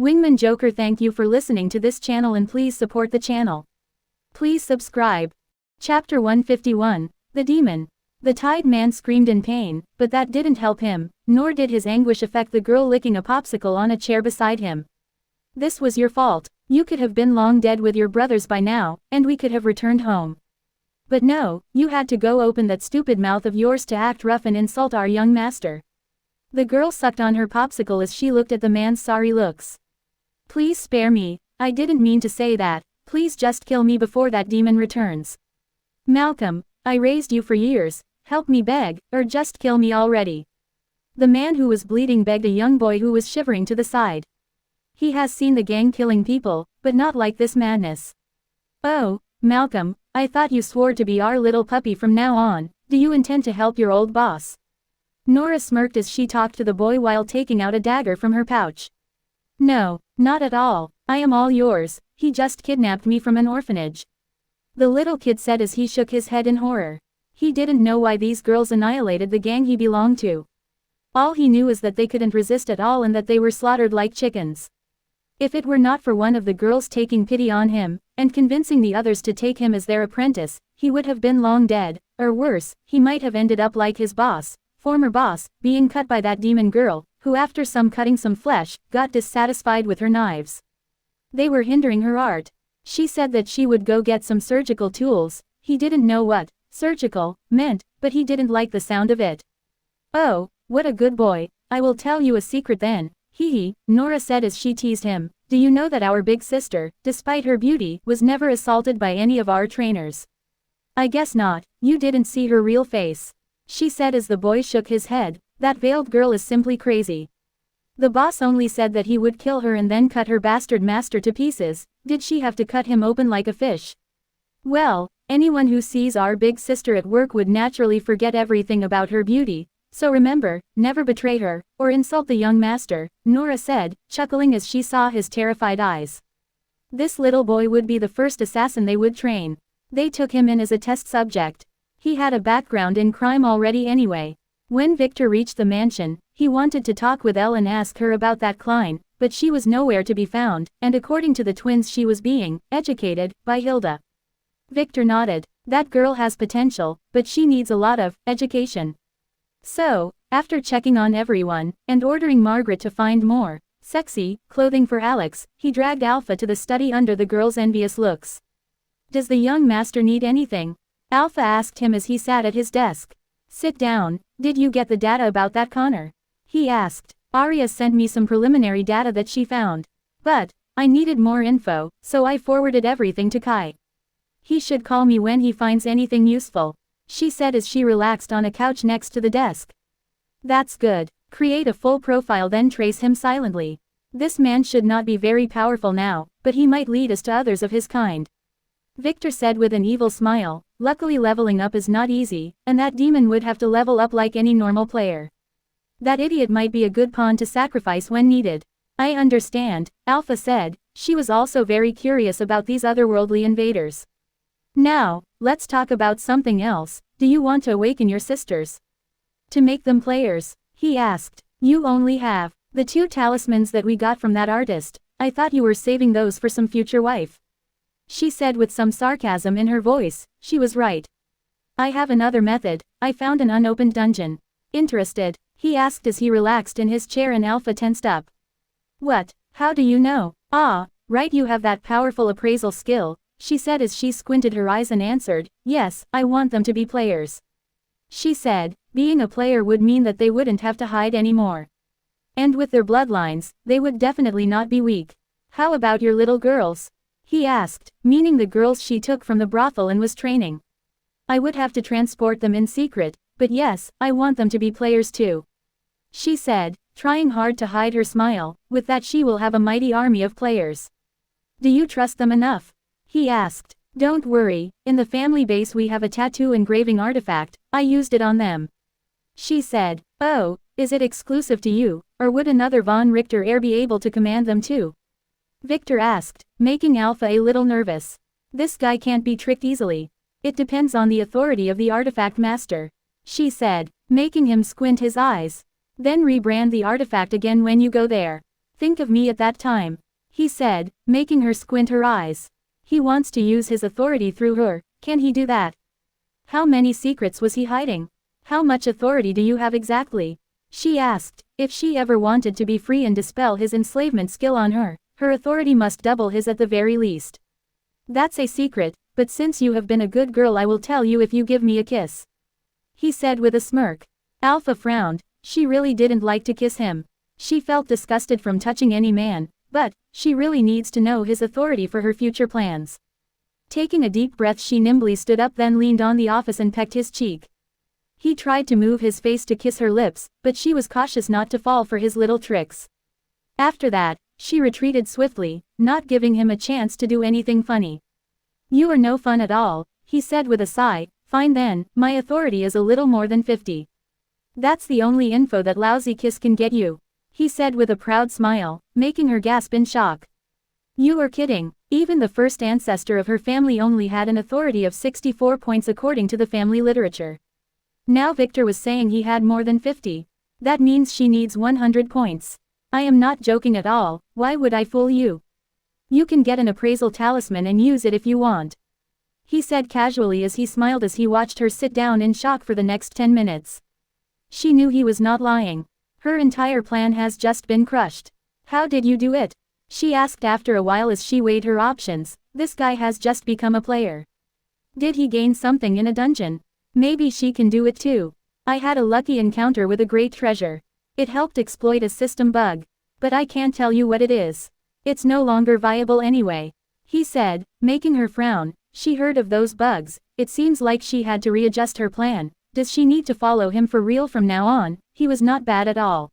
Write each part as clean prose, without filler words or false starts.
Wingman Joker, thank you for listening to this channel and please support the channel. Please subscribe. Chapter 151, The Demon. The Tide Man screamed in pain, but that didn't help him, nor did his anguish affect the girl licking a popsicle on a chair beside him. This was your fault. You could have been long dead with your brothers by now, and we could have returned home. But no, you had to go open that stupid mouth of yours to act rough and insult our young master. The girl sucked on her popsicle as she looked at the man's sorry looks. Please spare me, I didn't mean to say that, please just kill me before that demon returns. Malcolm, I raised you for years, help me beg, or just kill me already. The man who was bleeding begged a young boy who was shivering to the side. He has seen the gang killing people, but not like this madness. Oh, Malcolm, I thought you swore to be our little puppy from now on. Do you intend to help your old boss? Nora smirked as she talked to the boy while taking out a dagger from her pouch. No, not at all, I am all yours, he just kidnapped me from an orphanage. The little kid said as he shook his head in horror. He didn't know why these girls annihilated the gang he belonged to. All he knew is that they couldn't resist at all and that they were slaughtered like chickens. If it were not for one of the girls taking pity on him, and convincing the others to take him as their apprentice, he would have been long dead, or worse, he might have ended up like his boss, former boss, being cut by that demon girl, who after cutting some flesh, got dissatisfied with her knives. They were hindering her art. She said that she would go get some surgical tools. He didn't know what surgical meant, but he didn't like the sound of it. Oh, what a good boy, I will tell you a secret then, hee, Nora said as she teased him. Do you know that our big sister, despite her beauty, was never assaulted by any of our trainers? I guess not, you didn't see her real face. She said as the boy shook his head. That veiled girl is simply crazy. The boss only said that he would kill her and then cut her bastard master to pieces. Did she have to cut him open like a fish? Well, anyone who sees our big sister at work would naturally forget everything about her beauty. So remember, never betray her, or insult the young master, Nora said, chuckling as she saw his terrified eyes. This little boy would be the first assassin they would train. They took him in as a test subject. He had a background in crime already anyway. When Victor reached the mansion, he wanted to talk with Elle and ask her about that Klein, but she was nowhere to be found, and according to the twins she was being educated by Hilda. Victor nodded. That girl has potential, but she needs a lot of education. So, after checking on everyone, and ordering Margaret to find more sexy clothing for Alex, he dragged Alpha to the study under the girl's envious looks. Does the young master need anything? Alpha asked him as he sat at his desk. Sit down. Did you get the data about that Connor? He asked. Arya sent me some preliminary data that she found. But I needed more info, so I forwarded everything to Kai. He should call me when he finds anything useful, she said as she relaxed on a couch next to the desk. That's good. Create a full profile then trace him silently. This man should not be very powerful now, but he might lead us to others of his kind. Victor said with an evil smile. Luckily leveling up is not easy, and that demon would have to level up like any normal player. That idiot might be a good pawn to sacrifice when needed. I understand, Alpha said. She was also very curious about these otherworldly invaders. Now, let's talk about something else. Do you want to awaken your sisters? To make them players? He asked. You only have the 2 talismans that we got from that artist. I thought you were saving those for some future wife. She said with some sarcasm in her voice. She was right. I have another method. I found an unopened dungeon. Interested? He asked as he relaxed in his chair and Alpha tensed up. What? How do you know? Ah, right, you have that powerful appraisal skill, she said as she squinted her eyes and answered, yes, I want them to be players. She said, being a player would mean that they wouldn't have to hide anymore. And with their bloodlines, they would definitely not be weak. How about your little girls? He asked, meaning the girls she took from the brothel and was training. I would have to transport them in secret, but yes, I want them to be players too. She said, trying hard to hide her smile. With that she will have a mighty army of players. Do you trust them enough? He asked. Don't worry, in the family base we have a tattoo engraving artifact, I used it on them. She said, oh, is it exclusive to you, or would another von Richter heir be able to command them too? Victor asked, making Alpha a little nervous. This guy can't be tricked easily. It depends on the authority of the artifact master, she said, making him squint his eyes. Then rebrand the artifact again when you go there. Think of me at that time, he said, making her squint her eyes. He wants to use his authority through her, can he do that? How many secrets was he hiding? How much authority do you have exactly? She asked. If she ever wanted to be free and dispel his enslavement skill on her, her authority must double his at the very least. That's a secret, but since you have been a good girl I will tell you if you give me a kiss, he said with a smirk. Alpha frowned. She really didn't like to kiss him. She felt disgusted from touching any man, but she really needs to know his authority for her future plans. Taking a deep breath, she nimbly stood up, then leaned on the office and pecked his cheek. He tried to move his face to kiss her lips, but she was cautious not to fall for his little tricks. After that, she retreated swiftly, not giving him a chance to do anything funny. You are no fun at all, he said with a sigh. Fine then, my authority is a little more than 50. That's the only info that lousy kiss can get you, he said with a proud smile, making her gasp in shock. You are kidding. Even the first ancestor of her family only had an authority of 64 points according to the family literature. Now Victor was saying he had more than 50. That means she needs 100 points. I am not joking at all, why would I fool you? You can get an appraisal talisman and use it if you want, he said casually as he smiled as he watched her sit down in shock for the next 10 minutes. She knew he was not lying. Her entire plan has just been crushed. How did you do it? She asked after a while as she weighed her options. This guy has just become a player. Did he gain something in a dungeon? Maybe she can do it too. I had a lucky encounter with a great treasure. It helped exploit a system bug. But I can't tell you what it is. It's no longer viable anyway, he said, making her frown. She heard of those bugs. It seems like she had to readjust her plan. Does she need to follow him for real from now on? He was not bad at all,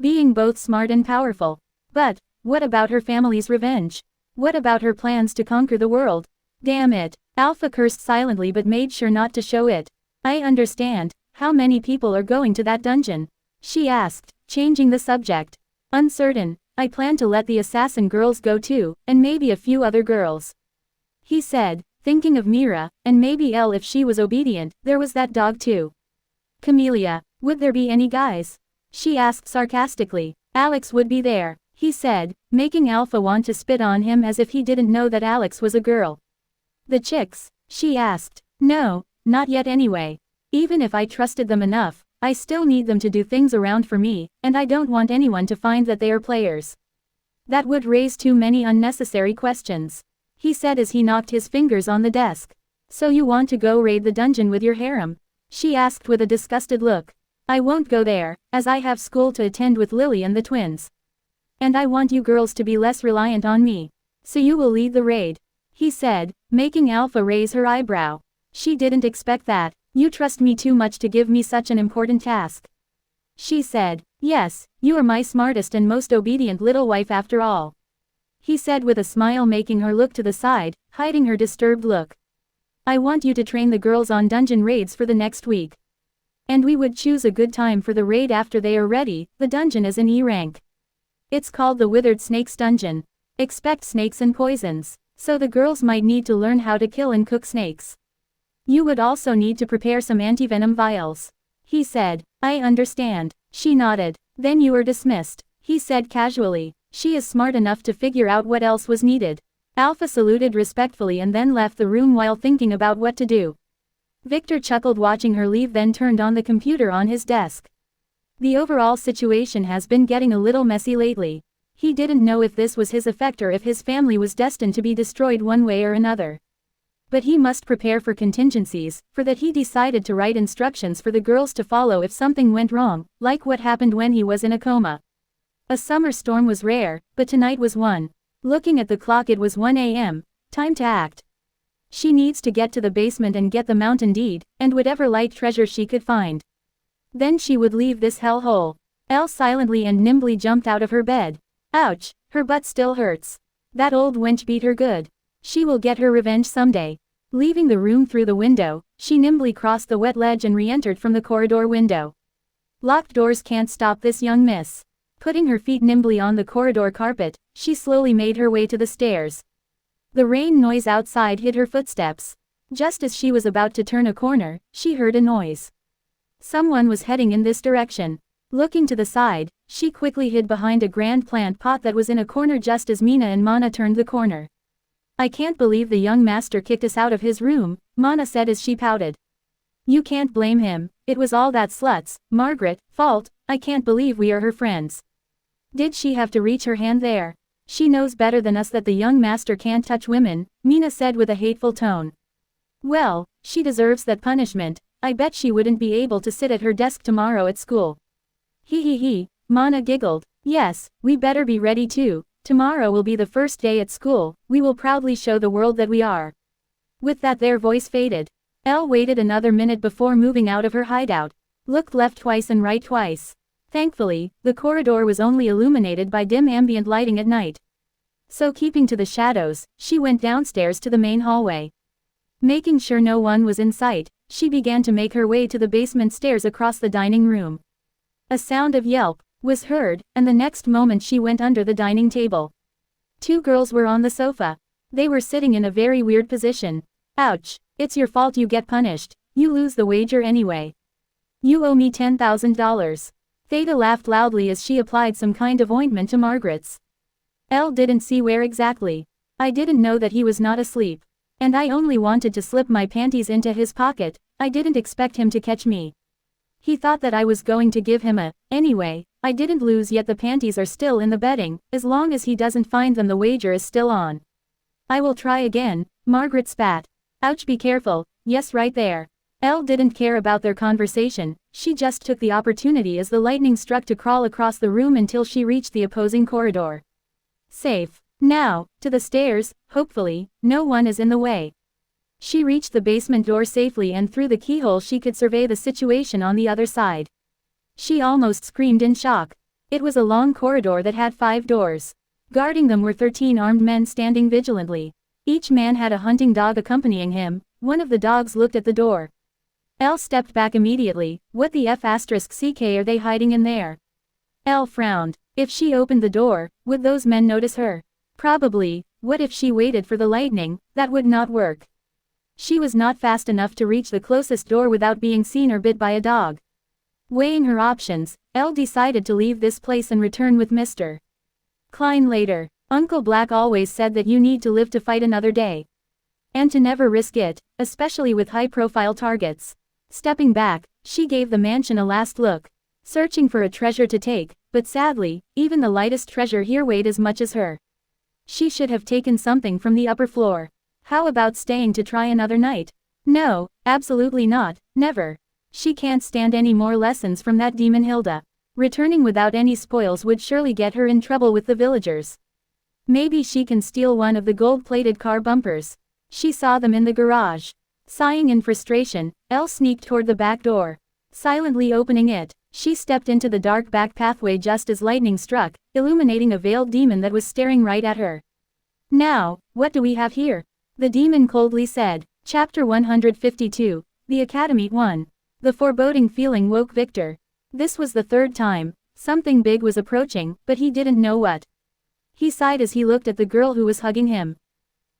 being both smart and powerful. But what about her family's revenge? What about her plans to conquer the world? Damn it. Alpha cursed silently but made sure not to show it. I understand. How many people are going to that dungeon? She asked, changing the subject. Uncertain. I plan to let the assassin girls go too, and maybe a few other girls, he said, thinking of Mira, and maybe Elle if she was obedient. There was that dog too. Camellia. Would there be any guys? She asked sarcastically. Alex would be there, he said, making Alpha want to spit on him as if he didn't know that Alex was a girl. The chicks? She asked. No, not yet anyway. Even if I trusted them enough, I still need them to do things around for me, and I don't want anyone to find that they are players. That would raise too many unnecessary questions, he said as he knocked his fingers on the desk. So you want to go raid the dungeon with your harem? She asked with a disgusted look. I won't go there, as I have school to attend with Lily and the twins. And I want you girls to be less reliant on me. So you will lead the raid, he said, making Alpha raise her eyebrow. She didn't expect that. You trust me too much to give me such an important task, she said. Yes, you are my smartest and most obedient little wife after all, he said with a smile, making her look to the side, hiding her disturbed look. I want you to train the girls on dungeon raids for the next week. And we would choose a good time for the raid after they are ready. The dungeon is an E rank. It's called the Withered Snakes Dungeon. Expect snakes and poisons, so the girls might need to learn how to kill and cook snakes. You would also need to prepare some antivenom vials, he said. I understand. She nodded. Then you are dismissed, he said casually. She is smart enough to figure out what else was needed. Alpha saluted respectfully and then left the room while thinking about what to do. Victor chuckled watching her leave, then turned on the computer on his desk. The overall situation has been getting a little messy lately. He didn't know if this was his effect or if his family was destined to be destroyed one way or another. But he must prepare for contingencies. For that he decided to write instructions for the girls to follow if something went wrong, like what happened when he was in a coma. A summer storm was rare, but tonight was one. Looking at the clock, it was 1 a.m. Time to act. She needs to get to the basement and get the mountain deed, and whatever light treasure she could find. Then she would leave this hellhole. Elle silently and nimbly jumped out of her bed. Ouch, her butt still hurts. That old wench beat her good. She will get her revenge someday. Leaving the room through the window, she nimbly crossed the wet ledge and re-entered from the corridor window. Locked doors can't stop this young miss. Putting her feet nimbly on the corridor carpet, she slowly made her way to the stairs. The rain noise outside hid her footsteps. Just as she was about to turn a corner, she heard a noise. Someone was heading in this direction. Looking to the side, she quickly hid behind a grand plant pot that was in a corner just as Mina and Mana turned the corner. I can't believe the young master kicked us out of his room, Mana said as she pouted. You can't blame him, it was all that slut's, Margaret, fault. I can't believe we are her friends. Did she have to reach her hand there? She knows better than us that the young master can't touch women, Mina said with a hateful tone. Well, she deserves that punishment. I bet she wouldn't be able to sit at her desk tomorrow at school. He, Mana giggled. Yes, we better be ready too. Tomorrow will be the first day at school, we will proudly show the world that we are. With that their voice faded. Elle waited another minute before moving out of her hideout. Looked left twice and right twice. Thankfully, the corridor was only illuminated by dim ambient lighting at night. So keeping to the shadows, she went downstairs to the main hallway. Making sure no one was in sight, she began to make her way to the basement stairs across the dining room. A sound of yelp was heard, and the next moment she went under the dining table. Two girls were on the sofa. They were sitting in a very weird position. Ouch, it's your fault you get punished, you lose the wager anyway. You owe me $10,000. Theta laughed loudly as she applied some kind of ointment to Margaret's. Elle didn't see where exactly. I didn't know that he was not asleep. And I only wanted to slip my panties into his pocket, I didn't expect him to catch me. He thought that I was going to give him a, anyway, I didn't lose yet the panties are still in the betting, as long as he doesn't find them the wager is still on. I will try again, Margaret spat. Ouch, be careful, yes right there. Elle didn't care about their conversation, she just took the opportunity as the lightning struck to crawl across the room until she reached the opposing corridor. Safe. Now, to the stairs, hopefully, no one is in the way. She reached the basement door safely and through the keyhole she could survey the situation on the other side. She almost screamed in shock. It was a long corridor that had 5 doors. Guarding them were 13 armed men standing vigilantly. Each man had a hunting dog accompanying him, one of the dogs looked at the door. Elle stepped back immediately, what the F***ck are they hiding in there? Elle frowned. If she opened the door, would those men notice her? Probably. What if she waited for the lightning? That would not work. She was not fast enough to reach the closest door without being seen or bit by a dog. Weighing her options, Elle decided to leave this place and return with Mr. Klein later. Uncle Black always said that you need to live to fight another day. And to never risk it, especially with high-profile targets. Stepping back, she gave the mansion a last look. Searching for a treasure to take, but sadly, even the lightest treasure here weighed as much as her. She should have taken something from the upper floor. How about staying to try another night? No, absolutely not, never. She can't stand any more lessons from that demon Hilda. Returning without any spoils would surely get her in trouble with the villagers. Maybe she can steal one of the gold-plated car bumpers. She saw them in the garage. Sighing in frustration, Elle sneaked toward the back door. Silently opening it, she stepped into the dark back pathway just as lightning struck, illuminating a veiled demon that was staring right at her. Now, what do we have here? The demon coldly said. Chapter 152, The Academy 1. The foreboding feeling woke Victor. This was the 3rd time. Something big was approaching, but he didn't know what. He sighed as he looked at the girl who was hugging him.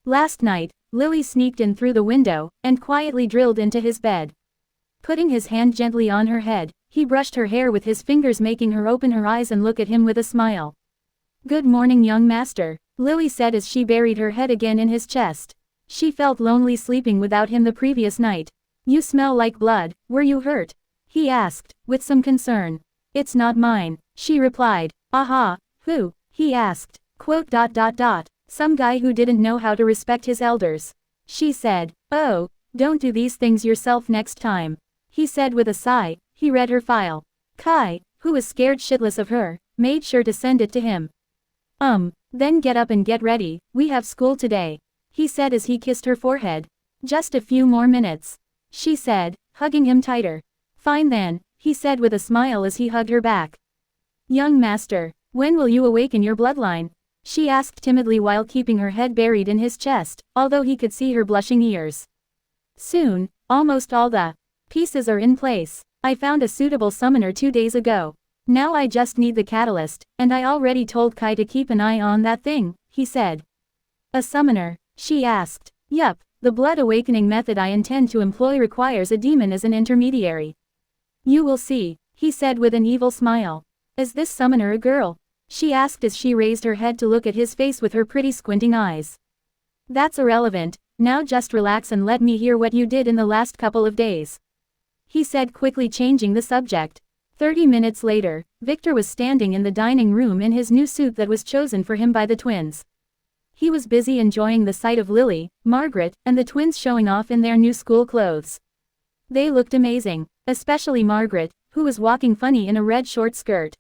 Last night, Lily sneaked in through the window, and quietly drilled into his bed. Putting his hand gently on her head, he brushed her hair with his fingers, making her open her eyes and look at him with a smile. Good morning, young master, Lily said as she buried her head again in his chest. She felt lonely sleeping without him the previous night. You smell like blood, were you hurt? He asked, with some concern. It's not mine, she replied. Aha, who? He asked. Some guy who didn't know how to respect his elders. She said. Oh, don't do these things yourself next time. He said with a sigh. He read her file. Kai, who was scared shitless of her, made sure to send it to him. Then get up and get ready, we have school today. He said as he kissed her forehead. Just a few more minutes. She said, hugging him tighter. Fine then, he said with a smile as he hugged her back. Young master, when will you awaken your bloodline? She asked timidly while keeping her head buried in his chest, although he could see her blushing ears. Soon, almost all the pieces are in place. I found a suitable summoner 2 days ago. Now I just need the catalyst, and I already told Kai to keep an eye on that thing, he said. A summoner? She asked. Yup, the blood awakening method I intend to employ requires a demon as an intermediary. You will see, he said with an evil smile. Is this summoner a girl? She asked as she raised her head to look at his face with her pretty squinting eyes. That's irrelevant, now just relax and let me hear what you did in the last couple of days. He said, quickly changing the subject. 30 minutes later, Victor was standing in the dining room in his new suit that was chosen for him by the twins. He was busy enjoying the sight of Lily, Margaret, and the twins showing off in their new school clothes. They looked amazing, especially Margaret, who was walking funny in a red short skirt.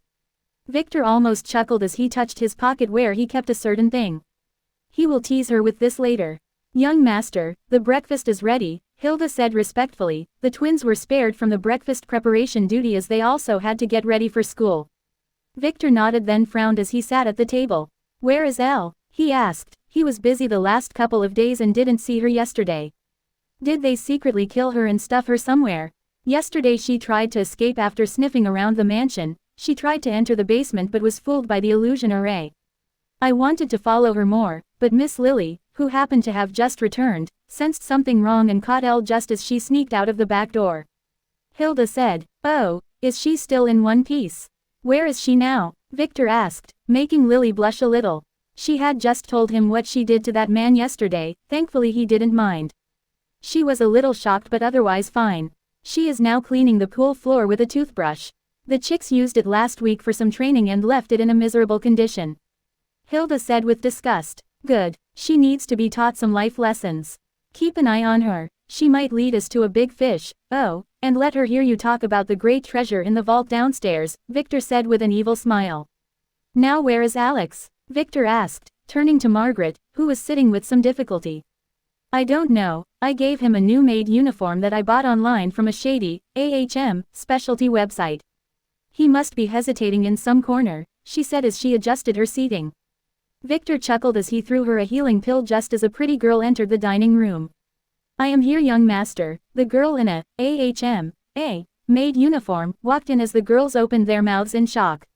Victor almost chuckled as he touched his pocket where he kept a certain thing. He will tease her with this later. Young master, the breakfast is ready, Hilda said respectfully. The twins were spared from the breakfast preparation duty as they also had to get ready for school. Victor nodded then frowned as he sat at the table. Where is Elle? He asked. He was busy the last couple of days and didn't see her yesterday. Did they secretly kill her and stuff her somewhere? Yesterday she tried to escape after sniffing around the mansion. She tried to enter the basement but was fooled by the illusion array. I wanted to follow her more, but Miss Lily, who happened to have just returned, sensed something wrong and caught Elle just as she sneaked out of the back door. Hilda said, "Oh, is she still in one piece? Where is she now?" Victor asked, making Lily blush a little. She had just told him what she did to that man yesterday, thankfully he didn't mind. She was a little shocked but otherwise fine. She is now cleaning the pool floor with a toothbrush. The chicks used it last week for some training and left it in a miserable condition. Hilda said with disgust. Good, she needs to be taught some life lessons. Keep an eye on her, she might lead us to a big fish. Oh, and let her hear you talk about the great treasure in the vault downstairs, Victor said with an evil smile. Now where is Alex? Victor asked, turning to Margaret, who was sitting with some difficulty. I don't know, I gave him a new maid uniform that I bought online from a shady, Ahmm, specialty website. He must be hesitating in some corner, she said as she adjusted her seating. Victor chuckled as he threw her a healing pill just as a pretty girl entered the dining room. I am here, young master. The girl in a maid uniform walked in as the girls opened their mouths in shock.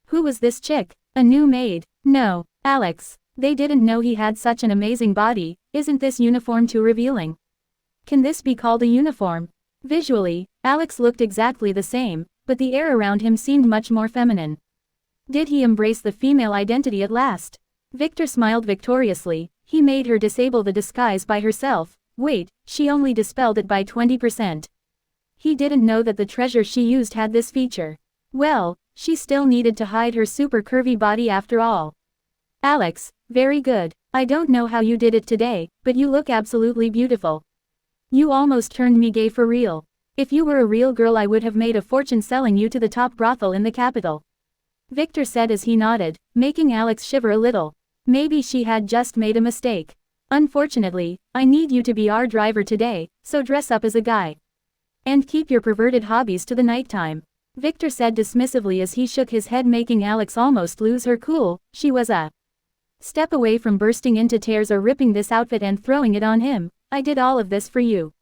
Who was this chick? A new maid? No, Alex. They didn't know he had such an amazing body. Isn't this uniform too revealing? Can this be called a uniform? Visually, Alex looked exactly the same, but the air around him seemed much more feminine. Did he embrace the female identity at last? Victor smiled victoriously. He made her disable the disguise by herself. Wait, she only dispelled it by 20%. He didn't know that the treasure she used had this feature. Well, she still needed to hide her super curvy body after all. Alex, very good. I don't know how you did it today, but you look absolutely beautiful. You almost turned me gay for real. If you were a real girl I would have made a fortune selling you to the top brothel in the capital. Victor said as he nodded, making Alex shiver a little. Maybe she had just made a mistake. Unfortunately, I need you to be our driver today, so dress up as a guy. And keep your perverted hobbies to the nighttime. Victor said dismissively as he shook his head, making Alex almost lose her cool. She was a step away from bursting into tears or ripping this outfit and throwing it on him. I did all of this for you.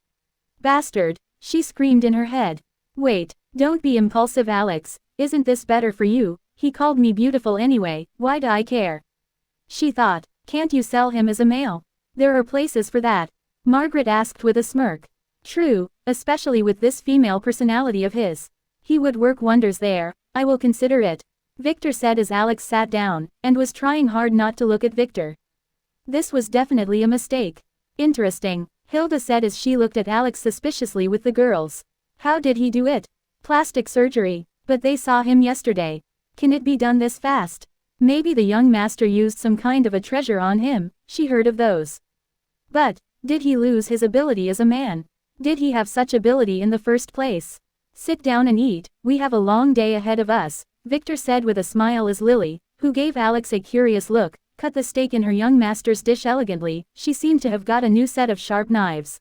Bastard, she screamed in her head. Wait, don't be impulsive, Alex. Isn't this better for you? He called me beautiful anyway, why do I care? She thought, can't you sell him as a male? There are places for that. Margaret asked with a smirk. True, especially with this female personality of his. He would work wonders there. I will consider it. Victor said as Alex sat down, and was trying hard not to look at Victor. This was definitely a mistake. Interesting, Hilda said as she looked at Alex suspiciously with the girls. How did he do it? Plastic surgery, but they saw him yesterday. Can it be done this fast? Maybe the young master used some kind of a treasure on him, she heard of those. But, did he lose his ability as a man? Did he have such ability in the first place? Sit down and eat, we have a long day ahead of us, Victor said with a smile as Lily, who gave Alex a curious look, cut the steak in her young master's dish elegantly. She seemed to have got a new set of sharp knives.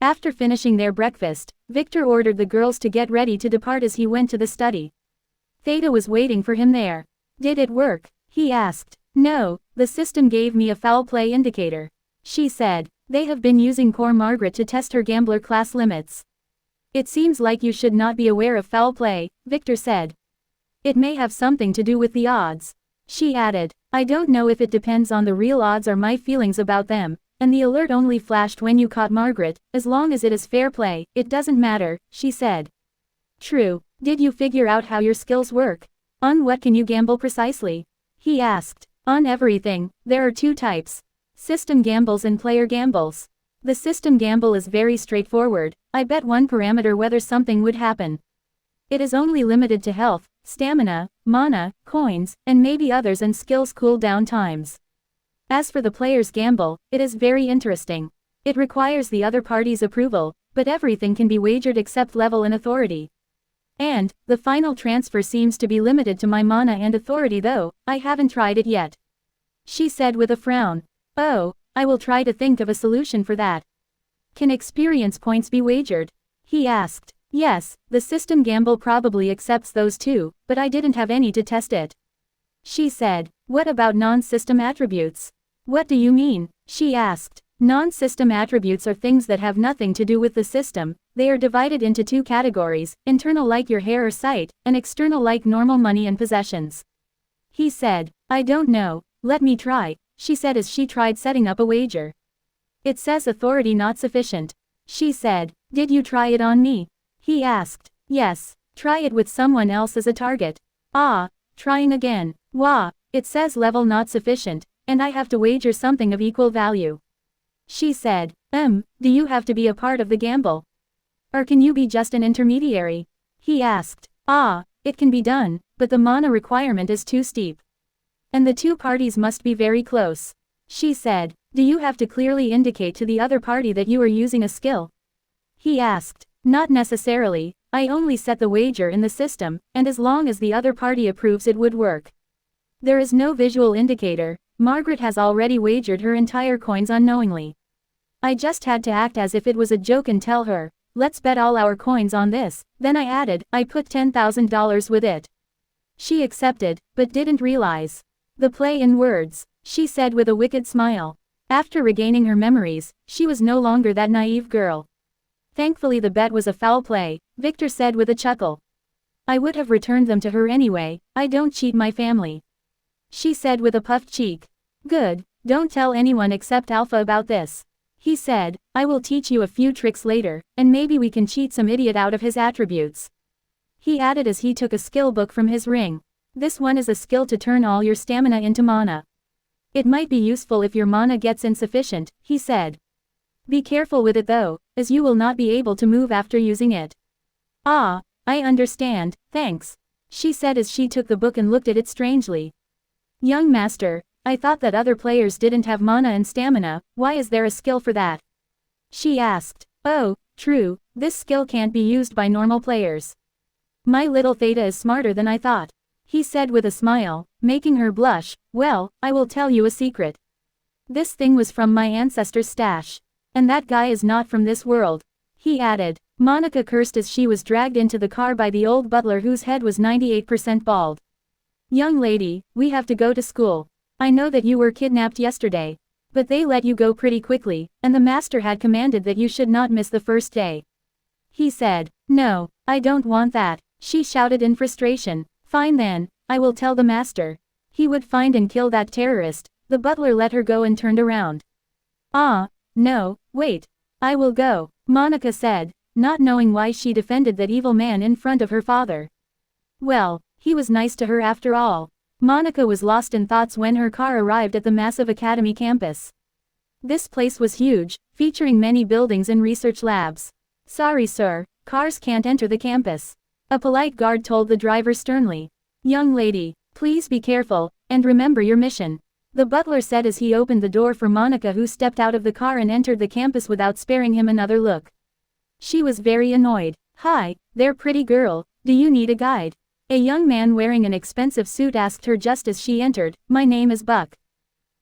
After finishing their breakfast, Victor ordered the girls to get ready to depart as he went to the study. Theta was waiting for him there. Did it work? He asked. No, the system gave me a foul play indicator. She said. They have been using poor Margaret to test her gambler class limits. It seems like you should not be aware of foul play, Victor said. It may have something to do with the odds. She added. I don't know if it depends on the real odds or my feelings about them, and the alert only flashed when you caught Margaret. As long as it is fair play, it doesn't matter, she said. True. Did you figure out how your skills work? On what can you gamble precisely? He asked. On everything. There are two types. System gambles and player gambles. The system gamble is very straightforward. I bet one parameter whether something would happen. It is only limited to health, stamina, mana, coins, and maybe others and skills cooldown times. As for the player's gamble, it is very interesting. It requires the other party's approval, but everything can be wagered except level and authority. And, the final transfer seems to be limited to my mana and authority though, I haven't tried it yet. She said with a frown. Oh, I will try to think of a solution for that. Can experience points be wagered? He asked. Yes, the system gamble probably accepts those too, but I didn't have any to test it. She said. What about non-system attributes? What do you mean? She asked. Non-system attributes are things that have nothing to do with the system. They are divided into two categories, internal like your hair or sight, and external like normal money and possessions. He said. I don't know, let me try, she said as she tried setting up a wager. It says authority not sufficient. She said. Did you try it on me? He asked. Yes, try it with someone else as a target. Ah, trying again. Wah, it says level not sufficient, and I have to wager something of equal value. She said. Do you have to be a part of the gamble? Or can you be just an intermediary? He asked. Ah, it can be done, but the mana requirement is too steep. And the two parties must be very close. She said. Do you have to clearly indicate to the other party that you are using a skill? He asked. Not necessarily, I only set the wager in the system, and as long as the other party approves it would work. There is no visual indicator. Margaret has already wagered her entire coins unknowingly. I just had to act as if it was a joke and tell her, let's bet all our coins on this, then I added, I put $10,000 with it. She accepted, but didn't realize the play in words, she said with a wicked smile. After regaining her memories, she was no longer that naive girl. Thankfully the bet was a foul play, Victor said with a chuckle. I would have returned them to her anyway, I don't cheat my family. She said with a puffed cheek. Good, don't tell anyone except Alpha about this. He said, I will teach you a few tricks later, and maybe we can cheat some idiot out of his attributes. He added as he took a skill book from his ring. This one is a skill to turn all your stamina into mana. It might be useful if your mana gets insufficient, he said. Be careful with it though, as you will not be able to move after using it. Ah, I understand, thanks. She said as she took the book and looked at it strangely. Young master, I thought that other players didn't have mana and stamina, why is there a skill for that? She asked. Oh, true, this skill can't be used by normal players. My little Theta is smarter than I thought. He said with a smile, making her blush. Well, I will tell you a secret. This thing was from my ancestor's stash. And that guy is not from this world. He added. Monica cursed as she was dragged into the car by the old butler whose head was 98% bald. Young lady, we have to go to school. I know that you were kidnapped yesterday. But they let you go pretty quickly, and the master had commanded that you should not miss the first day. He said. No, I don't want that, she shouted in frustration. Fine then, I will tell the master. He would find and kill that terrorist. The butler let her go and turned around. Ah, no, wait. I will go, Monica said, not knowing why she defended that evil man in front of her father. Well, he was nice to her after all. Monica was lost in thoughts when her car arrived at the massive academy campus. This place was huge, featuring many buildings and research labs. Sorry sir, cars can't enter the campus. A polite guard told the driver sternly. Young lady, please be careful, and remember your mission. The butler said as he opened the door for Monica, who stepped out of the car and entered the campus without sparing him another look. She was very annoyed. Hi, there pretty girl, do you need a guide? A young man wearing an expensive suit asked her just as she entered. My name is Buck.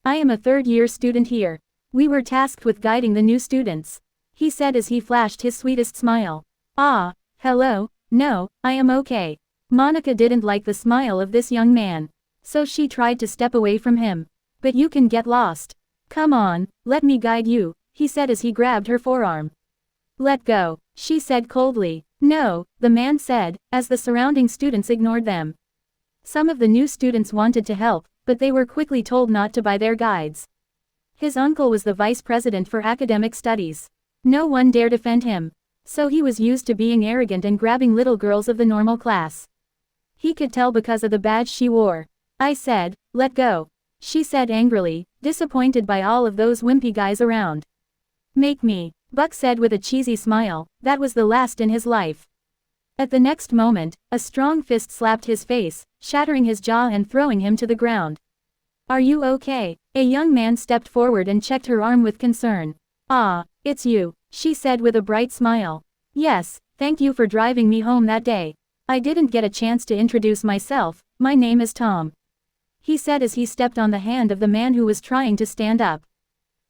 I am a third-year student here. We were tasked with guiding the new students. He said as he flashed his sweetest smile. Ah, hello, no, I am okay. Monica didn't like the smile of this young man. So she tried to step away from him. But you can get lost. Come on, let me guide you, he said as he grabbed her forearm. Let go, she said coldly. No, the man said, as the surrounding students ignored them. Some of the new students wanted to help, but they were quickly told not to by their guides. His uncle was the vice president for academic studies. No one dared offend him. So he was used to being arrogant and grabbing little girls of the normal class. He could tell because of the badge she wore. I said, let go. She said angrily, disappointed by all of those wimpy guys around. Make me, Buck said with a cheesy smile, that was the last in his life. At the next moment, a strong fist slapped his face, shattering his jaw and throwing him to the ground. Are you okay? A young man stepped forward and checked her arm with concern. Ah, it's you, she said with a bright smile. Yes, thank you for driving me home that day. I didn't get a chance to introduce myself, my name is Tom. He said as he stepped on the hand of the man who was trying to stand up.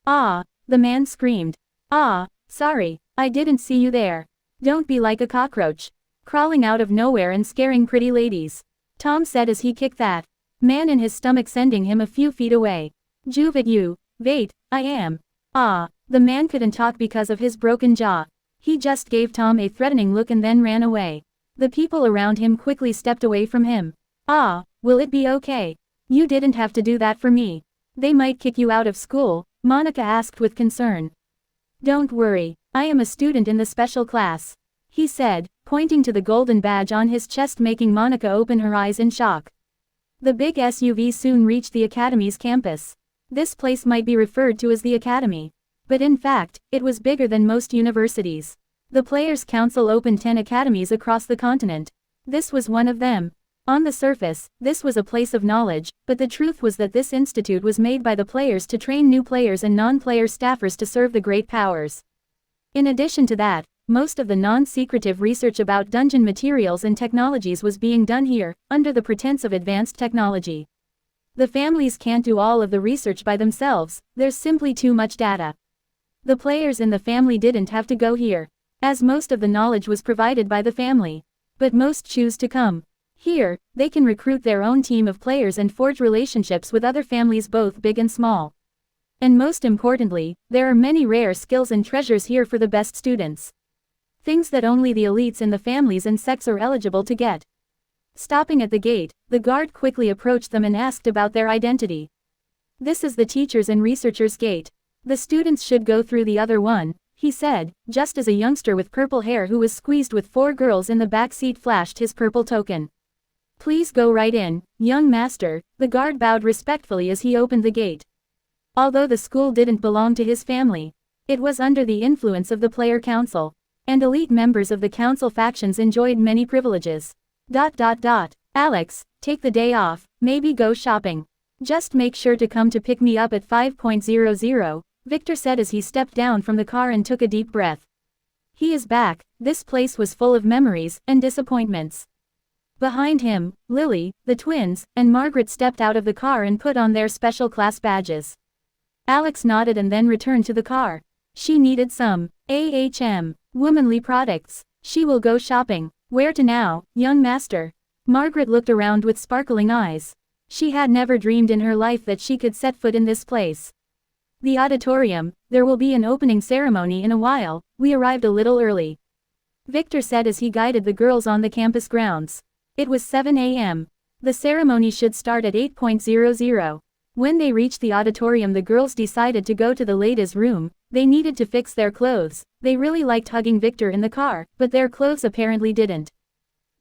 Ah, the man screamed. Ah, sorry, I didn't see you there. Don't be like a cockroach, crawling out of nowhere and scaring pretty ladies. Tom said as he kicked that man in his stomach, sending him a few feet away. Juve at you, wait, I am. Ah, the man couldn't talk because of his broken jaw. He just gave Tom a threatening look and then ran away. The people around him quickly stepped away from him. Ah, will it be okay? You didn't have to do that for me. They might kick you out of school, Monica asked with concern. Don't worry, I am a student in the special class, he said, pointing to the golden badge on his chest, making Monica open her eyes in shock. The big SUV soon reached the academy's campus. This place might be referred to as the academy. But in fact, it was bigger than most universities. The Players' Council opened 10 academies across the continent. This was one of them. On the surface, this was a place of knowledge, but the truth was that this institute was made by the players to train new players and non-player staffers to serve the great powers. In addition to that, most of the non-secretive research about dungeon materials and technologies was being done here, under the pretense of advanced technology. The families can't do all of the research by themselves, there's simply too much data. The players in the family didn't have to go here, as most of the knowledge was provided by the family. But most choose to come. Here, they can recruit their own team of players and forge relationships with other families, both big and small. And most importantly, there are many rare skills and treasures here for the best students. Things that only the elites in the families and sects are eligible to get. Stopping at the gate, the guard quickly approached them and asked about their identity. This is the teachers and researchers gate. The students should go through the other one, he said, just as a youngster with purple hair who was squeezed with 4 girls in the back seat flashed his purple token. Please go right in, young master, the guard bowed respectfully as he opened the gate. Although the school didn't belong to his family, it was under the influence of the player council, and elite members of the council factions enjoyed many privileges. Alex, take the day off, maybe go shopping. Just make sure to come to pick me up at 5:00, Victor said as he stepped down from the car and took a deep breath. He is back. This place was full of memories and disappointments. Behind him, Lily, the twins, and Margaret stepped out of the car and put on their special class badges. Alex nodded and then returned to the car. She needed some Ahmm womanly products. She will go shopping. Where to now, young master? Margaret looked around with sparkling eyes. She had never dreamed in her life that she could set foot in this place. The auditorium, there will be an opening ceremony in a while, we arrived a little early, Victor said as he guided the girls on the campus grounds. It was 7 a.m. The ceremony should start at 8:00. When they reached the auditorium, the girls decided to go to the ladies' room. They needed to fix their clothes. They really liked hugging Victor in the car, but their clothes apparently didn't.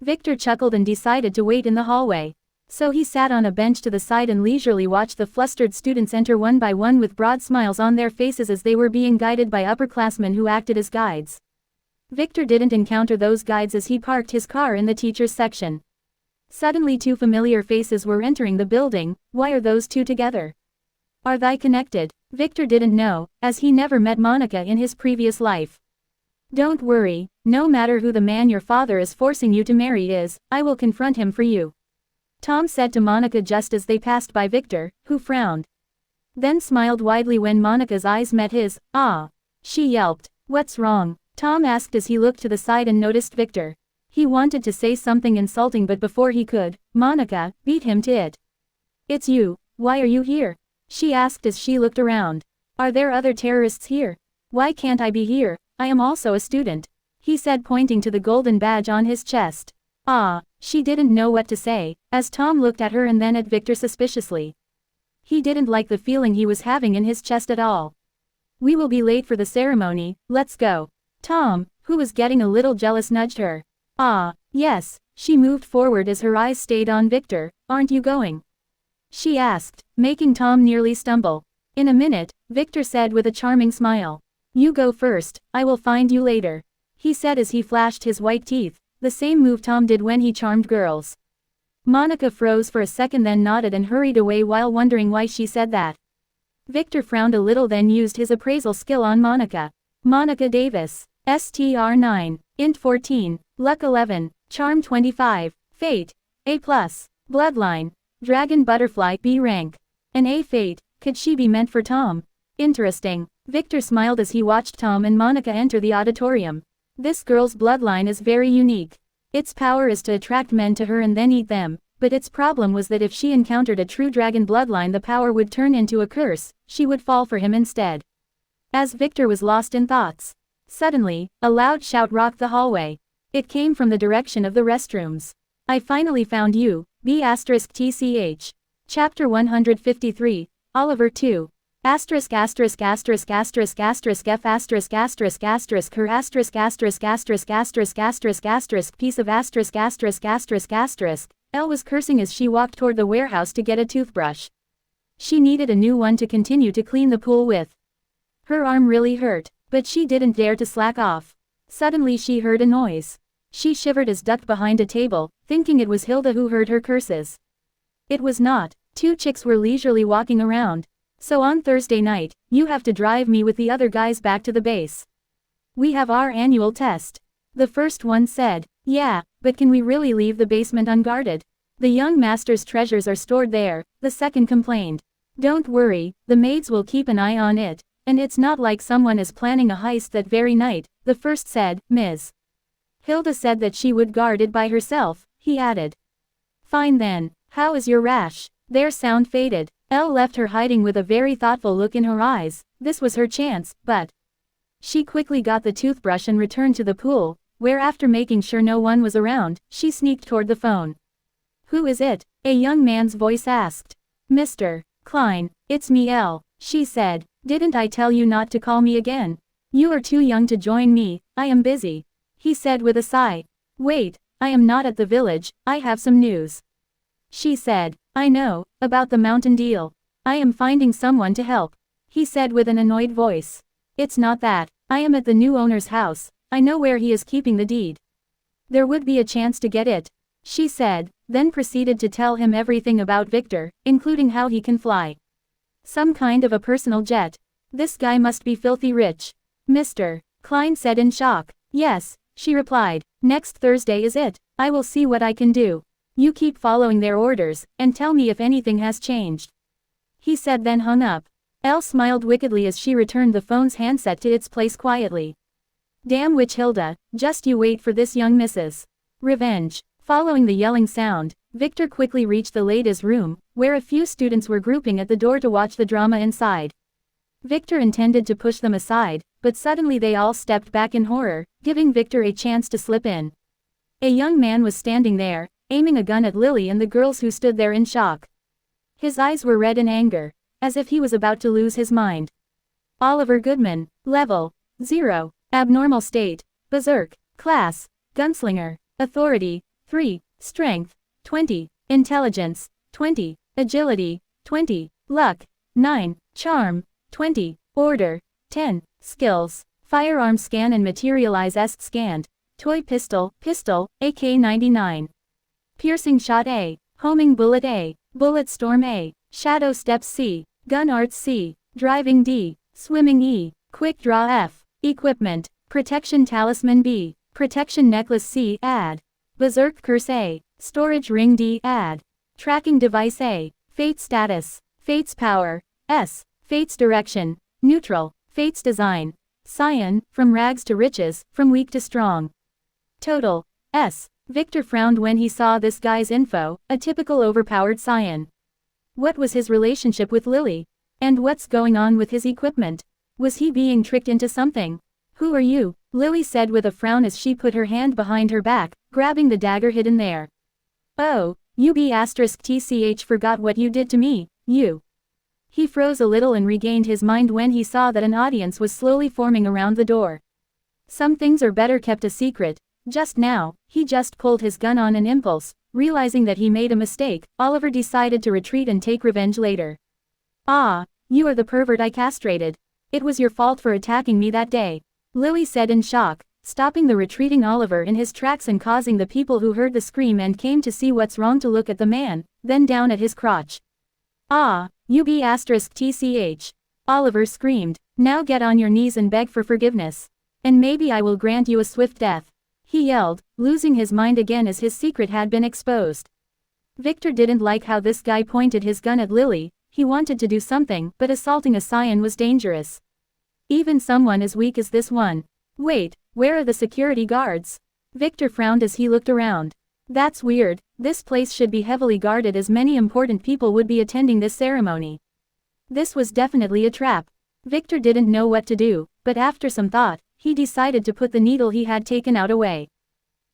Victor chuckled and decided to wait in the hallway. So he sat on a bench to the side and leisurely watched the flustered students enter one by one with broad smiles on their faces as they were being guided by upperclassmen who acted as guides. Victor didn't encounter those guides as he parked his car in the teachers' section. Suddenly 2 familiar faces were entering the building. Why are those 2 together? Are they connected? Victor didn't know, as he never met Monica in his previous life. Don't worry, no matter who the man your father is forcing you to marry is, I will confront him for you, Tom said to Monica just as they passed by Victor, who frowned. Then smiled widely when Monica's eyes met his. Ah! She yelped. What's wrong? Tom asked as he looked to the side and noticed Victor. He wanted to say something insulting, but before he could, Monica beat him to it. It's you. Why are you here? She asked as she looked around. Are there other terrorists here? Why can't I be here? I am also a student, he said, pointing to the golden badge on his chest. Ah! She didn't know what to say, as Tom looked at her and then at Victor suspiciously. He didn't like the feeling he was having in his chest at all. We will be late for the ceremony, let's go. Tom, who was getting a little jealous, nudged her. Ah, yes, she moved forward as her eyes stayed on Victor. Aren't you going? She asked, making Tom nearly stumble. In a minute, Victor said with a charming smile. You go first, I will find you later. He said as he flashed his white teeth, the same move Tom did when he charmed girls. Monica froze for a second, then nodded and hurried away while wondering why she said that. Victor frowned a little, then used his appraisal skill on Monica. Monica Davis. STR 9. Int 14. Luck 11. Charm 25. Fate. A+. Bloodline. Dragon Butterfly B rank. An A fate. Could she be meant for Tom? Interesting. Victor smiled as he watched Tom and Monica enter the auditorium. This girl's bloodline is very unique. Its power is to attract men to her and then eat them, but its problem was that if she encountered a true dragon bloodline, the power would turn into a curse. She would fall for him instead. As Victor was lost in thoughts, suddenly, a loud shout rocked the hallway. It came from the direction of the restrooms. I finally found you, B*TCH. Chapter 153, Oliver 2. Asterisk asterisk asterisk asterisk asterisk F asterisk asterisk asterisk her asterisk asterisk asterisk asterisk asterisk asterisk piece of asterisk asterisk asterisk asterisk. Elle was cursing as she walked toward the warehouse to get a toothbrush. She needed a new one to continue to clean the pool with. Her arm really hurt, but she didn't dare to slack off. Suddenly she heard a noise. She shivered as ducked behind a table, thinking it was Hilda who heard her curses. It was not. Two chicks were leisurely walking around. So on Thursday night, you have to drive me with the other guys back to the base. We have our annual test. The first one said, yeah, but can we really leave the basement unguarded? The young master's treasures are stored there, the second complained. Don't worry, the maids will keep an eye on it, and it's not like someone is planning a heist that very night, the first said. Ms. Hilda said that she would guard it by herself, he added. Fine then, how is your rash? Their sound faded. Elle left her hiding with a very thoughtful look in her eyes. This was her chance, but she quickly got the toothbrush and returned to the pool, where after making sure no one was around, she sneaked toward the phone. Who is it? A young man's voice asked. Mr. Klein, it's me Elle, she said. Didn't I tell you not to call me again? You are too young to join me, I am busy. He said with a sigh. Wait, I am not at the village, I have some news. She said. I know, about the mountain deal. I am finding someone to help. He said with an annoyed voice. It's not that. I am at the new owner's house. I know where he is keeping the deed. There would be a chance to get it. She said, then proceeded to tell him everything about Victor, including how he can fly. Some kind of a personal jet. This guy must be filthy rich. Mr. Klein said in shock. Yes, she replied. Next Thursday is it. I will see what I can do. You keep following their orders, and tell me if anything has changed. He said, then hung up. Elle smiled wickedly as she returned the phone's handset to its place quietly. Damn witch Hilda, just you wait for this young Mrs. Revenge. Following the yelling sound, Victor quickly reached the ladies' room, where a few students were grouping at the door to watch the drama inside. Victor intended to push them aside, but suddenly they all stepped back in horror, giving Victor a chance to slip in. A young man was standing there, aiming a gun at Lily and the girls who stood there in shock. His eyes were red in anger, as if he was about to lose his mind. Oliver Goodman, level 0, abnormal state, berserk, class, gunslinger, authority, 3, strength, 20, intelligence, 20, agility, 20, luck, 9, charm, 20, order, 10, skills, firearm scan and materialize est scanned, toy pistol, AK-99. Piercing shot A, homing bullet storm A, shadow steps C, gun arts C, driving D, swimming E, quick draw F, equipment, protection talisman B, protection necklace C, add, berserk curse A, storage ring D, add, tracking device A, fate status, fate's power, S, fate's direction, neutral, fate's design, Scion, from rags to riches, from weak to strong. Total, S. Victor frowned when he saw this guy's info, a typical overpowered scion. What was his relationship with Lily? And what's going on with his equipment? Was he being tricked into something? Who are you? Lily said with a frown as she put her hand behind her back, grabbing the dagger hidden there. Oh, you B*TCH forgot what you did to me, you. He froze a little and regained his mind when he saw that an audience was slowly forming around the door. Some things are better kept a secret, Just now, he just pulled his gun on an impulse, realizing that he made a mistake. Oliver decided to retreat and take revenge later. Ah, you are the pervert I castrated. It was your fault for attacking me that day, Lily said in shock, stopping the retreating Oliver in his tracks and causing the people who heard the scream and came to see what's wrong to look at the man, then down at his crotch. Ah, you b*tch. Oliver screamed. Now get on your knees and beg for forgiveness. And maybe I will grant you a swift death. He yelled, losing his mind again as his secret had been exposed. Victor didn't like how this guy pointed his gun at Lily. He wanted to do something, but assaulting a scion was dangerous. Even someone as weak as this one. Wait, where are the security guards? Victor frowned as he looked around. That's weird, this place should be heavily guarded as many important people would be attending this ceremony. This was definitely a trap. Victor didn't know what to do, but after some thought, he decided to put the needle he had taken out away.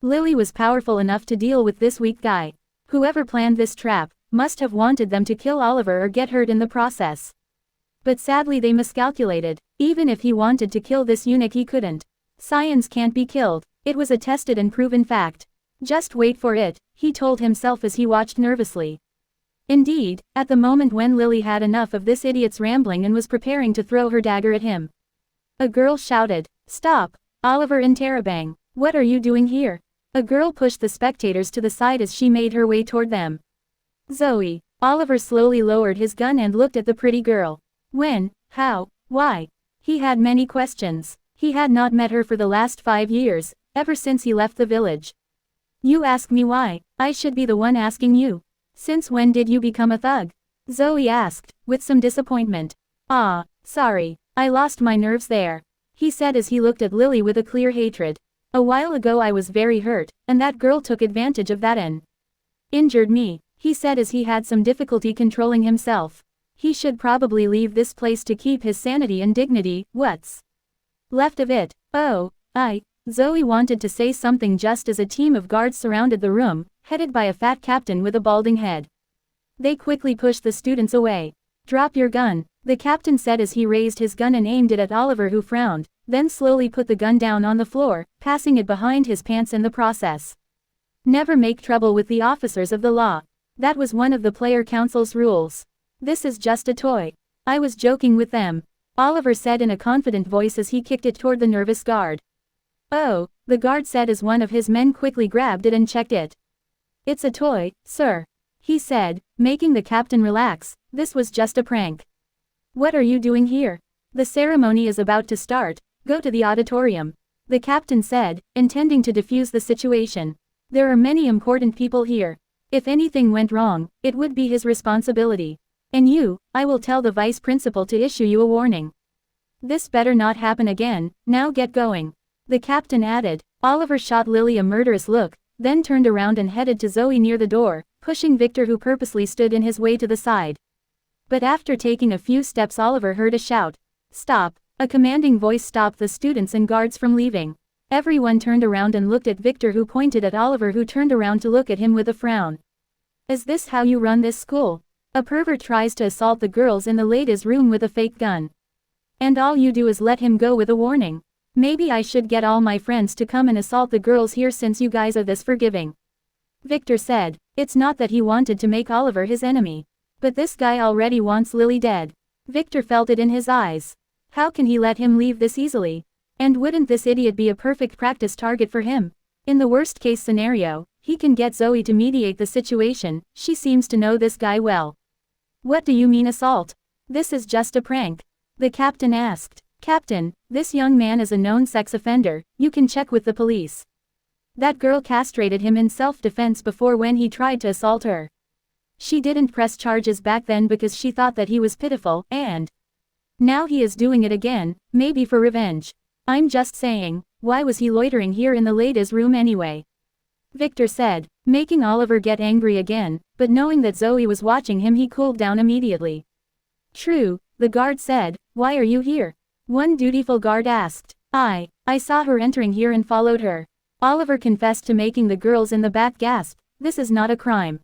Lily was powerful enough to deal with this weak guy. Whoever planned this trap must have wanted them to kill Oliver or get hurt in the process. But sadly they miscalculated. Even if he wanted to kill this eunuch he couldn't. Scions can't be killed. It was a tested and proven fact. Just wait for it, he told himself as he watched nervously. Indeed, at the moment when Lily had enough of this idiot's rambling and was preparing to throw her dagger at him, a girl shouted, "Stop, Oliver Interrobang, what are you doing here?" A girl pushed the spectators to the side as she made her way toward them. Zoe. Oliver slowly lowered his gun and looked at the pretty girl. When, how, why? He had many questions. He had not met her for the last 5 years, ever since he left the village. You ask me why, I should be the one asking you. Since when did you become a thug? Zoe asked, with some disappointment. Ah, sorry, I lost my nerves there, he said as he looked at Lily with a clear hatred. A while ago I was very hurt, and that girl took advantage of that and injured me, he said as he had some difficulty controlling himself. He should probably leave this place to keep his sanity and dignity. What's left of it? Oh, Zoe wanted to say something just as a team of guards surrounded the room, headed by a fat captain with a balding head. They quickly pushed the students away. Drop your gun, the captain said as he raised his gun and aimed it at Oliver, who frowned, then slowly put the gun down on the floor, passing it behind his pants in the process. Never make trouble with the officers of the law. That was one of the player council's rules. This is just a toy. I was joking with them, Oliver said in a confident voice as he kicked it toward the nervous guard. Oh, the guard said as one of his men quickly grabbed it and checked it. It's a toy, sir, he said, making the captain relax. This was just a prank. What are you doing here? The ceremony is about to start. Go to the auditorium, the captain said, intending to defuse the situation. There are many important people here. If anything went wrong, it would be his responsibility. And you, I will tell the vice principal to issue you a warning. This better not happen again. Now get going, the captain added. Oliver shot Lily a murderous look, then turned around and headed to Zoe near the door, pushing Victor, who purposely stood in his way, to the side. But after taking a few steps Oliver heard a shout. Stop. A commanding voice stopped the students and guards from leaving. Everyone turned around and looked at Victor, who pointed at Oliver, who turned around to look at him with a frown. Is this how you run this school? A pervert tries to assault the girls in the ladies' room with a fake gun. And all you do is let him go with a warning. Maybe I should get all my friends to come and assault the girls here since you guys are this forgiving, Victor said. It's not that he wanted to make Oliver his enemy, but this guy already wants Lily dead. Victor felt it in his eyes. How can he let him leave this easily? And wouldn't this idiot be a perfect practice target for him? In the worst case scenario, he can get Zoe to mediate the situation. She seems to know this guy well. What do you mean assault? This is just a prank, the captain asked. Captain, this young man is a known sex offender. You can check with the police. That girl castrated him in self-defense before when he tried to assault her. She didn't press charges back then because she thought that he was pitiful, and now he is doing it again, maybe for revenge. I'm just saying, why was he loitering here in the ladies' room anyway? Victor said, making Oliver get angry again, but knowing that Zoe was watching him he cooled down immediately. True, the guard said. Why are you here? One dutiful guard asked. I saw her entering here and followed her. Oliver confessed to making the girls in the back gasp. This is not a crime.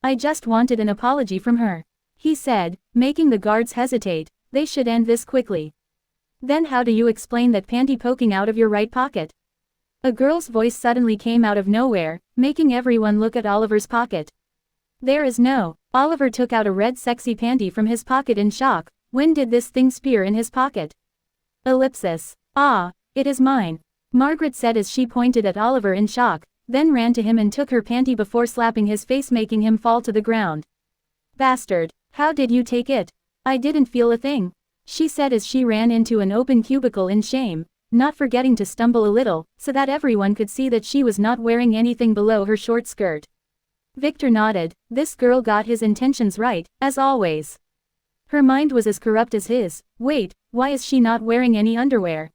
I just wanted an apology from her, he said, making the guards hesitate. They should end this quickly. Then how do you explain that panty poking out of your right pocket? A girl's voice suddenly came out of nowhere, making everyone look at Oliver's pocket. There is no. Oliver took out a red sexy panty from his pocket in shock. When did this thing appear in his pocket? Ellipsis. Ah, it is mine. Margaret said as she pointed at Oliver in shock, then ran to him and took her panty before slapping his face, making him fall to the ground. Bastard, how did you take it? I didn't feel a thing, she said as she ran into an open cubicle in shame, not forgetting to stumble a little, so that everyone could see that she was not wearing anything below her short skirt. Victor nodded. This girl got his intentions right, as always. Her mind was as corrupt as his. Wait, why is she not wearing any underwear?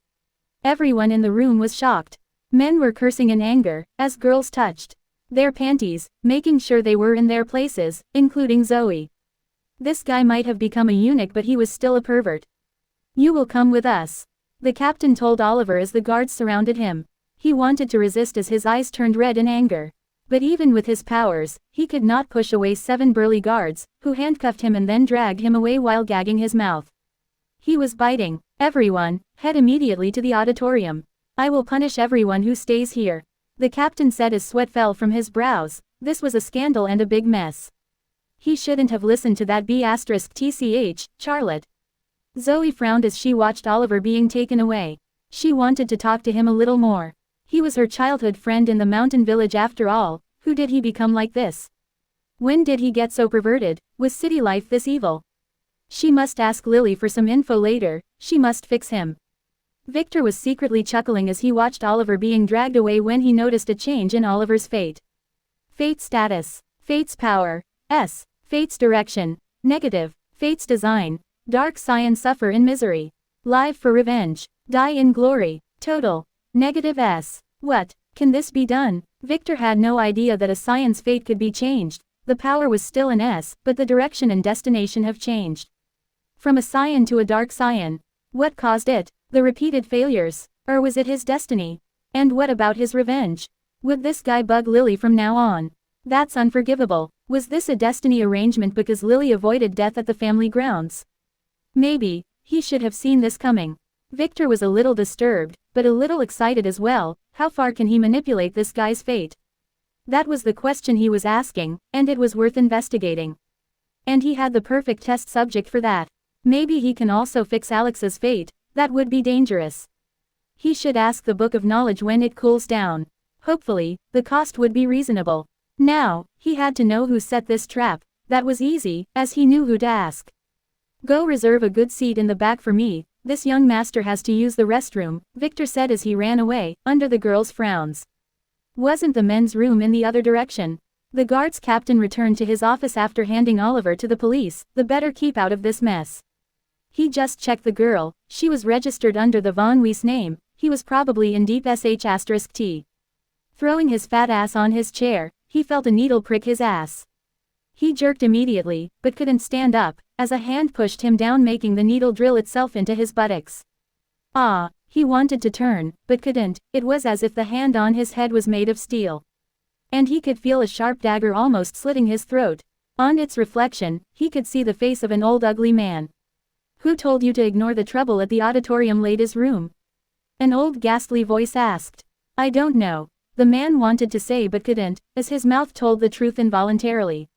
Everyone in the room was shocked. Men were cursing in anger, as girls touched their panties, making sure they were in their places, including Zoe. This guy might have become a eunuch, but he was still a pervert. You will come with us, the captain told Oliver as the guards surrounded him. He wanted to resist as his eyes turned red in anger. But even with his powers, he could not push away 7 burly guards, who handcuffed him and then dragged him away while gagging his mouth. He was biting. Everyone, head immediately to the auditorium. I will punish everyone who stays here, the captain said as sweat fell from his brows. This was a scandal and a big mess. He shouldn't have listened to that B*TCH, Charlotte. Zoe frowned as she watched Oliver being taken away. She wanted to talk to him a little more. He was her childhood friend in the mountain village after all. Who did he become like this? When did he get so perverted? Was city life this evil? She must ask Lily for some info later. She must fix him. Victor was secretly chuckling as he watched Oliver being dragged away when he noticed a change in Oliver's fate. Fate status. Fate's power. S. Fate's direction. Negative. Fate's design. Dark science suffer in misery. Live for revenge. Die in glory. Total. Negative S. What? Can this be done? Victor had no idea that a science fate could be changed. The power was still an S, but the direction and destination have changed. From a scion to a dark scion. What caused it? The repeated failures? Or was it his destiny? And what about his revenge? Would this guy bug Lily from now on? That's unforgivable. Was this a destiny arrangement because Lily avoided death at the family grounds? Maybe. He should have seen this coming. Victor was a little disturbed, but a little excited as well. How far can he manipulate this guy's fate? That was the question he was asking, and it was worth investigating. And he had the perfect test subject for that. Maybe he can also fix Alex's fate. That would be dangerous. He should ask the Book of Knowledge when it cools down. Hopefully, the cost would be reasonable. Now, he had to know who set this trap. That was easy, as he knew who to ask. Go reserve a good seat in the back for me. This young master has to use the restroom, Victor said as he ran away, under the girls' frowns. Wasn't the men's room in the other direction? The guards captain returned to his office after handing Oliver to the police. The better keep out of this mess. He just checked the girl. She was registered under the Von Weiss name. He was probably in deep sh*t. Throwing his fat ass on his chair, he felt a needle prick his ass. He jerked immediately, but couldn't stand up, as a hand pushed him down, making the needle drill itself into his buttocks. Ah, he wanted to turn, but couldn't. It was as if the hand on his head was made of steel. And he could feel a sharp dagger almost slitting his throat. On its reflection, he could see the face of an old ugly man. Who told you to ignore the trouble at the auditorium lady's room? An old ghastly voice asked. I don't know. The man wanted to say but couldn't, as his mouth told the truth involuntarily.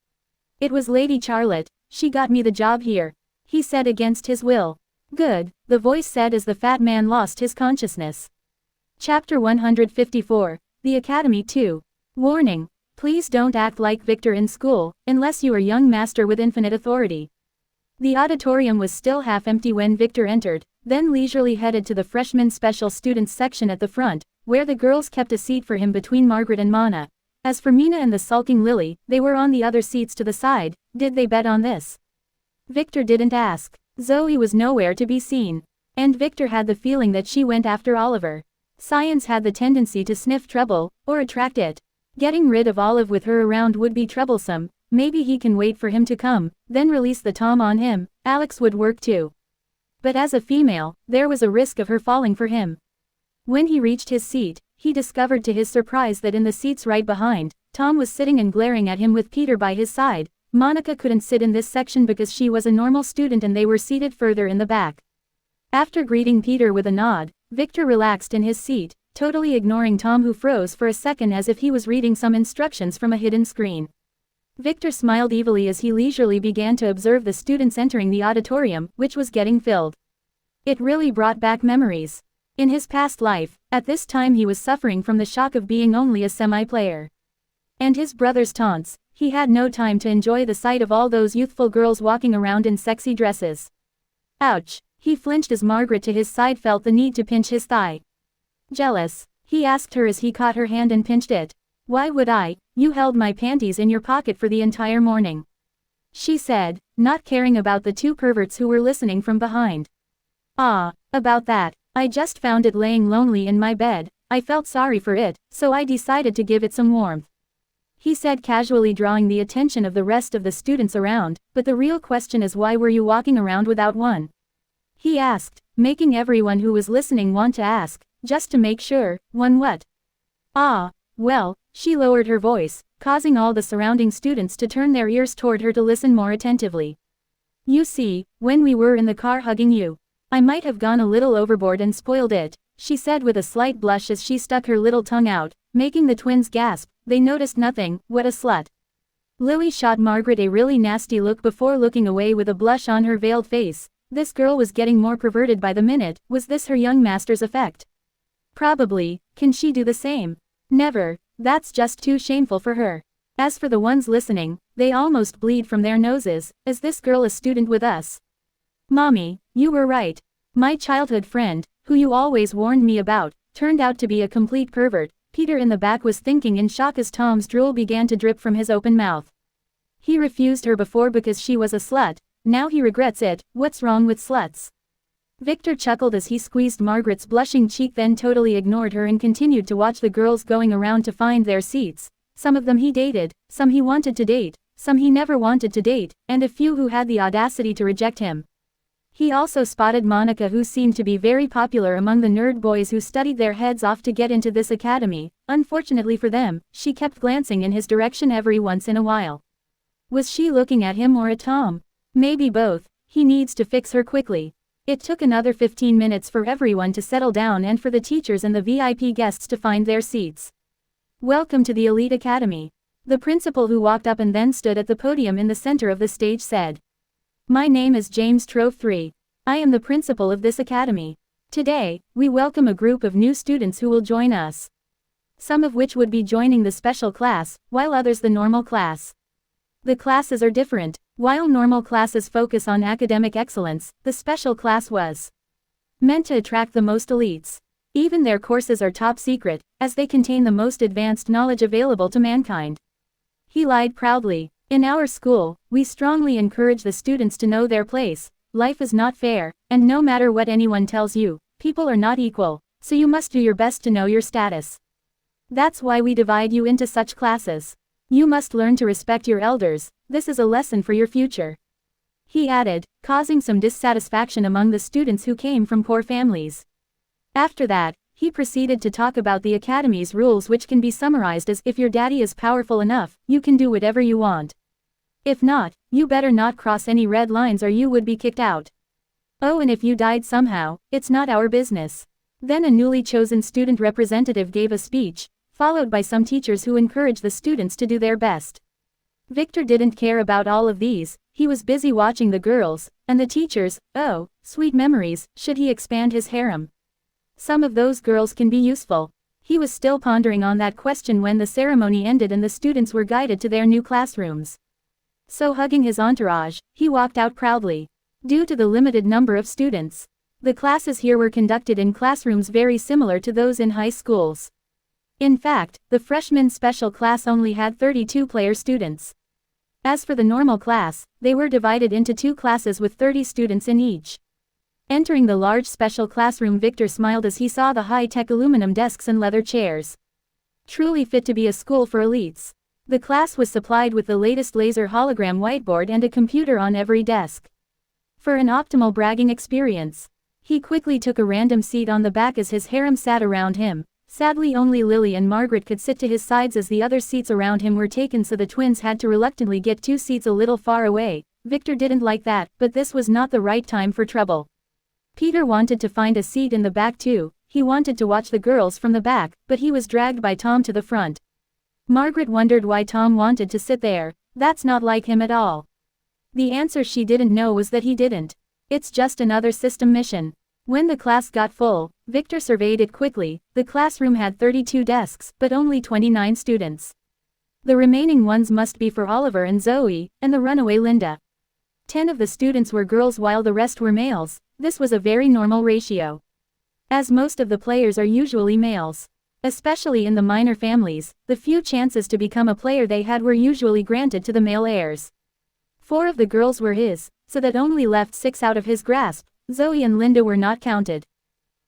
It was Lady Charlotte. She got me the job here, he said against his will. Good, the voice said as the fat man lost his consciousness. Chapter 154, The Academy 2. Warning. Please don't act like Victor in school, unless you are young master with infinite authority. The auditorium was still half empty when Victor entered, then leisurely headed to the freshman special students section at the front, where the girls kept a seat for him between Margaret and Mana. As for Mina and the sulking Lily, they were on the other seats to the side. Did they bet on this? Victor didn't ask. Zoe was nowhere to be seen. And Victor had the feeling that she went after Oliver. Science had the tendency to sniff trouble, or attract it. Getting rid of Olive with her around would be troublesome. Maybe he can wait for him to come, then release the tom on him. Alex would work too. But as a female, there was a risk of her falling for him. When he reached his seat, he discovered to his surprise that in the seats right behind, Tom was sitting and glaring at him with Peter by his side. Monica couldn't sit in this section because she was a normal student and they were seated further in the back. After greeting Peter with a nod, Victor relaxed in his seat. totally ignoring Tom, who froze for a second as if he was reading some instructions from a hidden screen. Victor smiled evilly as he leisurely began to observe the students entering the auditorium, which was getting filled. It really brought back memories. In his past life, at this time he was suffering from the shock of being only a semi-player. And his brother's taunts, he had no time to enjoy the sight of all those youthful girls walking around in sexy dresses. Ouch! He flinched as Margaret to his side felt the need to pinch his thigh. Jealous? He asked her as he caught her hand and pinched it. Why would I? You held my panties in your pocket for the entire morning. She said, not caring about the two perverts who were listening from behind. Ah, about that. I just found it laying lonely in my bed. I felt sorry for it, so I decided to give it some warmth. He said casually, drawing the attention of the rest of the students around, but the real question is, why were you walking around without one? He asked, making everyone who was listening want to ask, just to make sure, one what? Ah, well, she lowered her voice, causing all the surrounding students to turn their ears toward her to listen more attentively. You see, when we were in the car hugging you, I might have gone a little overboard and spoiled it, she said with a slight blush as she stuck her little tongue out, making the twins gasp. They noticed nothing. What a slut. Lily shot Margaret a really nasty look before looking away with a blush on her veiled face. This girl was getting more perverted by the minute. Was this her young master's effect? Probably. Can she do the same? Never. That's just too shameful for her. As for the ones listening, they almost bleed from their noses. Is this girl a student with us? Mommy, you were right. My childhood friend, who you always warned me about, turned out to be a complete pervert. Peter in the back was thinking in shock as Tom's drool began to drip from his open mouth. He refused her before because she was a slut. Now he regrets it. What's wrong with sluts? Victor chuckled as he squeezed Margaret's blushing cheek, then totally ignored her and continued to watch the girls going around to find their seats. Some of them he dated, some he wanted to date, some he never wanted to date, and a few who had the audacity to reject him. He also spotted Monica, who seemed to be very popular among the nerd boys who studied their heads off to get into this academy. Unfortunately for them, she kept glancing in his direction every once in a while. Was she looking at him or at Tom? Maybe both. He needs to fix her quickly. It took another 15 minutes for everyone to settle down and for the teachers and the VIP guests to find their seats. Welcome to the Elite Academy. The principal, who walked up and then stood at the podium in the center of the stage, said. My name is James Trove III. I am the principal of this academy. Today, we welcome a group of new students who will join us. Some of which would be joining the special class, while others the normal class. The classes are different. While normal classes focus on academic excellence, the special class was meant to attract the most elites. Even their courses are top secret, as they contain the most advanced knowledge available to mankind. He lied proudly. In our school, we strongly encourage the students to know their place. Life is not fair, and no matter what anyone tells you, people are not equal, so you must do your best to know your status. That's why we divide you into such classes. You must learn to respect your elders. This is a lesson for your future. He added, causing some dissatisfaction among the students who came from poor families. After that, he proceeded to talk about the academy's rules, which can be summarized as, if your daddy is powerful enough, you can do whatever you want. If not, you better not cross any red lines or you would be kicked out. Oh, and if you died somehow, it's not our business. Then a newly chosen student representative gave a speech, followed by some teachers who encouraged the students to do their best. Victor didn't care about all of these. He was busy watching the girls, and the teachers. Oh, sweet memories. Should he expand his harem? Some of those girls can be useful. He was still pondering on that question when the ceremony ended and the students were guided to their new classrooms. So hugging his entourage, he walked out proudly. Due to the limited number of students, the classes here were conducted in classrooms very similar to those in high schools. In fact, the freshman special class only had 32 player students. As for the normal class, they were divided into two classes with 30 students in each. Entering the large special classroom, Victor smiled as he saw the high-tech aluminum desks and leather chairs. Truly fit to be a school for elites. The class was supplied with the latest laser hologram whiteboard and a computer on every desk. For an optimal bragging experience, he quickly took a random seat on the back as his harem sat around him. Sadly, only Lily and Margaret could sit to his sides as the other seats around him were taken, so the twins had to reluctantly get two seats a little far away. Victor didn't like that, but this was not the right time for trouble. Peter wanted to find a seat in the back too. He wanted to watch the girls from the back, but he was dragged by Tom to the front. Margaret wondered why Tom wanted to sit there. That's not like him at all. The answer she didn't know was that he didn't. It's just another system mission. When the class got full, Victor surveyed it quickly. The classroom had 32 desks, but only 29 students. The remaining ones must be for Oliver and Zoe, and the runaway Linda. 10 of the students were girls while the rest were males. This was a very normal ratio, as most of the players are usually males. Especially in the minor families, the few chances to become a player they had were usually granted to the male heirs. 4 of the girls were his, so that only left 6 out of his grasp. Zoe and Linda were not counted.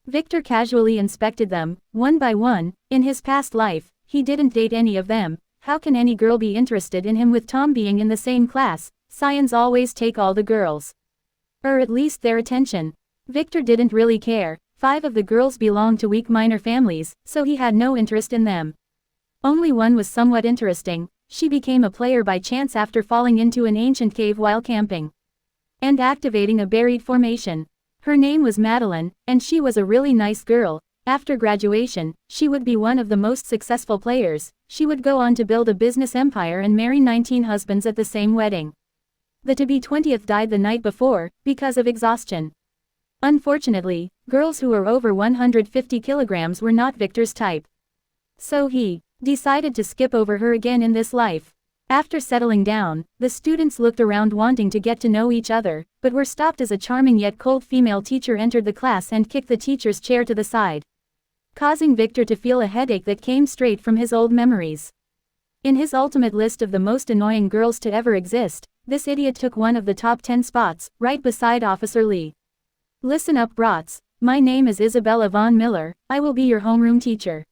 Victor casually inspected them, one by one. In his past life, he didn't date any of them. How can any girl be interested in him with Tom being in the same class? Scions always take all the girls. Or at least their attention. Victor didn't really care. 5 of the girls belonged to weak minor families, so he had no interest in them. Only one was somewhat interesting. She became a player by chance after falling into an ancient cave while camping and activating a buried formation. Her name was Madeline, and she was a really nice girl. After graduation, she would be one of the most successful players. She would go on to build a business empire and marry 19 husbands at the same wedding. The to-be 20th died the night before, because of exhaustion. Unfortunately, girls who were over 150 kilograms were not Victor's type. So he decided to skip over her again in this life. After settling down, the students looked around wanting to get to know each other, but were stopped as a charming yet cold female teacher entered the class and kicked the teacher's chair to the side, causing Victor to feel a headache that came straight from his old memories. In his ultimate list of the most annoying girls to ever exist, this idiot took one of the top 10 spots, right beside Officer Lee. Listen up, brats. My name is Isabella Von Miller. I will be your homeroom teacher,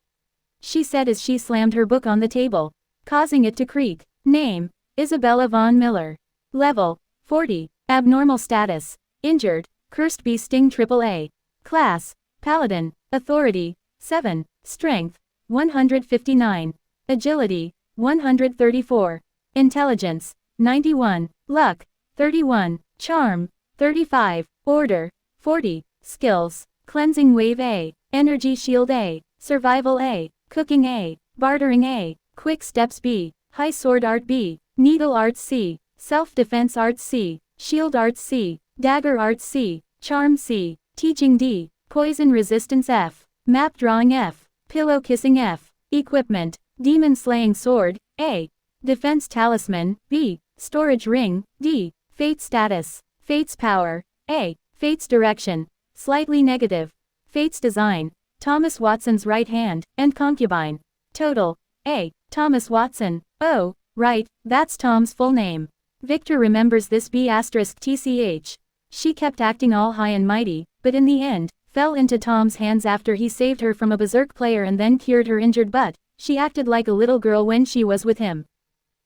she said as she slammed her book on the table, causing it to creak. Name: Isabella Von Miller. Level: 40. Abnormal status: injured, cursed bee sting AAA. Class: Paladin. Authority: 7. Strength: 159. Agility: 134. Intelligence: 91. Luck: 31. Charm: 35. Order: 40. Skills: Cleansing Wave A. Energy Shield A. Survival A. Cooking A. Bartering A. Quick Steps B. High Sword Art B. Needle Arts C. Self-Defense Arts C. Shield Arts C. Dagger Arts C. Charm C. Teaching D. Poison Resistance F. Map Drawing F. Pillow Kissing F. Equipment: Demon Slaying Sword A. Defense Talisman B. Storage Ring D. Fate Status: Fate's Power A. Fate's Direction: Slightly Negative. Fate's Design: Thomas Watson's right hand and concubine. Total: A. Thomas Watson. Oh, right, that's Tom's full name. Victor remembers this B*TCH. She kept acting all high and mighty, but in the end, fell into Tom's hands after he saved her from a berserk player and then cured her injured butt. She acted like a little girl when she was with him.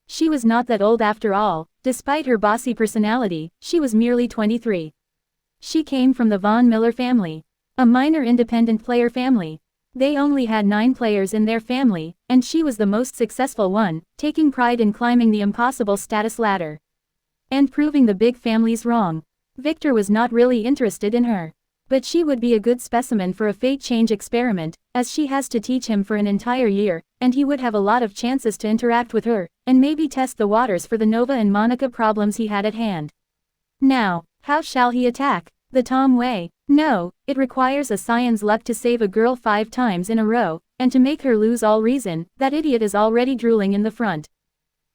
She was not that old after all. Despite her bossy personality, she was merely 23. She came from the Von Miller family, a minor independent player family. They only had 9 players in their family, and she was the most successful one, taking pride in climbing the impossible status ladder and proving the big families wrong. Victor was not really interested in her, but she would be a good specimen for a fate change experiment, as she has to teach him for an entire year, and he would have a lot of chances to interact with her, and maybe test the waters for the Nova and Monica problems he had at hand. Now, how shall he attack? The Tom way? No, it requires a scion's luck to save a girl 5 times in a row, and to make her lose all reason. That idiot is already drooling in the front.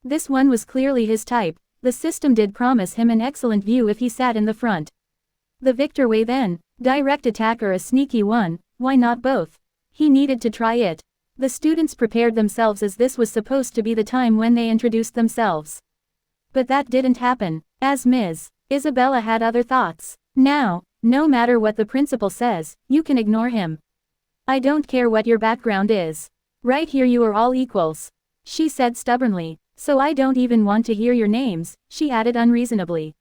This one was clearly his type. The system did promise him an excellent view if he sat in the front. The Victor way then? Direct attack or a sneaky one? Why not both? He needed to try it. The students prepared themselves as this was supposed to be the time when they introduced themselves. But that didn't happen, as Ms. Isabella had other thoughts. Now, no matter what the principal says, you can ignore him. I don't care what your background is. Right here you are all equals, she said stubbornly. So I don't even want to hear your names, she added unreasonably.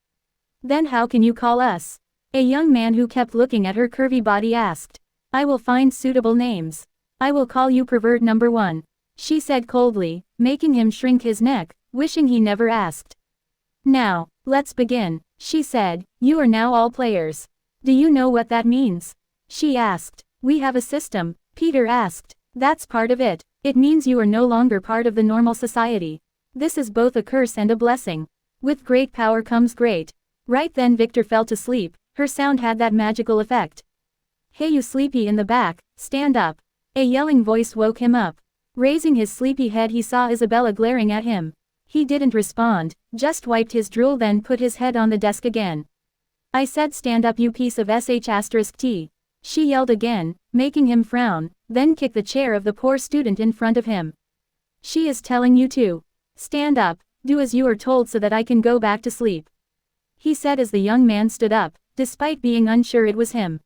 Then how can you call us? A young man who kept looking at her curvy body asked. I will find suitable names. I will call you pervert number 1, she said coldly, making him shrink his neck, wishing he never asked. Now, let's begin, she said. You are now all players. Do you know what that means? She asked. We have a system, Peter asked. That's part of it. It means you are no longer part of the normal society. This is both a curse and a blessing. With great power comes great. Right then Victor fell to sleep. Her sound had that magical effect. Hey you sleepy in the back, stand up. A yelling voice woke him up. Raising his sleepy head he saw Isabella glaring at him. He didn't respond, just wiped his drool then put his head on the desk again. I said stand up you piece of sh*t. She yelled again, making him frown, then kicked the chair of the poor student in front of him. She is telling you to. Stand up, do as you are told so that I can go back to sleep. He said as the young man stood up, despite being unsure it was him.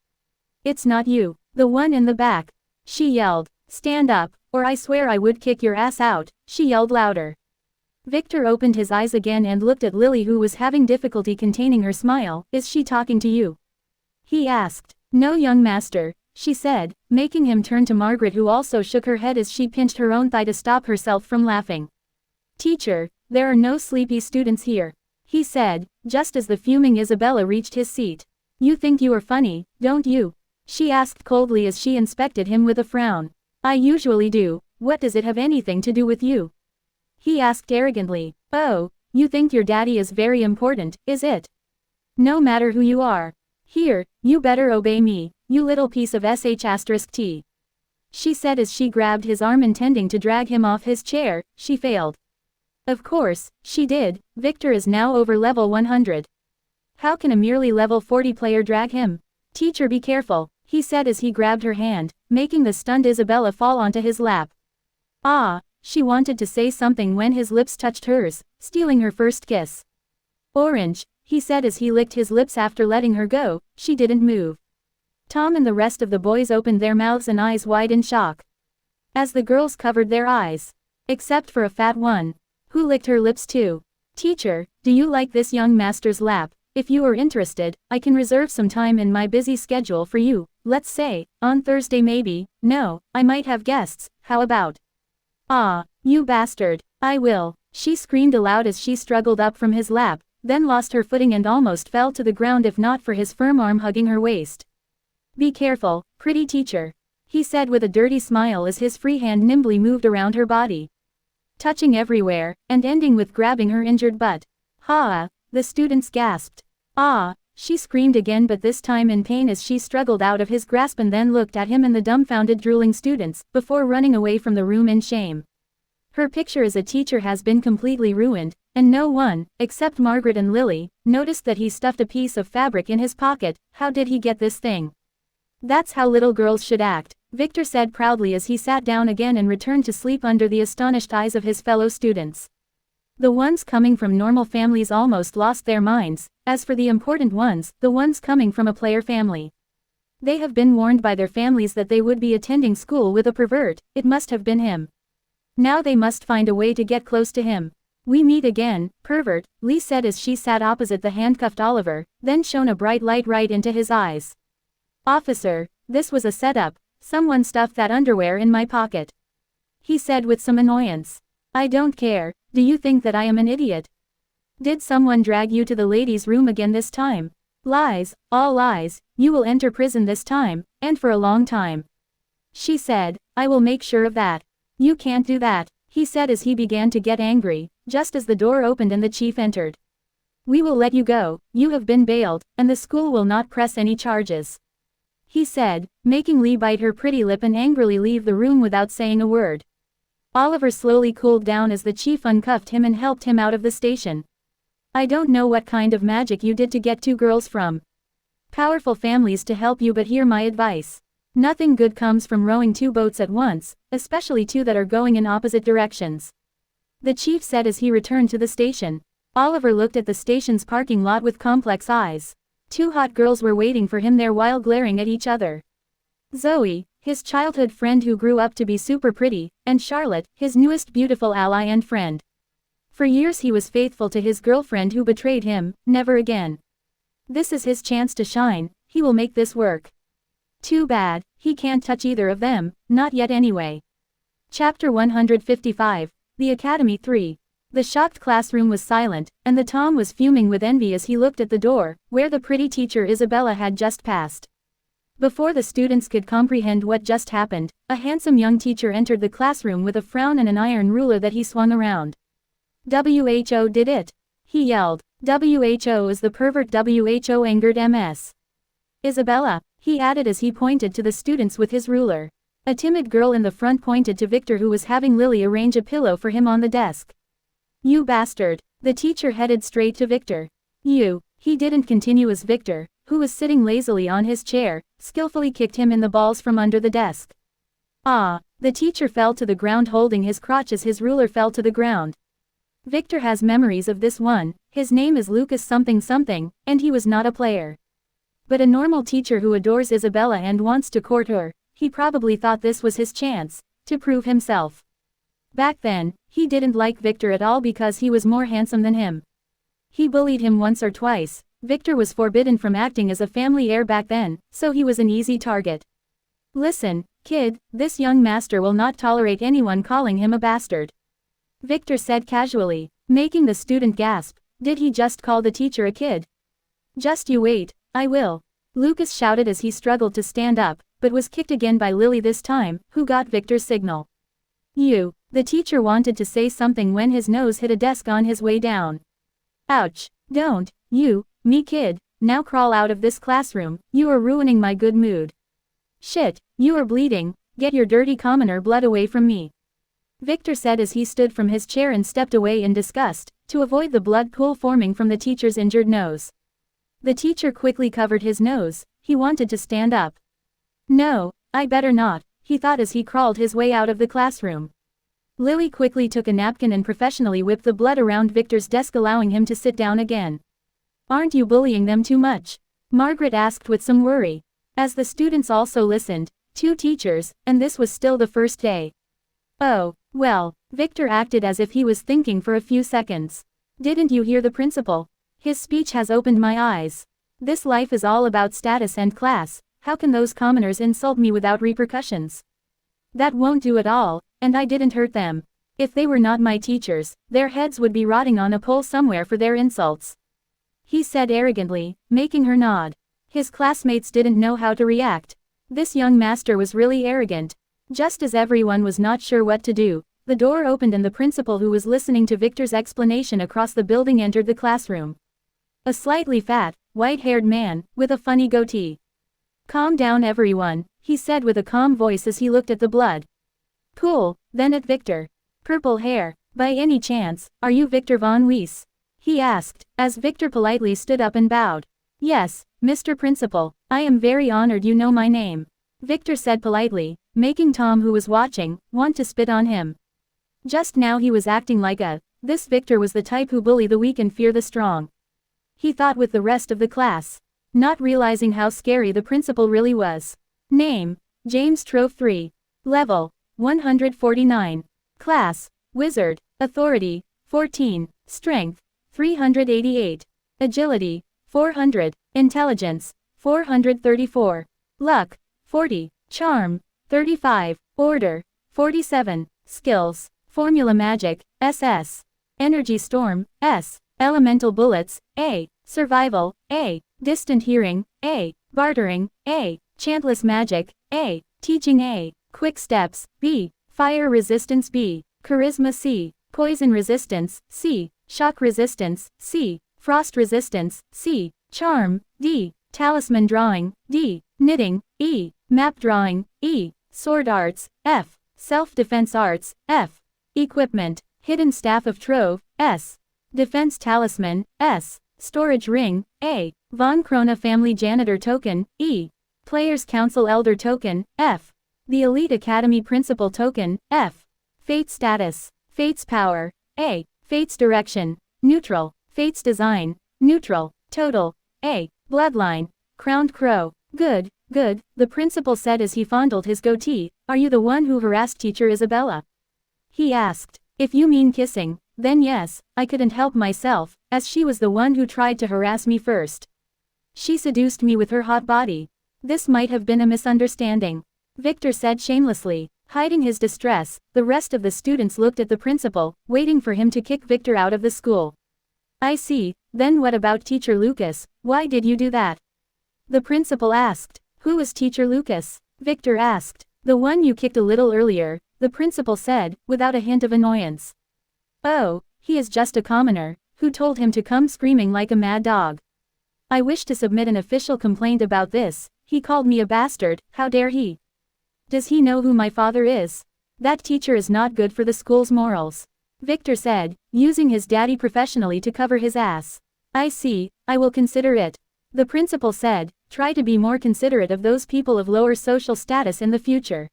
It's not you, the one in the back. She yelled. Stand up, or I swear I would kick your ass out, she yelled louder. Victor opened his eyes again and looked at Lily who was having difficulty containing her smile. Is she talking to you? He asked. No young master, she said, making him turn to Margaret who also shook her head as she pinched her own thigh to stop herself from laughing. Teacher, there are no sleepy students here, he said, just as the fuming Isabella reached his seat. You think you are funny, don't you? She asked coldly as she inspected him with a frown. I usually do, what does it have anything to do with you? He asked arrogantly. Oh, you think your daddy is very important, is it? No matter who you are. Here, you better obey me, you little piece of sh*t. She said as she grabbed his arm intending to drag him off his chair. She failed. Of course, she did. Victor is now over level 100. How can a merely level 40 player drag him? Teacher be careful, he said as he grabbed her hand, making the stunned Isabella fall onto his lap. Ah, she wanted to say something when his lips touched hers, stealing her first kiss. Orange, he said as he licked his lips after letting her go. She didn't move. Tom and the rest of the boys opened their mouths and eyes wide in shock. As the girls covered their eyes. Except for a fat one. Who licked her lips too. Teacher, do you like this young master's lap? If you are interested, I can reserve some time in my busy schedule for you, let's say, on Thursday maybe. No, I might have guests, how about? Ah, you bastard, I will, she screamed aloud as she struggled up from his lap, then lost her footing and almost fell to the ground if not for his firm arm hugging her waist. Be careful, pretty teacher, he said with a dirty smile as his free hand nimbly moved around her body. Touching everywhere, and ending with grabbing her injured butt. Ha! The students gasped. Ah! She screamed again but this time in pain as she struggled out of his grasp and then looked at him and the dumbfounded drooling students, before running away from the room in shame. Her picture as a teacher has been completely ruined, and no one, except Margaret and Lily, noticed that he stuffed a piece of fabric in his pocket. How did he get this thing? That's how little girls should act, Victor said proudly as he sat down again and returned to sleep under the astonished eyes of his fellow students. The ones coming from normal families almost lost their minds. As for the important ones, the ones coming from a player family. They have been warned by their families that they would be attending school with a pervert. It must have been him. Now they must find a way to get close to him. We meet again, pervert, Lee said as she sat opposite the handcuffed Oliver, then shone a bright light right into his eyes. Officer, this was a setup. Someone stuffed that underwear in my pocket. He said with some annoyance. I don't care. Do you think that I am an idiot? Did someone drag you to the ladies' room again this time? Lies, all lies. You will enter prison this time, and for a long time. She said, I will make sure of that. You can't do that, he said as he began to get angry, just as the door opened and the chief entered. We will let you go, you have been bailed, and the school will not press any charges. He said, making Lee bite her pretty lip and angrily leave the room without saying a word. Oliver slowly cooled down as the chief uncuffed him and helped him out of the station. I don't know what kind of magic you did to get two girls from powerful families to help you, but hear my advice. Nothing good comes from rowing two boats at once, especially two that are going in opposite directions. The chief said as he returned to the station. Oliver looked at the station's parking lot with complex eyes. Two hot girls were waiting for him there while glaring at each other. Zoe, his childhood friend who grew up to be super pretty, and Charlotte, his newest beautiful ally and friend. For years he was faithful to his girlfriend who betrayed him. Never again. This is his chance to shine. He will make this work. Too bad, he can't touch either of them, not yet anyway. Chapter 155, The Academy 3. The shocked classroom was silent, and the Tom was fuming with envy as he looked at the door, where the pretty teacher Isabella had just passed. Before the students could comprehend what just happened, a handsome young teacher entered the classroom with a frown and an iron ruler that he swung around. "WHO did it!" he yelled. "WHO is the pervert." WHO angered Ms. Isabella, he added as he pointed to the students with his ruler. A timid girl in the front pointed to Victor, who was having Lily arrange a pillow for him on the desk. "You bastard!" The teacher headed straight to Victor. "You!" He didn't continue as Victor, who was sitting lazily on his chair, skillfully kicked him in the balls from under the desk. Ah! The teacher fell to the ground holding his crotch as his ruler fell to the ground. Victor has memories of this one. His name is Lucas something something, and he was not a player. But a normal teacher who adores Isabella and wants to court her, he probably thought this was his chance to prove himself. Back then, he didn't like Victor at all because he was more handsome than him. He bullied him once or twice. Victor was forbidden from acting as a family heir back then, so he was an easy target. "Listen, kid, this young master will not tolerate anyone calling him a bastard," Victor said casually, making the student gasp. Did he just call the teacher a kid? "Just you wait, I will," Lucas shouted as he struggled to stand up, but was kicked again by Lily this time, who got Victor's signal. "You," the teacher wanted to say something when his nose hit a desk on his way down. "Ouch, don't, you, me kid, now crawl out of this classroom, you are ruining my good mood." "Shit, you are bleeding, get your dirty commoner blood away from me," Victor said as he stood from his chair and stepped away in disgust, to avoid the blood pool forming from the teacher's injured nose. The teacher quickly covered his nose. He wanted to stand up. "No, I better not," he thought as he crawled his way out of the classroom. Lily quickly took a napkin and professionally whipped the blood around Victor's desk, allowing him to sit down again. "Aren't you bullying them too much?" Margaret asked with some worry. As the students also listened, 2 teachers, and this was still the first day. "Oh, well," Victor acted as if he was thinking for a few seconds. "Didn't you hear the principal? His speech has opened my eyes. This life is all about status and class. How can those commoners insult me without repercussions? That won't do at all, and I didn't hurt them. If they were not my teachers, their heads would be rotting on a pole somewhere for their insults," he said arrogantly, making her nod. His classmates didn't know how to react. This young master was really arrogant. Just as everyone was not sure what to do, the door opened and the principal, who was listening to Victor's explanation across the building, entered the classroom. A slightly fat, white-haired man, with a funny goatee. "Calm down everyone," he said with a calm voice as he looked at the blood. Cool, then at Victor. "Purple hair, by any chance, are you Victor von Weiss?" he asked, as Victor politely stood up and bowed. "Yes, Mr. Principal, I am very honored you know my name," Victor said politely, making Tom, who was watching, want to spit on him. Just now he was acting like this Victor was the type who bully the weak and fear the strong. He thought with the rest of the class, not realizing how scary the principal really was. Name, James Trove 3. Level, 149. Class, Wizard. Authority, 14. Strength, 388. Agility, 400. Intelligence, 434. Luck, 40. Charm, 35. Order, 47. Skills, Formula Magic, SS. Energy Storm, S. Elemental Bullets, A. Survival, A. Distant Hearing, A. Bartering, A. Chantless Magic, A. Teaching, A. Quick Steps, B. Fire Resistance, B. Charisma, C. Poison Resistance, C. Shock Resistance, C. Frost Resistance, C. Charm, D. Talisman Drawing, D. Knitting, E. Map Drawing, E. Sword Arts, F. Self-Defense Arts, F. Equipment, Hidden Staff of Trove, S. Defense Talisman, S. Storage Ring, A. Von Krona Family Janitor Token, E. Players Council Elder Token, F. The Elite Academy Principal Token, F. Fate Status, Fate's Power, A. Fate's Direction, Neutral, Fate's Design, Neutral, Total, A. Bloodline, Crowned Crow. Good, good, the principal said as he fondled his goatee. "Are you the one who harassed teacher Isabella?" he asked. "If you mean kissing, then yes, I couldn't help myself, as she was the one who tried to harass me first. She seduced me with her hot body. This might have been a misunderstanding," Victor said shamelessly. Hiding his distress, the rest of the students looked at the principal, waiting for him to kick Victor out of the school. "I see, then what about Teacher Lucas, why did you do that?" the principal asked. Who is Teacher Lucas? Victor asked. The one you kicked a little earlier, the principal said, without a hint of annoyance. Oh, he is just a commoner. Who told him to come screaming like a mad dog? I wish to submit an official complaint about this. He called me a bastard, how dare he? Does he know who my father is? That teacher is not good for the school's morals. Victor said, using his daddy professionally to cover his ass. I see, I will consider it. The principal said, try to be more considerate of those people of lower social status in the future.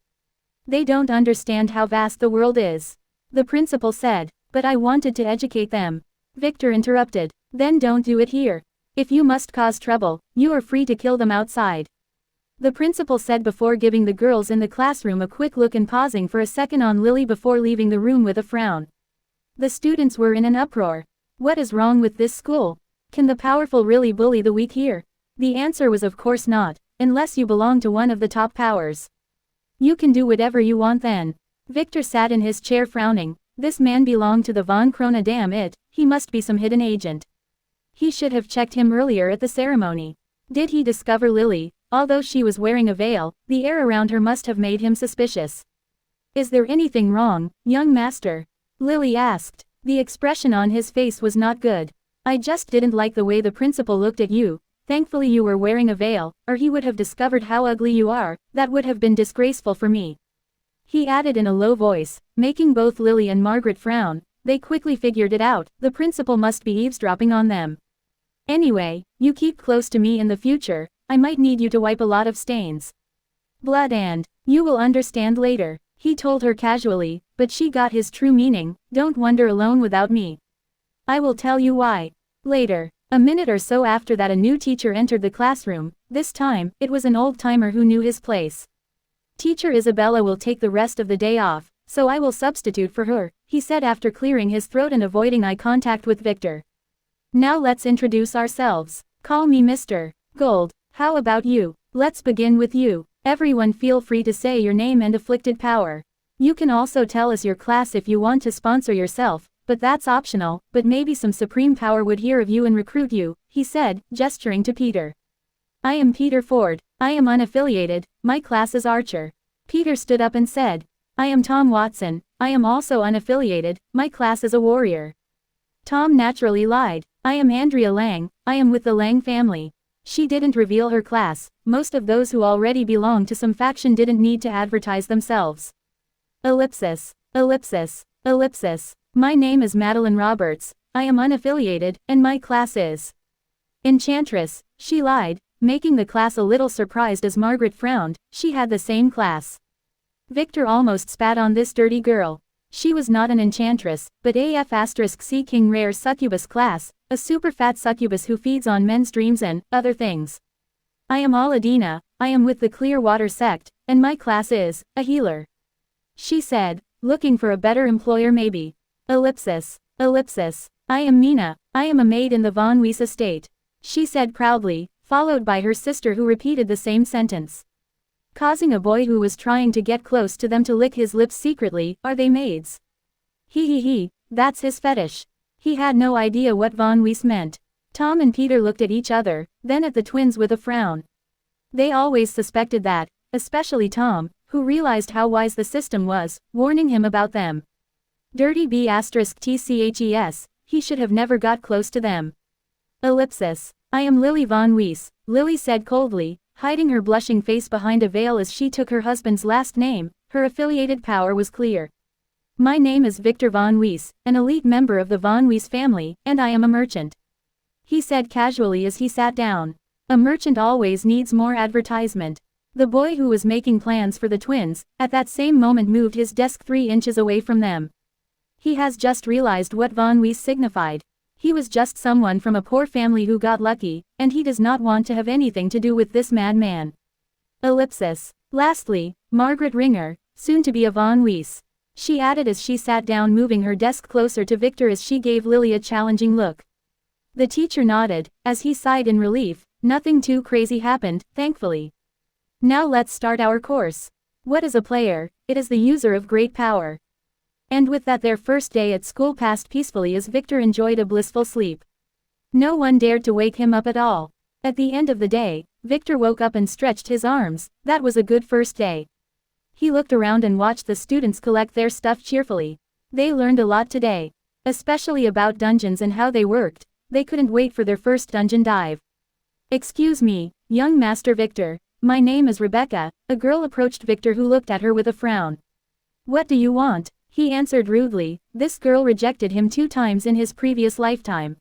They don't understand how vast the world is. The principal said, but I wanted to educate them. Victor interrupted, then don't do it here. If you must cause trouble, you are free to kill them outside. The principal said before giving the girls in the classroom a quick look and pausing for a second on Lily before leaving the room with a frown. The students were in an uproar. What is wrong with this school? Can the powerful really bully the weak here? The answer was of course not, unless you belong to one of the top powers. You can do whatever you want then. Victor sat in his chair frowning. This man belonged to the Von Krona, damn it, he must be some hidden agent. He should have checked him earlier at the ceremony. Did he discover Lily? Although she was wearing a veil, the air around her must have made him suspicious. Is there anything wrong, young master? Lily asked. The expression on his face was not good. I just didn't like the way the principal looked at you. Thankfully you were wearing a veil, or he would have discovered how ugly you are. That would have been disgraceful for me. He added in a low voice, making both Lily and Margaret frown. They quickly figured it out, the principal must be eavesdropping on them. Anyway, you keep close to me in the future, I might need you to wipe a lot of stains. Blood and, you will understand later, he told her casually, but she got his true meaning, don't wander alone without me. I will tell you why. Later. A minute or so after that a new teacher entered the classroom. This time, it was an old-timer who knew his place. Teacher Isabella will take the rest of the day off, so I will substitute for her, he said after clearing his throat and avoiding eye contact with Victor. Now let's introduce ourselves. Call me Mr. Gold. How about you? Let's begin with you. Everyone feel free to say your name and afflicted power. You can also tell us your class if you want to sponsor yourself, but that's optional, but maybe some supreme power would hear of you and recruit you, he said, gesturing to Peter. I am Peter Ford. I am unaffiliated, my class is Archer. Peter stood up and said. I am Tom Watson, I am also unaffiliated, my class is a warrior. Tom naturally lied. I am Andrea Lang, I am with the Lang family. She didn't reveal her class, most of those who already belonged to some faction didn't need to advertise themselves. Ellipsis, ellipsis, ellipsis. My name is Madeline Roberts, I am unaffiliated, and my class is Enchantress, she lied, making the class a little surprised as Margaret frowned, she had the same class. Victor almost spat on this dirty girl. She was not an enchantress, but AF*C King Rare Succubus class, a super fat succubus who feeds on men's dreams and other things. I am Aladina, I am with the Clearwater sect, and my class is a healer. She said, looking for a better employer maybe. Ellipsis, ellipsis. I am Mina, I am a maid in the Von Weiss estate. She said proudly, followed by her sister who repeated the same sentence. Causing a boy who was trying to get close to them to lick his lips secretly, are they maids? He, that's his fetish. He had no idea what Von Weiss meant. Tom and Peter looked at each other, then at the twins with a frown. They always suspected that, especially Tom, who realized how wise the system was, warning him about them. Dirty B*TCHES, he should have never got close to them. Ellipsis. I am Lily Von Weiss, Lily said coldly, hiding her blushing face behind a veil as she took her husband's last name, her affiliated power was clear. My name is Victor Von Weiss, an elite member of the Von Weiss family, and I am a merchant. He said casually as he sat down. A merchant always needs more advertisement. The boy who was making plans for the twins, at that same moment moved his desk 3 inches away from them. He has just realized what Von Weiss signified. He was just someone from a poor family who got lucky, and he does not want to have anything to do with this madman. Ellipsis. Lastly, Margaret Ringer, soon to be a Von Weiss. She added as she sat down, moving her desk closer to Victor as she gave Lily a challenging look. The teacher nodded, as he sighed in relief. Nothing too crazy happened, thankfully. Now let's start our course. What is a player? It is the user of great power. And with that their first day at school passed peacefully as Victor enjoyed a blissful sleep. No one dared to wake him up at all. At the end of the day, Victor woke up and stretched his arms. That was a good first day. He looked around and watched the students collect their stuff cheerfully. They learned a lot today. Especially about dungeons and how they worked. They couldn't wait for their first dungeon dive. Excuse me, young Master Victor. My name is Rebecca. A girl approached Victor who looked at her with a frown. What do you want? He answered rudely. This girl rejected him 2 times in his previous lifetime.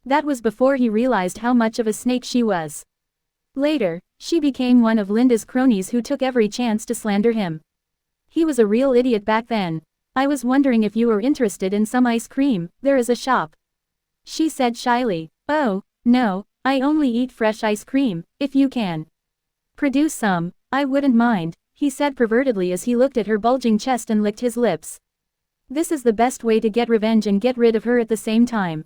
That was before he realized how much of a snake she was. Later, she became one of Linda's cronies who took every chance to slander him. He was a real idiot back then. I was wondering if you were interested in some ice cream. There is a shop. She said shyly. Oh, no, I only eat fresh ice cream, if you can produce some, I wouldn't mind, he said pervertedly as he looked at her bulging chest and licked his lips. This is the best way to get revenge and get rid of her at the same time.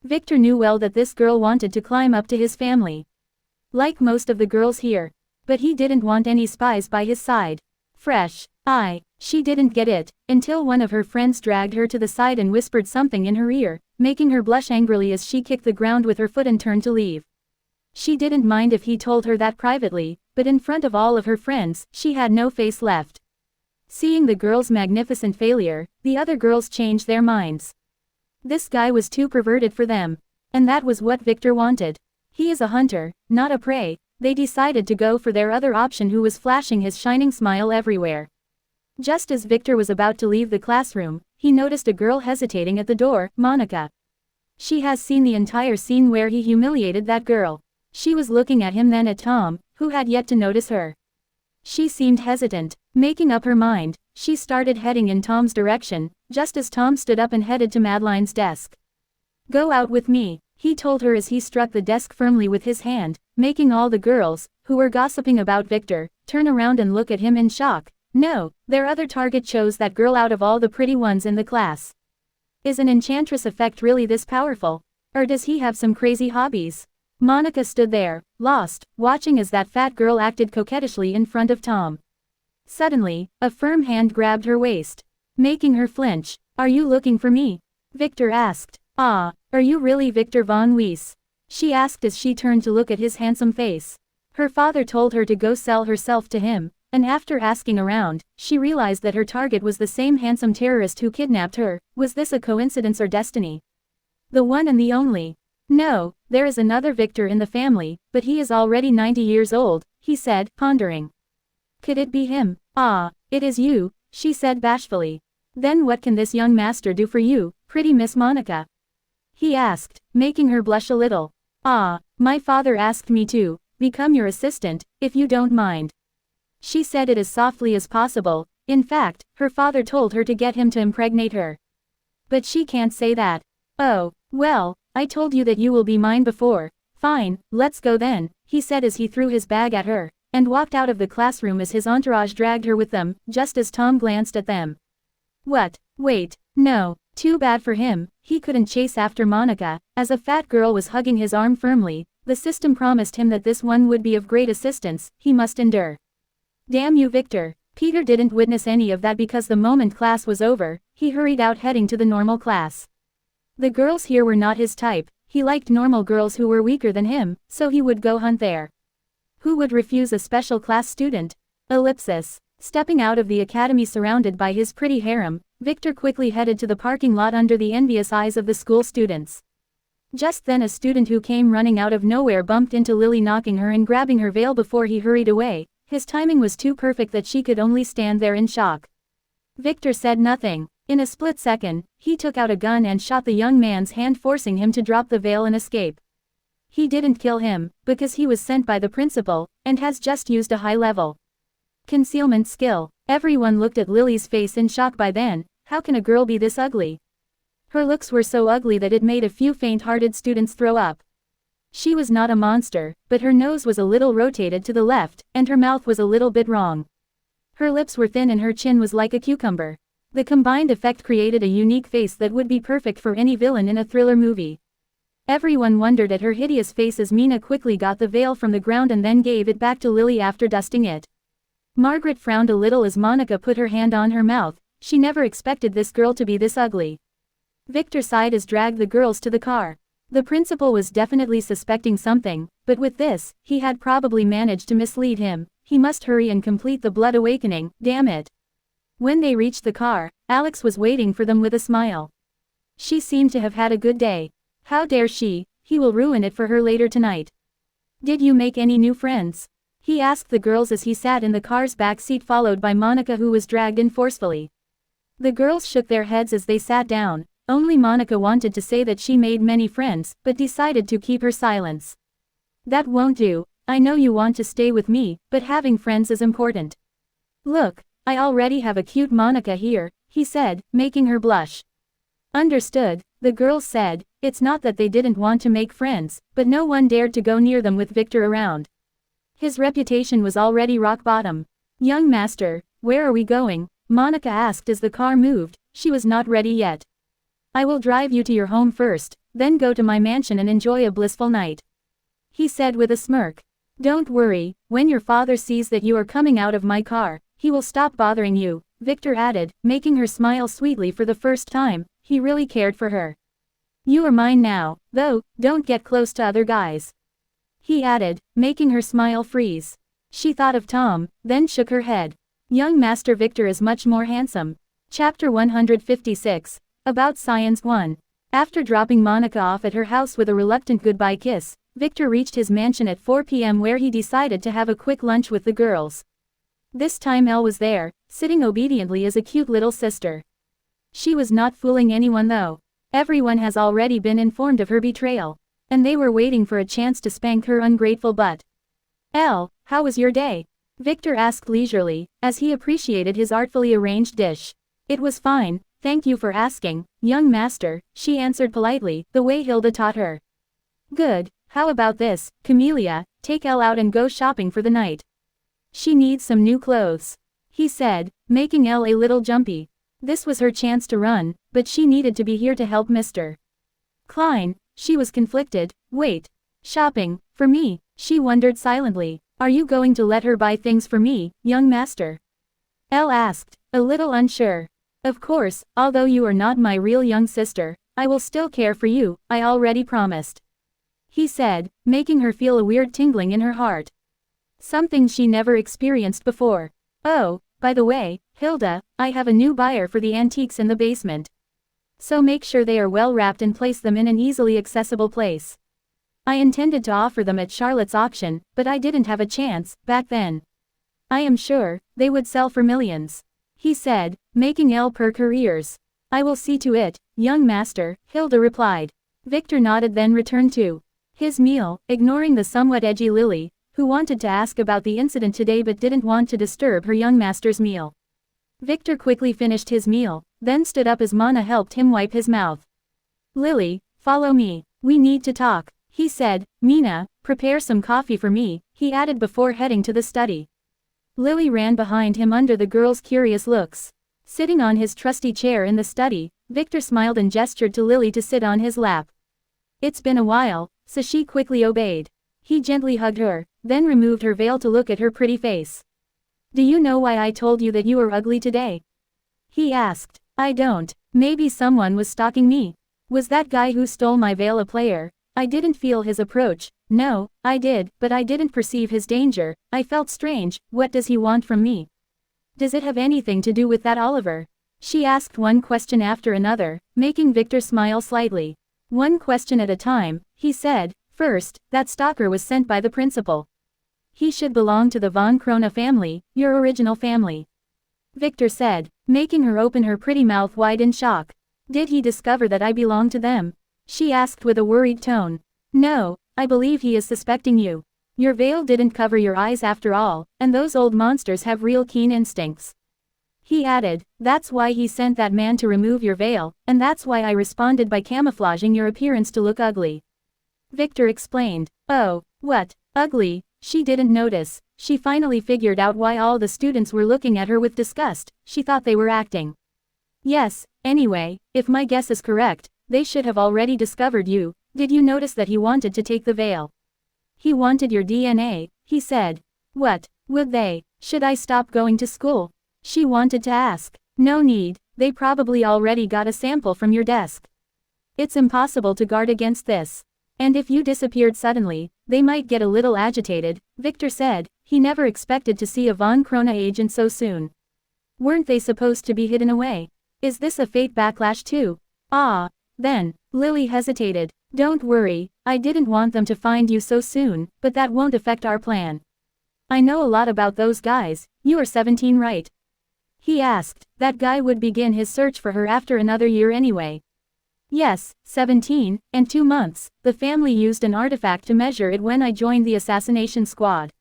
Victor knew well that this girl wanted to climb up to his family. Like most of the girls here. But he didn't want any spies by his side. Fresh. She didn't get it, until one of her friends dragged her to the side and whispered something in her ear, making her blush angrily as she kicked the ground with her foot and turned to leave. She didn't mind if he told her that privately, but in front of all of her friends, she had no face left. Seeing the girl's magnificent failure, the other girls changed their minds. This guy was too perverted for them. And that was what Victor wanted. He is a hunter, not a prey. They decided to go for their other option, who was flashing his shining smile everywhere. Just as Victor was about to leave the classroom, he noticed a girl hesitating at the door, Monica. She has seen the entire scene where he humiliated that girl. She was looking at him, then at Tom, who had yet to notice her. She seemed hesitant. Making up her mind, she started heading in Tom's direction, just as Tom stood up and headed to Madeline's desk. Go out with me, he told her as he struck the desk firmly with his hand, making all the girls, who were gossiping about Victor, turn around and look at him in shock. No, their other target chose that girl out of all the pretty ones in the class. Is an enchantress effect really this powerful? Or does he have some crazy hobbies? Monica stood there, lost, watching as that fat girl acted coquettishly in front of Tom. Suddenly, a firm hand grabbed her waist, making her flinch. Are you looking for me? Victor asked. Are you really Victor von Weiss? She asked as she turned to look at his handsome face. Her father told her to go sell herself to him, and after asking around, she realized that her target was the same handsome terrorist who kidnapped her. Was this a coincidence or destiny? The one and the only. No, there is another Victor in the family, but he is already 90 years old, he said, pondering. Could it be him? It is you, she said bashfully. Then what can this young master do for you, pretty Miss Monica? He asked, making her blush a little. My father asked me to become your assistant, if you don't mind. She said it as softly as possible. In fact, her father told her to get him to impregnate her. But she can't say that. Oh, well, I told you that you will be mine before. Fine, let's go then, he said as he threw his bag at her, and walked out of the classroom as his entourage dragged her with them, just as Tom glanced at them. What? Wait, no, too bad for him, he couldn't chase after Monica, as a fat girl was hugging his arm firmly. The system promised him that this one would be of great assistance, he must endure. Damn you, Victor. Peter didn't witness any of that because the moment class was over, he hurried out heading to the normal class. The girls here were not his type. He liked normal girls who were weaker than him, so he would go hunt there. Who would refuse a special class student? Ellipsis. Stepping out of the academy surrounded by his pretty harem, Victor quickly headed to the parking lot under the envious eyes of the school students. Just then a student who came running out of nowhere bumped into Lily, knocking her and grabbing her veil before he hurried away. His timing was too perfect that she could only stand there in shock. Victor said nothing. In a split second, he took out a gun and shot the young man's hand, forcing him to drop the veil and escape. He didn't kill him, because he was sent by the principal, and has just used a high-level concealment skill. Everyone looked at Lily's face in shock by then. How can a girl be this ugly? Her looks were so ugly that it made a few faint-hearted students throw up. She was not a monster, but her nose was a little rotated to the left, and her mouth was a little bit wrong. Her lips were thin and her chin was like a cucumber. The combined effect created a unique face that would be perfect for any villain in a thriller movie. Everyone wondered at her hideous face as Mina quickly got the veil from the ground and then gave it back to Lily after dusting it. Margaret frowned a little as Monica put her hand on her mouth. She never expected this girl to be this ugly. Victor sighed as dragged the girls to the car. The principal was definitely suspecting something, but with this, he had probably managed to mislead him. He must hurry and complete the blood awakening, damn it. When they reached the car, Alex was waiting for them with a smile. She seemed to have had a good day. How dare she, he will ruin it for her later tonight. Did you make any new friends? He asked the girls as he sat in the car's back seat followed by Monica who was dragged in forcefully. The girls shook their heads as they sat down. Only Monica wanted to say that she made many friends, but decided to keep her silence. That won't do. I know you want to stay with me, but having friends is important. Look, I already have a cute Monica here, he said, making her blush. Understood, the girls said. It's not that they didn't want to make friends, but no one dared to go near them with Victor around. His reputation was already rock bottom. Young master, where are we going? Monica asked as the car moved. She was not ready yet. I will drive you to your home first, then go to my mansion and enjoy a blissful night. He said with a smirk. Don't worry, when your father sees that you are coming out of my car, he will stop bothering you, Victor added, making her smile sweetly for the first time. He really cared for her. You are mine now, though, don't get close to other guys. He added, making her smile freeze. She thought of Tom, then shook her head. Young Master Victor is much more handsome. Chapter 156. About Science 1. After dropping Monica off at her house with a reluctant goodbye kiss, Victor reached his mansion at 4 p.m. where he decided to have a quick lunch with the girls. This time Elle was there, sitting obediently as a cute little sister. She was not fooling anyone though. Everyone has already been informed of her betrayal. And they were waiting for a chance to spank her ungrateful butt. Elle, how was your day? Victor asked leisurely, as he appreciated his artfully arranged dish. It was fine, thank you for asking, young master, she answered politely, the way Hilda taught her. Good, how about this, Camellia, take Elle out and go shopping for the night. She needs some new clothes. He said, making Elle a little jumpy. This was her chance to run, but she needed to be here to help Mr. Klein. She was conflicted. Wait. Shopping, for me, she wondered silently. Are you going to let her buy things for me, young master? Elle asked, a little unsure. Of course, although you are not my real young sister, I will still care for you, I already promised. He said, making her feel a weird tingling in her heart. Something she never experienced before. Oh, by the way, Hilda, I have a new buyer for the antiques in the basement. So make sure they are well wrapped and place them in an easily accessible place. I intended to offer them at Charlotte's auction, but I didn't have a chance, back then. I am sure, they would sell for millions. He said, making Elle perk her ears. I will see to it, young master, Hilda replied. Victor nodded then returned to his meal, ignoring the somewhat edgy Lily, who wanted to ask about the incident today but didn't want to disturb her young master's meal. Victor quickly finished his meal, then stood up as Mana helped him wipe his mouth. Lily, follow me, we need to talk, he said. Mina, prepare some coffee for me, he added before heading to the study. Lily ran behind him under the girls' curious looks. Sitting on his trusty chair in the study, Victor smiled and gestured to Lily to sit on his lap. It's been a while, so she quickly obeyed. He gently hugged her, then removed her veil to look at her pretty face. Do you know why I told you that you were ugly today? He asked. I don't. Maybe someone was stalking me. Was that guy who stole my veil a player? I didn't feel his approach. No, I did, but I didn't perceive his danger. I felt strange. What does he want from me? Does it have anything to do with that Oliver? She asked one question after another, making Victor smile slightly. One question at a time, he said. First, that stalker was sent by the principal. He should belong to the von Krona family, your original family. Victor said, making her open her pretty mouth wide in shock. Did he discover that I belong to them? She asked with a worried tone. No, I believe he is suspecting you. Your veil didn't cover your eyes after all, and those old monsters have real keen instincts. He added, that's why he sent that man to remove your veil, and that's why I responded by camouflaging your appearance to look ugly. Victor explained. Oh, what, ugly? She didn't notice. She finally figured out why all the students were looking at her with disgust. She thought they were acting. Yes, anyway, if my guess is correct, they should have already discovered you. Did you notice that he wanted to take the veil? He wanted your DNA, he said. What, would they? Should I stop going to school? She wanted to ask. No need, they probably already got a sample from your desk. It's impossible to guard against this. And if you disappeared suddenly, they might get a little agitated, Victor said. He never expected to see a Von Krona agent so soon. Weren't they supposed to be hidden away? Is this a fate backlash too? Ah. Then, Lily hesitated. Don't worry, I didn't want them to find you so soon, but that won't affect our plan. I know a lot about those guys. You are 17, right? He asked. That guy would begin his search for her after another year anyway. Yes, 17, and 2 months. The family used an artifact to measure it when I joined the assassination squad.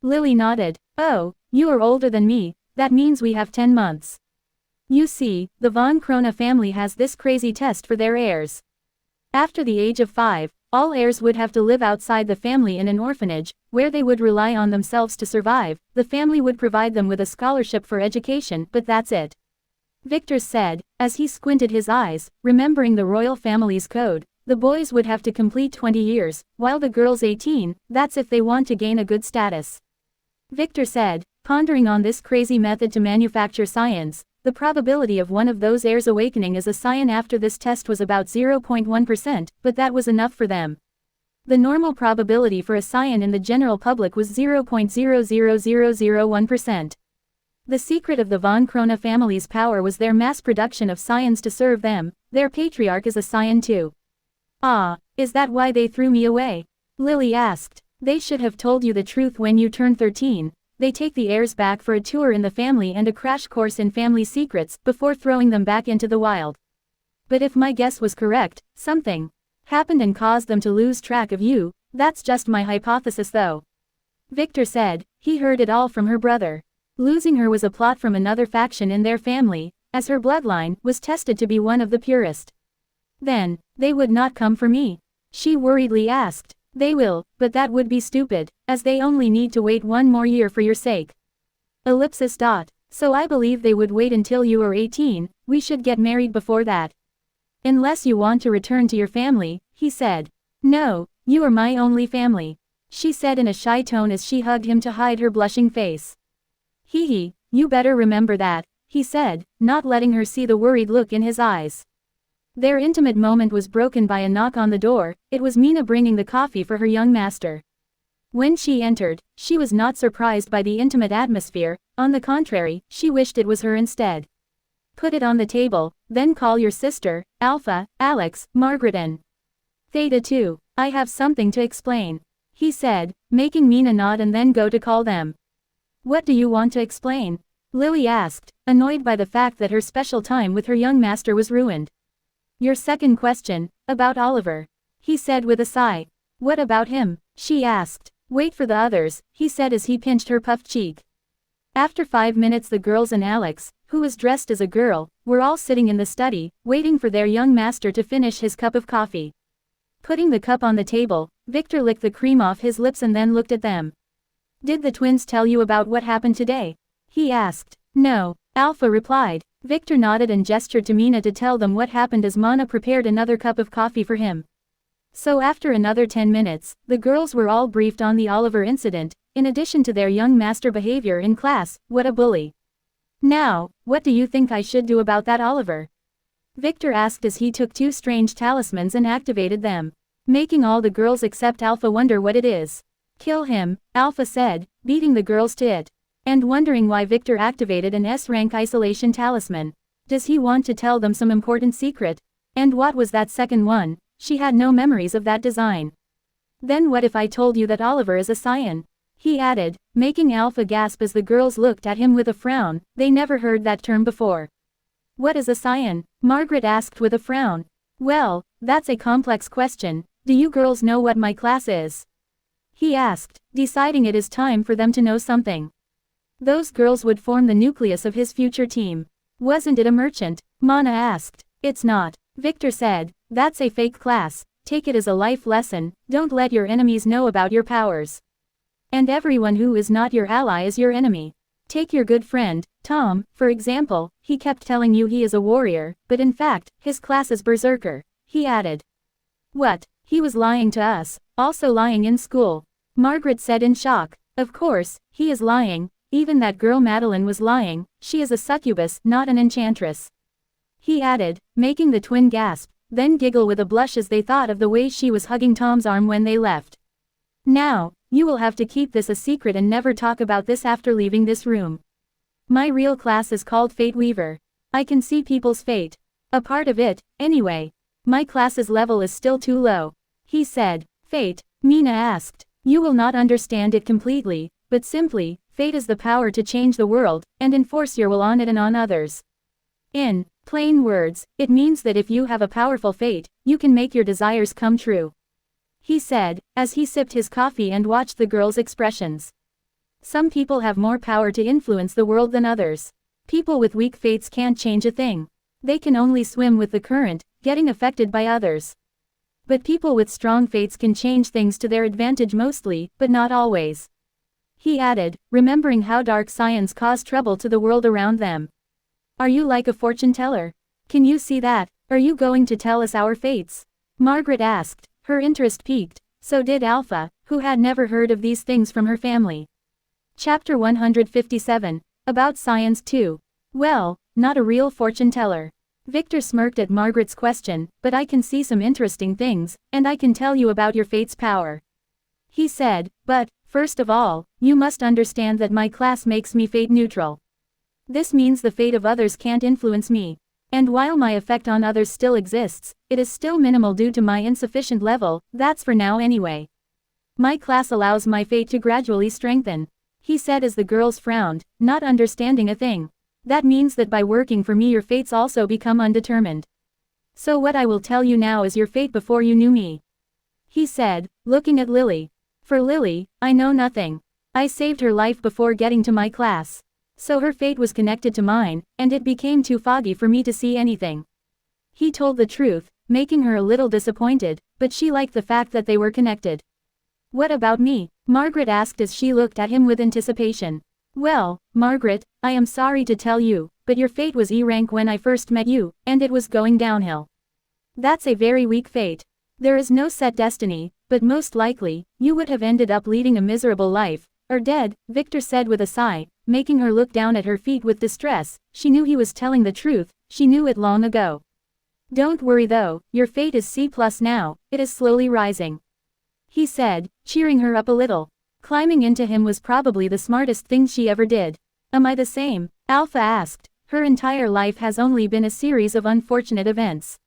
Lily nodded. Oh, you are older than me, that means we have 10 months. You see, the Von Krona family has this crazy test for their heirs. After the age of 5, all heirs would have to live outside the family in an orphanage, where they would rely on themselves to survive. The family would provide them with a scholarship for education, but that's it. Victor said, as he squinted his eyes, remembering the royal family's code. The boys would have to complete 20 years, while the girls 18, that's if they want to gain a good status. Victor said, pondering on this crazy method to manufacture science. The probability of one of those heirs awakening as a scion after this test was about 0.1%, but that was enough for them. The normal probability for a scion in the general public was 0.00001%. The secret of the Von Krona family's power was their mass production of scions to serve them. Their patriarch is a scion too. Ah, is that why they threw me away? Lily asked. They should have told you the truth when you turned 13. They take the heirs back for a tour in the family and a crash course in family secrets before throwing them back into the wild. But if my guess was correct, something happened and caused them to lose track of you. That's just my hypothesis though. Victor said. He heard it all from her brother. Losing her was a plot from another faction in their family, as her bloodline was tested to be one of the purest. Then, they would not come for me? She worriedly asked. They will, but that would be stupid, as they only need to wait 1 more year for your sake. Ellipsis. So I believe they would wait until you are 18, we should get married before that. Unless you want to return to your family, he said. No, you are my only family, she said in a shy tone as she hugged him to hide her blushing face. Hee, you better remember that, he said, not letting her see the worried look in his eyes. Their intimate moment was broken by a knock on the door. It was Mina bringing the coffee for her young master. When she entered, she was not surprised by the intimate atmosphere. On the contrary, she wished it was her instead. Put it on the table, then call your sister, Alpha, Alex, Margaret and Theta too. I have something to explain, he said, making Mina nod and then go to call them. What do you want to explain? Lily asked, annoyed by the fact that her special time with her young master was ruined. Your second question, about Oliver, he said with a sigh. What about him? She asked. Wait for the others, he said as he pinched her puffed cheek. After 5 minutes the girls and Alex, who was dressed as a girl, were all sitting in the study, waiting for their young master to finish his cup of coffee. Putting the cup on the table, Victor licked the cream off his lips and then looked at them. Did the twins tell you about what happened today? He asked. No, Alpha replied. Victor nodded and gestured to Mina to tell them what happened as Mana prepared another cup of coffee for him. So after another 10 minutes, the girls were all briefed on the Oliver incident, in addition to their young master behavior in class. What a bully. Now, what do you think I should do about that Oliver? Victor asked as he took 2 strange talismans and activated them, making all the girls except Alpha wonder what it is. Kill him, Alpha said, beating the girls to it. And wondering why Victor activated an S-rank isolation talisman. Does he want to tell them some important secret? And what was that second one? She had no memories of that design. Then what if I told you that Oliver is a scion? He added, making Alpha gasp as the girls looked at him with a frown. They never heard that term before. What is a scion? Margaret asked with a frown. Well, that's a complex question. Do you girls know what my class is? He asked, deciding it is time for them to know something. Those girls would form the nucleus of his future team. Wasn't it a merchant? Mana asked. It's not, Victor said. That's a fake class. Take it as a life lesson. Don't let your enemies know about your powers. And everyone who is not your ally is your enemy. Take your good friend, Tom, for example. He kept telling you he is a warrior, but in fact, his class is berserker, he added. What? He was lying to us, also lying in school, Margaret said in shock. Of course, he is lying. Even that girl Madeline was lying. She is a succubus, not an enchantress, he added, making the twin gasp. then giggle with a blush as they thought of the way she was hugging Tom's arm when they left. Now, you will have to keep this a secret and never talk about this after leaving this room. My real class is called Fate Weaver. I can see people's fate. A part of it, anyway. My class's level is still too low. He said. Fate? Mina asked. You will not understand it completely, but simply, fate is the power to change the world, and enforce your will on it and on others. In plain words, it means that if you have a powerful fate, you can make your desires come true. He said, as he sipped his coffee and watched the girls' expressions. Some people have more power to influence the world than others. People with weak fates can't change a thing. They can only swim with the current, getting affected by others. But people with strong fates can change things to their advantage mostly, but not always. He added, remembering how dark science caused trouble to the world around them. Are you like a fortune teller? Can you see that? Are you going to tell us our fates? Margaret asked. Her interest piqued. So did Alpha, who had never heard of these things from her family. Chapter 157. About science too. Well, not a real fortune teller. Victor smirked at Margaret's question, but I can see some interesting things, and I can tell you about your fate's power. He said, but, first of all, you must understand that my class makes me fate neutral. This means the fate of others can't influence me. And while my effect on others still exists, it is still minimal due to my insufficient level, that's for now anyway. My class allows my fate to gradually strengthen. He said as the girls frowned, not understanding a thing. That means that by working for me your fates also become undetermined. So what I will tell you now is your fate before you knew me. He said, looking at Lily. For Lily, I know nothing. I saved her life before getting to my class. So her fate was connected to mine, and it became too foggy for me to see anything. He told the truth, making her a little disappointed, but she liked the fact that they were connected. What about me? Margaret asked as she looked at him with anticipation. Well, Margaret, I am sorry to tell you, but your fate was E rank when I first met you, and it was going downhill. That's a very weak fate. There is no set destiny, but most likely, you would have ended up leading a miserable life, or dead, Victor said with a sigh, making her look down at her feet with distress. She knew he was telling the truth, she knew it long ago. Don't worry though, your fate is C+ now, it is slowly rising. He said, cheering her up a little. Climbing into him was probably the smartest thing she ever did. Am I the same? Alpha asked. Her entire life has only been a series of unfortunate events.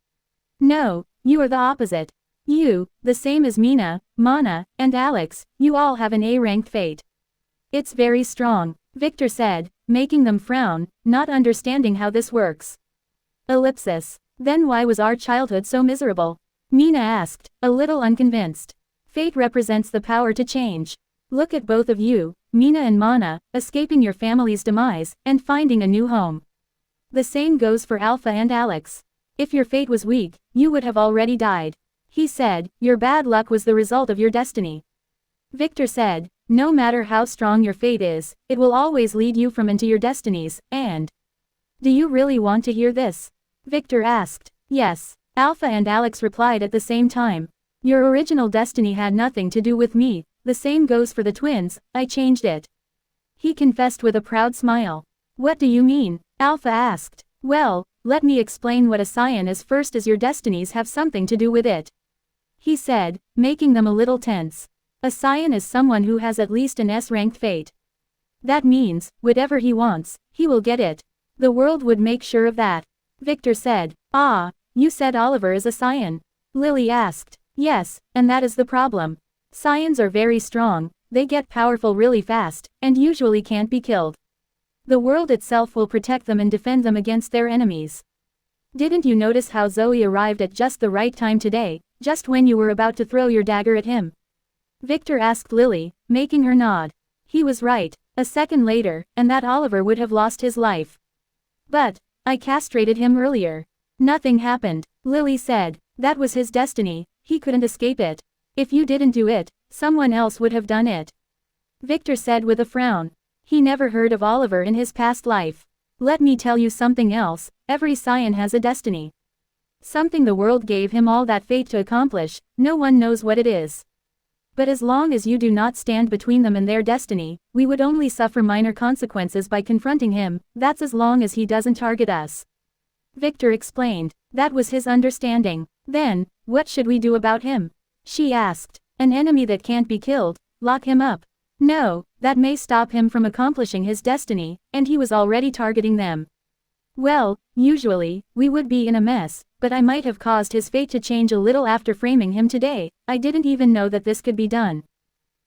No, you are the opposite. You, the same as Mina, Mana, and Alex, you all have an A-ranked fate. It's very strong, Victor said, making them frown, not understanding how this works. Ellipsis. Then why was our childhood so miserable? Mina asked, a little unconvinced. Fate represents the power to change. Look at both of you, Mina and Mana, escaping your family's demise, and finding a new home. The same goes for Alpha and Alex. If your fate was weak, you would have already died. He said, your bad luck was the result of your destiny. Victor said, no matter how strong your fate is, it will always lead you from into your destinies, and... Do you really want to hear this? Victor asked. Yes, Alpha and Alex replied at the same time. Your original destiny had nothing to do with me, the same goes for the twins, I changed it. He confessed with a proud smile. What do you mean? Alpha asked. Well, let me explain what a scion is first as your destinies have something to do with it. He said, making them a little tense. A scion is someone who has at least an S-ranked fate. That means, whatever he wants, he will get it. The world would make sure of that. Victor said. Ah, you said Oliver is a scion. Lily asked. Yes, and that is the problem. Scions are very strong, they get powerful really fast, and usually can't be killed. The world itself will protect them and defend them against their enemies. Didn't you notice how Zoe arrived at just the right time today, just when you were about to throw your dagger at him? Victor asked Lily, making her nod. He was right, a second later, and that Oliver would have lost his life. But, I castrated him earlier. Nothing happened, Lily said. That was his destiny, he couldn't escape it. If you didn't do it, someone else would have done it. Victor said with a frown. He never heard of Oliver in his past life. Let me tell you something else, every scion has a destiny. Something the world gave him all that fate to accomplish, no one knows what it is. But as long as you do not stand between them and their destiny, we would only suffer minor consequences by confronting him, that's as long as he doesn't target us. Victor explained. That was his understanding. Then, what should we do about him? She asked. An enemy that can't be killed, lock him up. No, that may stop him from accomplishing his destiny, and he was already targeting them. Well, usually, we would be in a mess, but I might have caused his fate to change a little after framing him today. I didn't even know that this could be done.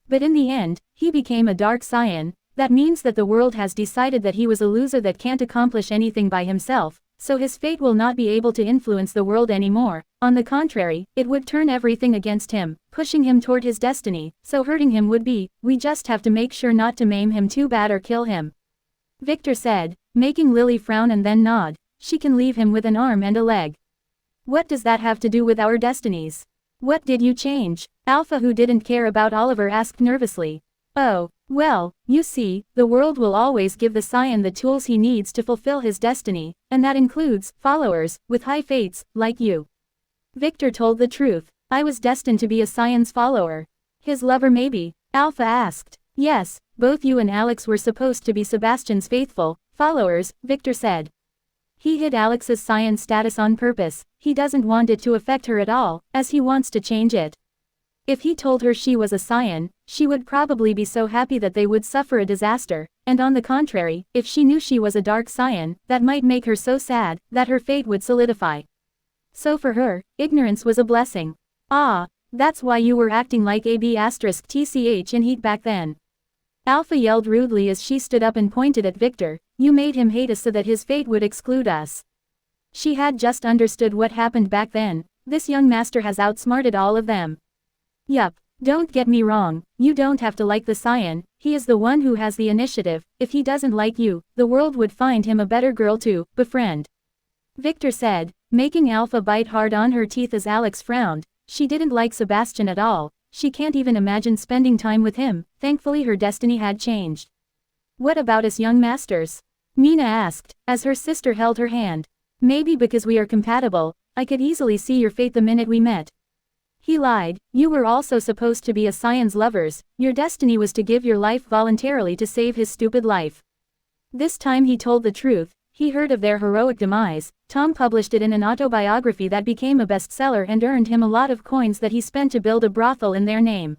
But in the end, he became a dark scion. That means that the world has decided that he was a loser that can't accomplish anything by himself, so his fate will not be able to influence the world anymore. On the contrary, it would turn everything against him, pushing him toward his destiny, so hurting him would be. We just have to make sure not to maim him too bad or kill him. Victor said, making Lily frown and then nod. She can leave him with an arm and a leg. What does that have to do with our destinies? What did you change? Alpha, who didn't care about Oliver, asked nervously. Oh, well, you see, the world will always give the scion the tools he needs to fulfill his destiny, and that includes followers with high fates, like you. Victor told the truth. I was destined to be a scion's follower. His lover maybe? Alpha asked. Yes, both you and Alex were supposed to be Sebastian's faithful followers, Victor said. He hid Alex's scion status on purpose. He doesn't want it to affect her at all, as he wants to change it. If he told her she was a scion, she would probably be so happy that they would suffer a disaster, and on the contrary, if she knew she was a dark scion, that might make her so sad that her fate would solidify. So for her, ignorance was a blessing. Ah, that's why you were acting like AB*TCH in heat back then. Alpha yelled rudely as she stood up and pointed at Victor. You made him hate us so that his fate would exclude us. She had just understood what happened back then. This young master has outsmarted all of them. Yup, don't get me wrong, you don't have to like the scion, he is the one who has the initiative. If he doesn't like you, the world would find him a better girl to befriend. Victor said, making Alpha bite hard on her teeth as Alex frowned. She didn't like Sebastian at all. She can't even imagine spending time with him. Thankfully her destiny had changed. What about us young masters? Mina asked, as her sister held her hand. Maybe because we are compatible, I could easily see your fate the minute we met. He lied. You were also supposed to be a scion's lovers. Your destiny was to give your life voluntarily to save his stupid life. This time he told the truth. He heard of their heroic demise. Tom published it in an autobiography that became a bestseller and earned him a lot of coins that he spent to build a brothel in their name.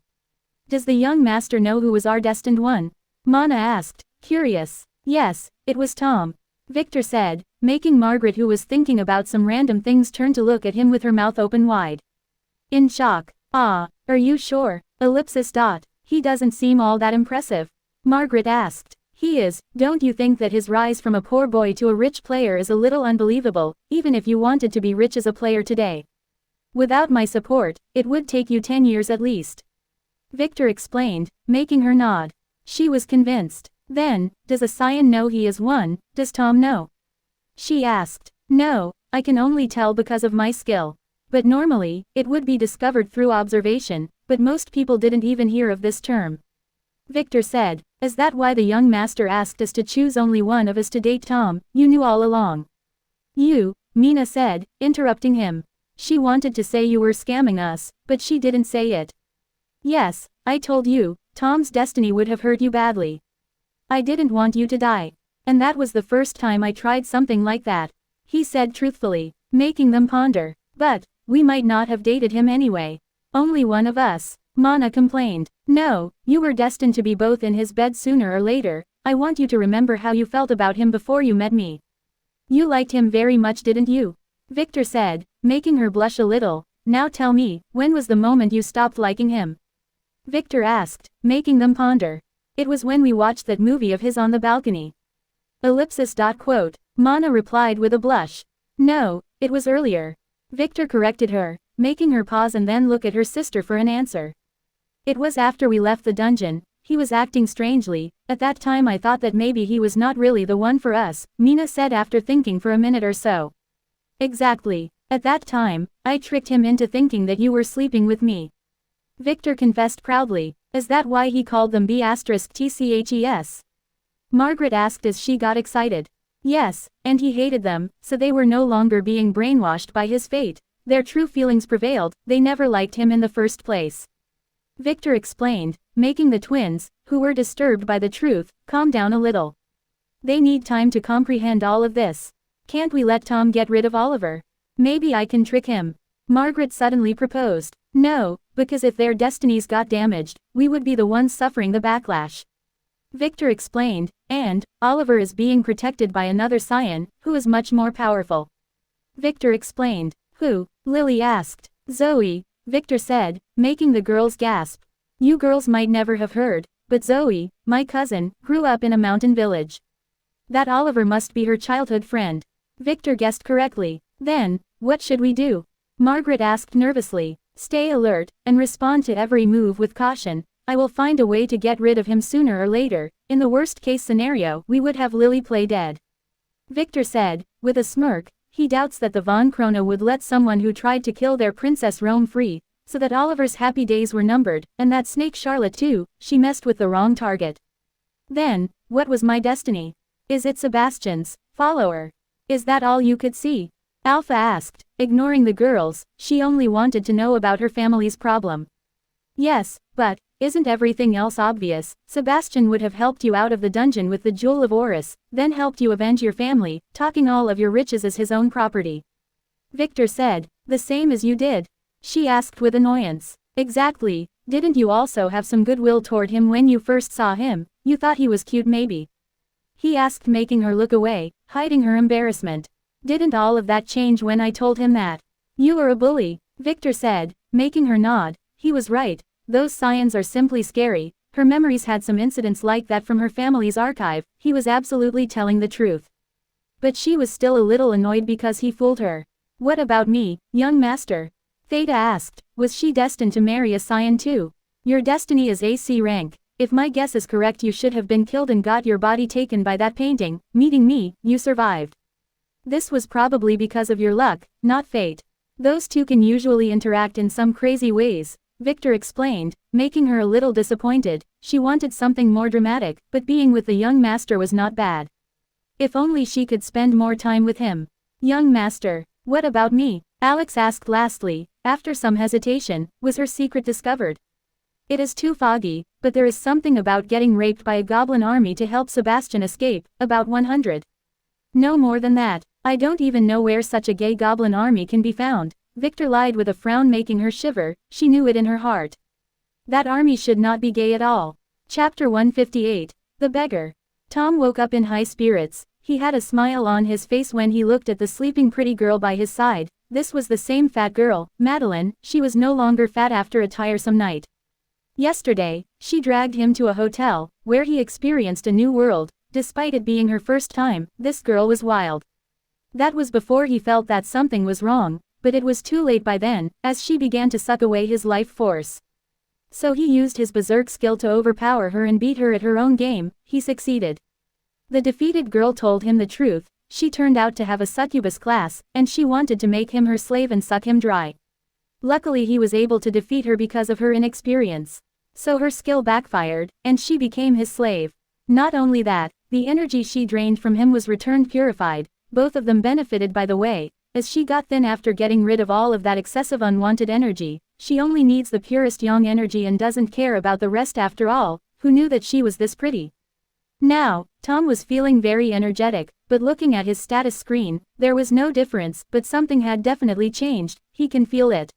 Does the young master know who was our destined one? Mana asked, curious. Yes, it was Tom. Victor said, making Margaret, who was thinking about some random things, turn to look at him with her mouth open wide. In shock. Ah, are you sure? He doesn't seem all that impressive. Margaret asked. He is. Don't you think that his rise from a poor boy to a rich player is a little unbelievable, even if you wanted to be rich as a player today? Without my support, it would take you 10 years at least. Victor explained, making her nod. She was convinced. Then, does a scion know he is one? Does Tom know? She asked. No, I can only tell because of my skill. But normally, it would be discovered through observation, but most people didn't even hear of this term. Victor said, is that why the young master asked us to choose only one of us to date Tom? You knew all along. You, Mina said, interrupting him. She wanted to say you were scamming us, but she didn't say it. Yes, I told you, Tom's destiny would have hurt you badly. I didn't want you to die. And that was the first time I tried something like that. He said truthfully, making them ponder. But, we might not have dated him anyway. Only one of us. Mana complained. No, you were destined to be both in his bed sooner or later. I want you to remember how you felt about him before you met me. You liked him very much, didn't you? Victor said, making her blush a little. Now tell me, when was the moment you stopped liking him? Victor asked, making them ponder. It was when we watched that movie of his on the balcony. Quote. Mana replied with a blush. No, it was earlier. Victor corrected her, making her pause and then look at her sister for an answer. It was after we left the dungeon. He was acting strangely. At that time I thought that maybe he was not really the one for us, Mina said after thinking for a minute or so. Exactly. At that time, I tricked him into thinking that you were sleeping with me. Victor confessed proudly. Is that why he called them B*TCHES? Margaret asked as she got excited. Yes, and he hated them, so they were no longer being brainwashed by his fate. Their true feelings prevailed. They never liked him in the first place. Victor explained, making the twins, who were disturbed by the truth, calm down a little. They need time to comprehend all of this. Can't we let Tom get rid of Oliver? Maybe I can trick him. Margaret suddenly proposed. No, because if their destinies got damaged, we would be the ones suffering the backlash. Victor explained, and Oliver is being protected by another scion, who is much more powerful. Victor explained. Who? Lily asked. Zoe, Victor said, making the girls gasp. You girls might never have heard, but Zoe, my cousin, grew up in a mountain village. That Oliver must be her childhood friend. Victor guessed correctly. Then, what should we do? Margaret asked nervously. Stay alert, and respond to every move with caution. I will find a way to get rid of him sooner or later. In the worst-case scenario, we would have Lily play dead. Victor said, with a smirk. He doubts that the Von Krona would let someone who tried to kill their princess roam free, so that Oliver's happy days were numbered, and that snake Charlotte too, she messed with the wrong target. Then, what was my destiny? Is it Sebastian's follower? Is that all you could see? Alpha asked, ignoring the girls. She only wanted to know about her family's problem. Yes, but isn't everything else obvious? Sebastian would have helped you out of the dungeon with the Jewel of Oris, then helped you avenge your family, talking all of your riches as his own property. Victor said, the same as you did. She asked with annoyance. Exactly, didn't you also have some goodwill toward him when you first saw him? You thought he was cute maybe? He asked, making her look away, hiding her embarrassment. Didn't all of that change when I told him that? You were a bully, Victor said, making her nod. He was right. Those scions are simply scary. Her memories had some incidents like that from her family's archive. He was absolutely telling the truth. But she was still a little annoyed because he fooled her. What about me, young master? Theta asked. Was she destined to marry a scion too? Your destiny is AC rank. If my guess is correct, you should have been killed and got your body taken by that painting. Meeting me, you survived. This was probably because of your luck, not fate. Those two can usually interact in some crazy ways, Victor explained, making her a little disappointed. She wanted something more dramatic, but being with the young master was not bad. If only she could spend more time with him. Young master, what about me? Alex asked lastly. After some hesitation, was her secret discovered? It is too foggy, but there is something about getting raped by a goblin army to help Sebastian escape, about 100. No more than that. I don't even know where such a gay goblin army can be found. Victor lied with a frown, making her shiver. She knew it in her heart. That army should not be gay at all. Chapter 158. The Beggar. Tom woke up in high spirits. He had a smile on his face when he looked at the sleeping pretty girl by his side. This was the same fat girl, Madeline. She was no longer fat after a tiresome night. Yesterday, she dragged him to a hotel, where he experienced a new world. Despite it being her first time, this girl was wild. That was before he felt that something was wrong, but it was too late by then, as she began to suck away his life force. So he used his berserk skill to overpower her and beat her at her own game. He succeeded. The defeated girl told him the truth. She turned out to have a succubus class, and she wanted to make him her slave and suck him dry. Luckily he was able to defeat her because of her inexperience. So her skill backfired, and she became his slave. Not only that, the energy she drained from him was returned purified. Both of them benefited by the way, as she got thin after getting rid of all of that excessive unwanted energy. She only needs the purest yang energy and doesn't care about the rest after all. Who knew that she was this pretty? Now, Tom was feeling very energetic, but looking at his status screen, there was no difference, but something had definitely changed. He can feel it.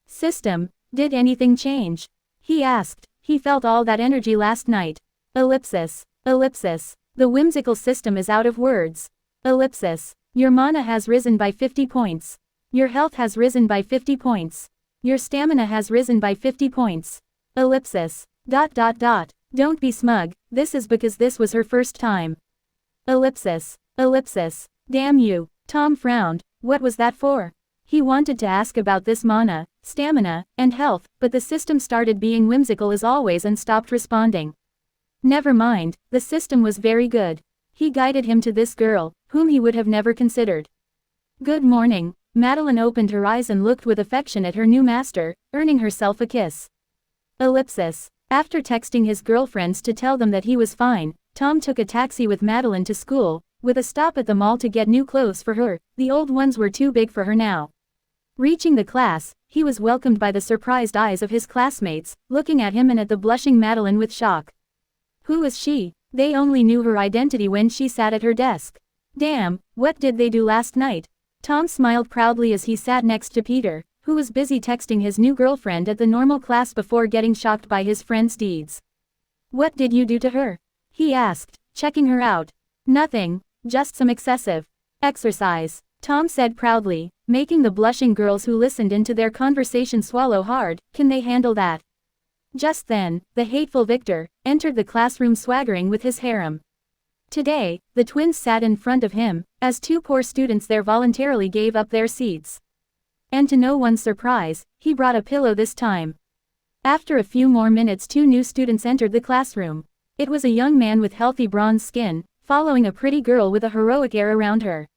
System, did anything change? He asked. He felt all that energy last night. Ellipsis. Ellipsis. The whimsical system is out of words. Ellipsis. Your mana has risen by 50 points. Your health has risen by 50 points. Your stamina has risen by 50 points. Ellipsis. ... Don't be smug, this is because this was her first time. Ellipsis. Ellipsis. Damn you. Tom frowned. What was that for? He wanted to ask about this mana, stamina, and health, but the system started being whimsical as always and stopped responding. Never mind, the system was very good. He guided him to this girl, whom he would have never considered. Good morning. Madeline opened her eyes and looked with affection at her new master, earning herself a kiss. Ellipsis. After texting his girlfriends to tell them that he was fine, Tom took a taxi with Madeline to school, with a stop at the mall to get new clothes for her. The old ones were too big for her now. Reaching the class, he was welcomed by the surprised eyes of his classmates, looking at him and at the blushing Madeline with shock. Who was she? They only knew her identity when she sat at her desk. Damn, what did they do last night? Tom smiled proudly as he sat next to Peter, who was busy texting his new girlfriend at the normal class before getting shocked by his friend's deeds. What did you do to her? He asked, checking her out. Nothing, just some excessive exercise, Tom said proudly, making the blushing girls who listened into their conversation swallow hard. Can they handle that? Just then, the hateful Victor entered the classroom swaggering with his harem. Today, the twins sat in front of him, as two poor students there voluntarily gave up their seats. And to no one's surprise, he brought a pillow this time. After a few more minutes, two new students entered the classroom. It was a young man with healthy bronze skin, following a pretty girl with a heroic air around her.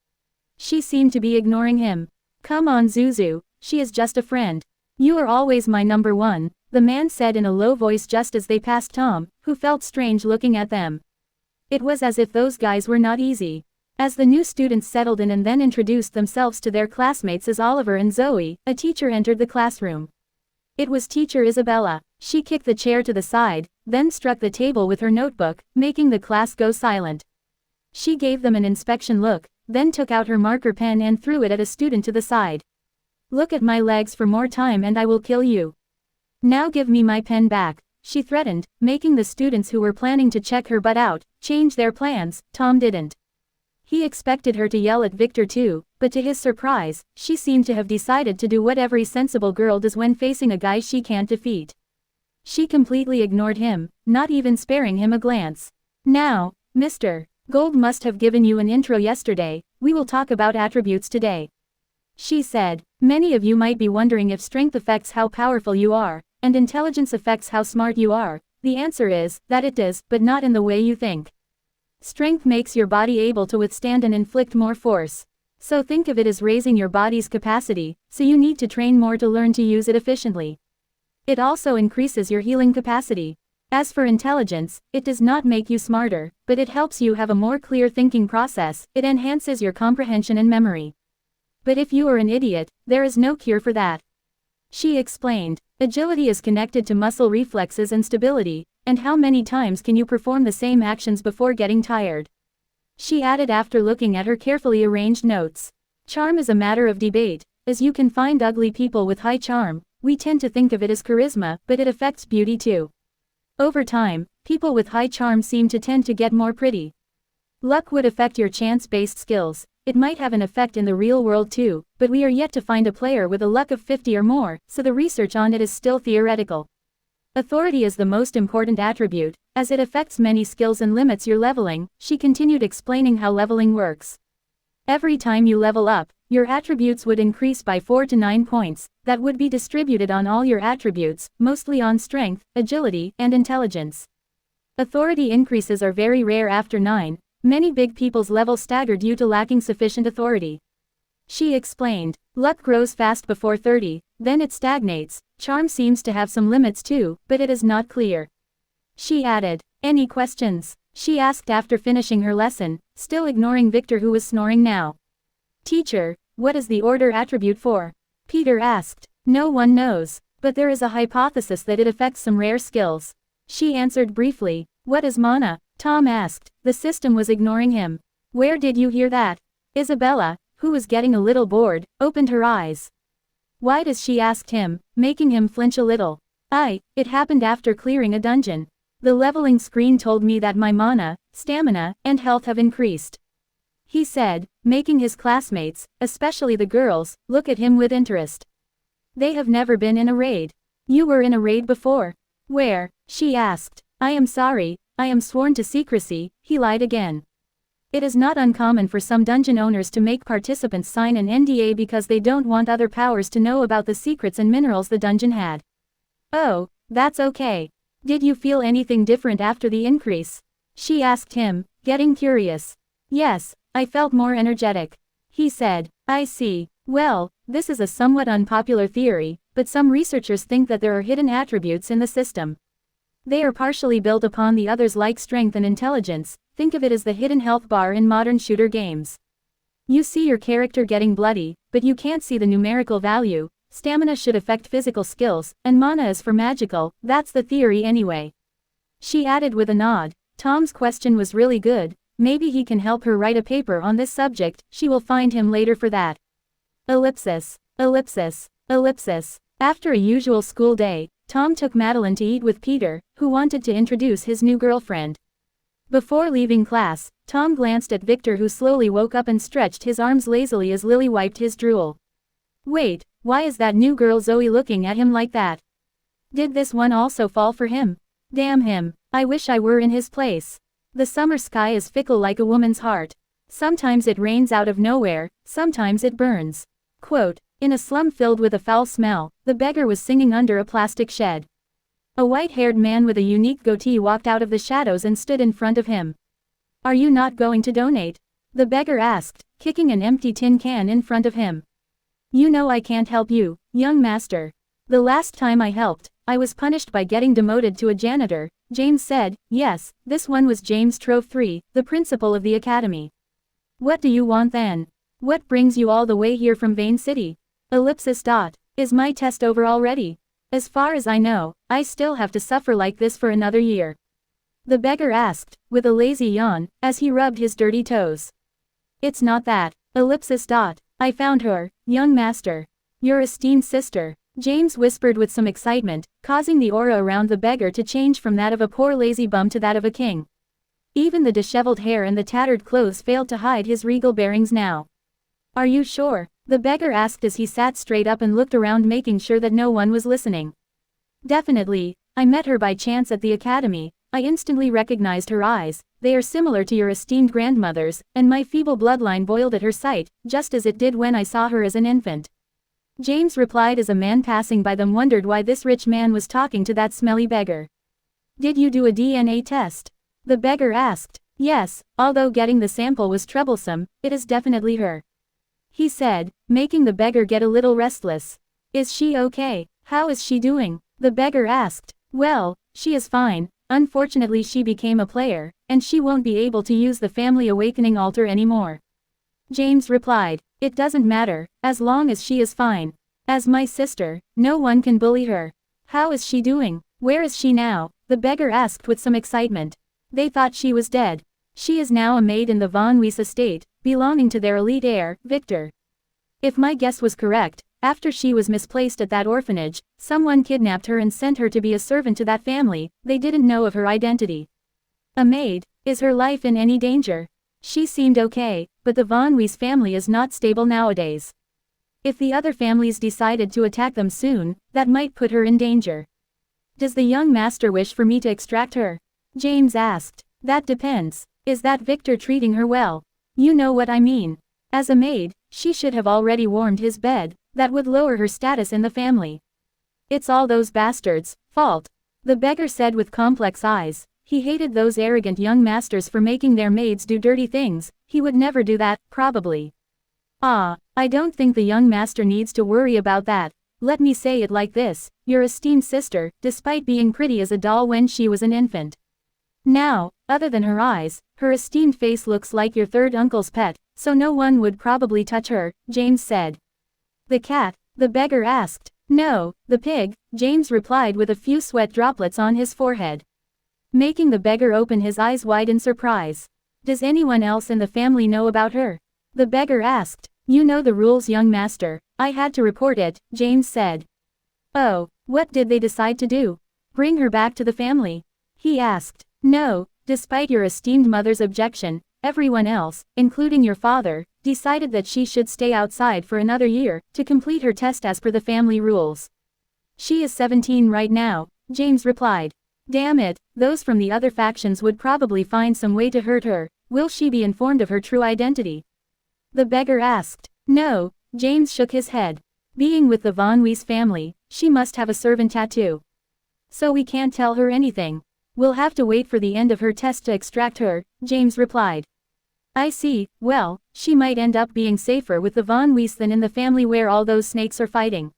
She seemed to be ignoring him. Come on Zuzu, she is just a friend. You are always my number one, the man said in a low voice just as they passed Tom, who felt strange looking at them. It was as if those guys were not easy. As the new students settled in and then introduced themselves to their classmates as Oliver and Zoe, a teacher entered the classroom. It was teacher Isabella. She kicked the chair to the side, then struck the table with her notebook, making the class go silent. She gave them an inspection look, then took out her marker pen and threw it at a student to the side. Look at my legs for more time and I will kill you. Now give me my pen back, she threatened, making the students who were planning to check her butt out change their plans. Tom didn't. He expected her to yell at Victor too, but to his surprise, she seemed to have decided to do what every sensible girl does when facing a guy she can't defeat. She completely ignored him, not even sparing him a glance. Now, Mr. Gold must have given you an intro yesterday, we will talk about attributes today. She said, many of you might be wondering if strength affects how powerful you are, and intelligence affects how smart you are. The answer is, that it does, but not in the way you think. Strength makes your body able to withstand and inflict more force. So think of it as raising your body's capacity, so you need to train more to learn to use it efficiently. It also increases your healing capacity. As for intelligence, it does not make you smarter, but it helps you have a more clear thinking process, it enhances your comprehension and memory. But if you are an idiot, there is no cure for that. She explained, agility is connected to muscle reflexes and stability, and how many times can you perform the same actions before getting tired? She added after looking at her carefully arranged notes. Charm is a matter of debate, as you can find ugly people with high charm, we tend to think of it as charisma, but it affects beauty too. Over time, people with high charm seem to tend to get more pretty. Luck would affect your chance-based skills. It might have an effect in the real world too, but we are yet to find a player with a luck of 50 or more, so the research on it is still theoretical. Authority is the most important attribute, as it affects many skills and limits your leveling. She continued explaining how leveling works. Every time you level up, your attributes would increase by 4 to 9 points, that would be distributed on all your attributes, mostly on strength, agility, and intelligence. Authority increases are very rare after 9. Many big people's level stagger due to lacking sufficient authority. She explained, luck grows fast before 30, then it stagnates. Charm seems to have some limits too, but it is not clear. She added, any questions? She asked after finishing her lesson, still ignoring Victor who was snoring now. Teacher, what is the order attribute for? Peter asked. No one knows, but there is a hypothesis that it affects some rare skills. She answered briefly. What is mana? Tom asked. The system was ignoring him. Where did you hear that? Isabella, who was getting a little bored, opened her eyes. Why does she ask him, making him flinch a little. It happened after clearing a dungeon. The leveling screen told me that my mana, stamina, and health have increased. He said, making his classmates, especially the girls, look at him with interest. They have never been in a raid. You were in a raid before. Where? She asked. I am sorry, I am sworn to secrecy, he lied again. It is not uncommon for some dungeon owners to make participants sign an NDA because they don't want other powers to know about the secrets and minerals the dungeon had. Oh, that's okay. Did you feel anything different after the increase? She asked him, getting curious. Yes, I felt more energetic. He said, I see. Well, this is a somewhat unpopular theory, but some researchers think that there are hidden attributes in the system. They are partially built upon the others like strength and intelligence. Think of it as the hidden health bar in modern shooter games. You see your character getting bloody, but you can't see the numerical value. Stamina should affect physical skills, and mana is for magical, that's the theory anyway. She added with a nod, Tom's question was really good, Maybe he can help her write a paper on this subject, she will find him later for that. Ellipsis. Ellipsis. Ellipsis. After a usual school day, Tom took Madeline to eat with Peter, who wanted to introduce his new girlfriend. Before leaving class, Tom glanced at Victor, who slowly woke up and stretched his arms lazily as Lily wiped his drool. Wait, why is that new girl Zoe looking at him like that? Did this one also fall for him? Damn him, I wish I were in his place. The summer sky is fickle like a woman's heart. Sometimes it rains out of nowhere, sometimes it burns. Quote, in a slum filled with a foul smell, the beggar was singing under a plastic shed. A white-haired man with a unique goatee walked out of the shadows and stood in front of him. Are you not going to donate? The beggar asked, kicking an empty tin can in front of him. You know I can't help you, young master. The last time I helped, I was punished by getting demoted to a janitor, James said. Yes, this one was James Trove III, the principal of the academy. What do you want then? What brings you all the way here from Vane City? Ellipsis. Is my test over already? As far as I know, I still have to suffer like this for another year. The beggar asked, with a lazy yawn, as he rubbed his dirty toes. It's not that. Ellipsis. I found her, young master. Your esteemed sister. James whispered with some excitement, causing the aura around the beggar to change from that of a poor lazy bum to that of a king. Even the disheveled hair and the tattered clothes failed to hide his regal bearings now. Are you sure? The beggar asked as he sat straight up and looked around, making sure that no one was listening. Definitely. I met her by chance at the academy. I instantly recognized her eyes. They are similar to your esteemed grandmother's, and my feeble bloodline boiled at her sight, just as it did when I saw her as an infant. James replied as a man passing by them wondered why this rich man was talking to that smelly beggar. Did you do a DNA test? The beggar asked. Yes, although getting the sample was troublesome, it is definitely her. He said, making the beggar get a little restless. Is she okay? How is she doing? The beggar asked. Well, she is fine. Unfortunately she became a player, and she won't be able to use the family awakening altar anymore. James replied. It doesn't matter, as long as she is fine. As my sister, no one can bully her. How is she doing? Where is she now? The beggar asked with some excitement. They thought she was dead. She is now a maid in the Von Weiss estate, belonging to their elite heir, Victor. If my guess was correct, after she was misplaced at that orphanage, someone kidnapped her and sent her to be a servant to that family. They didn't know of her identity. A maid? Is her life in any danger? She seemed okay, but the Von Weiss family is not stable nowadays. If the other families decided to attack them soon, that might put her in danger. Does the young master wish for me to extract her? James asked. That depends. Is that Victor treating her well? You know what I mean. As a maid, she should have already warmed his bed. That would lower her status in the family. It's all those bastards' fault. The beggar said with complex eyes. He hated those arrogant young masters for making their maids do dirty things. He would never do that, probably. I don't think the young master needs to worry about that. Let me say it like this, your esteemed sister, despite being pretty as a doll when she was an infant. Now, other than her eyes, her esteemed face looks like your third uncle's pet, so no one would probably touch her, James said. The cat? The beggar asked. No, the pig, James replied with a few sweat droplets on his forehead. Making the beggar open his eyes wide in surprise. Does anyone else in the family know about her? The beggar asked. You know the rules, young master. I had to report it, James said. Oh, what did they decide to do? Bring her back to the family? He asked. No, despite your esteemed mother's objection, everyone else, including your father, decided that she should stay outside for another year, to complete her test as per the family rules. She is 17 right now, James replied. Damn it, those from the other factions would probably find some way to hurt her. Will she be informed of her true identity? The beggar asked. No, James shook his head. Being with the Von Weiss family, she must have a servant tattoo. So we can't tell her anything. We'll have to wait for the end of her test to extract her, James replied. I see. Well, she might end up being safer with the Von Weiss than in the family where all those snakes are fighting.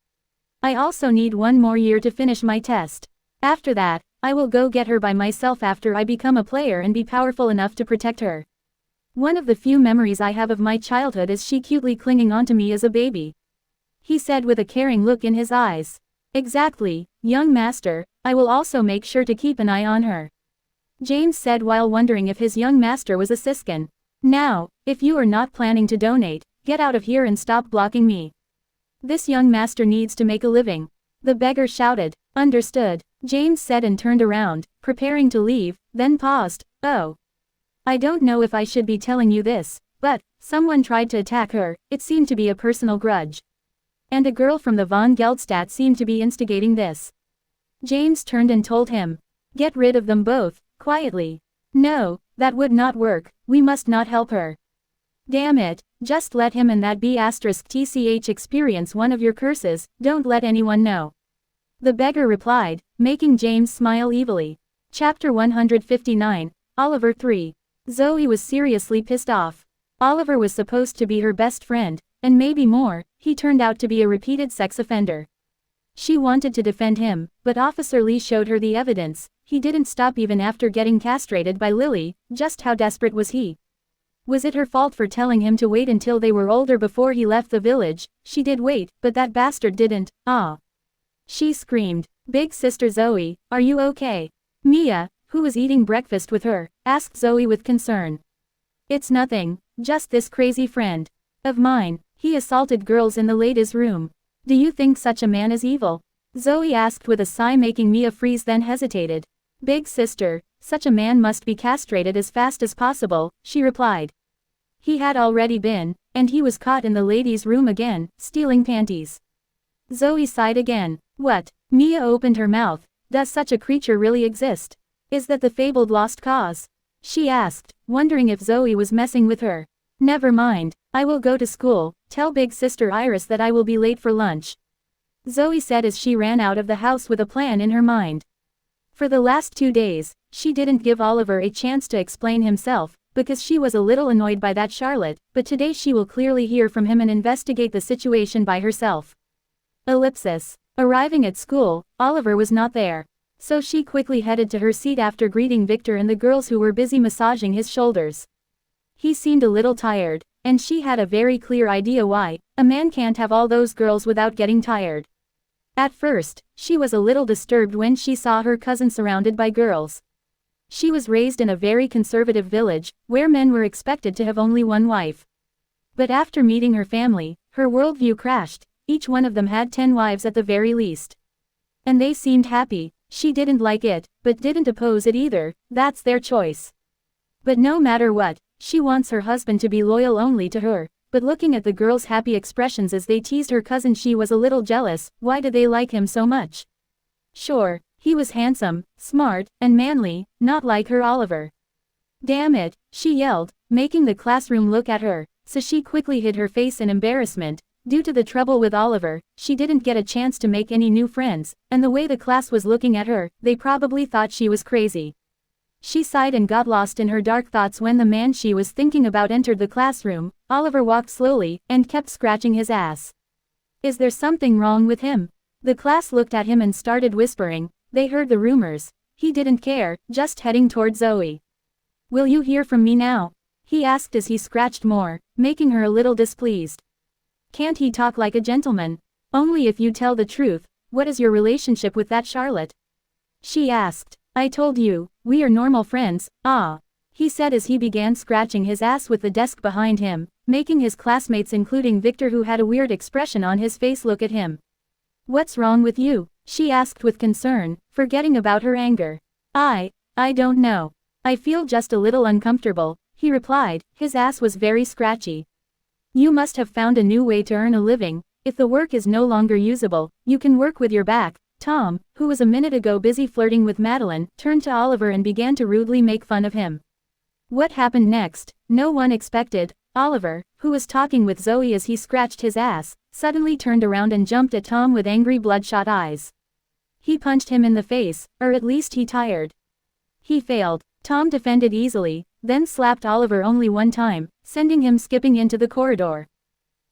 I also need one more year to finish my test. After that, I will go get her by myself after I become a player and be powerful enough to protect her. One of the few memories I have of my childhood is she cutely clinging onto me as a baby. He said with a caring look in his eyes. Exactly, young master, I will also make sure to keep an eye on her. James said while wondering if his young master was a siskin. Now, if you are not planning to donate, get out of here and stop blocking me. This young master needs to make a living. The beggar shouted. Understood, James said and turned around, preparing to leave, then paused. Oh. I don't know if I should be telling you this, but someone tried to attack her. It seemed to be a personal grudge. And a girl from the von Geldstadt seemed to be instigating this. James turned and told him. Get rid of them both, quietly. No, that would not work, we must not help her. Damn it, just let him and that B*TCH experience one of your curses, don't let anyone know. The beggar replied, making James smile evilly. Chapter 159, Oliver 3. Zoe was seriously pissed off. Oliver was supposed to be her best friend, and maybe more, he turned out to be a repeated sex offender. She wanted to defend him, but Officer Lee showed her the evidence. He didn't stop even after getting castrated by Lily. Just how desperate was he? Was it her fault for telling him to wait until they were older before he left the village? She did wait, but that bastard didn't. Ah! She screamed. Big sister Zoe, are you okay? Mia, who was eating breakfast with her, asked Zoe with concern. It's nothing, just this crazy friend of mine. He assaulted girls in the ladies' room. Do you think such a man is evil? Zoe asked with a sigh, making Mia freeze, then hesitated. Big sister, such a man must be castrated as fast as possible, she replied. He had already been, and he was caught in the ladies' room again, stealing panties. Zoe sighed again. What? Mia opened her mouth. Does such a creature really exist? Is that the fabled lost cause? She asked, wondering if Zoe was messing with her. Never mind, I will go to school. Tell big sister Iris that I will be late for lunch. Zoe said as she ran out of the house with a plan in her mind. For the last 2 days, she didn't give Oliver a chance to explain himself, because she was a little annoyed by that Charlotte, but today she will clearly hear from him and investigate the situation by herself. Ellipsis. Arriving at school, Oliver was not there. So she quickly headed to her seat after greeting Victor and the girls who were busy massaging his shoulders. He seemed a little tired, and she had a very clear idea why. A man can't have all those girls without getting tired. At first, she was a little disturbed when she saw her cousin surrounded by girls. She was raised in a very conservative village, where men were expected to have only one wife. But after meeting her family, her worldview crashed. Each one of them had 10 wives at the very least. And they seemed happy. She didn't like it, but didn't oppose it either. That's their choice. But no matter what, she wants her husband to be loyal only to her. But looking at the girls' happy expressions as they teased her cousin, she was a little jealous. Why did they like him so much? Sure, he was handsome, smart, and manly, not like her Oliver. Damn it, she yelled, making the classroom look at her, so she quickly hid her face in embarrassment. Due to the trouble with Oliver, she didn't get a chance to make any new friends, and the way the class was looking at her, they probably thought she was crazy. She sighed and got lost in her dark thoughts when the man she was thinking about entered the classroom. Oliver walked slowly, and kept scratching his ass. Is there something wrong with him? The class looked at him and started whispering. They heard the rumors. He didn't care, just heading toward Zoe. Will you hear from me now? He asked as he scratched more, making her a little displeased. Can't he talk like a gentleman? Only if you tell the truth. What is your relationship with that Charlotte? She asked. I told you, we are normal friends. Ah. He said as he began scratching his ass with the desk behind him, making his classmates, including Victor, who had a weird expression on his face, look at him. What's wrong with you? She asked with concern, forgetting about her anger. I don't know. I feel just a little uncomfortable, he replied. His ass was very scratchy. You must have found a new way to earn a living. If the work is no longer usable, you can work with your back. Tom, who was a minute ago busy flirting with Madeline, turned to Oliver and began to rudely make fun of him. What happened next? No one expected. Oliver, who was talking with Zoe as he scratched his ass, suddenly turned around and jumped at Tom with angry bloodshot eyes. He punched him in the face, or at least he tired. He failed. Tom defended easily, then slapped Oliver only one time, sending him skipping into the corridor.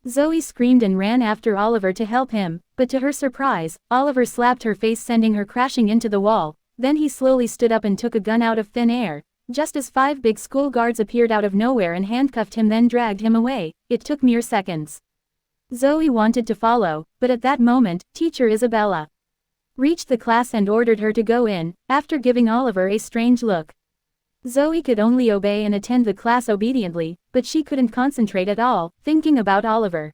Zoe screamed and ran after Oliver to help him, but to her surprise, Oliver slapped her face, sending her crashing into the wall. Then he slowly stood up and took a gun out of thin air, just as 5 big school guards appeared out of nowhere and handcuffed him, then dragged him away. It took mere seconds. Zoe wanted to follow, but at that moment, Teacher Isabella reached the class and ordered her to go in, after giving Oliver a strange look. Zoe could only obey and attend the class obediently, but she couldn't concentrate at all, thinking about Oliver.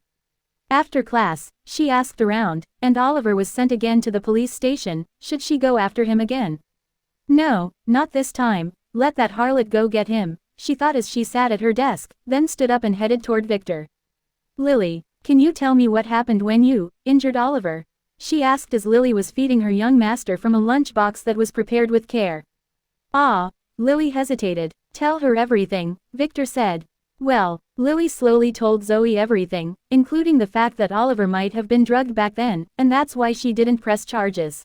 After class, she asked around, and Oliver was sent again to the police station. Should she go after him again? No, not this time. Let that harlot go get him, she thought as she sat at her desk, then stood up and headed toward Victor. Lily, can you tell me what happened when you injured Oliver? She asked as Lily was feeding her young master from a lunchbox that was prepared with care. Ah, Lily hesitated. Tell her everything, Victor said. Well, Lily slowly told Zoe everything, including the fact that Oliver might have been drugged back then, and that's why she didn't press charges.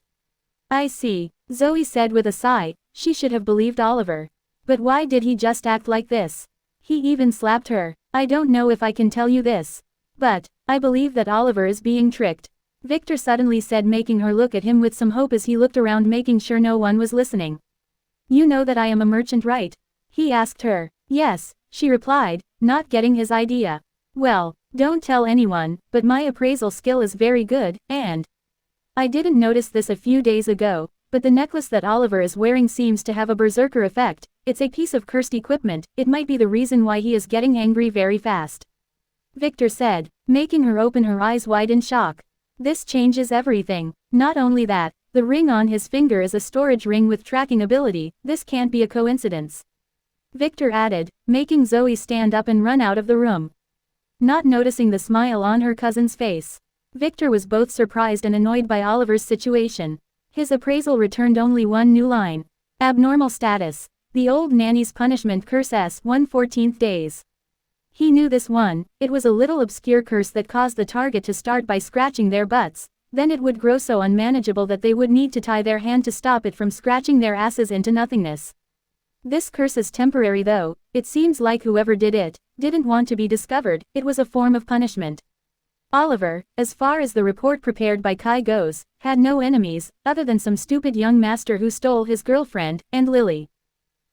I see, Zoe said with a sigh. She should have believed Oliver. But why did he just act like this? He even slapped her. I don't know if I can tell you this, but I believe that Oliver is being tricked, Victor suddenly said, making her look at him with some hope as he looked around, making sure no one was listening. You know that I am a merchant, right? He asked her. Yes, she replied, not getting his idea. Well, don't tell anyone, but my appraisal skill is very good, and I didn't notice this a few days ago, but the necklace that Oliver is wearing seems to have a berserker effect. It's a piece of cursed equipment. It might be the reason why he is getting angry very fast, Victor said, making her open her eyes wide in shock. This changes everything. Not only that, the ring on his finger is a storage ring with tracking ability. This can't be a coincidence, Victor added, making Zoe stand up and run out of the room. Not noticing the smile on her cousin's face, Victor was both surprised and annoyed by Oliver's situation. His appraisal returned only one new line. Abnormal status. The old nanny's punishment curse S1/14 days. He knew this one. It was a little obscure curse that caused the target to start by scratching their butts. Then it would grow so unmanageable that they would need to tie their hand to stop it from scratching their asses into nothingness. This curse is temporary though. It seems like whoever did it didn't want to be discovered. It was a form of punishment. Oliver, as far as the report prepared by Kai goes, had no enemies, other than some stupid young master who stole his girlfriend, and Lily.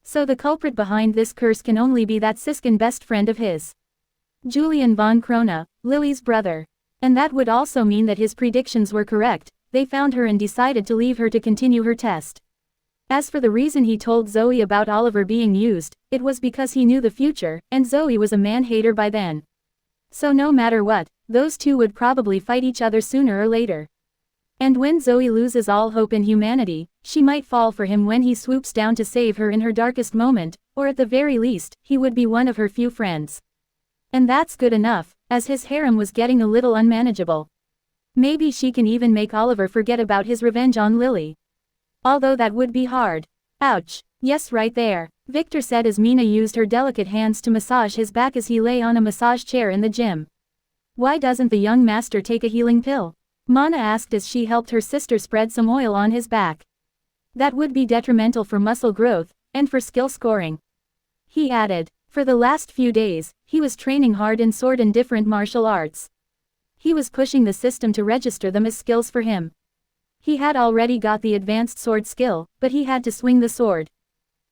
So the culprit behind this curse can only be that Siskin best friend of his, Julian von Krona, Lily's brother. And that would also mean that his predictions were correct. They found her and decided to leave her to continue her test. As for the reason he told Zoe about Oliver being used, it was because he knew the future, and Zoe was a man-hater by then. So no matter what, those two would probably fight each other sooner or later. And when Zoe loses all hope in humanity, she might fall for him when he swoops down to save her in her darkest moment, or at the very least, he would be one of her few friends. And that's good enough, as his harem was getting a little unmanageable. Maybe she can even make Oliver forget about his revenge on Lily. Although that would be hard. Ouch. Yes, right there, Victor said as Mina used her delicate hands to massage his back as he lay on a massage chair in the gym. Why doesn't the young master take a healing pill? Mana asked as she helped her sister spread some oil on his back. That would be detrimental for muscle growth, and for skill scoring. He added, for the last few days, he was training hard in sword and different martial arts. He was pushing the system to register them as skills for him. He had already got the advanced sword skill, but he had to swing the sword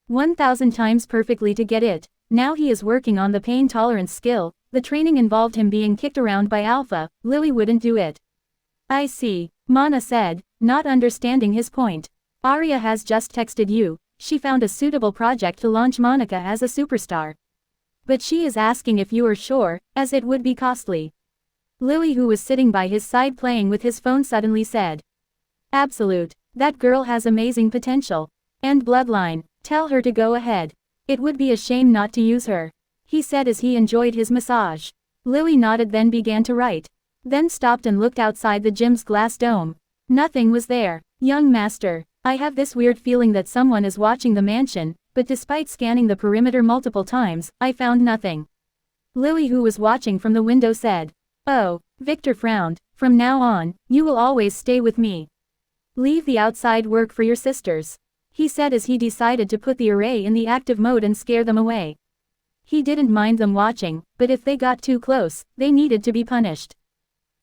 1,000 times perfectly to get it. Now he is working on the pain tolerance skill. The training involved him being kicked around by Alpha. Lily wouldn't do it. I see, Mana said, not understanding his point. Arya has just texted you. She found a suitable project to launch Monica as a superstar. But she is asking if you are sure, as it would be costly. Lily, who was sitting by his side playing with his phone, suddenly said. Absolute. That girl has amazing potential. And bloodline. Tell her to go ahead. It would be a shame not to use her, he said as he enjoyed his massage. Lily nodded, then began to write. Then stopped and looked outside the gym's glass dome. Nothing was there. Young master, I have this weird feeling that someone is watching the mansion, but despite scanning the perimeter multiple times, I found nothing. Lily, who was watching from the window, said. Oh, Victor frowned. From now on, you will always stay with me. Leave the outside work for your sisters, he said as he decided to put the array in the active mode and scare them away. He didn't mind them watching, but if they got too close, they needed to be punished.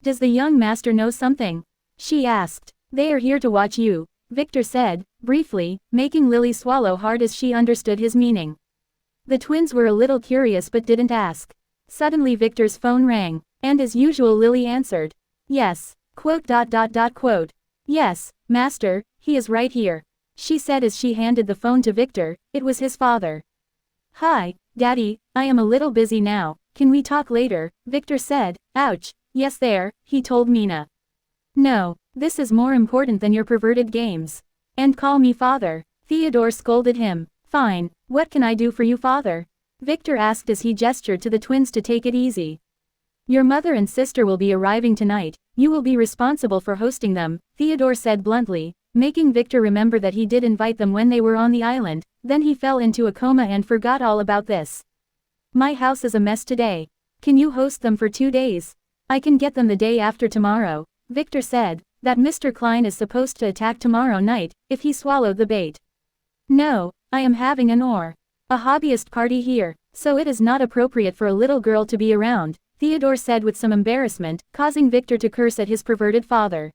Does the young master know something? She asked. They are here to watch you, Victor said, briefly, making Lily swallow hard as she understood his meaning. The twins were a little curious but didn't ask. Suddenly Victor's phone rang, and as usual Lily answered. Yes, quote. Yes, master, he is right here. she said as she handed the phone to Victor. It was his father. Hi, Daddy, I am a little busy now, can we talk later? Victor said. Ouch, yes there, he told Mina. No, this is more important than your perverted games. And call me father. Theodore scolded him. Fine, what can I do for you, father? Victor asked as he gestured to the twins to take it easy. Your mother and sister will be arriving tonight, you will be responsible for hosting them, Theodore said bluntly, making Victor remember that he did invite them when they were on the island. Then he fell into a coma and forgot all about this. My house is a mess today. Can you host them for 2 days? I can get them the day after tomorrow, Victor said. That Mr. Klein is supposed to attack tomorrow night, if he swallowed the bait. No, I am having a hobbyist party here, so it is not appropriate for a little girl to be around, Theodore said with some embarrassment, causing Victor to curse at his perverted father.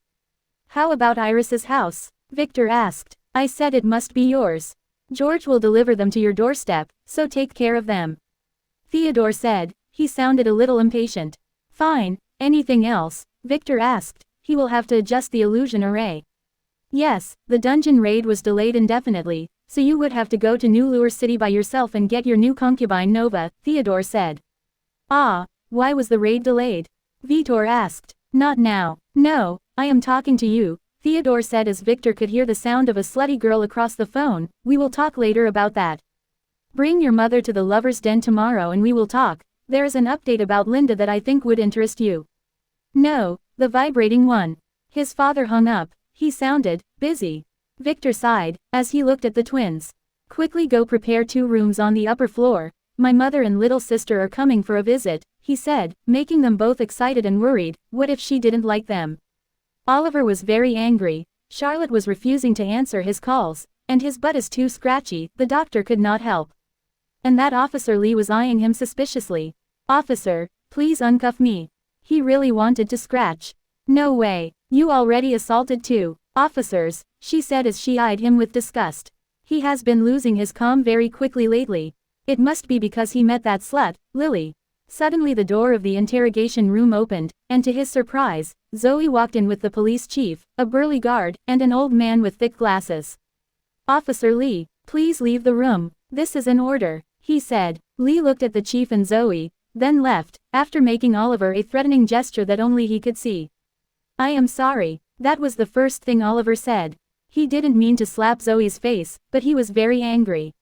How about Iris's house? Victor asked. I said it must be yours. George will deliver them to your doorstep, so take care of them. Theodore said. He sounded a little impatient. Fine, anything else? Victor asked. He will have to adjust the illusion array. Yes, the dungeon raid was delayed indefinitely, so you would have to go to New Lure City by yourself and get your new concubine Nova, Theodore said. Ah, why was the raid delayed? Vitor asked. Not now. No, I am talking to you, Theodore said as Victor could hear the sound of a slutty girl across the phone. We will talk later about that. Bring your mother to the lover's den tomorrow and we will talk. There is an update about Linda that I think would interest you. No, the vibrating one. His father hung up. He sounded busy. Victor sighed as he looked at the twins. Quickly go prepare 2 rooms on the upper floor. My mother and little sister are coming for a visit, he said, making them both excited and worried. What if she didn't like them? Oliver was very angry. Charlotte was refusing to answer his calls, and his butt is too scratchy, the doctor could not help. And that Officer Lee was eyeing him suspiciously. Officer, please uncuff me. He really wanted to scratch. No way, you already assaulted 2 officers, she said as she eyed him with disgust. He has been losing his calm very quickly lately. It must be because he met that slut, Lily. Suddenly the door of the interrogation room opened, and to his surprise, Zoe walked in with the police chief, a burly guard, and an old man with thick glasses. Officer Lee, please leave the room, this is an order, he said. Lee looked at the chief and Zoe, then left, after making Oliver a threatening gesture that only he could see. I am sorry, that was the first thing Oliver said. He didn't mean to slap Zoe's face, but he was very angry.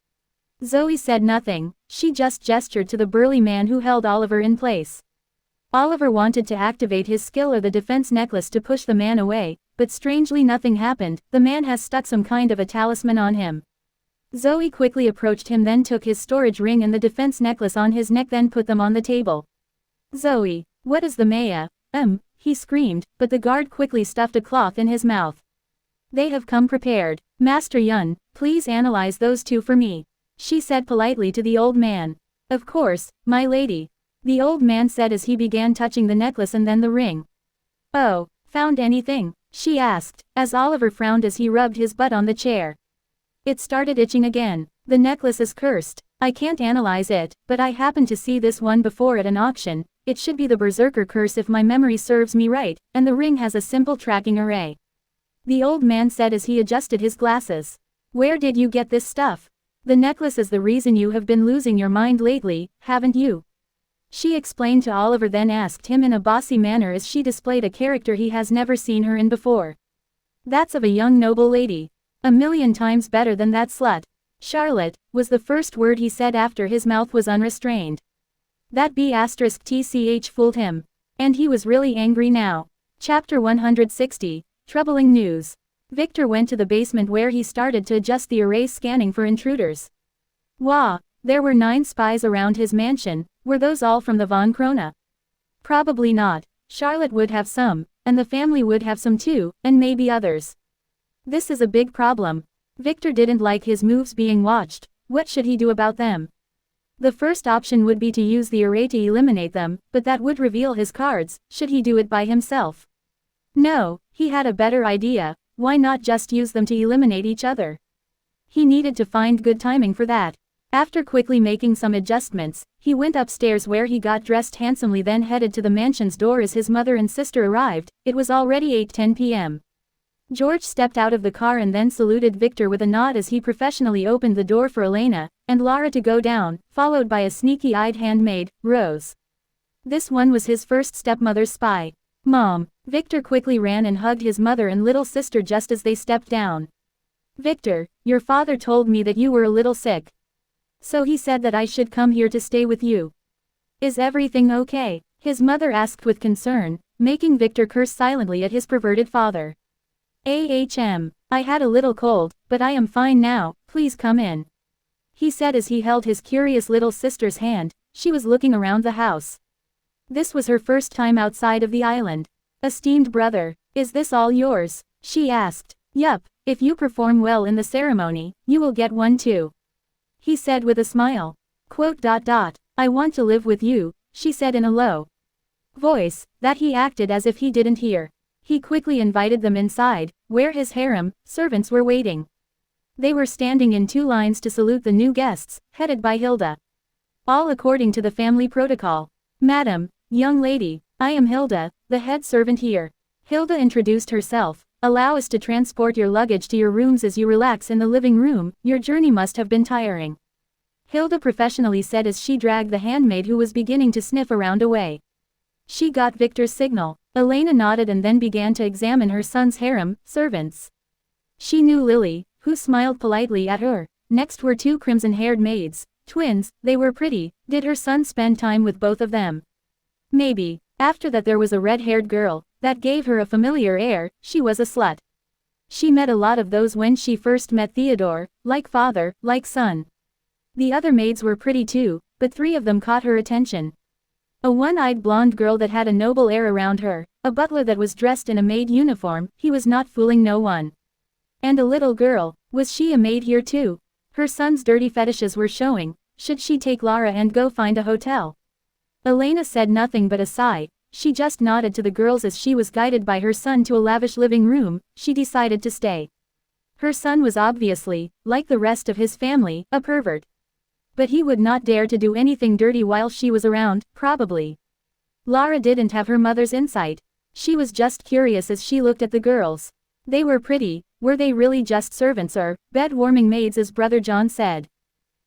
Zoe said nothing, she just gestured to the burly man who held Oliver in place. Oliver wanted to activate his skill or the defense necklace to push the man away, but strangely nothing happened. The man has stuck some kind of a talisman on him. Zoe quickly approached him, then took his storage ring and the defense necklace on his neck, then put them on the table. Zoe, what is the Maya? He screamed, but the guard quickly stuffed a cloth in his mouth. They have come prepared. Master Yun, please analyze those 2 for me, she said politely to the old man. Of course, my lady, the old man said as he began touching the necklace and then the ring. Oh, found anything? She asked, as Oliver frowned as he rubbed his butt on the chair. It started itching again. The necklace is cursed. I can't analyze it, but I happened to see this one before at an auction. It should be the Berserker curse if my memory serves me right, and the ring has a simple tracking array. The old man said as he adjusted his glasses. Where did you get this stuff? The necklace is the reason you have been losing your mind lately, haven't you? She explained to Oliver, then asked him in a bossy manner as she displayed a character he has never seen her in before. That's of a young noble lady. 1,000,000 times better than that slut. Charlotte, was the first word he said after his mouth was unrestrained. That B*TCH fooled him. And he was really angry now. Chapter 160, Troubling News. Victor went to the basement where he started to adjust the array, scanning for intruders. Wah, there were 9 spies around his mansion. Were those all from the Von Krona? Probably not. Charlotte would have some, and the family would have some too, and maybe others. This is a big problem. Victor didn't like his moves being watched. What should he do about them? The first option would be to use the array to eliminate them, but that would reveal his cards. Should he do it by himself? No, he had a better idea. Why not just use them to eliminate each other? He needed to find good timing for that. After quickly making some adjustments, he went upstairs where he got dressed handsomely, then headed to the mansion's door as his mother and sister arrived. It was already 8:10 p.m. George stepped out of the car and then saluted Victor with a nod as he professionally opened the door for Elena and Lara to go down, followed by a sneaky-eyed handmaid, Rose. This one was his first stepmother's spy. Mom. Victor quickly ran and hugged his mother and little sister just as they stepped down. Victor, your father told me that you were a little sick. So he said that I should come here to stay with you. Is everything okay? His mother asked with concern, making Victor curse silently at his perverted father. Ahm. I had a little cold, but I am fine now, please come in. He said as he held his curious little sister's hand. She was looking around the house. This was her first time outside of the island. Esteemed brother, is this all yours? She asked. Yup, if you perform well in the ceremony, you will get one too. He said with a smile. I want to live with you, she said in a low voice, that he acted as if he didn't hear. He quickly invited them inside, where his harem servants were waiting. They were standing in two lines to salute the new guests, headed by Hilda. All according to the family protocol. Madam, young lady, I am Hilda, the head servant here. Hilda introduced herself. Allow us to transport your luggage to your rooms as you relax in the living room, your journey must have been tiring. Hilda professionally said as she dragged the handmaid who was beginning to sniff around away. She got Victor's signal. Elena nodded and then began to examine her son's harem servants. She knew Lily, who smiled politely at her. Next were two crimson-haired maids, twins. They were pretty. Did her son spend time with both of them? Maybe. After that there was a red-haired girl, that gave her a familiar air. She was a slut. She met a lot of those when she first met Theodore, like father, like son. The other maids were pretty too, but three of them caught her attention. A one-eyed blonde girl that had a noble air around her, a butler that was dressed in a maid uniform, he was not fooling no one. And a little girl, was she a maid here too? Her son's dirty fetishes were showing. Should she take Lara and go find a hotel? Elena said nothing but a sigh. She just nodded to the girls as she was guided by her son to a lavish living room. She decided to stay. Her son was obviously, like the rest of his family, a pervert. But he would not dare to do anything dirty while she was around, probably. Lara didn't have her mother's insight. She was just curious as she looked at the girls. They were pretty. Were they really just servants or bed-warming maids as Brother John said?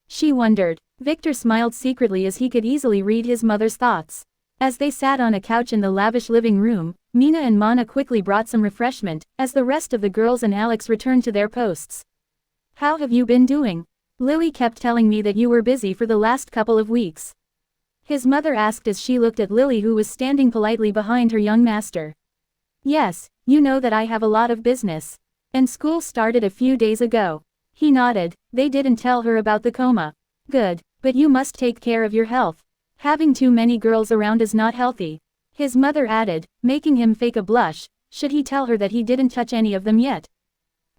She wondered. Victor smiled secretly as he could easily read his mother's thoughts. As they sat on a couch in the lavish living room, Mina and Mana quickly brought some refreshment, as the rest of the girls and Alex returned to their posts. How have you been doing? Lily kept telling me that you were busy for the last couple of weeks. His mother asked as she looked at Lily who was standing politely behind her young master. Yes, you know that I have a lot of business. And school started a few days ago. He nodded. They didn't tell her about the coma. Good, but you must take care of your health. Having too many girls around is not healthy. His mother added, making him fake a blush. Should he tell her that he didn't touch any of them yet?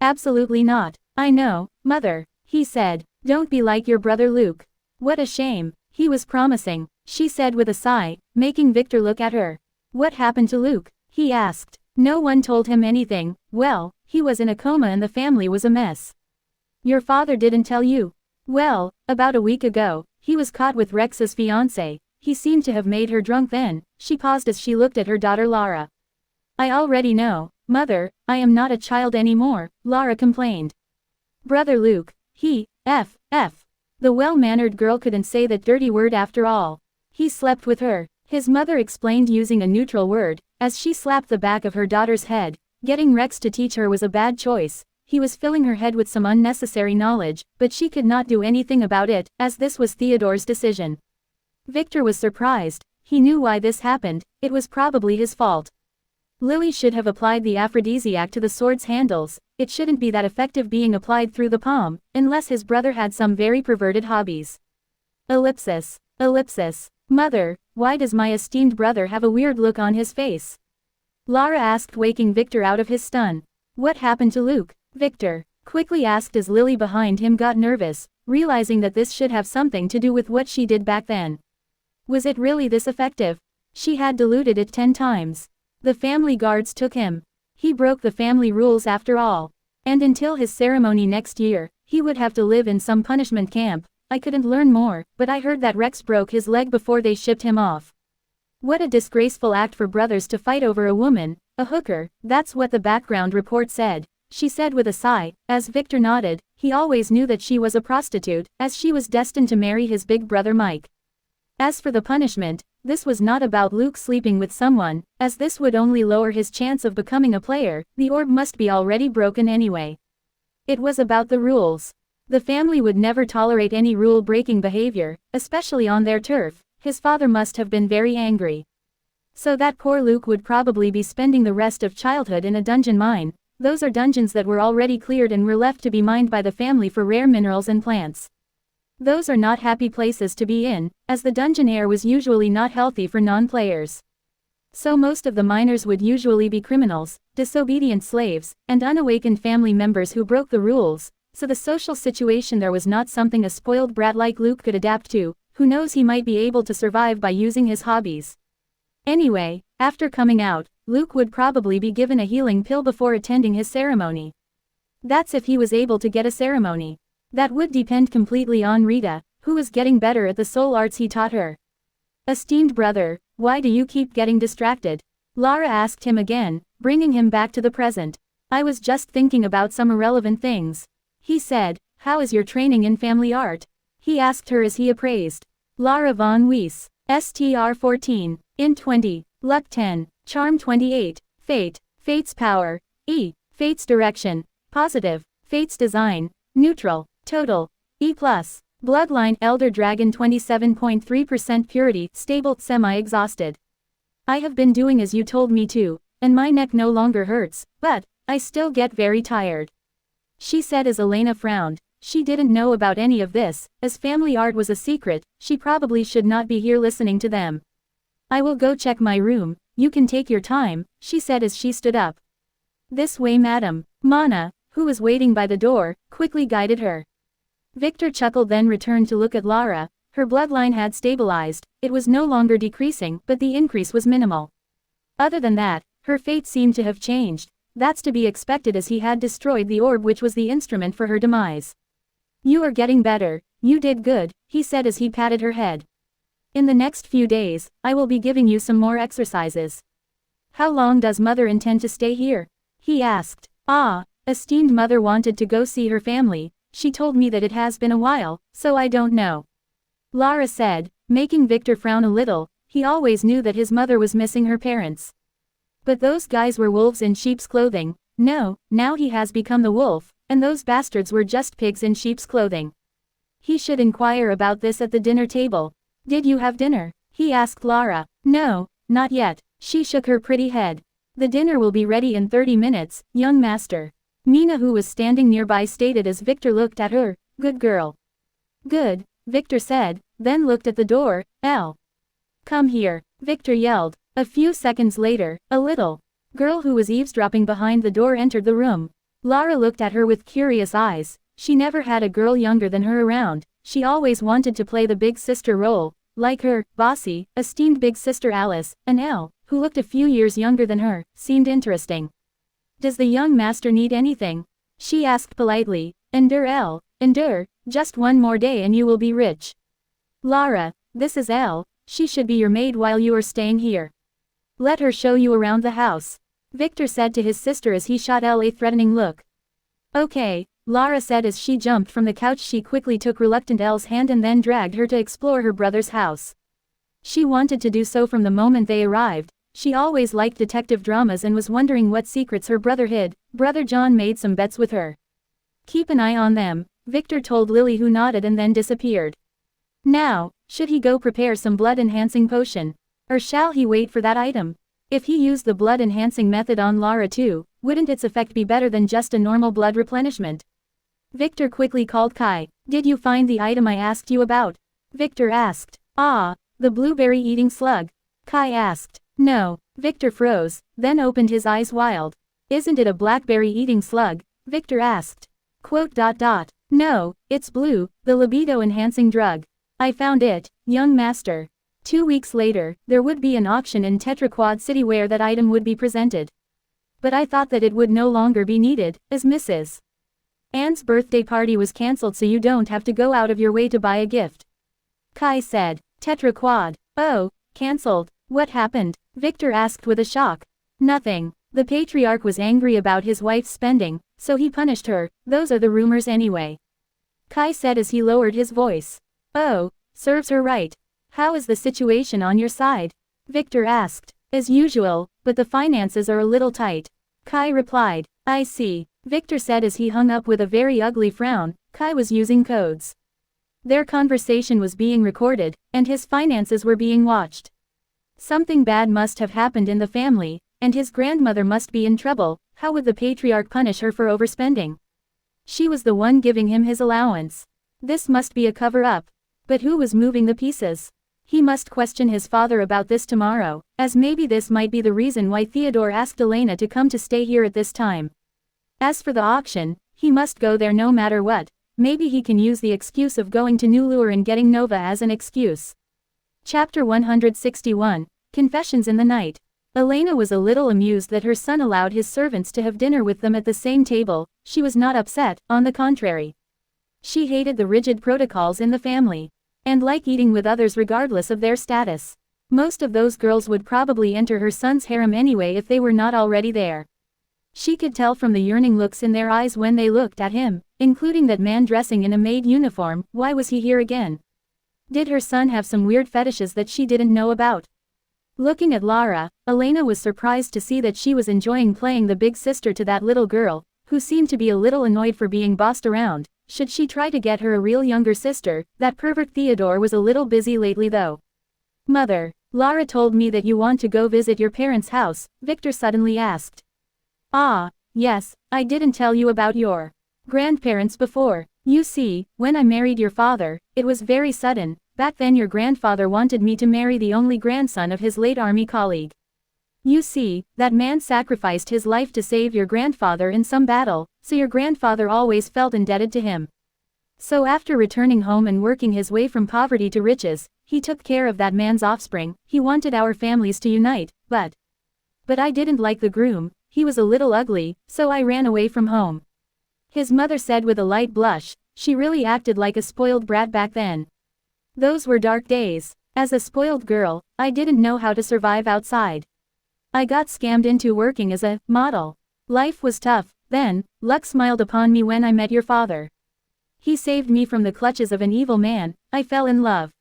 Absolutely not. I know, mother, he said. Don't be like your brother Luke. What a shame. He was promising, she said with a sigh, making Victor look at her. What happened to Luke? He asked. No one told him anything. Well, he was in a coma and the family was a mess. Your father didn't tell you? Well, about a week ago, he was caught with Rex's fiancé. He seemed to have made her drunk then. She paused as she looked at her daughter Lara. I already know, mother, I am not a child anymore, Lara complained. Brother Luke, he, F. The well-mannered girl couldn't say that dirty word after all. He slept with her, his mother explained using a neutral word, as she slapped the back of her daughter's head. Getting Rex to teach her was a bad choice. He was filling her head with some unnecessary knowledge, but she could not do anything about it, as this was Theodore's decision. Victor was surprised. He knew why this happened. It was probably his fault. Lily should have applied the aphrodisiac to the sword's handles. It shouldn't be that effective being applied through the palm, unless his brother had some very perverted hobbies. Ellipsis. Mother, why does my esteemed brother have a weird look on his face? Lara asked, waking Victor out of his stun. What happened to Luke? Victor quickly asked as Lily behind him got nervous, realizing that this should have something to do with what she did back then. Was it really this effective? She had diluted it 10 times. The family guards took him. He broke the family rules after all. And until his ceremony next year, he would have to live in some punishment camp. I couldn't learn more, but I heard that Rex broke his leg before they shipped him off. What a disgraceful act for brothers to fight over a woman. A hooker, that's what the background report said, she said with a sigh. As Victor nodded, he always knew that she was a prostitute, as she was destined to marry his big brother Mike. As for the punishment, this was not about Luke sleeping with someone, as this would only lower his chance of becoming a player. The orb must be already broken anyway. It was about the rules. The family would never tolerate any rule-breaking behavior, especially on their turf. His father must have been very angry. So that poor Luke would probably be spending the rest of childhood in a dungeon mine. Those are dungeons that were already cleared and were left to be mined by the family for rare minerals and plants. Those are not happy places to be in, as the dungeon air was usually not healthy for non-players. So most of the miners would usually be criminals, disobedient slaves, and unawakened family members who broke the rules, so the social situation there was not something a spoiled brat like Luke could adapt to. Who knows, he might be able to survive by using his hobbies. Anyway, after coming out, Luke would probably be given a healing pill before attending his ceremony. That's if he was able to get a ceremony. That would depend completely on Rita, who was getting better at the soul arts he taught her. Esteemed brother, why do you keep getting distracted? Lara asked him again, bringing him back to the present. I was just thinking about some irrelevant things. He said. How is your training in family art? He asked her as he appraised. Lara von Weiss. STR 14. In 20. Luck 10. Charm 28. Fate. Fate's power. E. Fate's direction. Positive. Fate's design. Neutral. Total. E+. Bloodline Elder Dragon 27.3% purity, stable, semi-exhausted. I have been doing as you told me to, and my neck no longer hurts, but I still get very tired. She said as Elena frowned. She didn't know about any of this, as family art was a secret. She probably should not be here listening to them. I will go check my room, you can take your time, she said as she stood up. This way, madam. Mana, who was waiting by the door, quickly guided her. Victor chuckled, then returned to look at Lara. Her bloodline had stabilized, it was no longer decreasing, but the increase was minimal. Other than that, her fate seemed to have changed. That's to be expected, as he had destroyed the orb which was the instrument for her demise. You are getting better, you did good, he said as he patted her head. In the next few days, I will be giving you some more exercises. How long does mother intend to stay here? He asked. Esteemed mother wanted to go see her family. She told me that it has been a while, so I don't know. Lara said, making Victor frown a little. He always knew that his mother was missing her parents. But those guys were wolves in sheep's clothing. No, now he has become the wolf, and those bastards were just pigs in sheep's clothing. He should inquire about this at the dinner table. Did you have dinner? He asked Lara. No, not yet. She shook her pretty head. The dinner will be ready in 30 minutes, young master. Mina, who was standing nearby, stated as Victor looked at her. Good girl. Good, Victor said, then looked at the door. Elle. Come here, Victor yelled. A few seconds later, a little girl who was eavesdropping behind the door entered the room. Lara looked at her with curious eyes. She never had a girl younger than her around. She always wanted to play the big sister role. Like her, bossy, esteemed big sister Alice, and Elle, who looked a few years younger than her, seemed interesting. Does the young master need anything? She asked politely. Endure, Elle, endure, just one more day and you will be rich. Lara, this is Elle, she should be your maid while you are staying here. Let her show you around the house. Victor said to his sister as he shot Elle a threatening look. Okay, Lara said as she jumped from the couch. She quickly took reluctant Elle's hand and then dragged her to explore her brother's house. She wanted to do so from the moment they arrived. She always liked detective dramas and was wondering what secrets her brother hid. Brother John made some bets with her. Keep an eye on them, Victor told Lily, who nodded and then disappeared. Now, should he go prepare some blood-enhancing potion? Or shall he wait for that item? If he used the blood-enhancing method on Lara too, wouldn't its effect be better than just a normal blood replenishment? Victor quickly called Kai. Did you find the item I asked you about? Victor asked. The blueberry-eating slug. Kai asked. No. Victor froze, then opened his eyes wide. Isn't it a blackberry-eating slug? Victor asked. No, it's blue, the libido-enhancing drug. I found it, young master. 2 weeks later, there would be an auction in Tetraquad City where that item would be presented. But I thought that it would no longer be needed, as Mrs. Anne's birthday party was cancelled, so you don't have to go out of your way to buy a gift. Kai said. Tetraquad. Oh, cancelled. What happened? Victor asked with a shock. Nothing. The patriarch was angry about his wife's spending, so he punished her. Those are the rumors anyway. Kai said as he lowered his voice. Oh, serves her right. How is the situation on your side? Victor asked. As usual, but the finances are a little tight. Kai replied. I see, Victor said as he hung up with a very ugly frown. Kai was using codes. Their conversation was being recorded, and his finances were being watched. Something bad must have happened in the family, and his grandmother must be in trouble. How would the patriarch punish her for overspending? She was the one giving him his allowance. This must be a cover-up. But who was moving the pieces? He must question his father about this tomorrow, as maybe this might be the reason why Theodore asked Elena to come to stay here at this time. As for the auction, he must go there no matter what. Maybe he can use the excuse of going to Nulur and getting Nova as an excuse. Chapter 161, Confessions in the Night. Elena was a little amused that her son allowed his servants to have dinner with them at the same table. She was not upset, on the contrary. She hated the rigid protocols in the family, and liked eating with others regardless of their status. Most of those girls would probably enter her son's harem anyway if they were not already there. She could tell from the yearning looks in their eyes when they looked at him, including that man dressing in a maid uniform. Why was he here again? Did her son have some weird fetishes that she didn't know about? Looking at Lara, Elena was surprised to see that she was enjoying playing the big sister to that little girl, who seemed to be a little annoyed for being bossed around. Should she try to get her a real younger sister? That pervert Theodore was a little busy lately though. Mother, Lara told me that you want to go visit your parents' house, Victor suddenly asked. Ah, yes, I didn't tell you about your grandparents before. You see, when I married your father, it was very sudden. Back then your grandfather wanted me to marry the only grandson of his late army colleague. You see, that man sacrificed his life to save your grandfather in some battle, so your grandfather always felt indebted to him. So after returning home and working his way from poverty to riches, he took care of that man's offspring. He wanted our families to unite, but I didn't like the groom. He was a little ugly, so I ran away from home. His mother said with a light blush. She really acted like a spoiled brat back then. Those were dark days. As a spoiled girl, I didn't know how to survive outside. I got scammed into working as a model. Life was tough. Then, luck smiled upon me when I met your father. He saved me from the clutches of an evil man. I fell in love.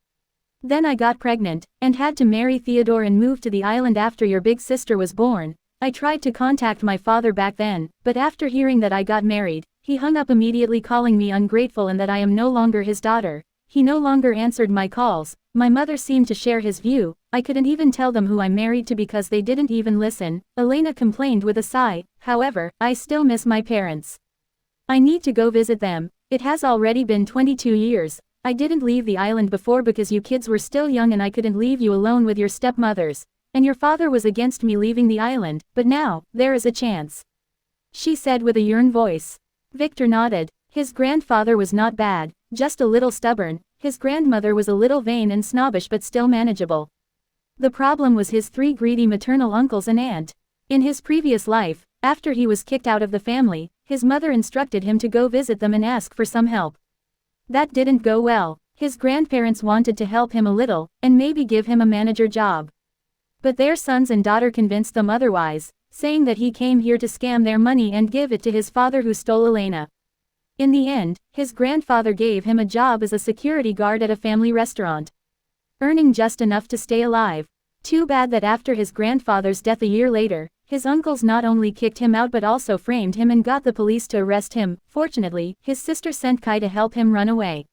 Then I got pregnant, and had to marry Theodore and move to the island after your big sister was born. I tried to contact my father back then, but after hearing that I got married, he hung up immediately, calling me ungrateful and that I am no longer his daughter. He no longer answered my calls. My mother seemed to share his view. I couldn't even tell them who I'm married to because they didn't even listen, Elena complained with a sigh. However, I still miss my parents. I need to go visit them. It has already been 22 years. I didn't leave the island before because you kids were still young and I couldn't leave you alone with your stepmothers. And your father was against me leaving the island, but now, there is a chance. She said with a yearned voice. Victor nodded. His grandfather was not bad, just a little stubborn. His grandmother was a little vain and snobbish but still manageable. The problem was his 3 greedy maternal uncles and aunt. In his previous life, after he was kicked out of the family, his mother instructed him to go visit them and ask for some help. That didn't go well. His grandparents wanted to help him a little, and maybe give him a manager job. But their sons and daughter convinced them otherwise, saying that he came here to scam their money and give it to his father who stole Elena. In the end, his grandfather gave him a job as a security guard at a family restaurant, earning just enough to stay alive. Too bad that after his grandfather's death a year later, his uncles not only kicked him out but also framed him and got the police to arrest him. Fortunately, his sister sent Kai to help him run away.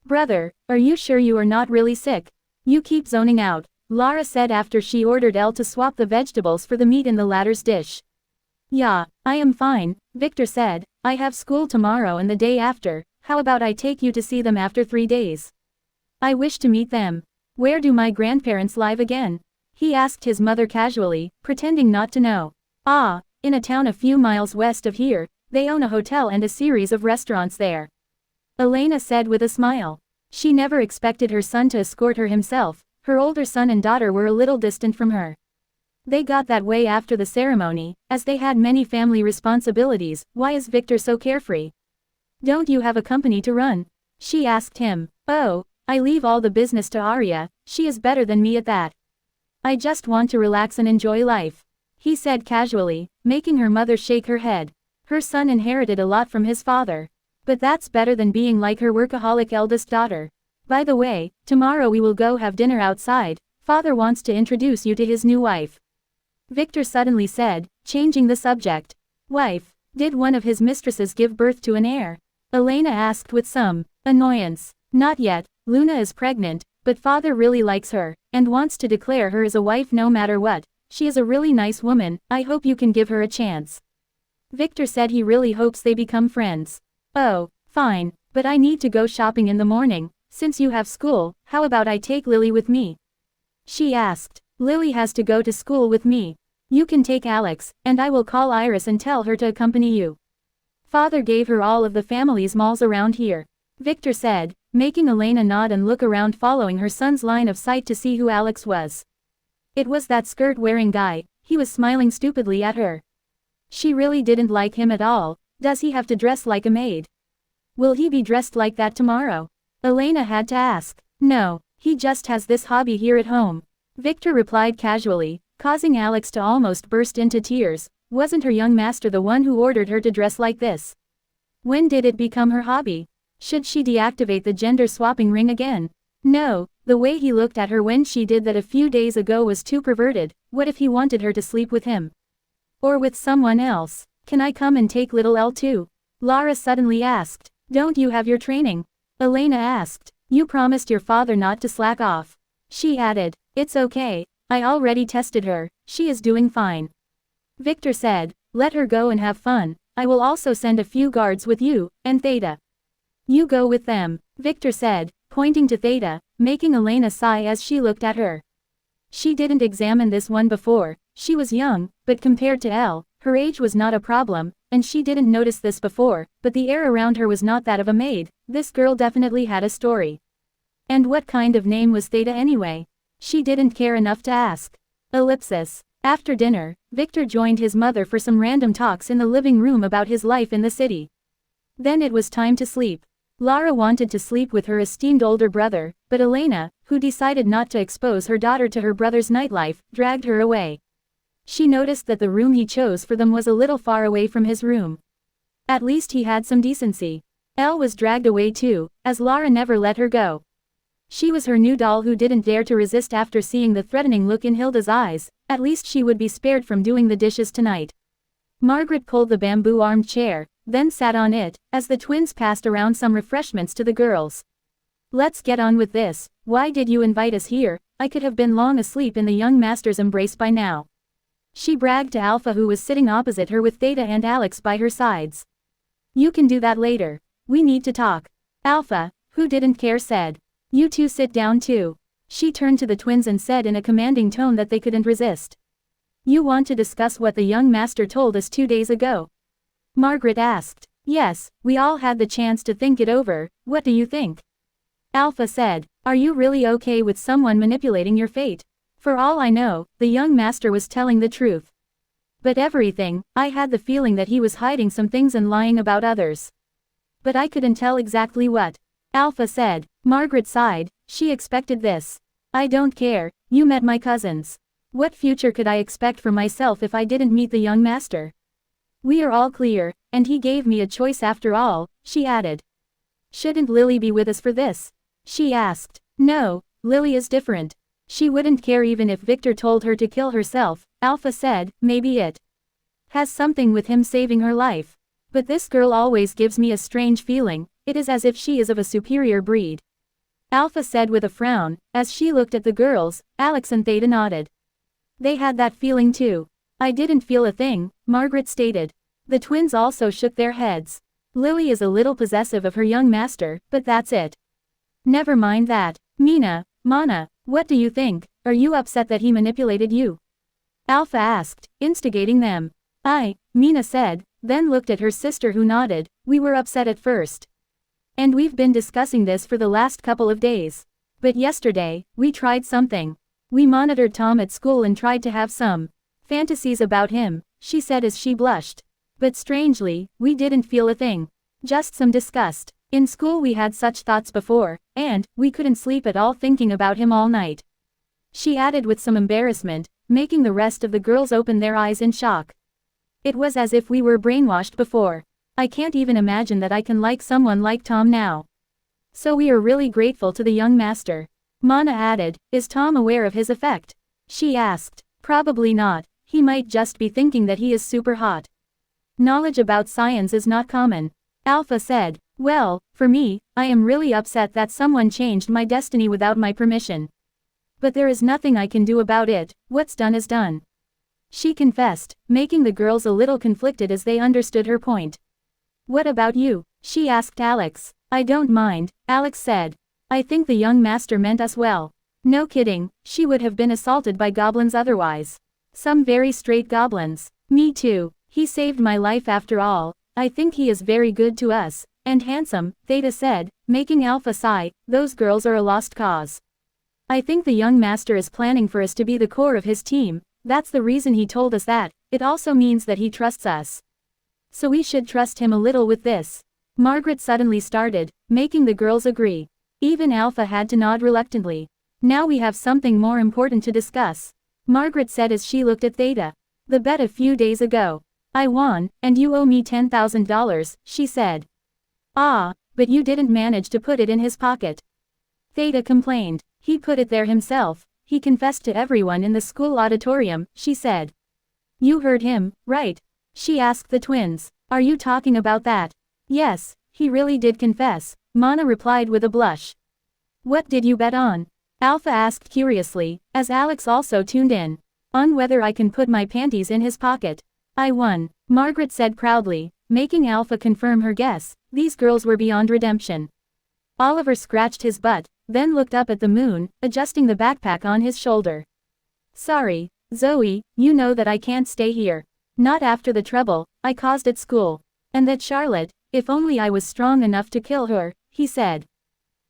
Brother, are you sure you are not really sick? You keep zoning out, Lara said after she ordered Elle to swap the vegetables for the meat in the latter's dish. Yeah, I am fine, Victor said. I have school tomorrow and the day after. How about I take you to see them after 3 days? I wish to meet them. Where do my grandparents live again? He asked his mother casually, pretending not to know. Ah, in a town a few miles west of here. They own a hotel and a series of restaurants there. Elena said with a smile. She never expected her son to escort her himself. Her older son and daughter were a little distant from her. They got that way after the ceremony, as they had many family responsibilities. Why is Victor so carefree? Don't you have a company to run? She asked him. Oh, I leave all the business to Arya, she is better than me at that. I just want to relax and enjoy life. he said casually, making her mother shake her head. Her son inherited a lot from his father. But that's better than being like her workaholic eldest daughter. By the way, tomorrow we will go have dinner outside. Father wants to introduce you to his new wife. Victor suddenly said, changing the subject. Wife? Did one of his mistresses give birth to an heir? Elena asked with some annoyance. Not yet, Luna is pregnant, but father really likes her, and wants to declare her as a wife no matter what. She is a really nice woman, I hope you can give her a chance. Victor said he really hopes they become friends. Oh, fine, but I need to go shopping in the morning. Since you have school, how about I take Lily with me? She asked. Lily has to go to school with me. You can take Alex, and I will call Iris and tell her to accompany you. Father gave her all of the family's malls around here. Victor said, making Elena nod and look around following her son's line of sight to see who Alex was. It was that skirt-wearing guy. He was smiling stupidly at her. She really didn't like him at all. Does he have to dress like a maid? Will he be dressed like that tomorrow? Elena had to ask. No, he just has this hobby here at home. Victor replied casually, causing Alex to almost burst into tears. Wasn't her young master the one who ordered her to dress like this? When did it become her hobby? Should she deactivate the gender-swapping ring again? No, the way he looked at her when she did that a few days ago was too perverted. What if he wanted her to sleep with him? Or with someone else? Can I come and take little Elle too? Lara suddenly asked. Don't you have your training? Elena asked. You promised your father not to slack off. She added. It's okay, I already tested her, she is doing fine. Victor said, let her go and have fun. I will also send a few guards with you, and Theta. You go with them, Victor said, pointing to Theta, making Elena sigh as she looked at her. She didn't examine this one before. She was young, but compared to Elle, her age was not a problem, and she didn't notice this before, but the air around her was not that of a maid. This girl definitely had a story. And what kind of name was Theta anyway? She didn't care enough to ask. Ellipsis. After dinner, Victor joined his mother for some random talks in the living room about his life in the city. Then it was time to sleep. Lara wanted to sleep with her esteemed older brother, but Elena, who decided not to expose her daughter to her brother's nightlife, dragged her away. She noticed that the room he chose for them was a little far away from his room. At least he had some decency. Elle was dragged away too, as Lara never let her go. She was her new doll who didn't dare to resist after seeing the threatening look in Hilda's eyes. At least she would be spared from doing the dishes tonight. Margaret pulled the bamboo armed chair, then sat on it, as the twins passed around some refreshments to the girls. Let's get on with this. Why did you invite us here? I could have been long asleep in the young master's embrace by now. She bragged to Alpha, who was sitting opposite her with Theta and Alex by her sides. You can do that later. We need to talk. Alpha, who didn't care, said. You two sit down too. She turned to the twins and said in a commanding tone that they couldn't resist. You want to discuss what the young master told us 2 days ago? Margaret asked. Yes, we all had the chance to think it over. What do you think? Alpha said. Are you really okay with someone manipulating your fate? For all I know, the young master was telling the truth. But everything, I had the feeling that he was hiding some things and lying about others. But I couldn't tell exactly what. Alpha said. Margaret sighed. She expected this. I don't care, you met my cousins. What future could I expect for myself if I didn't meet the young master? We are all clear, and he gave me a choice after all, she added. Shouldn't Lily be with us for this? She asked. No, Lily is different. She wouldn't care even if Victor told her to kill herself, Alpha said. Maybe it has something with him saving her life. But this girl always gives me a strange feeling. It is as if she is of a superior breed. Alpha said with a frown. As she looked at the girls, Alex and Theta nodded. They had that feeling too. I didn't feel a thing, Margaret stated. The twins also shook their heads. Lily is a little possessive of her young master, but that's it. Never mind that. Mina, Mana, what do you think? Are you upset that he manipulated you? Alpha asked, instigating them. Mina said, then looked at her sister who nodded. We were upset at first. And we've been discussing this for the last couple of days. But yesterday, we tried something. We monitored Tom at school and tried to have some fantasies about him, she said as she blushed. But strangely, we didn't feel a thing. Just some disgust. In school we had such thoughts before, and we couldn't sleep at all thinking about him all night. she added with some embarrassment, making the rest of the girls open their eyes in shock. It was as if we were brainwashed before. I can't even imagine that I can like someone like Tom now. So we are really grateful to the young master. Mana added, is Tom aware of his effect? She asked. Probably not, he might just be thinking that he is super hot. Knowledge about science is not common. Alpha said, well, for me, I am really upset that someone changed my destiny without my permission. But there is nothing I can do about it, what's done is done. She confessed, making the girls a little conflicted as they understood her point. What about you? She asked Alex. I don't mind, Alex said. I think the young master meant us well. No kidding, she would have been assaulted by goblins otherwise. Some very straight goblins. Me too, he saved my life after all. I think he is very good to us. And handsome, Theta said, making Alpha sigh. Those girls are a lost cause. I think the young master is planning for us to be the core of his team. That's the reason he told us that. It also means that he trusts us. So we should trust him a little with this. Margaret suddenly started, making the girls agree. Even Alpha had to nod reluctantly. Now we have something more important to discuss. Margaret said as she looked at Theta. The bet a few days ago. I won, and you owe me $10,000, she said. Ah, but you didn't manage to put it in his pocket. Theta complained. He put it there himself. He confessed to everyone in the school auditorium, she said. You heard him, right? She asked the twins. Are you talking about that? Yes, he really did confess, Mana replied with a blush. What did you bet on? Alpha asked curiously, as Alex also tuned in. On whether I can put my panties in his pocket. I won, Margaret said proudly, making Alpha confirm her guess. These girls were beyond redemption. Oliver scratched his butt, then looked up at the moon, adjusting the backpack on his shoulder. Sorry, Zoe, you know that I can't stay here. Not after the trouble I caused at school. And that Charlotte, if only I was strong enough to kill her, he said.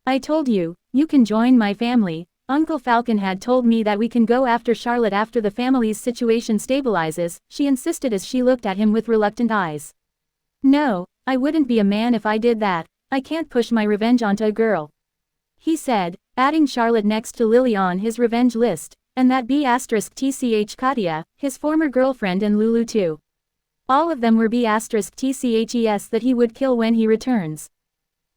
I told you, you can join my family. Uncle Falcon had told me that we can go after Charlotte after the family's situation stabilizes, she insisted as she looked at him with reluctant eyes. No, I wouldn't be a man if I did that. I can't push my revenge onto a girl. He said, adding Charlotte next to Lily on his revenge list, and that B*TCH Katya, his former girlfriend, and Lulu too. All of them were B*TCHES that he would kill when he returns.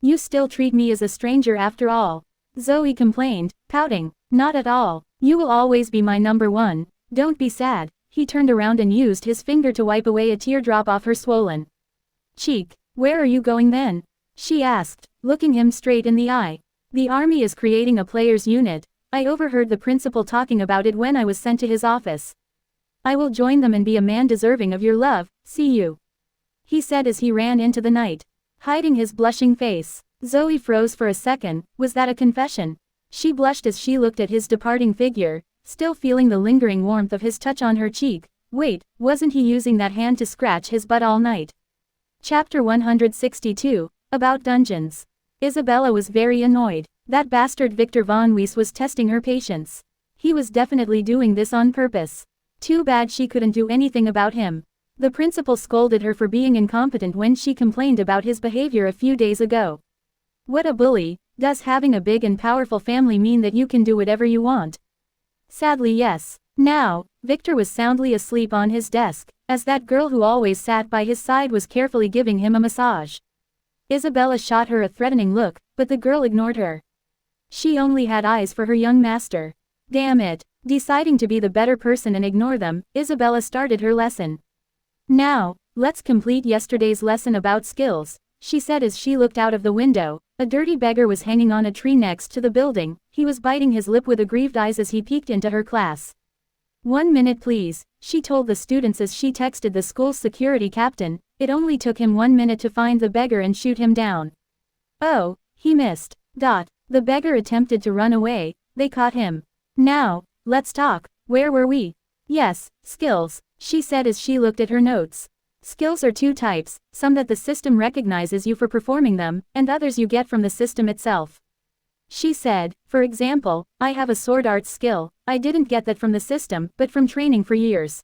You still treat me as a stranger after all. Zoe complained, pouting. Not at all. You will always be my number one. Don't be sad. He turned around and used his finger to wipe away a teardrop off her swollen cheek. Where are you going then? She asked, looking him straight in the eye. The army is creating a players unit. I overheard the principal talking about it when I was sent to his office. I will join them and be a man deserving of your love, see you. He said as he ran into the night. Hiding his blushing face. Zoe froze for a second. Was that a confession? She blushed as she looked at his departing figure, still feeling the lingering warmth of his touch on her cheek. Wait, wasn't he using that hand to scratch his butt all night? Chapter 162, about dungeons. Isabella was very annoyed. That bastard Victor von Weiss was testing her patience. He was definitely doing this on purpose. Too bad she couldn't do anything about him. The principal scolded her for being incompetent when she complained about his behavior a few days ago. What a bully. Does having a big and powerful family mean that you can do whatever you want? Sadly, yes. Now, Victor was soundly asleep on his desk, as that girl who always sat by his side was carefully giving him a massage. Isabella shot her a threatening look, but the girl ignored her. She only had eyes for her young master. Damn it. Deciding to be the better person and ignore them, Isabella started her lesson. Now, let's complete yesterday's lesson about skills, she said as she looked out of the window. A dirty beggar was hanging on a tree next to the building. He was biting his lip with aggrieved eyes as he peeked into her class. 1 minute please, she told the students as she texted the school's security captain. It only took him 1 minute to find the beggar and shoot him down. Oh, he missed. The beggar attempted to run away. They caught him. Now, let's talk. Where were we? Yes, skills, she said as she looked at her notes. Skills are two types, some that the system recognizes you for performing them, and others you get from the system itself. She said, for example, I have a sword arts skill. I didn't get that from the system, but from training for years.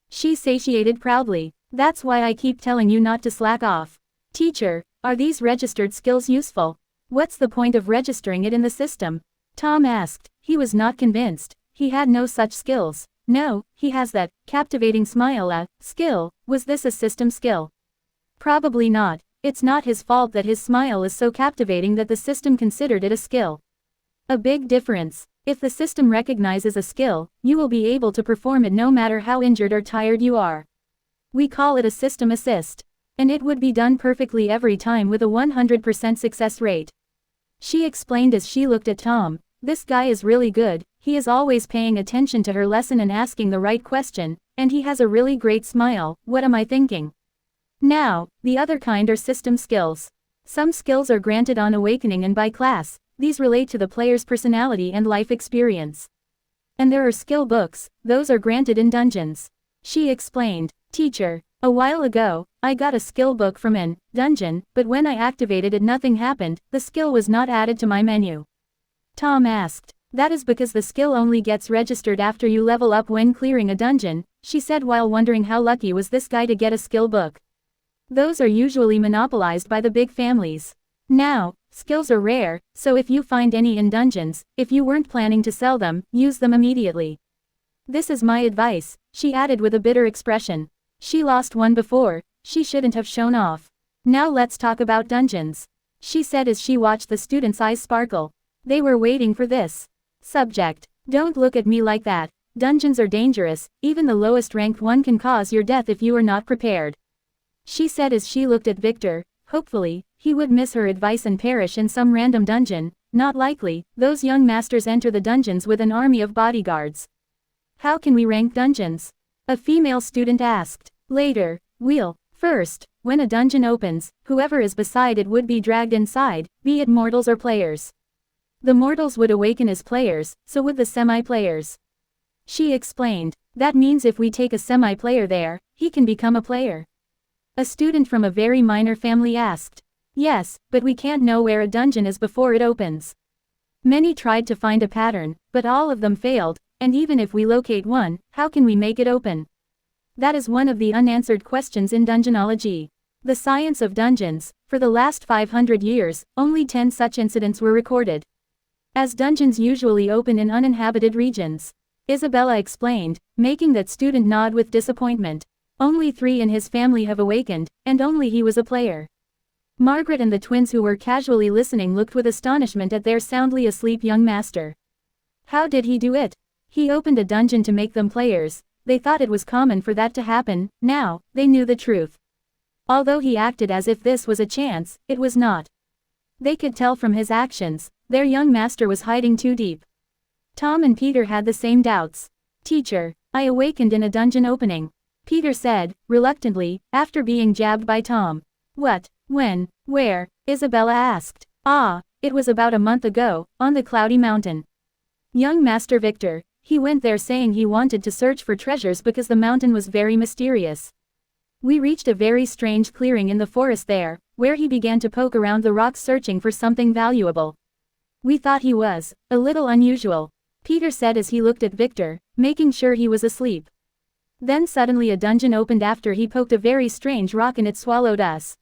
She satiated proudly. That's why I keep telling you not to slack off. Teacher, are these registered skills useful? What's the point of registering it in the system? Tom asked. He was not convinced. he had no such skills. No, he has that captivating smile. Skill. Was this a system skill? Probably not. It's not his fault that his smile is so captivating that the system considered it a skill. A big difference. If the system recognizes a skill, you will be able to perform it no matter how injured or tired you are. We call it a system assist. And it would be done perfectly every time with a 100% success rate. She explained as she looked at Tom. This guy is really good, he is always paying attention to her lesson and asking the right question, and he has a really great smile. What am I thinking? Now, the other kind are system skills. Some skills are granted on awakening and by class, these relate to the player's personality and life experience. And there are skill books, those are granted in dungeons. She explained. Teacher, a while ago, I got a skill book from an dungeon, but when I activated it nothing happened, the skill was not added to my menu. Tom asked. That is because the skill only gets registered after you level up when clearing a dungeon, she said while wondering how lucky was this guy to get a skill book. Those are usually monopolized by the big families. Now, skills are rare, so if you find any in dungeons, if you weren't planning to sell them, use them immediately. This is my advice, she added with a bitter expression. She lost one before, she shouldn't have shown off. Now let's talk about dungeons, she said as she watched the students' eyes sparkle. They were waiting for this subject. Don't look at me like that. Dungeons are dangerous, even the lowest ranked one can cause your death if you are not prepared. She said as she looked at Victor. Hopefully, he would miss her advice and perish in some random dungeon. Not likely, those young masters enter the dungeons with an army of bodyguards. How can we rank dungeons? A female student asked. Later, we'll. First, when a dungeon opens, whoever is beside it would be dragged inside, be it mortals or players. The mortals would awaken as players, so would the semi-players. She explained. That means if we take a semi-player there, he can become a player. A student from a very minor family asked. Yes, but we can't know where a dungeon is before it opens. Many tried to find a pattern, but all of them failed, and even if we locate one, how can we make it open? That is one of the unanswered questions in dungeonology. The science of dungeons. For the last 500 years, only 10 such incidents were recorded. As dungeons usually open in uninhabited regions. Isabella explained, making that student nod with disappointment. Only 3 in his family have awakened, and only he was a player. Margaret and the twins who were casually listening looked with astonishment at their soundly asleep young master. How did he do it? He opened a dungeon to make them players. They thought it was common for that to happen. Now, they knew the truth. Although he acted as if this was a chance, it was not. They could tell from his actions, their young master was hiding too deep. Tom and Peter had the same doubts. Teacher, I awakened in a dungeon opening. Peter said, reluctantly, after being jabbed by Tom. What? When? Where? Isabella asked. It was about a month ago, on the Cloudy Mountain. Young Master Victor, he went there saying he wanted to search for treasures because the mountain was very mysterious. We reached a very strange clearing in the forest there, where he began to poke around the rocks searching for something valuable. We thought he was a little unusual, Peter said as he looked at Victor, making sure he was asleep. Then suddenly a dungeon opened after he poked a very strange rock and it swallowed us.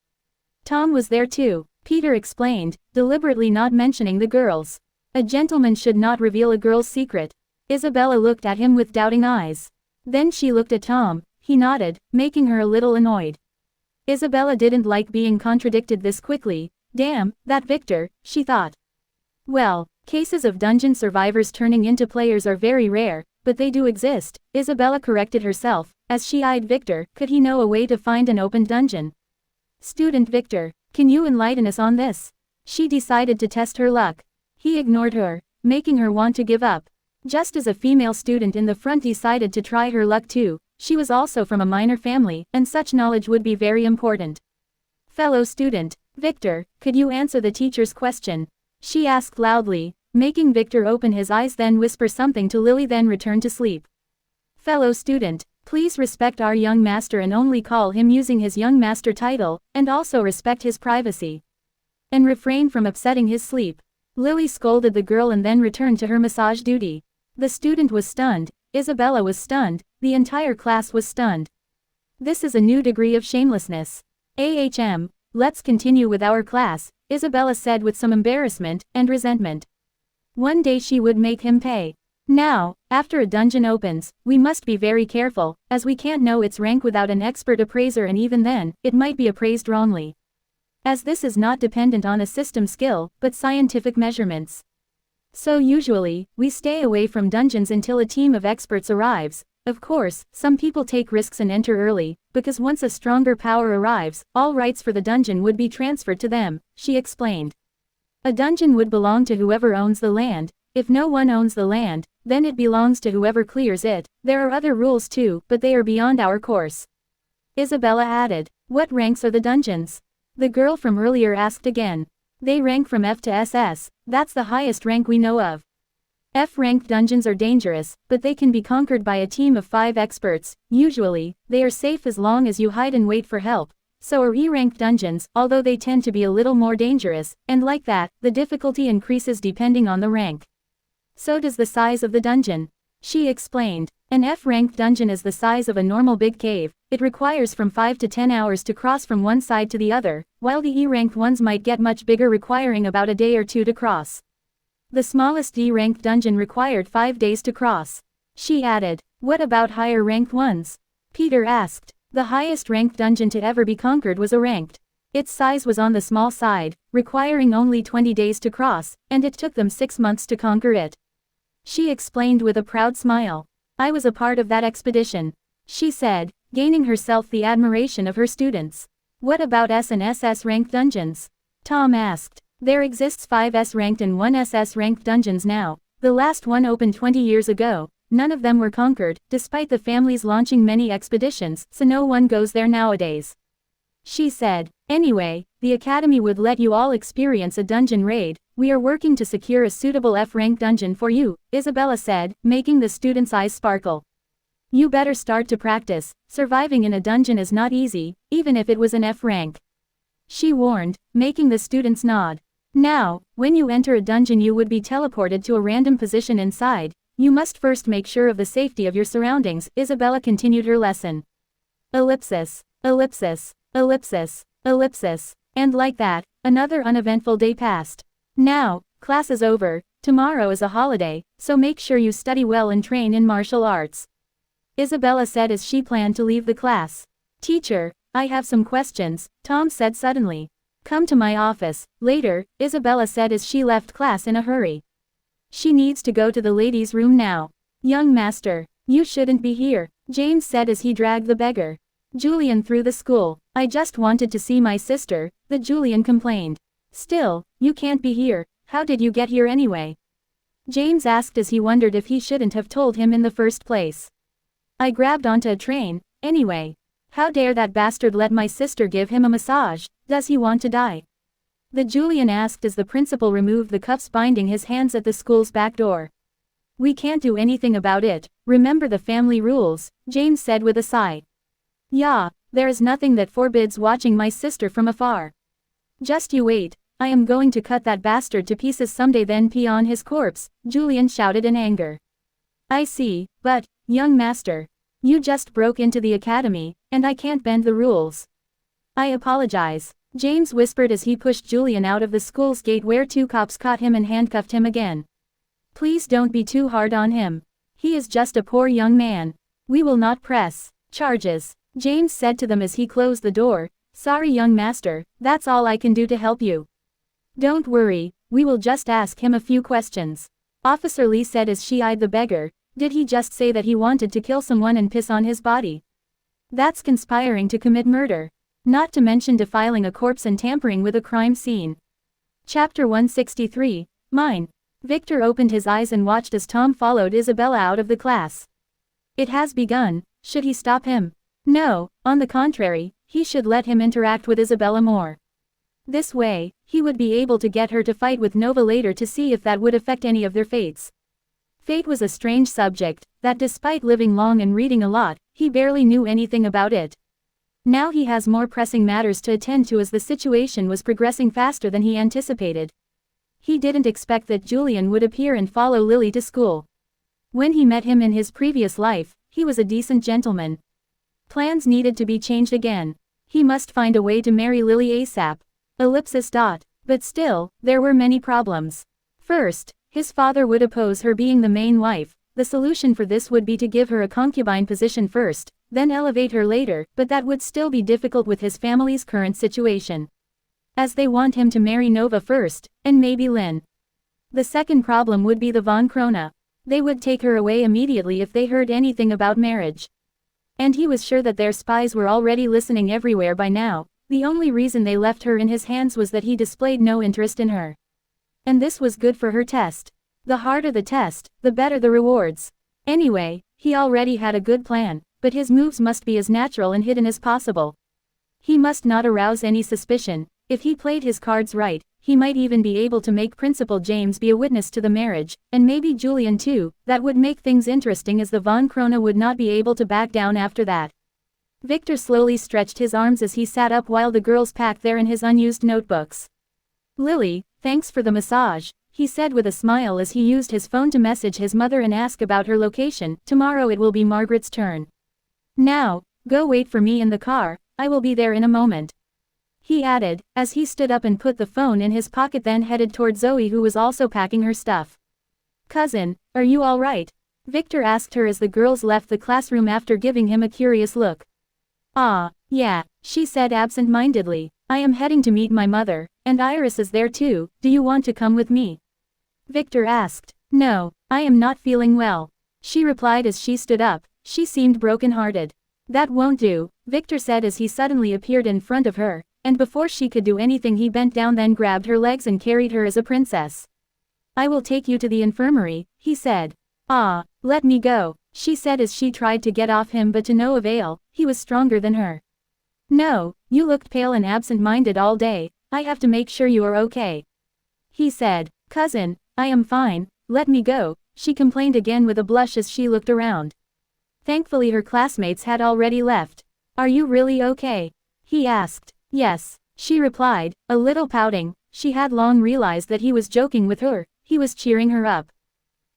Tom was there too, Peter explained, deliberately not mentioning the girls. A gentleman should not reveal a girl's secret. Isabella looked at him with doubting eyes. Then she looked at Tom, he nodded, making her a little annoyed. Isabella didn't like being contradicted this quickly. Damn, that Victor, she thought. Well, cases of dungeon survivors turning into players are very rare, but they do exist, Isabella corrected herself, as she eyed Victor. Could he know a way to find an open dungeon? Student Victor, can you enlighten us on this? She decided to test her luck. He ignored her, making her want to give up. Just as a female student in the front decided to try her luck too, she was also from a minor family, and such knowledge would be very important. Fellow student, Victor, could you answer the teacher's question? She asked loudly, making Victor open his eyes then whisper something to Lily then return to sleep. Fellow student, please respect our young master and only call him using his young master title, and also respect his privacy. And refrain from upsetting his sleep. Lily scolded the girl and then returned to her massage duty. The student was stunned, Isabella was stunned, the entire class was stunned. This is a new degree of shamelessness. Ahm, let's continue with our class, Isabella said with some embarrassment and resentment. One day she would make him pay. Now, after a dungeon opens, we must be very careful, as we can't know its rank without an expert appraiser, and even then, it might be appraised wrongly. As this is not dependent on a system skill, but scientific measurements. So usually, we stay away from dungeons until a team of experts arrives. Of course, some people take risks and enter early, because once a stronger power arrives, all rights for the dungeon would be transferred to them, she explained. A dungeon would belong to whoever owns the land. If no one owns the land, then it belongs to whoever clears it. There are other rules too, but they are beyond our course. Isabella added. What ranks are the dungeons? The girl from earlier asked again. They rank from F to SS, that's the highest rank we know of. F-ranked dungeons are dangerous, but they can be conquered by a team of 5 experts. Usually, they are safe as long as you hide and wait for help. So are E-ranked dungeons, although they tend to be a little more dangerous, and like that, the difficulty increases depending on the rank. So does the size of the dungeon. She explained. An F-ranked dungeon is the size of a normal big cave. It requires from 5 to 10 hours to cross from one side to the other, while the E-ranked ones might get much bigger, requiring about a day or 2 to cross. The smallest D-ranked dungeon required 5 days to cross. She added. What about higher ranked ones? Peter asked. The highest ranked dungeon to ever be conquered was a ranked. Its size was on the small side, requiring only 20 days to cross, and it took them 6 months to conquer it. She explained with a proud smile. I was a part of that expedition, she said, gaining herself the admiration of her students. What about S and SS ranked dungeons? Tom asked. There exists 5 S-ranked and 1 SS-ranked dungeons now. The last one opened 20 years ago. None of them were conquered, despite the families launching many expeditions, so no one goes there nowadays. She said. Anyway, the academy would let you all experience a dungeon raid. We are working to secure a suitable F-ranked dungeon for you, Isabella said, making the students' eyes sparkle. You better start to practice. Surviving in a dungeon is not easy, even if it was an F rank. She warned, making the students nod. Now, when you enter a dungeon you would be teleported to a random position inside. You must first make sure of the safety of your surroundings. Isabella continued her lesson. Ellipsis, ellipsis, ellipsis, ellipsis. And like that, another uneventful day passed. Now, class is over, tomorrow is a holiday, so make sure you study well and train in martial arts. Isabella said as she planned to leave the class. Teacher, I have some questions, Tom said suddenly. Come to my office, later, Isabella said as she left class in a hurry. She needs to go to the ladies' room now. Young master, you shouldn't be here, James said as he dragged the beggar. Julian through the school. I just wanted to see my sister, the Julian complained. Still, you can't be here, how did you get here anyway? James asked as he wondered if he shouldn't have told him in the first place. I grabbed onto a train, anyway. How dare that bastard let my sister give him a massage? Does he want to die? The Julian asked as the principal removed the cuffs binding his hands at the school's back door. We can't do anything about it, remember the family rules, James said with a sigh. Yeah, there is nothing that forbids watching my sister from afar. Just you wait, I am going to cut that bastard to pieces someday then pee on his corpse, Julian shouted in anger. I see, but, young master, you just broke into the academy, and I can't bend the rules. I apologize, James whispered as he pushed Julian out of the school's gate where 2 cops caught him and handcuffed him again. Please don't be too hard on him. He is just a poor young man. We will not press charges, James said to them as he closed the door. Sorry young master, that's all I can do to help you. Don't worry, we will just ask him a few questions. Officer Lee said as she eyed the beggar. Did he just say that he wanted to kill someone and piss on his body? That's conspiring to commit murder. Not to mention defiling a corpse and tampering with a crime scene. Chapter 163, Mine. Victor opened his eyes and watched as Tom followed Isabella out of the class. It has begun, should he stop him? No, on the contrary, he should let him interact with Isabella more. This way, he would be able to get her to fight with Nova later to see if that would affect any of their fates. Fate was a strange subject, that despite living long and reading a lot, he barely knew anything about it. Now he has more pressing matters to attend to as the situation was progressing faster than he anticipated. He didn't expect that Julian would appear and follow Lily to school. When he met him in his previous life, he was a decent gentleman. Plans needed to be changed again. He must find a way to marry Lily ASAP. But still, there were many problems. First, his father would oppose her being the main wife, the solution for this would be to give her a concubine position first, then elevate her later, but that would still be difficult with his family's current situation. As they want him to marry Nova first, and maybe Lin. The second problem would be the Von Krona. They would take her away immediately if they heard anything about marriage. And he was sure that their spies were already listening everywhere by now. The only reason they left her in his hands was that he displayed no interest in her. And this was good for her test. The harder the test, the better the rewards. Anyway, he already had a good plan, but his moves must be as natural and hidden as possible. He must not arouse any suspicion. If he played his cards right, he might even be able to make Principal James be a witness to the marriage, and maybe Julian too. That would make things interesting, as the Von Krona would not be able to back down after that. Victor slowly stretched his arms as he sat up while the girls packed their and his unused notebooks. "Lily, thanks for the massage," he said with a smile as he used his phone to message his mother and ask about her location. "Tomorrow it will be Margaret's turn. Now, go wait for me in the car, I will be there in a moment," he added, as he stood up and put the phone in his pocket, then headed toward Zoe, who was also packing her stuff. "Cousin, are you all right?" Victor asked her as the girls left the classroom after giving him a curious look. "Ah, yeah," she said absent-mindedly. "I am heading to meet my mother, and Iris is there too. Do you want to come with me?" Victor asked. "No, I am not feeling well," she replied as she stood up. She seemed broken-hearted. "That won't do," Victor said as he suddenly appeared in front of her, and before she could do anything he bent down, then grabbed her legs and carried her as a princess. "I will take you to the infirmary," he said. "Ah, let me go," she said as she tried to get off him, but to no avail. He was stronger than her. "No, you looked pale and absent-minded all day. I have to make sure you are okay," he said. "Cousin, I am fine, let me go," she complained again with a blush as she looked around. Thankfully her classmates had already left. "Are you really okay?" he asked. "Yes," she replied, a little pouting. She had long realized that he was joking with her. He was cheering her up.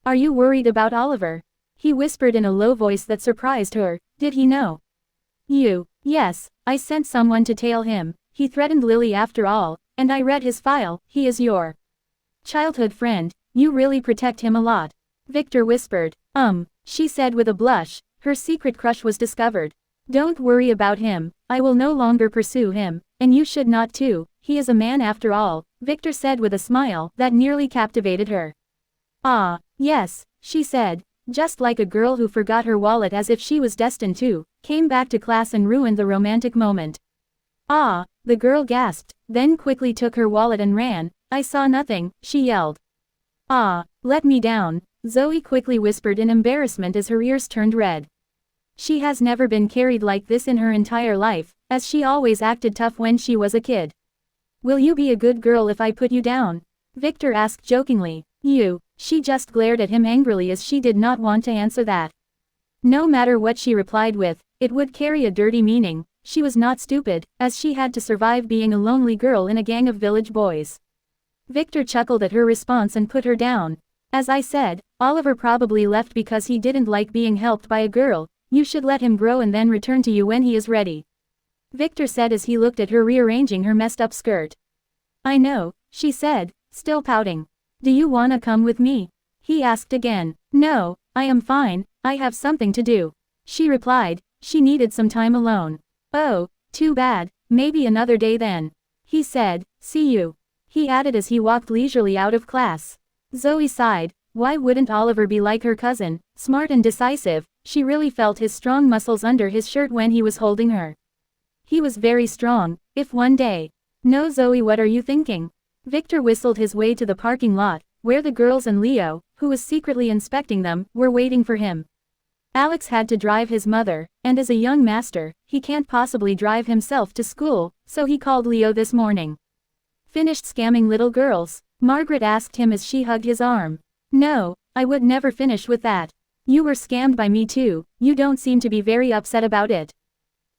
"Are you worried about Oliver?" he whispered in a low voice that surprised her. Did he know? "You." "Yes, I sent someone to tail him. He threatened Lily after all, and I read his file. He is your childhood friend. You really protect him a lot," Victor whispered. She said with a blush. Her secret crush was discovered. "Don't worry about him. I will no longer pursue him, and you should not too. He is a man after all," Victor said with a smile that nearly captivated her. "Ah, yes," she said, just like a girl who forgot her wallet as if she was destined to, came back to class and ruined the romantic moment. "Ah," the girl gasped, then quickly took her wallet and ran. "I saw nothing," she yelled. "Ah, let me down," Zoe quickly whispered in embarrassment as her ears turned red. She has never been carried like this in her entire life, as she always acted tough when she was a kid. "Will you be a good girl if I put you down?" Victor asked jokingly. "You." She just glared at him angrily as she did not want to answer that. No matter what she replied with, it would carry a dirty meaning. She was not stupid, as she had to survive being a lonely girl in a gang of village boys. Victor chuckled at her response and put her down. "As I said, Oliver probably left because he didn't like being helped by a girl. You should let him grow and then return to you when he is ready," Victor said as he looked at her rearranging her messed up skirt. "I know," she said, still pouting. "Do you wanna come with me?" he asked again. "No, I am fine, I have something to do," she replied. She needed some time alone. "Oh, too bad, maybe another day then," he said. "See you," he added as he walked leisurely out of class. Zoe sighed. Why wouldn't Oliver be like her cousin, smart and decisive? She really felt his strong muscles under his shirt when he was holding her. He was very strong. If one day. "No, Zoe, what are you thinking?" Victor whistled his way to the parking lot, where the girls and Leo, who was secretly inspecting them, were waiting for him. Alex had to drive his mother, and as a young master, he can't possibly drive himself to school, so he called Leo this morning. "Finished scamming little girls?" Margaret asked him as she hugged his arm. "No, I would never finish with that. You were scammed by me too, you don't seem to be very upset about it,"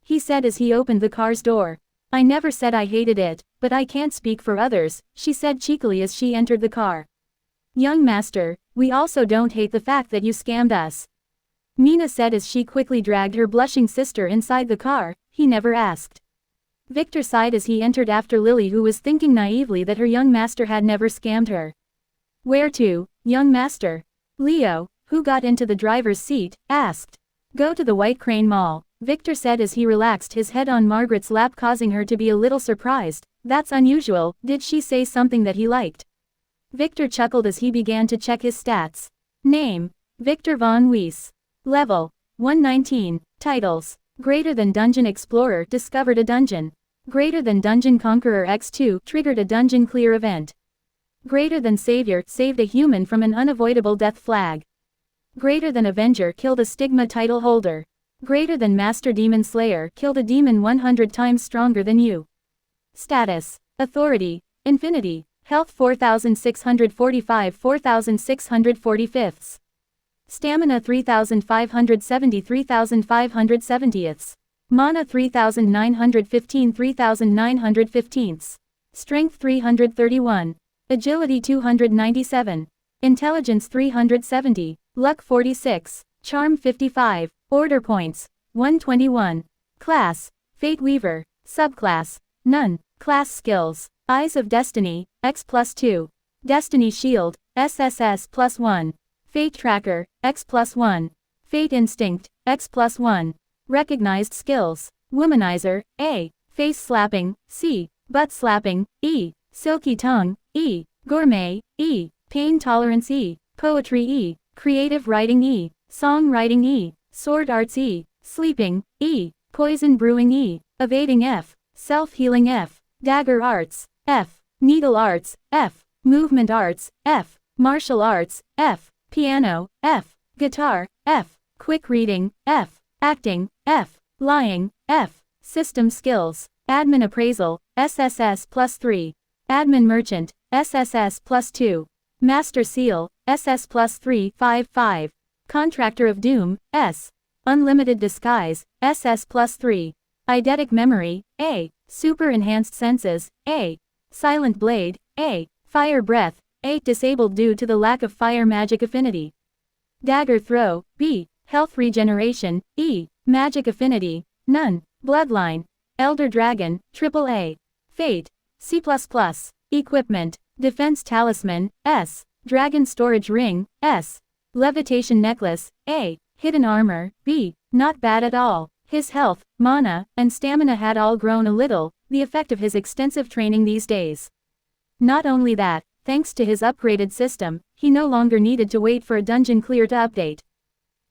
he said as he opened the car's door. "I never said I hated it, but I can't speak for others," she said cheekily as she entered the car. "Young master, we also don't hate the fact that you scammed us," Mina said as she quickly dragged her blushing sister inside the car. "He never asked." Victor sighed as he entered after Lily, who was thinking naively that her young master had never scammed her. "Where to, young master?" "Leo, Who got into the driver's seat? Asked. Go to the White Crane Mall, Victor said as he relaxed his head on Margaret's lap, causing her to be a little surprised. That's unusual. Did she say something that he liked? Victor chuckled as he began to check his stats. Name: Victor von Weiss. Level: 119. Titles: Greater than Dungeon Explorer, discovered a dungeon. Greater than Dungeon Conqueror X2, triggered a dungeon clear event. Greater than Savior, saved a human from an unavoidable death flag. Greater than Avenger, killed a Stigma title holder. Greater than Master Demon Slayer, killed a demon 100 times stronger than you. Status: Authority: Infinity. Health 4645 4645. Stamina 3570 3570. Mana 3915 3915. Strength 331. Agility 297. Intelligence 370. Luck 46. Charm 55. Order points: 121. Class: Fate Weaver. Subclass: None. Class skills: Eyes of Destiny, X+2. Destiny Shield, SSS +1. Fate Tracker, X+1. Fate Instinct, X+1. Recognized skills: Womanizer, A. Face Slapping, C. Butt Slapping, E. Silky Tongue, E. Gourmet, E. Pain Tolerance, E. Poetry, E. Creative Writing, E. Song Writing, E. Sword Arts, E. Sleeping, E. Poison Brewing, E. Evading, F. Self-Healing, F. Dagger Arts, F. Needle Arts, F. Movement Arts, F. Martial Arts, F. Piano, F. Guitar, F. Quick Reading, F. Acting, F. Lying, F. System Skills: Admin Appraisal, SSS +3. Admin Merchant, SSS +2. Master Seal, SS +3 5. Contractor of Doom, S. Unlimited Disguise, SS +3. Eidetic Memory, A. Super Enhanced Senses, A. Silent Blade, A. Fire Breath, A. Disabled due to the lack of fire magic affinity. Dagger Throw, B. Health Regeneration, E. Magic Affinity, None. Bloodline, Elder Dragon, AAA. Fate, C++. Equipment: Defense Talisman, S. Dragon Storage Ring, S. Levitation Necklace, A. Hidden Armor, B. Not bad at all. His health, mana, and stamina had all grown a little, the effect of his extensive training these days. Not only that, thanks to his upgraded system, he no longer needed to wait for a dungeon clear to update.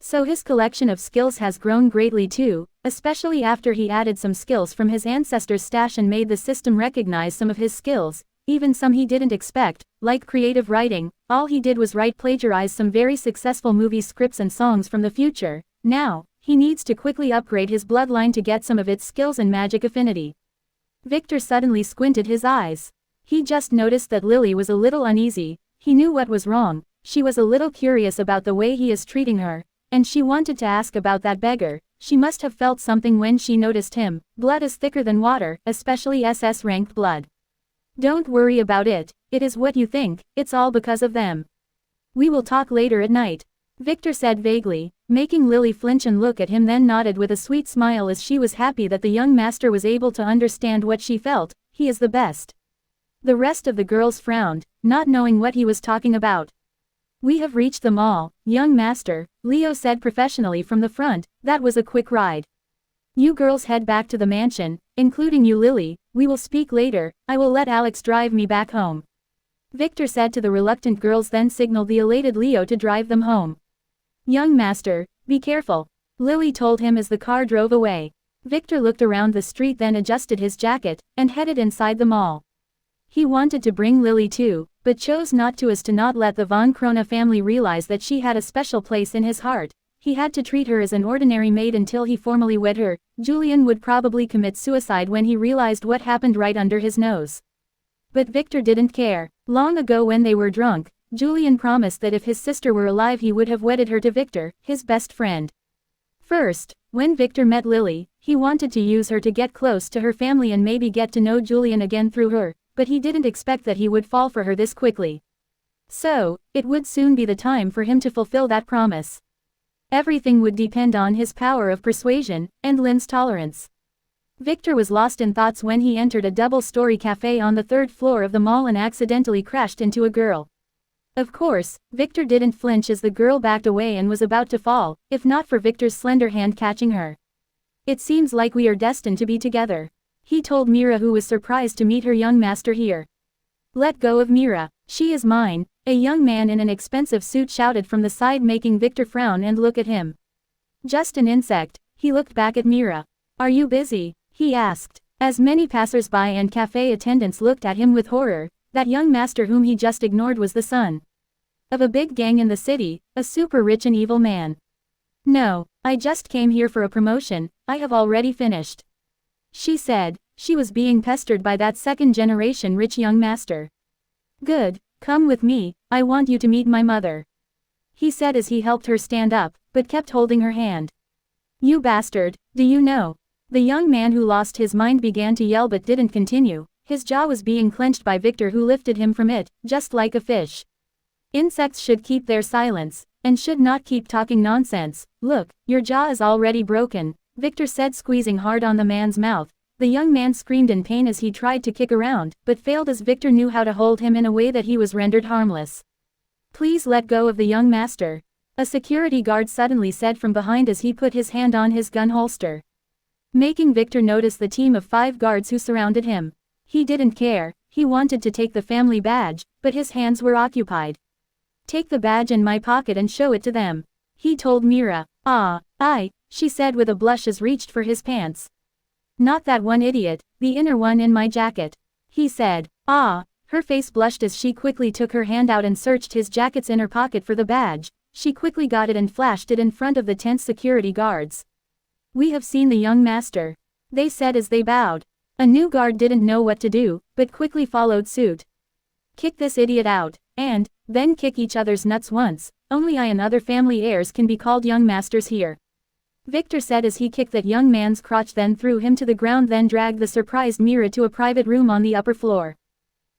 So his collection of skills has grown greatly too, especially after he added some skills from his ancestors' stash and made the system recognize some of his skills, even some he didn't expect, like creative writing. All he did was plagiarize some very successful movie scripts and songs from the future. Now, he needs to quickly upgrade his bloodline to get some of its skills and magic affinity. Victor suddenly squinted his eyes. He just noticed that Lily was a little uneasy. He knew what was wrong. She was a little curious about the way he is treating her, and she wanted to ask about that beggar. She must have felt something when she noticed him. Blood is thicker than water, especially SS-ranked blood. Don't worry about it. It is what you think. It's all because of them. We will talk later at night, Victor said vaguely, making Lily flinch and look at him, then nodded with a sweet smile as she was happy that the young master was able to understand what she felt. He is the best. The rest of the girls frowned, not knowing what he was talking about. We have reached the mall, young master, Leo said professionally from the front. That was a quick ride. You girls head back to the mansion, including you, Lily. We will speak later. I will let Alex drive me back home, Victor said to the reluctant girls, then signaled the elated Leo to drive them home. Young master, be careful, Lily told him as the car drove away. Victor looked around the street, then adjusted his jacket, and headed inside the mall. He wanted to bring Lily too, but chose not to, as to not let the von Krona family realize that she had a special place in his heart. He had to treat her as an ordinary maid until he formally wed her. Julian would probably commit suicide when he realized what happened right under his nose. But Victor didn't care. Long ago, when they were drunk, Julian promised that if his sister were alive he would have wedded her to Victor, his best friend. First, when Victor met Lily, he wanted to use her to get close to her family and maybe get to know Julian again through her, but he didn't expect that he would fall for her this quickly. So, it would soon be the time for him to fulfill that promise. Everything would depend on his power of persuasion, and Lynn's tolerance. Victor was lost in thoughts when he entered a double-story cafe on the third floor of the mall and accidentally crashed into a girl. Of course, Victor didn't flinch as the girl backed away and was about to fall, if not for Victor's slender hand catching her. It seems like we are destined to be together, he told Mira, who was surprised to meet her young master here. Let go of Mira, she is mine, a young man in an expensive suit shouted from the side, making Victor frown and look at him. Just an insect, he looked back at Mira. Are you busy? He asked. As many passers-by and cafe attendants looked at him with horror, that young master whom he just ignored was the son of a big gang in the city, a super rich and evil man. No, I just came here for a promotion, I have already finished, she said. She was being pestered by that second-generation rich young master. Good, come with me, I want you to meet my mother, he said as he helped her stand up, but kept holding her hand. You bastard, do you know? The young man who lost his mind began to yell but didn't continue. His jaw was being clenched by Victor, who lifted him from it, just like a fish. Insects should keep their silence, and should not keep talking nonsense. Look, your jaw is already broken, Victor said, squeezing hard on the man's mouth. The young man screamed in pain as he tried to kick around, but failed as Victor knew how to hold him in a way that he was rendered harmless. Please let go of the young master, a security guard suddenly said from behind as he put his hand on his gun holster, making Victor notice the team of 5 guards who surrounded him. He didn't care, he wanted to take the family badge, but his hands were occupied. Take the badge in my pocket and show it to them, he told Mira. She said with a blush as reached for his pants. Not that one idiot, the inner one in my jacket, he said. Her face blushed as she quickly took her hand out and searched his jacket's inner pocket for the badge. She quickly got it and flashed it in front of the tense security guards. We have seen the young master, they said as they bowed. A new guard didn't know what to do, but quickly followed suit. Kick this idiot out, and then kick each other's nuts once. Only I and other family heirs can be called young masters here, Victor said as he kicked that young man's crotch, then threw him to the ground, then dragged the surprised Mira to a private room on the upper floor,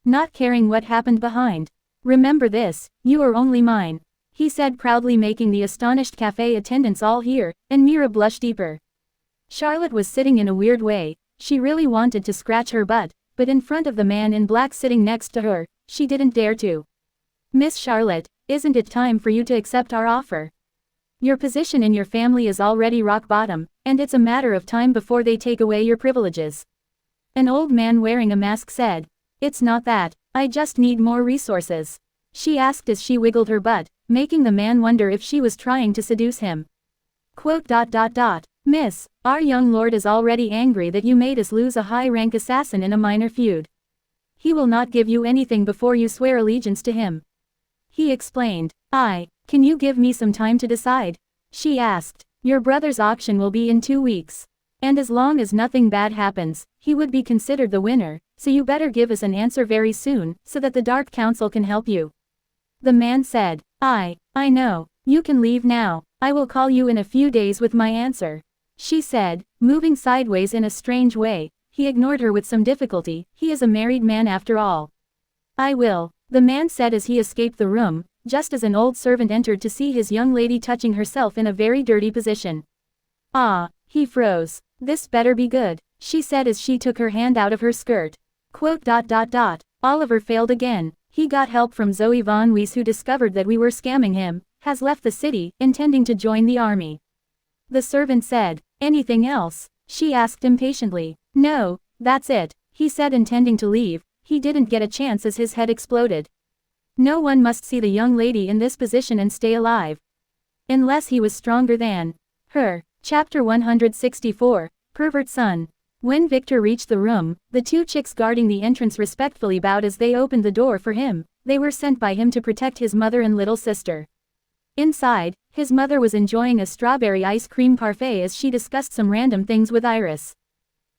not caring what happened behind. Remember this, you are only mine, he said proudly, making the astonished cafe attendants all hear, and Mira blushed deeper. Charlotte was sitting in a weird way. She really wanted to scratch her butt, but in front of the man in black sitting next to her, she didn't dare to. Miss Charlotte, isn't it time for you to accept our offer? Your position in your family is already rock bottom, and it's a matter of time before they take away your privileges. An old man wearing a mask said. It's not that, I just need more resources, she asked as she wiggled her butt, making the man wonder if she was trying to seduce him. Miss, our young lord is already angry that you made us lose a high-rank assassin in a minor feud. He will not give you anything before you swear allegiance to him, he explained. Can you give me some time to decide? She asked. Your brother's auction will be in 2 weeks. And as long as nothing bad happens, he would be considered the winner, so you better give us an answer very soon, so that the Dark Council can help you. The man said. I know, you can leave now, I will call you in a few days with my answer, she said, moving sideways in a strange way. He ignored her with some difficulty, he is a married man after all. I will, the man said as he escaped the room, just as an old servant entered to see his young lady touching herself in a very dirty position. He froze. This better be good, she said as she took her hand out of her skirt. Oliver failed again. He got help from Zoe Von Weiss, who discovered that we were scamming him, has left the city, intending to join the army, the servant said. Anything else? She asked impatiently. No, that's it, he said, intending to leave. He didn't get a chance as his head exploded. No one must see the young lady in this position and stay alive, unless he was stronger than her. Chapter 164, Pervert Son. When Victor reached the room, the 2 chicks guarding the entrance respectfully bowed as they opened the door for him. They were sent by him to protect his mother and little sister. Inside, his mother was enjoying a strawberry ice cream parfait as she discussed some random things with Iris.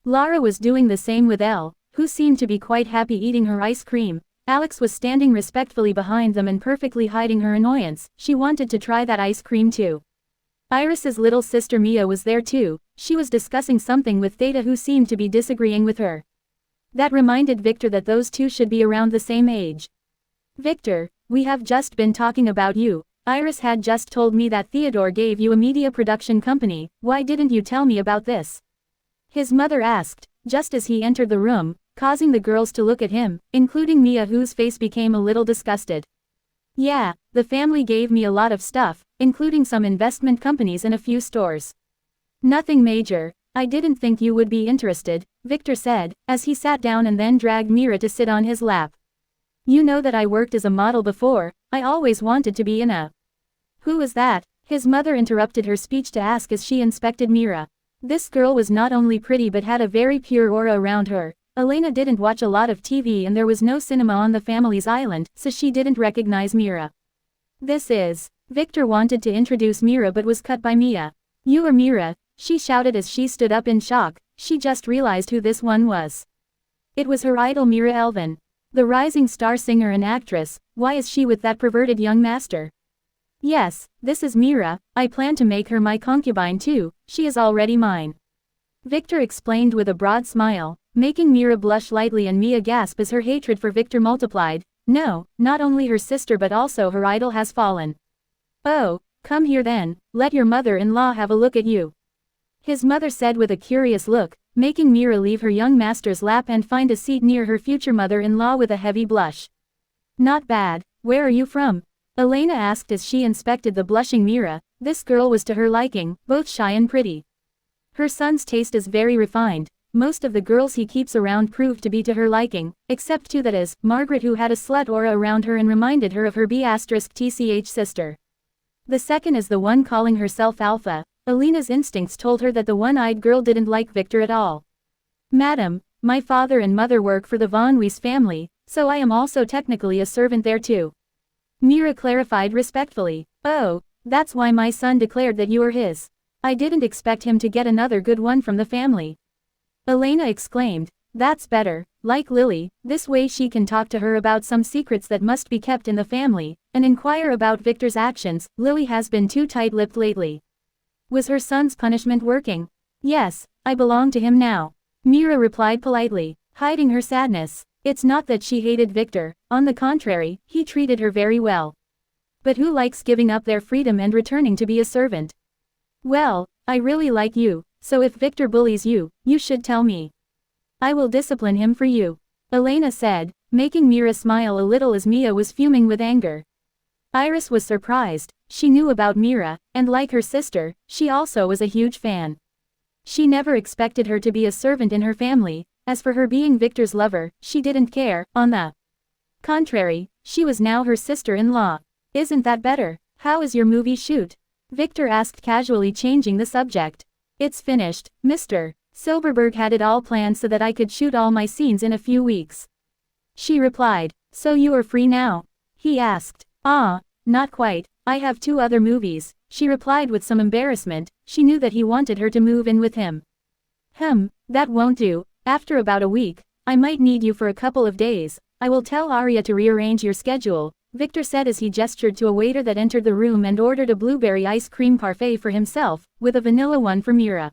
Lara was doing the same with Elle, who seemed to be quite happy eating her ice cream. Alex was standing respectfully behind them and perfectly hiding her annoyance. She wanted to try that ice cream too. Iris's little sister Mia was there too. She was discussing something with Theta, who seemed to be disagreeing with her. That reminded Victor that those two should be around the same age. Victor, we have just been talking about you. Iris had just told me that Theodore gave you a media production company. Why didn't you tell me about this? His mother asked, just as he entered the room, causing the girls to look at him, including Mia, whose face became a little disgusted. Yeah, the family gave me a lot of stuff, including some investment companies and a few stores. Nothing major. I didn't think you would be interested, Victor said, as he sat down and then dragged Mira to sit on his lap. You know that I worked as a model before, I always wanted to be in a. Who was that? His mother interrupted her speech to ask as she inspected Mira. This girl was not only pretty but had a very pure aura around her. Elena didn't watch a lot of TV and there was no cinema on the family's island, so she didn't recognize Mira. This is. Victor wanted to introduce Mira but was cut by Mia. You are Mira, she shouted as she stood up in shock. She just realized who this one was. It was her idol Mira Elvin. The rising star singer and actress. Why is she with that perverted young master? Yes, this is Mira, I plan to make her my concubine too, she is already mine. Victor explained with a broad smile, making Mira blush lightly and Mia gasp as her hatred for Victor multiplied. No, not only her sister but also her idol has fallen. Oh, come here then, let your mother-in-law have a look at you. His mother said with a curious look, making Mira leave her young master's lap and find a seat near her future mother-in-law with a heavy blush. Not bad, where are you from? Elena asked as she inspected the blushing Mira. This girl was to her liking, both shy and pretty. Her son's taste is very refined. Most of the girls he keeps around proved to be to her liking, except two, that is, Margaret, who had a slut aura around her and reminded her of her B***TCH sister. The second is the one calling herself Alpha. Elena's instincts told her that the one-eyed girl didn't like Victor at all. Madam, my father and mother work for the Von Weiss family, so I am also technically a servant there too. Mira clarified respectfully. Oh, that's why my son declared that you are his. I didn't expect him to get another good one from the family. Elena exclaimed. That's better, like Lily, this way she can talk to her about some secrets that must be kept in the family, and inquire about Victor's actions. Lily has been too tight-lipped lately. Was her son's punishment working? Yes, I belong to him now. Mira replied politely, hiding her sadness. It's not that she hated Victor, on the contrary, he treated her very well. But who likes giving up their freedom and returning to be a servant? Well, I really like you, so if Victor bullies you, you should tell me. I will discipline him for you, Elena said, making Mira smile a little as Mia was fuming with anger. Iris was surprised. She knew about Mira, and like her sister, she also was a huge fan. She never expected her to be a servant in her family. As for her being Victor's lover, she didn't care. On the contrary, she was now her sister-in-law. Isn't that better? How is your movie shoot? Victor asked casually, changing the subject. It's finished, Mr. Silverberg had it all planned so that I could shoot all my scenes in a few weeks. She replied. So you are free now? He asked. Not quite. I have 2 other movies, she replied with some embarrassment. She knew that he wanted her to move in with him. That won't do. After about a week, I might need you for a couple of days. I will tell Arya to rearrange your schedule, Victor said as he gestured to a waiter that entered the room and ordered a blueberry ice cream parfait for himself, with a vanilla one for Mira.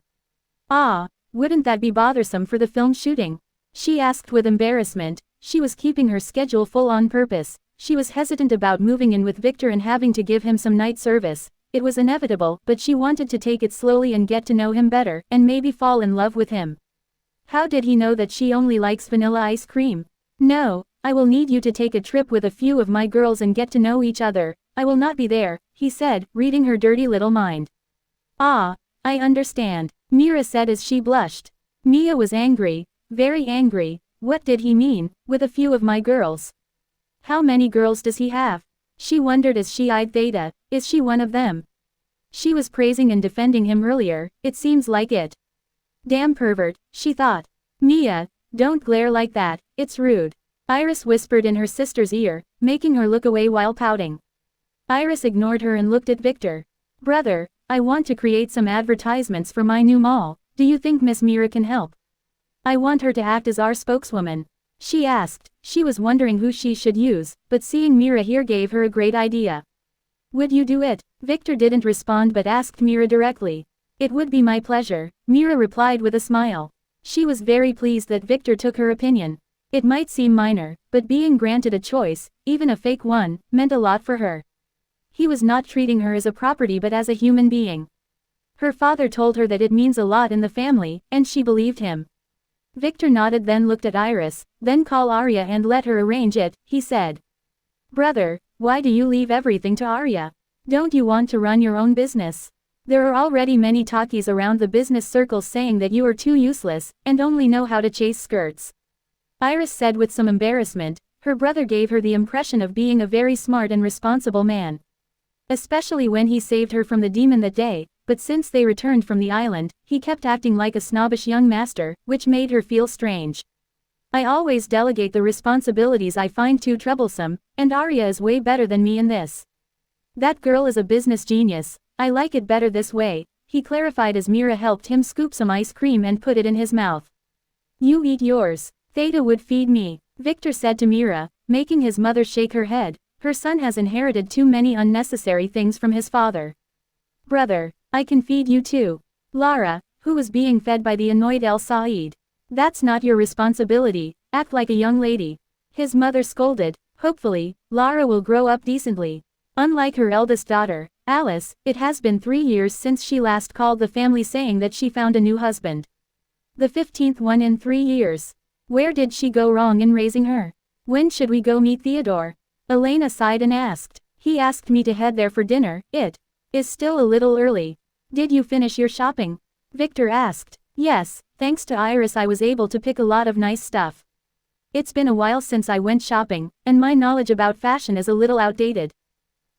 Wouldn't that be bothersome for the film shooting? She asked with embarrassment. She was keeping her schedule full on purpose. She was hesitant about moving in with Victor and having to give him some night service. It was inevitable, but she wanted to take it slowly and get to know him better, and maybe fall in love with him. How did he know that she only likes vanilla ice cream? No, I will need you to take a trip with a few of my girls and get to know each other. I will not be there, he said, reading her dirty little mind. I understand, Mira said as she blushed. Mia was angry, very angry. What did he mean, with a few of my girls? How many girls does he have? She wondered as she eyed Theta. Is she one of them? She was praising and defending him earlier, it seems like it. Damn pervert, she thought. Mia, don't glare like that, it's rude. Iris whispered in her sister's ear, making her look away while pouting. Iris ignored her and looked at Victor. Brother, I want to create some advertisements for my new mall. Do you think Miss Mira can help? I want her to act as our spokeswoman. She asked. She was wondering who she should use, but seeing Mira here gave her a great idea. Would you do it? Victor didn't respond but asked Mira directly. It would be my pleasure, Mira replied with a smile. She was very pleased that Victor took her opinion. It might seem minor, but being granted a choice, even a fake one, meant a lot for her. He was not treating her as a property but as a human being. Her father told her that it means a lot in the family, and she believed him. Victor nodded, then looked at Iris. Then call Arya and let her arrange it, he said. Brother, why do you leave everything to Arya? Don't you want to run your own business? There are already many talkies around the business circles saying that you are too useless, and only know how to chase skirts. Iris said with some embarrassment. Her brother gave her the impression of being a very smart and responsible man. Especially when he saved her from the demon that day, but since they returned from the island, he kept acting like a snobbish young master, which made her feel strange. I always delegate the responsibilities I find too troublesome, and Arya is way better than me in this. That girl is a business genius, I like it better this way, he clarified as Mira helped him scoop some ice cream and put it in his mouth. You eat yours. Theta would feed me, Victor said to Mira, making his mother shake her head. Her son has inherited too many unnecessary things from his father. Brother, I can feed you too. Lara, who was being fed by the annoyed El Said. That's not your responsibility, act like a young lady. His mother scolded. Hopefully, Lara will grow up decently. Unlike her eldest daughter, Alice, it has been 3 years since she last called the family saying that she found a new husband. The 15th one in 3 years. Where did she go wrong in raising her? When should we go meet Theodore? Elena sighed and asked. He asked me to head there for dinner. It is still a little early. Did you finish your shopping? Victor asked. Yes, thanks to Iris I was able to pick a lot of nice stuff. It's been a while since I went shopping, and my knowledge about fashion is a little outdated.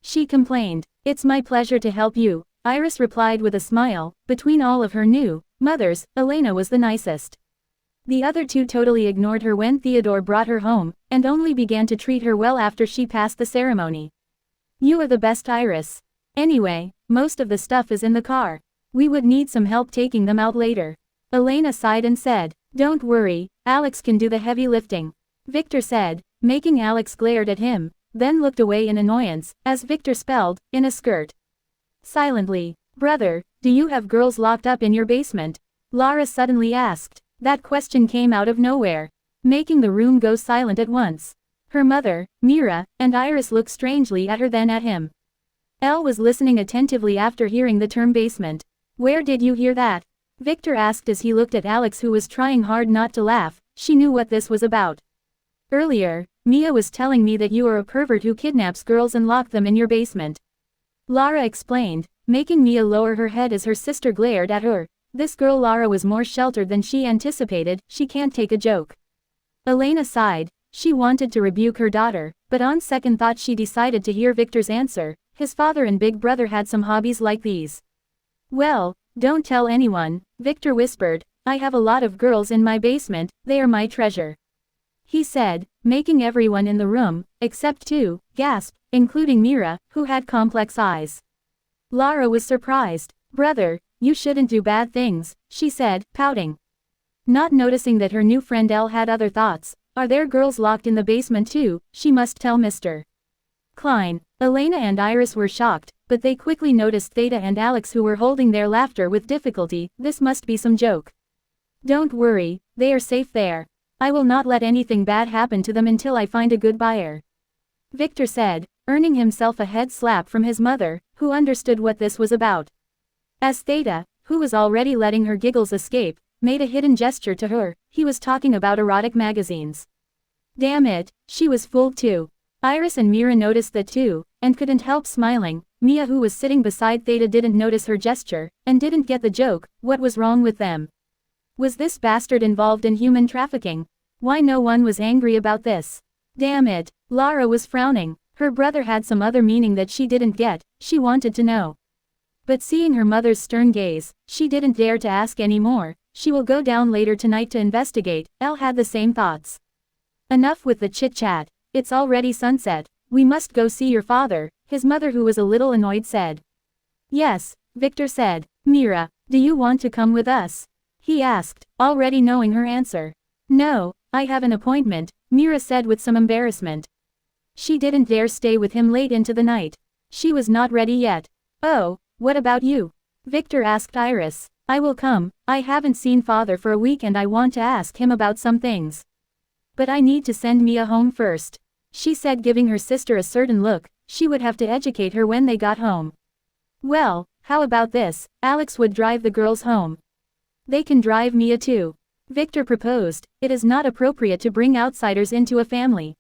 She complained. It's my pleasure to help you, Iris replied with a smile. Between all of her new mothers, Elena was the nicest. The other two totally ignored her when Theodore brought her home, and only began to treat her well after she passed the ceremony. You are the best, Iris. Anyway, most of the stuff is in the car. We would need some help taking them out later. Elena sighed and said, Don't worry, Alex can do the heavy lifting. Victor said, making Alex glared at him, then looked away in annoyance, as Victor spelled, in a skirt. Silently, Brother, do you have girls locked up in your basement? Lara suddenly asked. That question came out of nowhere, making the room go silent at once. Her mother, Mira, and Iris looked strangely at her then at him. Elle was listening attentively after hearing the term basement. Where did you hear that? Victor asked as he looked at Alex, who was trying hard not to laugh. She knew what this was about. Earlier, Mia was telling me that you are a pervert who kidnaps girls and locked them in your basement. Lara explained, making Mia lower her head as her sister glared at her. This girl Lara was more sheltered than she anticipated. She can't take a joke. Elena sighed. She wanted to rebuke her daughter, but on second thought she decided to hear Victor's answer. His father and big brother had some hobbies like these. Well, don't tell anyone, Victor whispered. I have a lot of girls in my basement, they are my treasure. He said, making everyone in the room, except two, gasp, including Mira, who had complex eyes. Lara was surprised. Brother, you shouldn't do bad things, she said, pouting. Not noticing that her new friend Elle had other thoughts. Are there girls locked in the basement too? She must tell Mr. Klein. Elena and Iris were shocked, but they quickly noticed Theta and Alex, who were holding their laughter with difficulty. This must be some joke. Don't worry, they are safe there. I will not let anything bad happen to them until I find a good buyer. Victor said, earning himself a head slap from his mother, who understood what this was about. As Theta, who was already letting her giggles escape, made a hidden gesture to her, he was talking about erotic magazines. Damn it, she was fooled too. Iris and Mira noticed that too, and couldn't help smiling. Mia, who was sitting beside Theta, didn't notice her gesture, and didn't get the joke. What was wrong with them? Was this bastard involved in human trafficking? Why no one was angry about this? Damn it, Lara was frowning. Her brother had some other meaning that she didn't get. She wanted to know. But seeing her mother's stern gaze, she didn't dare to ask any more. She will go down later tonight to investigate. Elle had the same thoughts. Enough with the chit-chat. It's already sunset. We must go see your father, his mother, who was a little annoyed, said. Yes, Victor said. Mira, do you want to come with us? He asked, already knowing her answer. No, I have an appointment, Mira said with some embarrassment. She didn't dare stay with him late into the night. She was not ready yet. Oh, what about you? Victor asked Iris. I will come. I haven't seen father for a week and I want to ask him about some things. But I need to send Mia home first. She said, giving her sister a certain look. She would have to educate her when they got home. Well, how about this? Alex would drive the girls home. They can drive Mia too. Victor proposed. It is not appropriate to bring outsiders into a family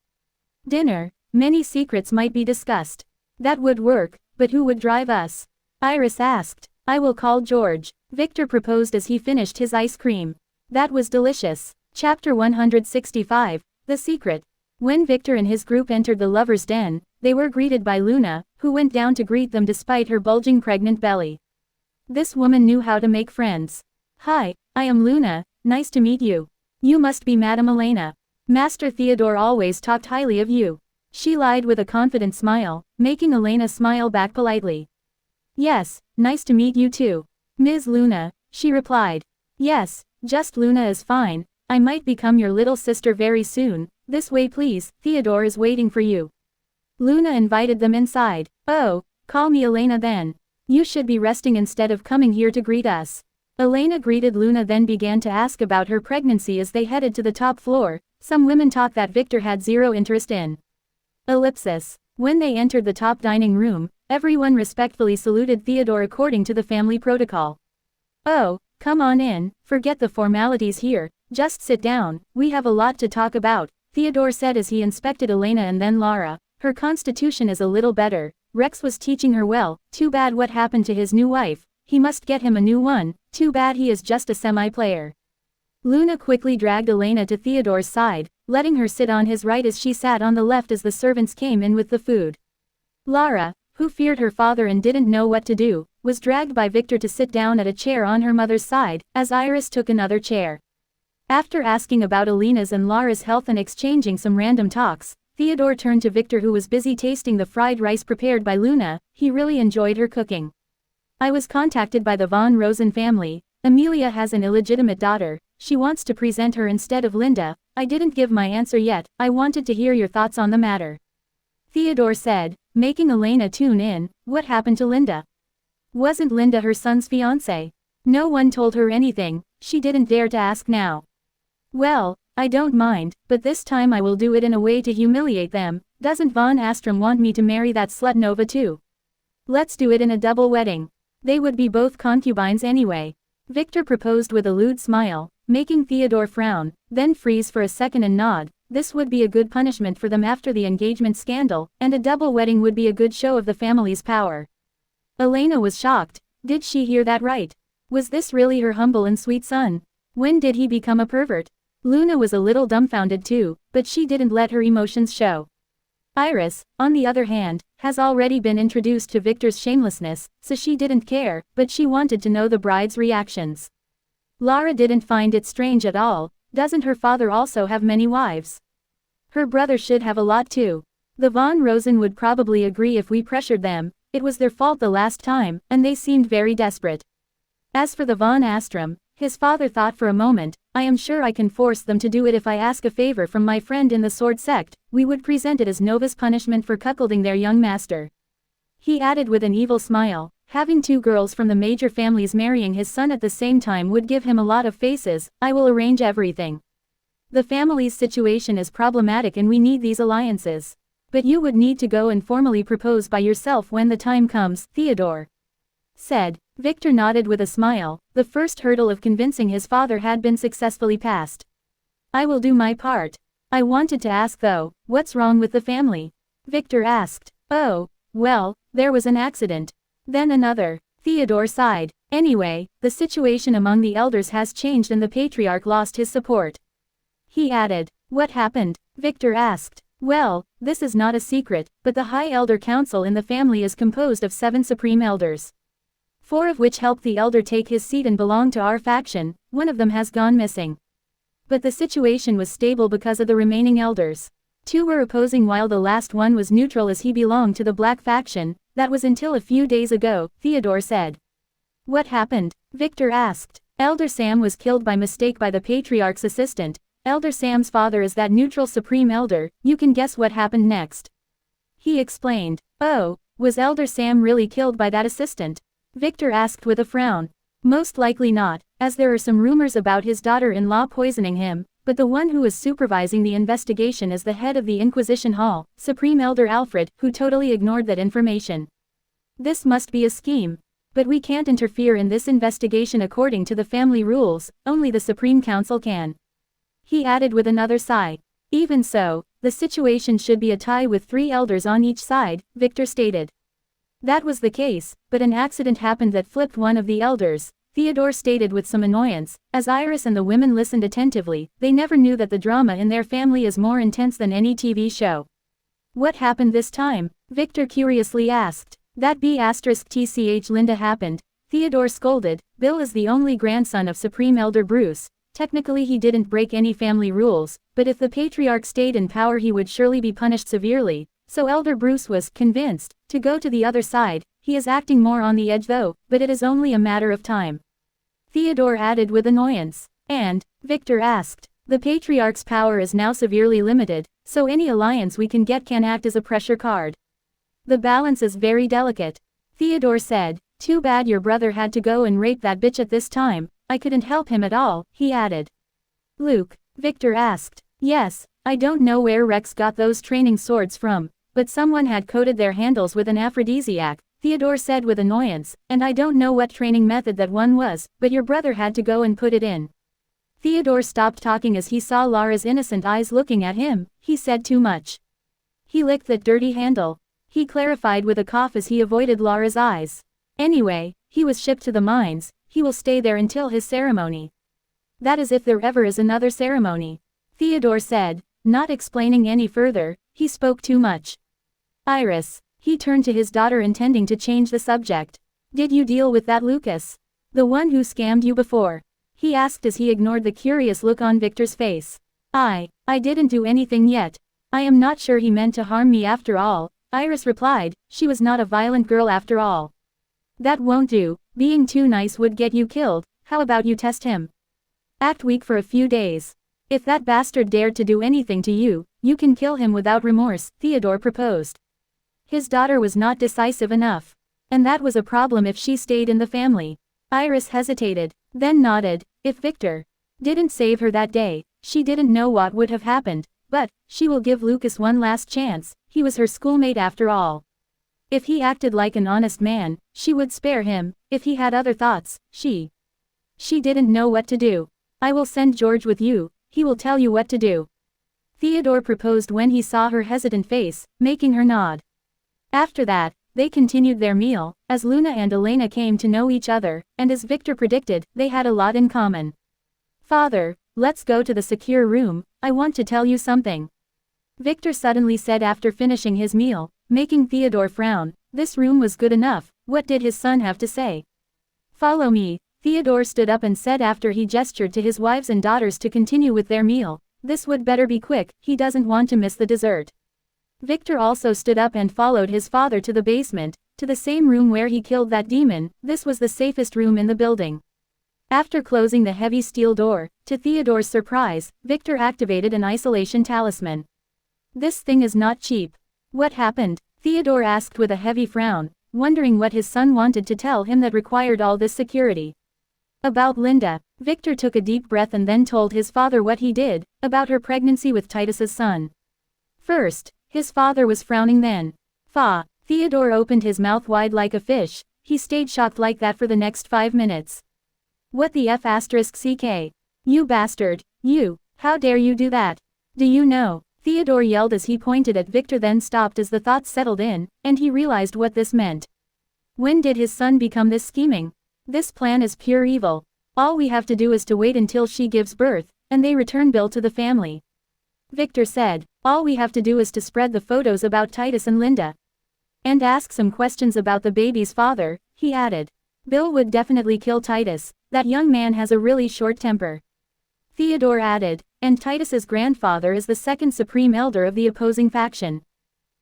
dinner. Many secrets might be discussed. That would work, but who would drive us? Iris asked. I will call George, Victor proposed as he finished his ice cream. That was delicious. Chapter 165, The Secret. When Victor and his group entered the lover's den, they were greeted by Luna, who went down to greet them despite her bulging pregnant belly. This woman knew how to make friends. Hi, I am Luna, nice to meet you. You must be Madame Elena. Master Theodore always talked highly of you. She lied with a confident smile, making Elena smile back politely. Yes, nice to meet you too. Ms. Luna, she replied. Yes, just Luna is fine, I might become your little sister very soon. This way please, Theodore is waiting for you. Luna invited them inside. Oh, call me Elena then. You should be resting instead of coming here to greet us. Elena greeted Luna then began to ask about her pregnancy as they headed to the top floor. Some women talk that Victor had zero interest in. Ellipsis. When they entered the top dining room, everyone respectfully saluted Theodore according to the family protocol. Oh, come on in, forget the formalities here, just sit down, we have a lot to talk about, Theodore said as he inspected Elena and then Lara. Her constitution is a little better, Rex was teaching her well, too bad what happened to his new wife, he must get him a new one, too bad he is just a semi-player. Luna quickly dragged Elena to Theodore's side, letting her sit on his right as she sat on the left as the servants came in with the food. Lara, who feared her father and didn't know what to do, was dragged by Victor to sit down at a chair on her mother's side, as Iris took another chair. After asking about Elena's and Lara's health and exchanging some random talks, Theodore turned to Victor who was busy tasting the fried rice prepared by Luna. He really enjoyed her cooking. I was contacted by the von Rosen family. Amelia has an illegitimate daughter, she wants to present her instead of Linda. I didn't give my answer yet, I wanted to hear your thoughts on the matter. Theodore said, making Elena tune in. What happened to Linda? Wasn't Linda her son's fiancée? No one told her anything, she didn't dare to ask now. Well, I don't mind, but this time I will do it in a way to humiliate them. Doesn't von Astrom want me to marry that slut Nova too? Let's do it in a double wedding. They would be both concubines anyway. Victor proposed with a lewd smile, making Theodore frown, then freeze for a second and nod. This would be a good punishment for them after the engagement scandal, and a double wedding would be a good show of the family's power. Elena was shocked. Did she hear that right? Was this really her humble and sweet son? When did he become a pervert? Luna was a little dumbfounded too, but she didn't let her emotions show. Iris, on the other hand, has already been introduced to Victor's shamelessness, so she didn't care, but she wanted to know the bride's reactions. Lara didn't find it strange at all. Doesn't her father also have many wives? Her brother should have a lot too. The von Rosen would probably agree if we pressured them. It was their fault the last time, and they seemed very desperate. As for the von Astrom, his father thought for a moment. I am sure I can force them to do it if I ask a favor from my friend in the sword sect. We would present it as Nova's punishment for cuckolding their young master. He added with an evil smile, having two girls from the major families marrying his son at the same time would give him a lot of faces. I will arrange everything. The family's situation is problematic and we need these alliances. But you would need to go and formally propose by yourself when the time comes, Theodore said. Victor nodded with a smile. The first hurdle of convincing his father had been successfully passed. I will do my part. I wanted to ask though, what's wrong with the family? Victor asked. Oh, well, there was an accident. Then another. Theodore sighed. Anyway, the situation among the elders has changed and the patriarch lost his support. He added. What happened? Victor asked. Well, this is not a secret, but the High Elder Council in the family is composed of 7 supreme elders. 4 of which helped the elder take his seat and belong to our faction. One of them has gone missing. But the situation was stable because of the remaining elders. 2 were opposing while the last one was neutral as he belonged to the black faction. That was until a few days ago, Theodore said. What happened? Victor asked. Elder Sam was killed by mistake by the patriarch's assistant. Elder Sam's father is that neutral supreme elder. You can guess what happened next. He explained. Oh, was Elder Sam really killed by that assistant? Victor asked with a frown. Most likely not, as there are some rumors about his daughter-in-law poisoning him, but the one who is supervising the investigation is the head of the Inquisition Hall, Supreme Elder Alfred, who totally ignored that information. This must be a scheme. But we can't interfere in this investigation according to the family rules, only the Supreme Council can. He added with another sigh. Even so, the situation should be a tie with 3 elders on each side, Victor stated. That was the case, but an accident happened that flipped one of the elders, Theodore stated with some annoyance. As Iris and the women listened attentively, they never knew that the drama in their family is more intense than any TV show. What happened this time? Victor curiously asked. That B*TCH Linda happened, Theodore scolded. Bill is the only grandson of Supreme Elder Bruce. Technically he didn't break any family rules, but if the patriarch stayed in power he would surely be punished severely, so Elder Bruce was convinced to go to the other side. He is acting more on the edge though, but it is only a matter of time, Theodore added with annoyance. And, Victor asked, the patriarch's power is now severely limited, so any alliance we can get can act as a pressure card. The balance is very delicate. Theodore said, too bad your brother had to go and rape that bitch at this time, I couldn't help him at all, he added. Luke, Victor asked. Yes, I don't know where Rex got those training swords from, but someone had coated their handles with an aphrodisiac, Theodore said with annoyance, and I don't know what training method that one was, but your brother had to go and put it in. Theodore stopped talking as he saw Lara's innocent eyes looking at him. He said too much. He licked that dirty handle. He clarified with a cough as he avoided Lara's eyes. Anyway, he was shipped to the mines, he will stay there until his ceremony. That is if there ever is another ceremony. Theodore said, not explaining any further. He spoke too much. Iris. He turned to his daughter intending to change the subject. Did you deal with that Lucas? The one who scammed you before? He asked as he ignored the curious look on Victor's face. I didn't do anything yet. I am not sure he meant to harm me after all, Iris replied. She was not a violent girl after all. That won't do, being too nice would get you killed. How about you test him? Act weak for a few days. If that bastard dared to do anything to you, you can kill him without remorse, Theodore proposed. His daughter was not decisive enough. And that was a problem if she stayed in the family. Iris hesitated, then nodded. If Victor didn't save her that day, she didn't know what would have happened, but she will give Lucas one last chance. He was her schoolmate after all. If he acted like an honest man, she would spare him. If he had other thoughts, she didn't know what to do. I will send George with you, he will tell you what to do. Theodore proposed when he saw her hesitant face, making her nod. After that, they continued their meal, as Luna and Elena came to know each other, and as Victor predicted, they had a lot in common. Father, let's go to the secure room, I want to tell you something. Victor suddenly said after finishing his meal, making Theodore frown. This room was good enough, what did his son have to say? Follow me, Theodore stood up and said after he gestured to his wives and daughters to continue with their meal. This would better be quick, he doesn't want to miss the dessert. Victor also stood up and followed his father to the basement, to the same room where he killed that demon. This was the safest room in the building. After closing the heavy steel door, to Theodore's surprise, Victor activated an isolation talisman. This thing is not cheap. What happened? Theodore asked with a heavy frown, wondering what his son wanted to tell him that required all this security. About Linda. Victor took a deep breath and then told his father what he did, about her pregnancy with Titus's son. First, his father was frowning then. Theodore opened his mouth wide like a fish. He stayed shocked like that for the next 5 minutes. What the F***ck? You bastard, you, how dare you do that? Do you know? Theodore yelled as he pointed at Victor, then stopped as the thoughts settled in, and he realized what this meant. When did his son become this scheming? This plan is pure evil. All we have to do is to wait until she gives birth, and they return Bill to the family. Victor said, all we have to do is to spread the photos about Titus and Linda. And ask some questions about the baby's father, he added. Bill would definitely kill Titus, that young man has a really short temper. Theodore added, and Titus's grandfather is the second supreme elder of the opposing faction.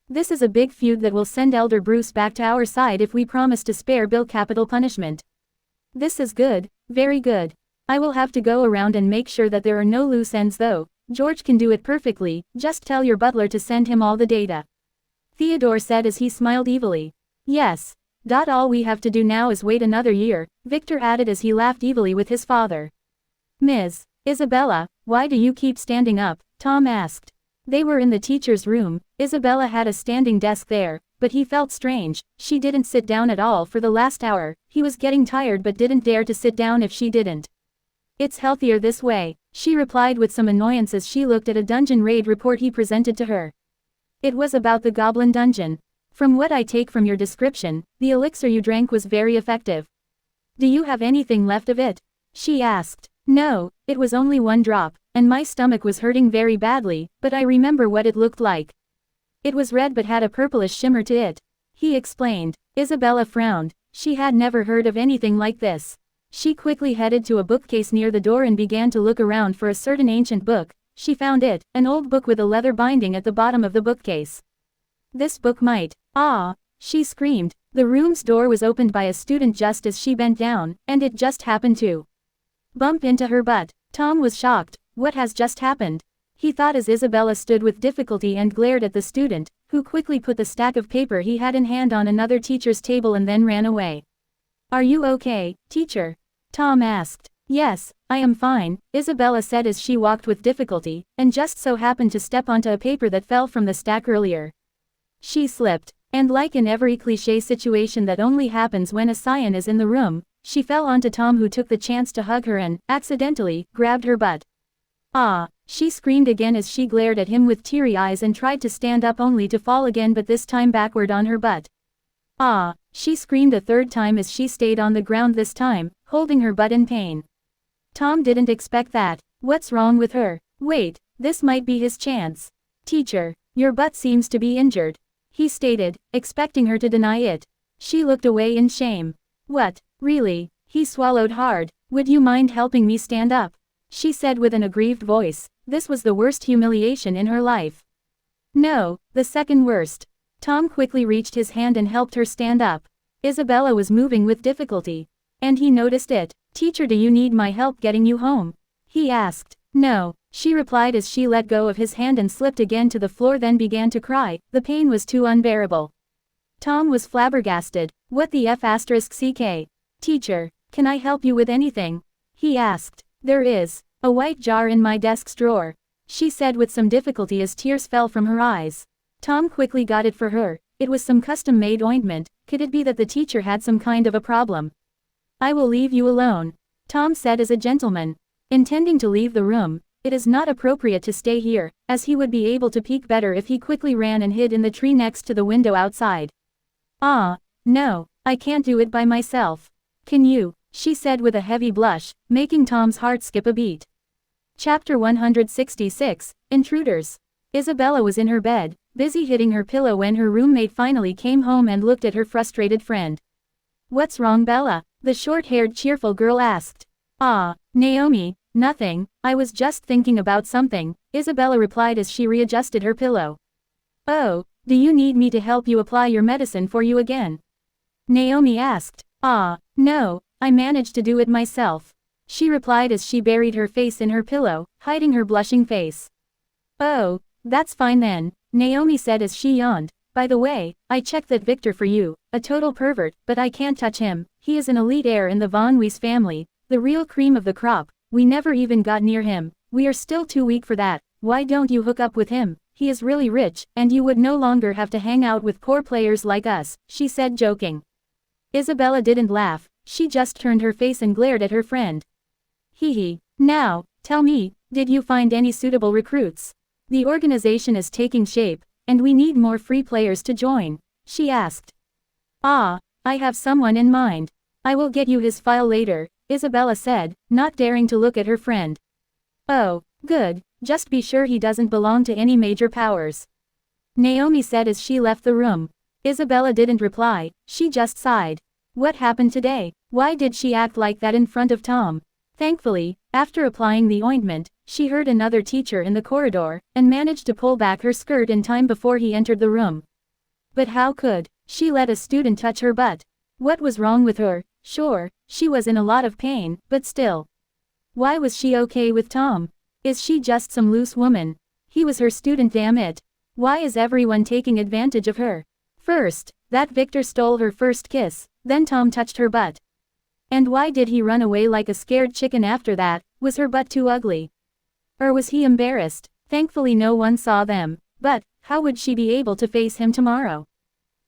This is a big feud that will send Elder Bruce back to our side if we promise to spare Bill capital punishment. This is good, very good. I will have to go around and make sure that there are no loose ends though. George can do it perfectly, just tell your butler to send him all the data. Theodore said as he smiled evilly. Yes. All we have to do now is wait another year, Victor added as he laughed evilly with his father. Ms. Isabella, why do you keep standing up? Tom asked. They were in the teacher's room. Isabella had a standing desk there, but he felt strange. She didn't sit down at all for the last hour. He was getting tired but didn't dare to sit down if she didn't. It's healthier this way, she replied with some annoyance as she looked at a dungeon raid report he presented to her. It was about the goblin dungeon. From what I take from your description, the elixir you drank was very effective. Do you have anything left of it? She asked. No, it was only one drop, and my stomach was hurting very badly, but I remember what it looked like. It was red but had a purplish shimmer to it. He explained. Isabella frowned. She had never heard of anything like this. She quickly headed to a bookcase near the door and began to look around for a certain ancient book. She found it, an old book with a leather binding at the bottom of the bookcase. This book might. Ah! She screamed. The room's door was opened by a student just as she bent down, and it just happened to bump into her butt. Tom was shocked. What has just happened? He thought as Isabella stood with difficulty and glared at the student, who quickly put the stack of paper he had in hand on another teacher's table and then ran away. Are you okay, teacher? Tom asked. Yes, I am fine, Isabella said as she walked with difficulty, and just so happened to step onto a paper that fell from the stack earlier. She slipped, and like in every cliché situation that only happens when a scion is in the room, she fell onto Tom, who took the chance to hug her and, accidentally, grabbed her butt. Ah! She screamed again as she glared at him with teary eyes and tried to stand up only to fall again, but this time backward on her butt. Ah! She screamed a third time as she stayed on the ground, this time, holding her butt in pain. Tom didn't expect that. What's wrong with her? Wait, this might be his chance. Teacher, your butt seems to be injured, he stated, expecting her to deny it. She looked away in shame. What, really? He swallowed hard. Would you mind helping me stand up? She said with an aggrieved voice. This was the worst humiliation in her life. No, the second worst. Tom quickly reached his hand and helped her stand up. Isabella was moving with difficulty. And he noticed it. Teacher, do you need my help getting you home? He asked. No, she replied as she let go of his hand and slipped again to the floor, then began to cry. The pain was too unbearable. Tom was flabbergasted. What the F***ck? Teacher, can I help you with anything? He asked. There is a white jar in my desk's drawer, she said with some difficulty as tears fell from her eyes. Tom quickly got it for her. It was some custom-made ointment. Could it be that the teacher had some kind of a problem? I will leave you alone, Tom said as a gentleman. Intending to leave the room, it is not appropriate to stay here, as he would be able to peek better if he quickly ran and hid in the tree next to the window outside. Ah, no, I can't do it by myself. Can you? She said with a heavy blush, making Tom's heart skip a beat. Chapter 166, Intruders. Isabella was in her bed, busy hitting her pillow when her roommate finally came home and looked at her frustrated friend. What's wrong, Bella? The short-haired cheerful girl asked. Ah, Naomi, nothing, I was just thinking about something, Isabella replied as she readjusted her pillow. Oh, do you need me to help you apply your medicine for you again? Naomi asked. Ah, no, I managed to do it myself, she replied as she buried her face in her pillow, hiding her blushing face. Oh, that's fine then, Naomi said as she yawned. By the way, I checked that Victor for you, a total pervert, but I can't touch him. He is an elite heir in the Von Weiss family, the real cream of the crop. We never even got near him. We are still too weak for that. Why don't you hook up with him? He is really rich, and you would no longer have to hang out with poor players like us, she said, joking. Isabella didn't laugh. She just turned her face and glared at her friend. Hee. Now, tell me, did you find any suitable recruits? The organization is taking shape, and we need more free players to join, she asked. Ah, I have someone in mind. I will get you his file later, Isabella said, not daring to look at her friend. Oh, good, just be sure he doesn't belong to any major powers, Naomi said as she left the room. Isabella didn't reply, she just sighed. What happened today? Why did she act like that in front of Tom? Thankfully, after applying the ointment, she heard another teacher in the corridor, and managed to pull back her skirt in time before he entered the room. But how could she let a student touch her butt? What was wrong with her? Sure, she was in a lot of pain, but still. Why was she okay with Tom? Is she just some loose woman? He was her student, damn it. Why is everyone taking advantage of her? First, that Victor stole her first kiss, then Tom touched her butt. And why did he run away like a scared chicken after that? Was her butt too ugly? Or was he embarrassed? Thankfully no one saw them, but how would she be able to face him tomorrow?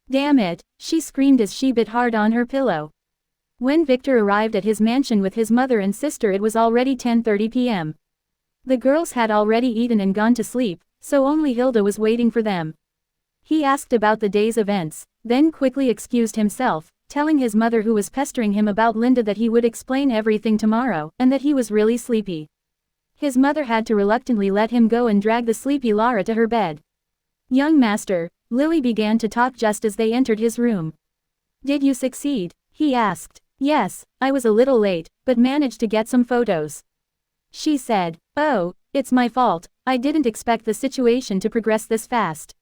Damn it, she screamed as she bit hard on her pillow. When Victor arrived at his mansion with his mother and sister, it was already 10:30 p.m. The girls had already eaten and gone to sleep, so only Hilda was waiting for them. He asked about the day's events, then quickly excused himself, telling his mother, who was pestering him about Linda, that he would explain everything tomorrow, and that he was really sleepy. His mother had to reluctantly let him go and drag the sleepy Lara to her bed. "Young master," Lily began to talk just as they entered his room. "Did you succeed?" he asked. "Yes, I was a little late, but managed to get some photos," she said. "Oh, it's my fault, I didn't expect the situation to progress this fast."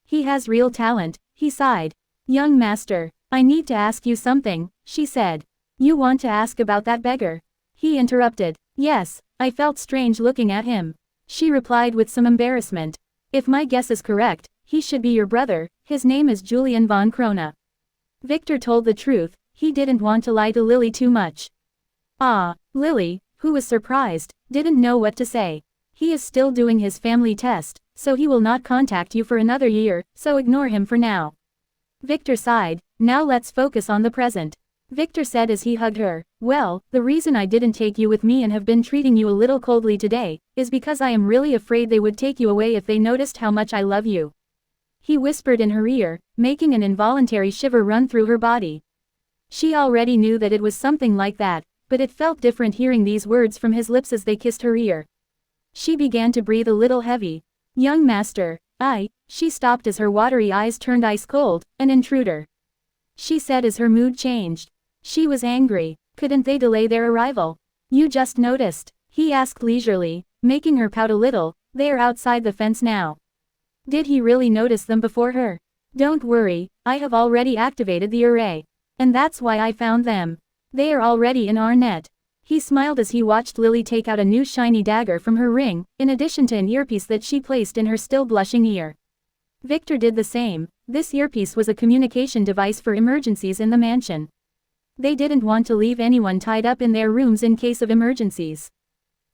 "He has real talent," he sighed. "Young master, I need to ask you something," she said. "You want to ask about that beggar?" he interrupted. "Yes, I felt strange looking at him," she replied with some embarrassment. "If my guess is correct, he should be your brother, his name is Julian von Krona." Victor told the truth, he didn't want to lie to Lily too much. "Ah," Lily, who was surprised, didn't know what to say. "He is still doing his family test, so he will not contact you for another year, so ignore him for now." Victor sighed. "Now let's focus on the present," Victor said as he hugged her. "Well, the reason I didn't take you with me and have been treating you a little coldly today, is because I am really afraid they would take you away if they noticed how much I love you," he whispered in her ear, making an involuntary shiver run through her body. She already knew that it was something like that, but it felt different hearing these words from his lips as they kissed her ear. She began to breathe a little heavy. "Young master, she stopped as her watery eyes turned ice cold. "An intruder," she said as her mood changed. She was angry. Couldn't they delay their arrival? "You just noticed?" he asked leisurely, making her pout a little. "They are outside the fence now." Did he really notice them before her? "Don't worry, I have already activated the array. And that's why I found them. They are already in our net." He smiled as he watched Lily take out a new shiny dagger from her ring, in addition to an earpiece that she placed in her still blushing ear. Victor did the same. This earpiece was a communication device for emergencies in the mansion. They didn't want to leave anyone tied up in their rooms in case of emergencies.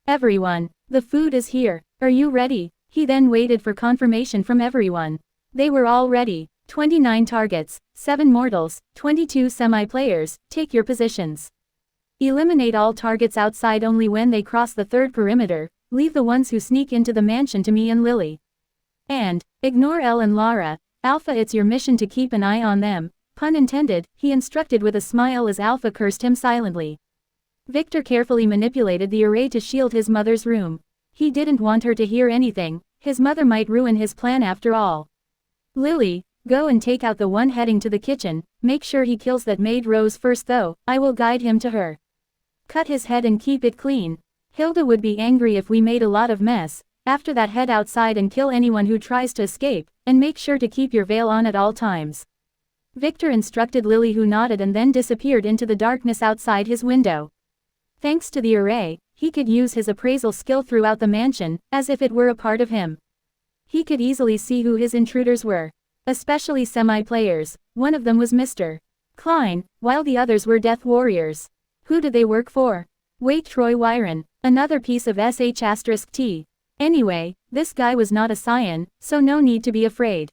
"Everyone, the food is here. Are you ready?" He then waited for confirmation from everyone. They were all ready. 29 targets, 7 mortals, 22 semi-players, take your positions. Eliminate all targets outside only when they cross the third perimeter, leave the ones who sneak into the mansion to me and Lily. And, ignore Elle and Lara. Alpha, it's your mission to keep an eye on them, pun intended, he instructed with a smile as Alpha cursed him silently. Victor carefully manipulated the array to shield his mother's room. He didn't want her to hear anything, his mother might ruin his plan after all. "Lily, go and take out the one heading to the kitchen, make sure he kills that maid Rose first though, I will guide him to her. Cut his head and keep it clean. Hilda would be angry if we made a lot of mess. After that, head outside and kill anyone who tries to escape, and make sure to keep your veil on at all times." Victor instructed Lily, who nodded and then disappeared into the darkness outside his window. Thanks to the array, he could use his appraisal skill throughout the mansion, as if it were a part of him. He could easily see who his intruders were. Especially semi-players. One of them was Mr. Klein, while the others were death warriors. Who did they work for? Wait, Troy Wyron. Another piece of sh*t. Anyway, this guy was not a scion, so no need to be afraid.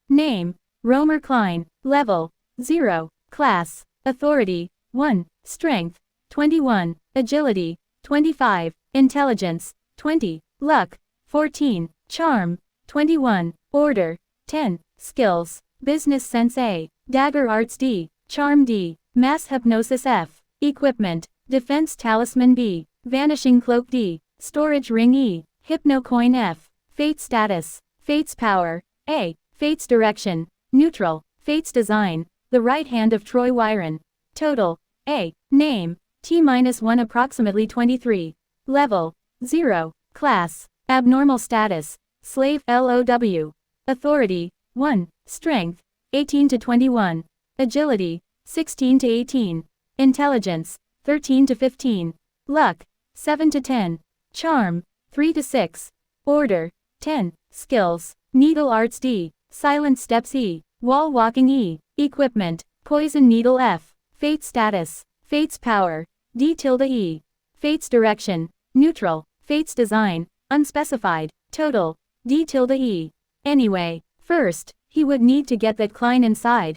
Name: Romer Klein. Level: 0. Class: Authority: 1. Strength: 21. Agility: 25. Intelligence: 20. Luck: 14. Charm: 21. Order: 10. Skills: Business Sense A. Dagger Arts D. Charm D. Mass Hypnosis F. Equipment: Defense Talisman B. Vanishing Cloak D. Storage Ring E. Hypnocoin F. Fate Status: Fate's Power A. Fate's Direction: Neutral. Fate's Design: The Right Hand of Troy Wyron. Total: A. Name: T-1 approximately 23. Level: 0. Class: Abnormal Status: Slave LOW. Authority: 1. Strength: 18 to 21. Agility: 16 to 18. Intelligence: 13 to 15. Luck: 7 to 10. Charm: 3 to 6. Order: 10. Skills: Needle Arts D. Silent Steps E. Wall Walking E. Equipment: Poison Needle F. Fate Status: Fate's Power D-E. Fate's Direction: Neutral. Fate's Design: Unspecified. Total: D-E. Anyway, first, he would need to get that Klein inside,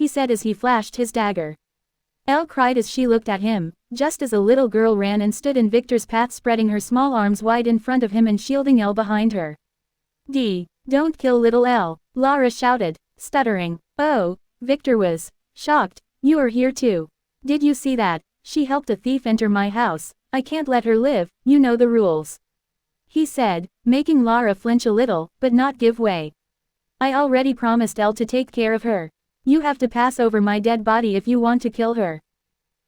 he said as he flashed his dagger. Elle cried as she looked at him, just as a little girl ran and stood in Victor's path, spreading her small arms wide in front of him and shielding Elle behind her. Don't kill little Elle, Lara shouted, stuttering. Oh, Victor was shocked. You are here too. Did you see that? She helped a thief enter my house. I can't let her live, you know the rules. He said, making Lara flinch a little, but not give way. I already promised Elle to take care of her. You have to pass over my dead body if you want to kill her.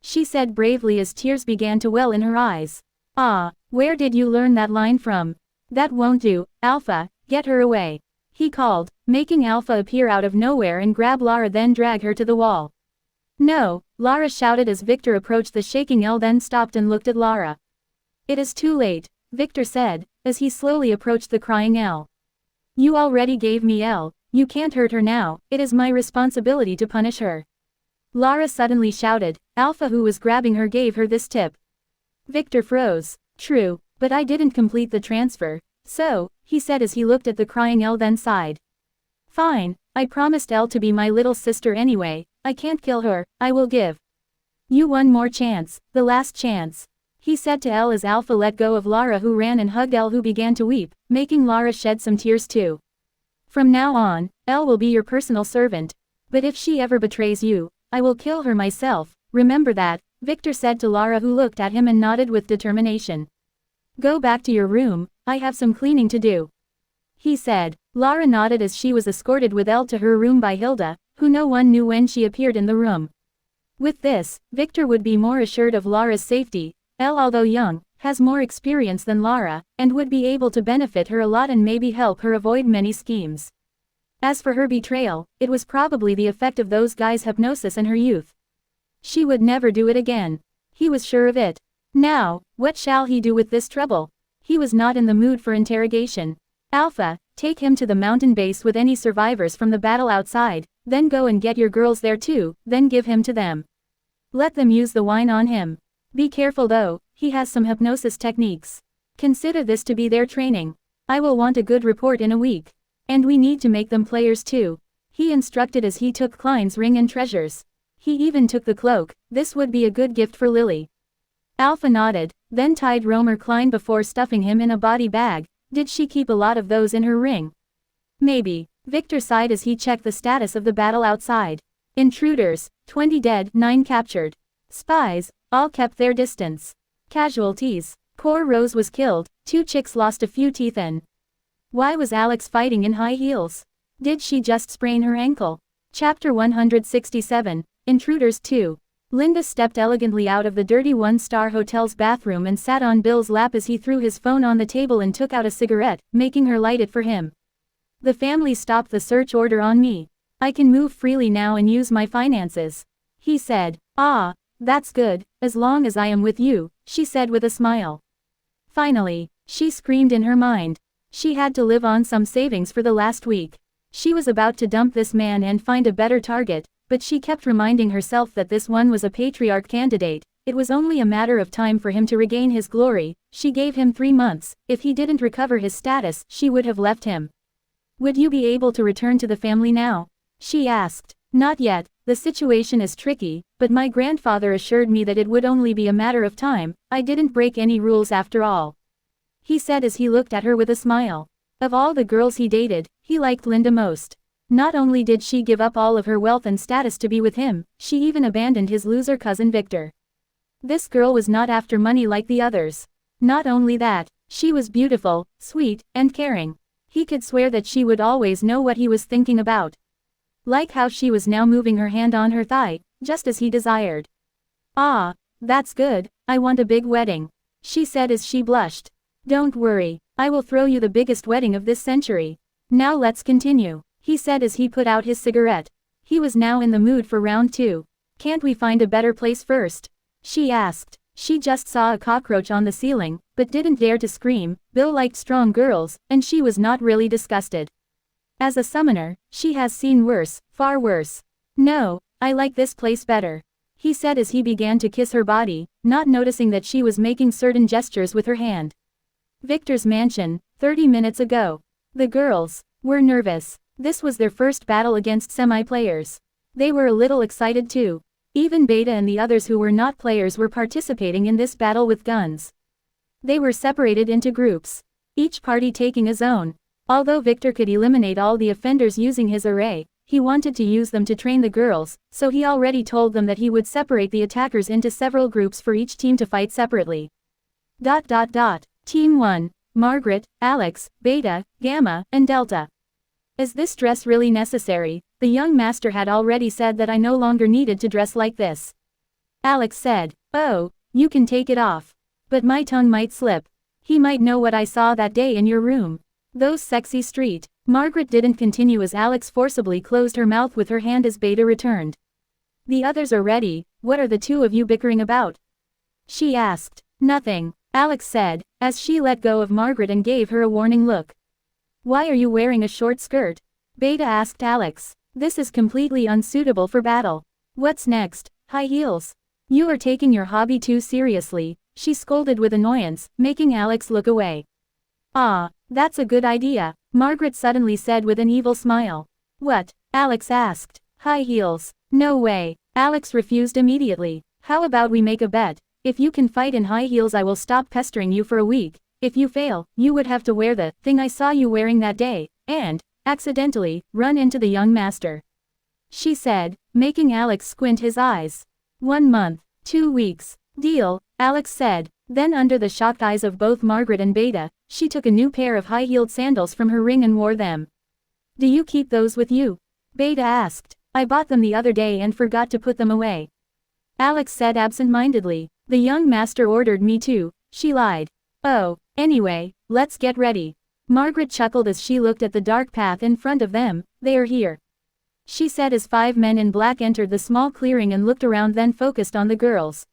She said bravely as tears began to well in her eyes. Ah, where did you learn that line from? That won't do, Alpha, get her away. He called, making Alpha appear out of nowhere and grab Lara, then drag her to the wall. No, Lara shouted as Victor approached the shaking Elle, then stopped and looked at Lara. It is too late, Victor said, as he slowly approached the crying Elle. You already gave me Elle, you can't hurt her now, it is my responsibility to punish her. Lara suddenly shouted. Alpha, who was grabbing her, gave her this tip. Victor froze. True, but I didn't complete the transfer, so, he said as he looked at the crying Elle, then sighed. Fine, I promised Elle to be my little sister anyway, I can't kill her, I will give you one more chance, the last chance. He said to Elle as Alpha let go of Lara, who ran and hugged Elle, who began to weep, making Lara shed some tears too. From now on, Elle will be your personal servant. But if she ever betrays you, I will kill her myself, remember that, Victor said to Lara, who looked at him and nodded with determination. Go back to your room, I have some cleaning to do. He said. Lara nodded as she was escorted with Elle to her room by Hilda, who no one knew when she appeared in the room. With this, Victor would be more assured of Lara's safety. Elle, although young, has more experience than Lara, and would be able to benefit her a lot and maybe help her avoid many schemes. As for her betrayal, it was probably the effect of those guys' hypnosis and her youth. She would never do it again. He was sure of it. Now, what shall he do with this trouble? He was not in the mood for interrogation. Alpha, take him to the mountain base with any survivors from the battle outside, then go and get your girls there too, then give him to them. Let them use the wine on him. Be careful though, he has some hypnosis techniques. Consider this to be their training. I will want a good report in a week. And we need to make them players too. He instructed as he took Klein's ring and treasures. He even took the cloak, this would be a good gift for Lily. Alpha nodded, then tied Romer Klein before stuffing him in a body bag. Did she keep a lot of those in her ring? Maybe. Victor sighed as he checked the status of the battle outside. Intruders, 20 dead, 9 captured. Spies, all kept their distance. Casualties. Poor Rose was killed, 2 chicks lost a few teeth and... Why was Alex fighting in high heels? Did she just sprain her ankle? Chapter 167, Intruders 2. Linda stepped elegantly out of the dirty one-star hotel's bathroom and sat on Bill's lap as he threw his phone on the table and took out a cigarette, making her light it for him. The family stopped the search order on me. I can move freely now and use my finances. He said. Ah, that's good, as long as I am with you, she said with a smile. Finally, she screamed in her mind. She had to live on some savings for the last week. She was about to dump this man and find a better target, but she kept reminding herself that this one was a patriarch candidate. It was only a matter of time for him to regain his glory. She gave him 3 months. If he didn't recover his status, she would have left him. Would you be able to return to the family now? She asked. Not yet, the situation is tricky, but my grandfather assured me that it would only be a matter of time. I didn't break any rules after all. He said as he looked at her with a smile. Of all the girls he dated, he liked Linda most. Not only did she give up all of her wealth and status to be with him, she even abandoned his loser cousin Victor. This girl was not after money like the others. Not only that, she was beautiful, sweet, and caring. He could swear that she would always know what he was thinking about. Like how she was now moving her hand on her thigh, just as he desired. Ah, that's good, I want a big wedding, she said as she blushed. Don't worry, I will throw you the biggest wedding of this century. Now let's continue, he said as he put out his cigarette. He was now in the mood for round 2. Can't we find a better place first? She asked. She just saw a cockroach on the ceiling, but didn't dare to scream. Bill liked strong girls, and she was not really disgusted. As a summoner, she has seen worse, far worse. No, I like this place better, he said as he began to kiss her body, not noticing that she was making certain gestures with her hand. Victor's mansion, 30 minutes ago. The girls were nervous. This was their first battle against semi-players. They were a little excited too. Even Beta and the others who were not players were participating in this battle with guns. They were separated into groups, each party taking a zone. Although Victor could eliminate all the offenders using his array, he wanted to use them to train the girls, so he already told them that he would separate the attackers into several groups for each team to fight separately. Team 1. Margaret, Alex, Beta, Gamma, and Delta. Is this dress really necessary? The young master had already said that I no longer needed to dress like this. Alex said, oh, you can take it off. But my tongue might slip. He might know what I saw that day in your room. Those sexy street. Margaret didn't continue as Alex forcibly closed her mouth with her hand as Beta returned. The others are ready, what are the two of you bickering about? She asked. Nothing, Alex said, as she let go of Margaret and gave her a warning look. Why are you wearing a short skirt? Beta asked Alex. This is completely unsuitable for battle. What's next? High heels. You are taking your hobby too seriously, she scolded with annoyance, making Alex look away. Ah, that's a good idea, Margaret suddenly said with an evil smile. What? Alex asked. High heels. No way. Alex refused immediately. How about we make a bet? If you can fight in high heels I will stop pestering you for a week. If you fail, you would have to wear the thing I saw you wearing that day, and, accidentally, run into the young master. She said, making Alex squint his eyes. 1 month, 2 weeks. Deal, Alex said. Then under the shocked eyes of both Margaret and Beta, she took a new pair of high-heeled sandals from her ring and wore them. Do you keep those with you? Beta asked. I bought them the other day and forgot to put them away. Alex said absent-mindedly. The young master ordered me to, she lied. Oh, anyway, let's get ready. Margaret chuckled as she looked at the dark path in front of them. They are here, she said as 5 men in black entered the small clearing and looked around, then focused on the girls.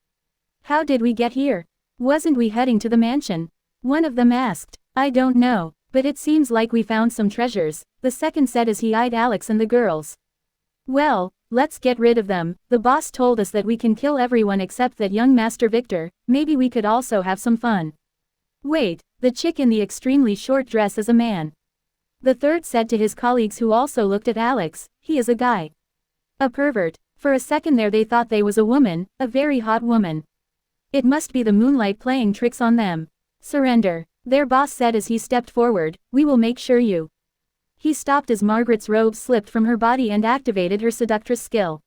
How did we get here? Wasn't we heading to the mansion? One of them asked. I don't know, but it seems like we found some treasures, the second said as he eyed Alex and the girls. Well, let's get rid of them. The boss told us that we can kill everyone except that young Master Victor, maybe we could also have some fun. Wait, the chick in the extremely short dress is a man. The third said to his colleagues who also looked at Alex, he is a guy. A pervert. For a second there they thought they was a woman, a very hot woman. It must be the moonlight playing tricks on them. Surrender, their boss said as he stepped forward, we will make sure you. He stopped as Margaret's robe slipped from her body and activated her seductress skill.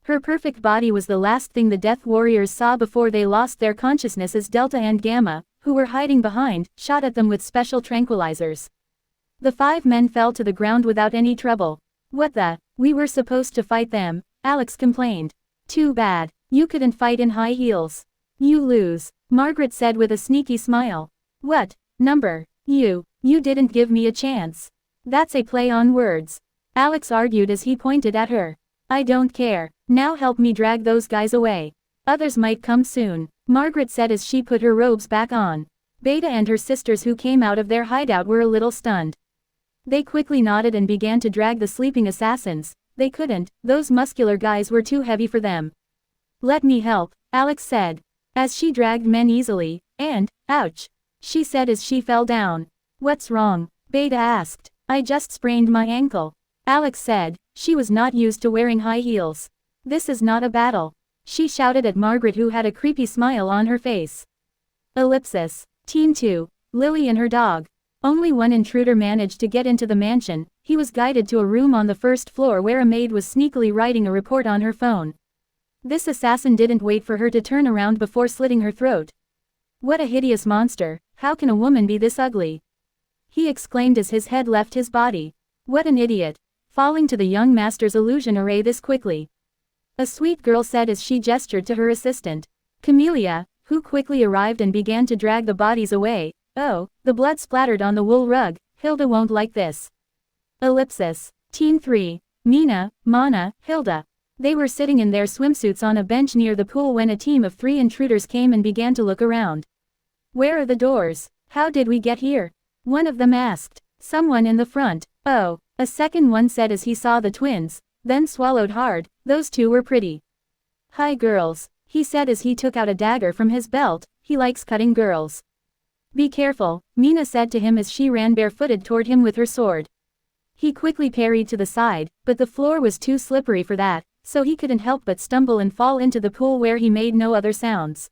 Her perfect body was the last thing the Death Warriors saw before they lost their consciousness as Delta and Gamma, who were hiding behind, shot at them with special tranquilizers. The 5 men fell to the ground without any trouble. What the? We were supposed to fight them, Alex complained. Too bad, you couldn't fight in high heels. You lose, Margaret said with a sneaky smile. What? Number? You didn't give me a chance. That's a play on words, Alex argued as he pointed at her. I don't care, now help me drag those guys away. Others might come soon, Margaret said as she put her robes back on. Beta and her sisters who came out of their hideout were a little stunned. They quickly nodded and began to drag the sleeping assassins. They couldn't, those muscular guys were too heavy for them. Let me help, Alex said, as she dragged men easily, and, ouch, she said as she fell down. What's wrong? Beta asked. I just sprained my ankle, Alex said. She was not used to wearing high heels. This is not a battle, she shouted at Margaret who had a creepy smile on her face. Ellipsis. Team 2, Lily and her dog. Only one intruder managed to get into the mansion. He was guided to a room on the first floor where a maid was sneakily writing a report on her phone. This assassin didn't wait for her to turn around before slitting her throat. What a hideous monster, how can a woman be this ugly? He exclaimed as his head left his body. What an idiot, falling to the young master's illusion array this quickly. A sweet girl said as she gestured to her assistant, Camellia, who quickly arrived and began to drag the bodies away. Oh, the blood splattered on the wool rug. Hilda won't like this. Ellipsis. Team 3, Mina, Mana, Hilda. They were sitting in their swimsuits on a bench near the pool when a team of 3 intruders came and began to look around. Where are the doors? How did we get here? One of them asked. Someone in the front. Oh, a second one said as he saw the twins, then swallowed hard. Those 2 were pretty. Hi girls, he said as he took out a dagger from his belt. He likes cutting girls. Be careful, Mina said to him as she ran barefooted toward him with her sword. He quickly parried to the side, but the floor was too slippery for that, so he couldn't help but stumble and fall into the pool where he made no other sounds.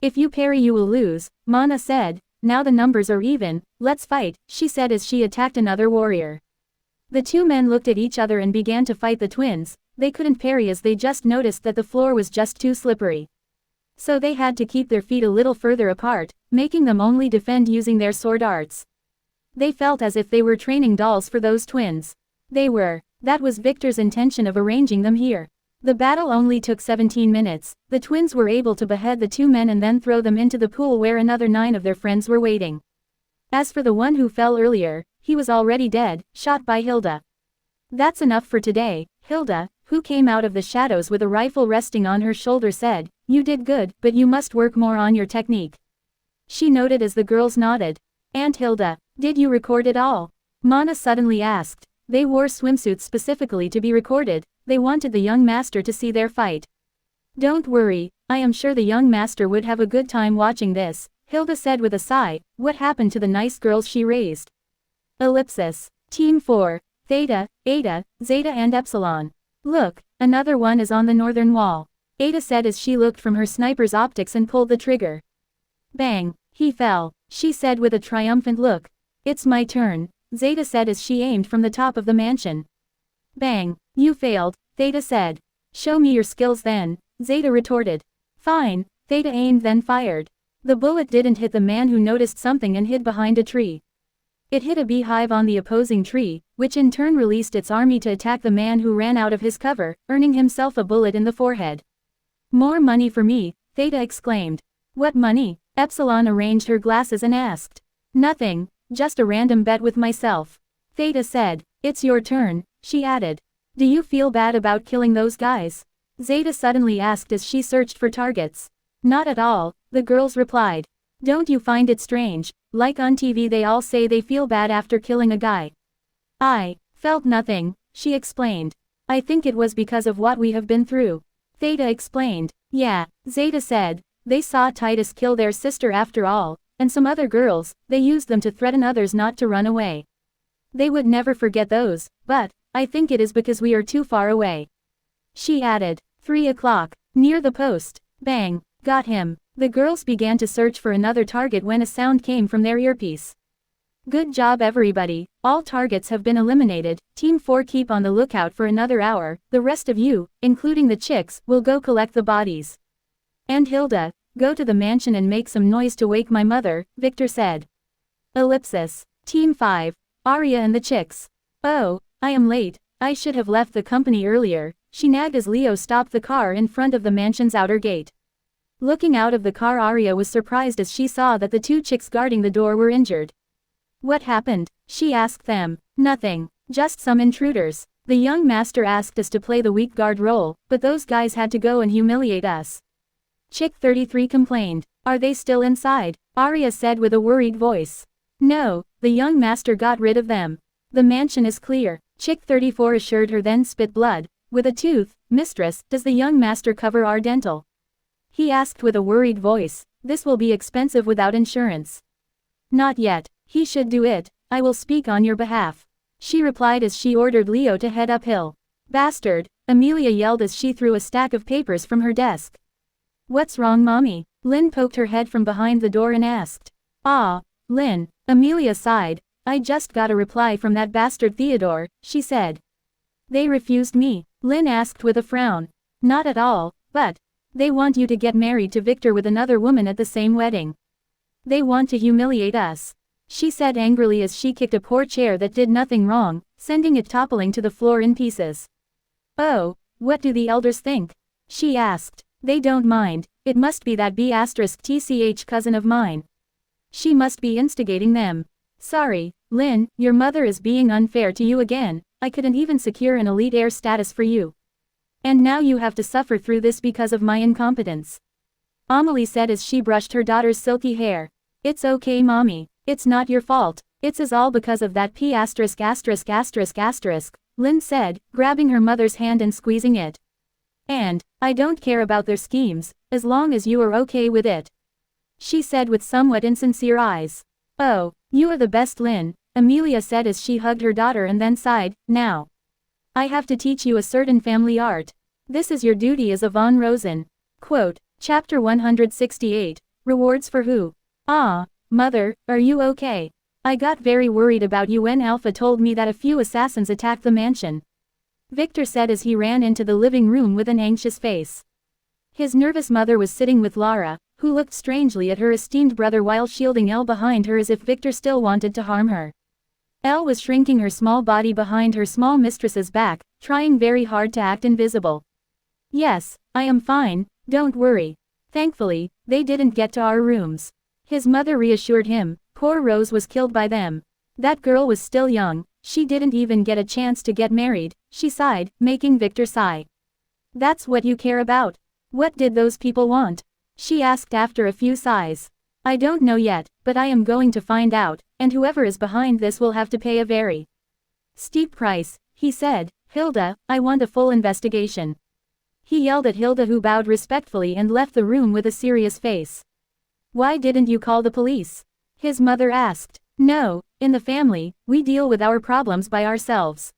If you parry you will lose, Mana said. Now the numbers are even, let's fight, she said as she attacked another warrior. The two men looked at each other and began to fight the twins. They couldn't parry as they just noticed that the floor was just too slippery. So they had to keep their feet a little further apart, making them only defend using their sword arts. They felt as if they were training dolls for those twins. They were. That was Victor's intention of arranging them here. The battle only took 17 minutes, the twins were able to behead the two men and then throw them into the pool where another 9 of their friends were waiting. As for the one who fell earlier, he was already dead, shot by Hilda. That's enough for today, Hilda, who came out of the shadows with a rifle resting on her shoulder said, you did good, but you must work more on your technique. She noted as the girls nodded. Aunt Hilda, did you record it all? Mana suddenly asked. They wore swimsuits specifically to be recorded, they wanted the young master to see their fight. Don't worry, I am sure the young master would have a good time watching this, Hilda said with a sigh. What happened to the nice girls she raised? Ellipsis. Team 4, Theta, Eta, Zeta and Epsilon. Look, another one is on the northern wall. Eta said as she looked from her sniper's optics and pulled the trigger. Bang, he fell, she said with a triumphant look. It's my turn, Zeta said as she aimed from the top of the mansion. Bang, you failed, Theta said. Show me your skills then, Zeta retorted. Fine, Theta aimed then fired. The bullet didn't hit the man who noticed something and hid behind a tree. It hit a beehive on the opposing tree, which in turn released its army to attack the man who ran out of his cover, earning himself a bullet in the forehead. More money for me, Theta exclaimed. What money? Epsilon arranged her glasses and asked. Nothing, just a random bet with myself. Theta said. It's your turn, she added. Do you feel bad about killing those guys? Zeta suddenly asked as she searched for targets. Not at all, the girls replied. Don't you find it strange, like on TV they all say they feel bad after killing a guy. I felt nothing, she explained. I think it was because of what we have been through. Theta explained. Yeah, Zeta said. They saw Titus kill their sister after all, and some other girls, they used them to threaten others not to run away. They would never forget those, but I think it is because we are too far away. She added. 3 o'clock, near the post. Bang, got him. The girls began to search for another target when a sound came from their earpiece. Good job everybody, all targets have been eliminated, Team 4 keep on the lookout for another hour, the rest of you, including the chicks, will go collect the bodies. And Hilda, go to the mansion and make some noise to wake my mother, Victor said. Ellipsis. Team 5, Arya and the chicks. Oh, I am late, I should have left the company earlier, she nagged as Leo stopped the car in front of the mansion's outer gate. Looking out of the car, Arya was surprised as she saw that the two chicks guarding the door were injured. What happened? She asked them. Nothing, just some intruders. The young master asked us to play the weak guard role, but those guys had to go and humiliate us. Chick 33 complained. Are they still inside? Arya said with a worried voice. No, the young master got rid of them. The mansion is clear, Chick 34 assured her then spit blood. With a tooth, mistress, does the young master cover our dental? He asked with a worried voice. This will be expensive without insurance. Not yet, he should do it, I will speak on your behalf. She replied as she ordered Leo to head uphill. Bastard, Amelia yelled as she threw a stack of papers from her desk. What's wrong mommy? Lynn poked her head from behind the door and asked. Ah, Lynn, Amelia sighed. I just got a reply from that bastard Theodore, she said. They refused me, Lynn asked with a frown. Not at all, but they want you to get married to Victor with another woman at the same wedding. They want to humiliate us, she said angrily as she kicked a poor chair that did nothing wrong, sending it toppling to the floor in pieces. Oh, what do the elders think? She asked. They don't mind, it must be that B*TCH cousin of mine. She must be instigating them. Sorry, Lynn, your mother is being unfair to you again, I couldn't even secure an elite heir status for you. And now you have to suffer through this because of my incompetence. Amelie said as she brushed her daughter's silky hair. It's okay mommy, it's not your fault, it's all because of that P********, Lynn said, grabbing her mother's hand and squeezing it. And I don't care about their schemes, as long as you are okay with it. She said with somewhat insincere eyes. Oh, you are the best Lynn, Amelia said as she hugged her daughter and then sighed, now. I have to teach you a certain family art. This is your duty as a von Rosen. Quote, Chapter 168, Rewards for Who? Ah, Mother, are you okay? I got very worried about you when Alpha told me that a few assassins attacked the mansion. Victor said as he ran into the living room with an anxious face. His nervous mother was sitting with Lara, who looked strangely at her esteemed brother while shielding Elle behind her as if Victor still wanted to harm her. Elle was shrinking her small body behind her small mistress's back, trying very hard to act invisible. Yes, I am fine, don't worry. Thankfully, they didn't get to our rooms. His mother reassured him, poor Rose was killed by them. That girl was still young, she didn't even get a chance to get married, she sighed, making Victor sigh. That's what you care about? What did those people want? She asked after a few sighs. I don't know yet, but I am going to find out, and whoever is behind this will have to pay a very steep price, he said. Hilda, I want a full investigation. He yelled at Hilda, who bowed respectfully and left the room with a serious face. Why didn't you call the police? His mother asked. No, in the family, we deal with our problems by ourselves.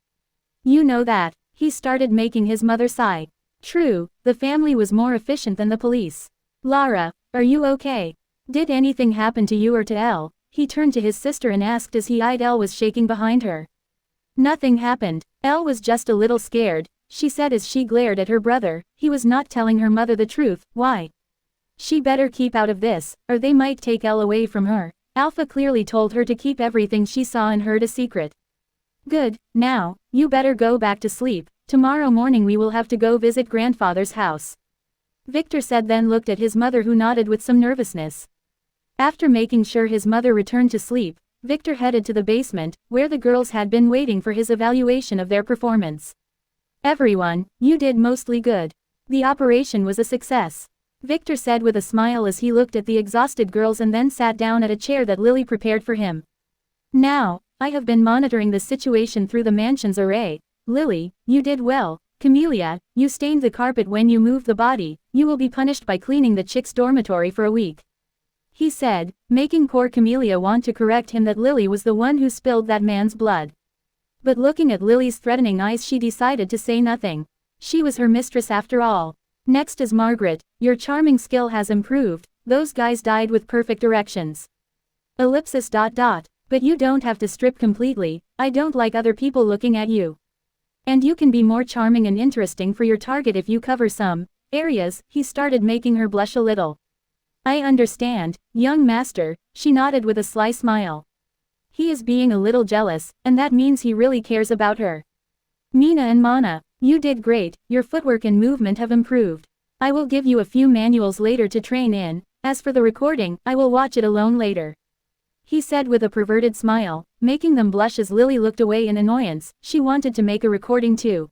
You know that. He started, making his mother sigh. True, the family was more efficient than the police. Lara, are you okay? Did anything happen to you or to Elle? He turned to his sister and asked as he eyed Elle was shaking behind her. Nothing happened. Elle was just a little scared, she said as she glared at her brother. He was not telling her mother the truth. Why? She better keep out of this, or they might take Elle away from her. Alpha clearly told her to keep everything she saw and heard a secret. Good, now, you better go back to sleep. Tomorrow morning we will have to go visit grandfather's house. Victor said, then looked at his mother, who nodded with some nervousness. After making sure his mother returned to sleep, Victor headed to the basement, where the girls had been waiting for his evaluation of their performance. Everyone, you did mostly good. The operation was a success, Victor said with a smile as he looked at the exhausted girls and then sat down at a chair that Lily prepared for him. Now, I have been monitoring the situation through the mansion's array. Lily, you did well. Camellia, you stained the carpet when you moved the body. You will be punished by cleaning the chicks' dormitory for a week, he said, making poor Camellia want to correct him that Lily was the one who spilled that man's blood. But looking at Lily's threatening eyes, she decided to say nothing. She was her mistress after all. Next is Margaret. Your charming skill has improved. Those guys died with perfect erections. Ellipsis. But you don't have to strip completely. I don't like other people looking at you. And you can be more charming and interesting for your target if you cover some areas. He started, making her blush a little. I understand, young master, she nodded with a sly smile. He is being a little jealous, and that means he really cares about her. Mina and Mana, you did great. Your footwork and movement have improved. I will give you a few manuals later to train in. As for the recording, I will watch it alone later, he said with a perverted smile, making them blush as Lily looked away in annoyance. She wanted to make a recording too.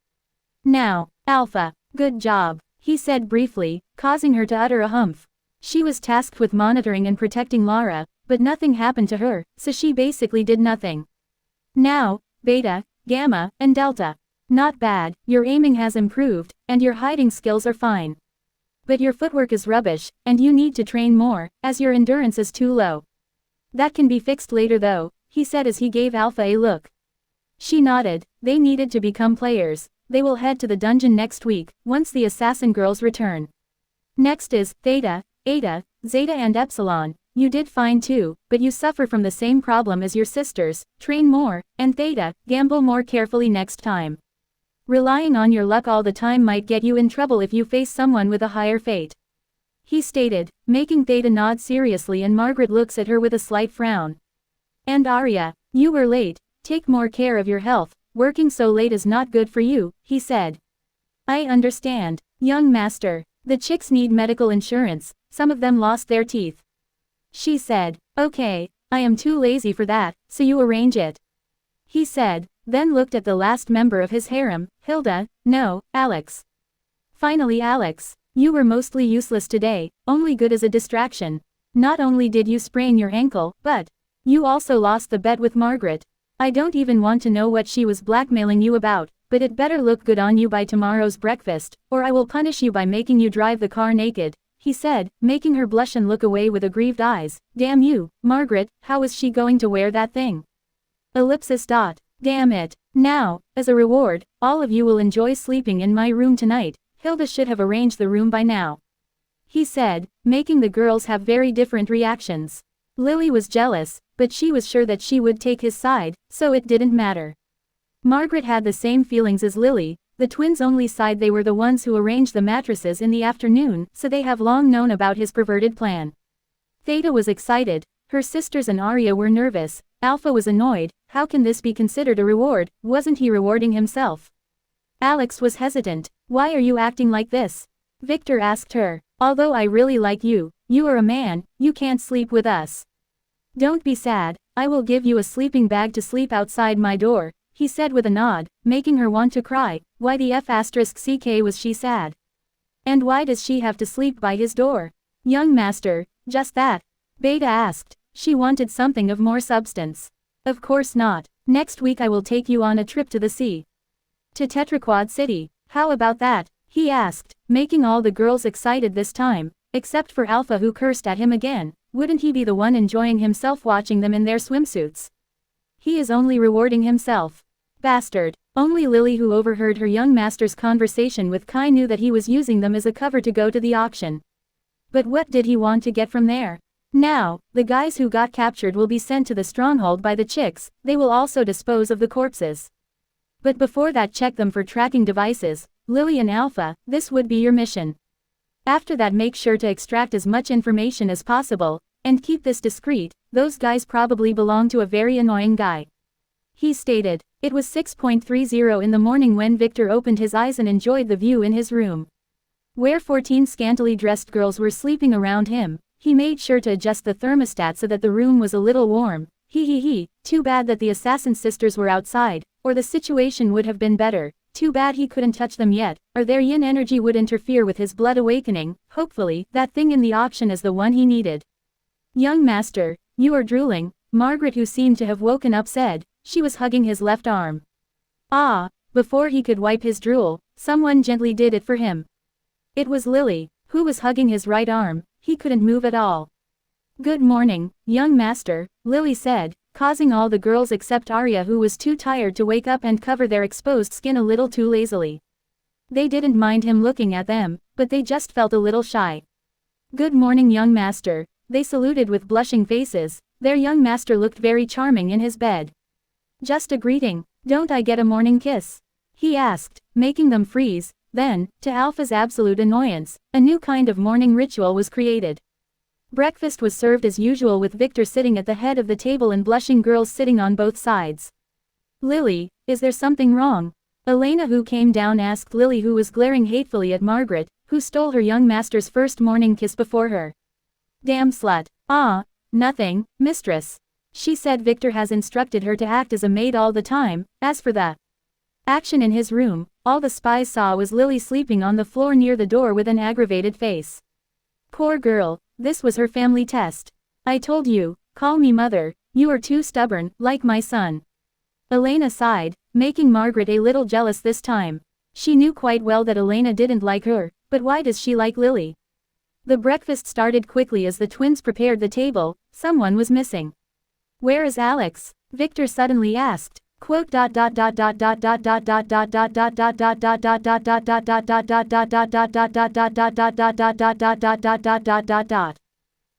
Now, Alpha, good job, he said briefly, causing her to utter a humph. She was tasked with monitoring and protecting Lara, but nothing happened to her, so she basically did nothing. Now, Beta, Gamma, and Delta. Not bad, your aiming has improved, and your hiding skills are fine. But your footwork is rubbish, and you need to train more, as your endurance is too low. That can be fixed later though, he said as he gave Alpha a look. She nodded. They needed to become players. They will head to the dungeon next week, once the assassin girls return. Next is Theta, Eta, Zeta and Epsilon. You did fine too, but you suffer from the same problem as your sisters. Train more, and Theta, gamble more carefully next time. Relying on your luck all the time might get you in trouble if you face someone with a higher fate, he stated, making Theta nod seriously, and Margaret looks at her with a slight frown. And Arya, you were late. Take more care of your health. Working so late is not good for you, he said. I understand, young master. The chicks need medical insurance. Some of them lost their teeth, she said. Okay, I am too lazy for that, so you arrange it, he said, then looked at the last member of his harem, Hilda. No, Alex. Finally, Alex. You were mostly useless today, only good as a distraction. Not only did you sprain your ankle, but you also lost the bet with Margaret. I don't even want to know what she was blackmailing you about, but it better look good on you by tomorrow's breakfast, or I will punish you by making you drive the car naked, he said, making her blush and look away with aggrieved eyes. Damn you, Margaret, how is she going to wear that thing? Ellipsis dot. Damn it. Now, as a reward, all of you will enjoy sleeping in my room tonight. Hilda should have arranged the room by now, he said, making the girls have very different reactions. Lily was jealous, but she was sure that she would take his side, so it didn't matter. Margaret had the same feelings as Lily. The twins only sighed. They were the ones who arranged the mattresses in the afternoon, so they have long known about his perverted plan. Theta was excited. Her sisters and Arya were nervous. Alpha was annoyed. How can this be considered a reward? Wasn't he rewarding himself? Alex was hesitant. Why are you acting like this? Victor asked her. Although I really like you, you are a man, you can't sleep with us. Don't be sad, I will give you a sleeping bag to sleep outside my door, he said with a nod, making her want to cry. Why the f***ck was she sad? And why does she have to sleep by his door? Young master, just that? Beta asked. She wanted something of more substance. Of course not. Next week I will take you on a trip to the sea. To Tetraquad City. How about that? He asked, making all the girls excited this time, except for Alpha, who cursed at him again. Wouldn't he be the one enjoying himself watching them in their swimsuits? He is only rewarding himself. Bastard. Only Lily, who overheard her young master's conversation with Kai, knew that he was using them as a cover to go to the auction. But what did he want to get from there? Now, the guys who got captured will be sent to the stronghold by the chicks. They will also dispose of the corpses. But before that, check them for tracking devices. Lily and Alpha, this would be your mission. After that, make sure to extract as much information as possible, and keep this discreet. Those guys probably belong to a very annoying guy, he stated. It was 6:30 in the morning when Victor opened his eyes and enjoyed the view in his room, where 14 scantily dressed girls were sleeping around him. He made sure to adjust the thermostat so that the room was a little warm. Too bad that the assassin sisters were outside, or the situation would have been better. Too bad he couldn't touch them yet, or their yin energy would interfere with his blood awakening. Hopefully, that thing in the auction is the one he needed. Young master, you are drooling, Margaret, who seemed to have woken up, said. She was hugging his left arm. Ah, before he could wipe his drool, someone gently did it for him. It was Lily, who was hugging his right arm. He couldn't move at all. Good morning, young master, Lily said, causing all the girls except Arya, who was too tired to wake up and cover their exposed skin a little too lazily. They didn't mind him looking at them, but they just felt a little shy. Good morning, young master, they saluted with blushing faces. Their young master looked very charming in his bed. Just a greeting, don't I get a morning kiss? He asked, making them freeze. Then, to Alpha's absolute annoyance, a new kind of morning ritual was created. Breakfast was served as usual, with Victor sitting at the head of the table and blushing girls sitting on both sides. Lily, is there something wrong? Elena, who came down, asked Lily, who was glaring hatefully at Margaret, who stole her young master's first morning kiss before her. Damn slut. Ah, nothing, mistress. She said Victor has instructed her to act as a maid all the time. As for the action in his room, all the spies saw was Lily sleeping on the floor near the door with an aggravated face. Poor girl, this was her family test. I told you, call me mother, you are too stubborn, like my son. Elena sighed, making Margaret a little jealous this time. She knew quite well that Elena didn't like her, but why does she like Lily? The breakfast started quickly as the twins prepared the table. Someone was missing. Where is Alex? Victor suddenly asked. Quote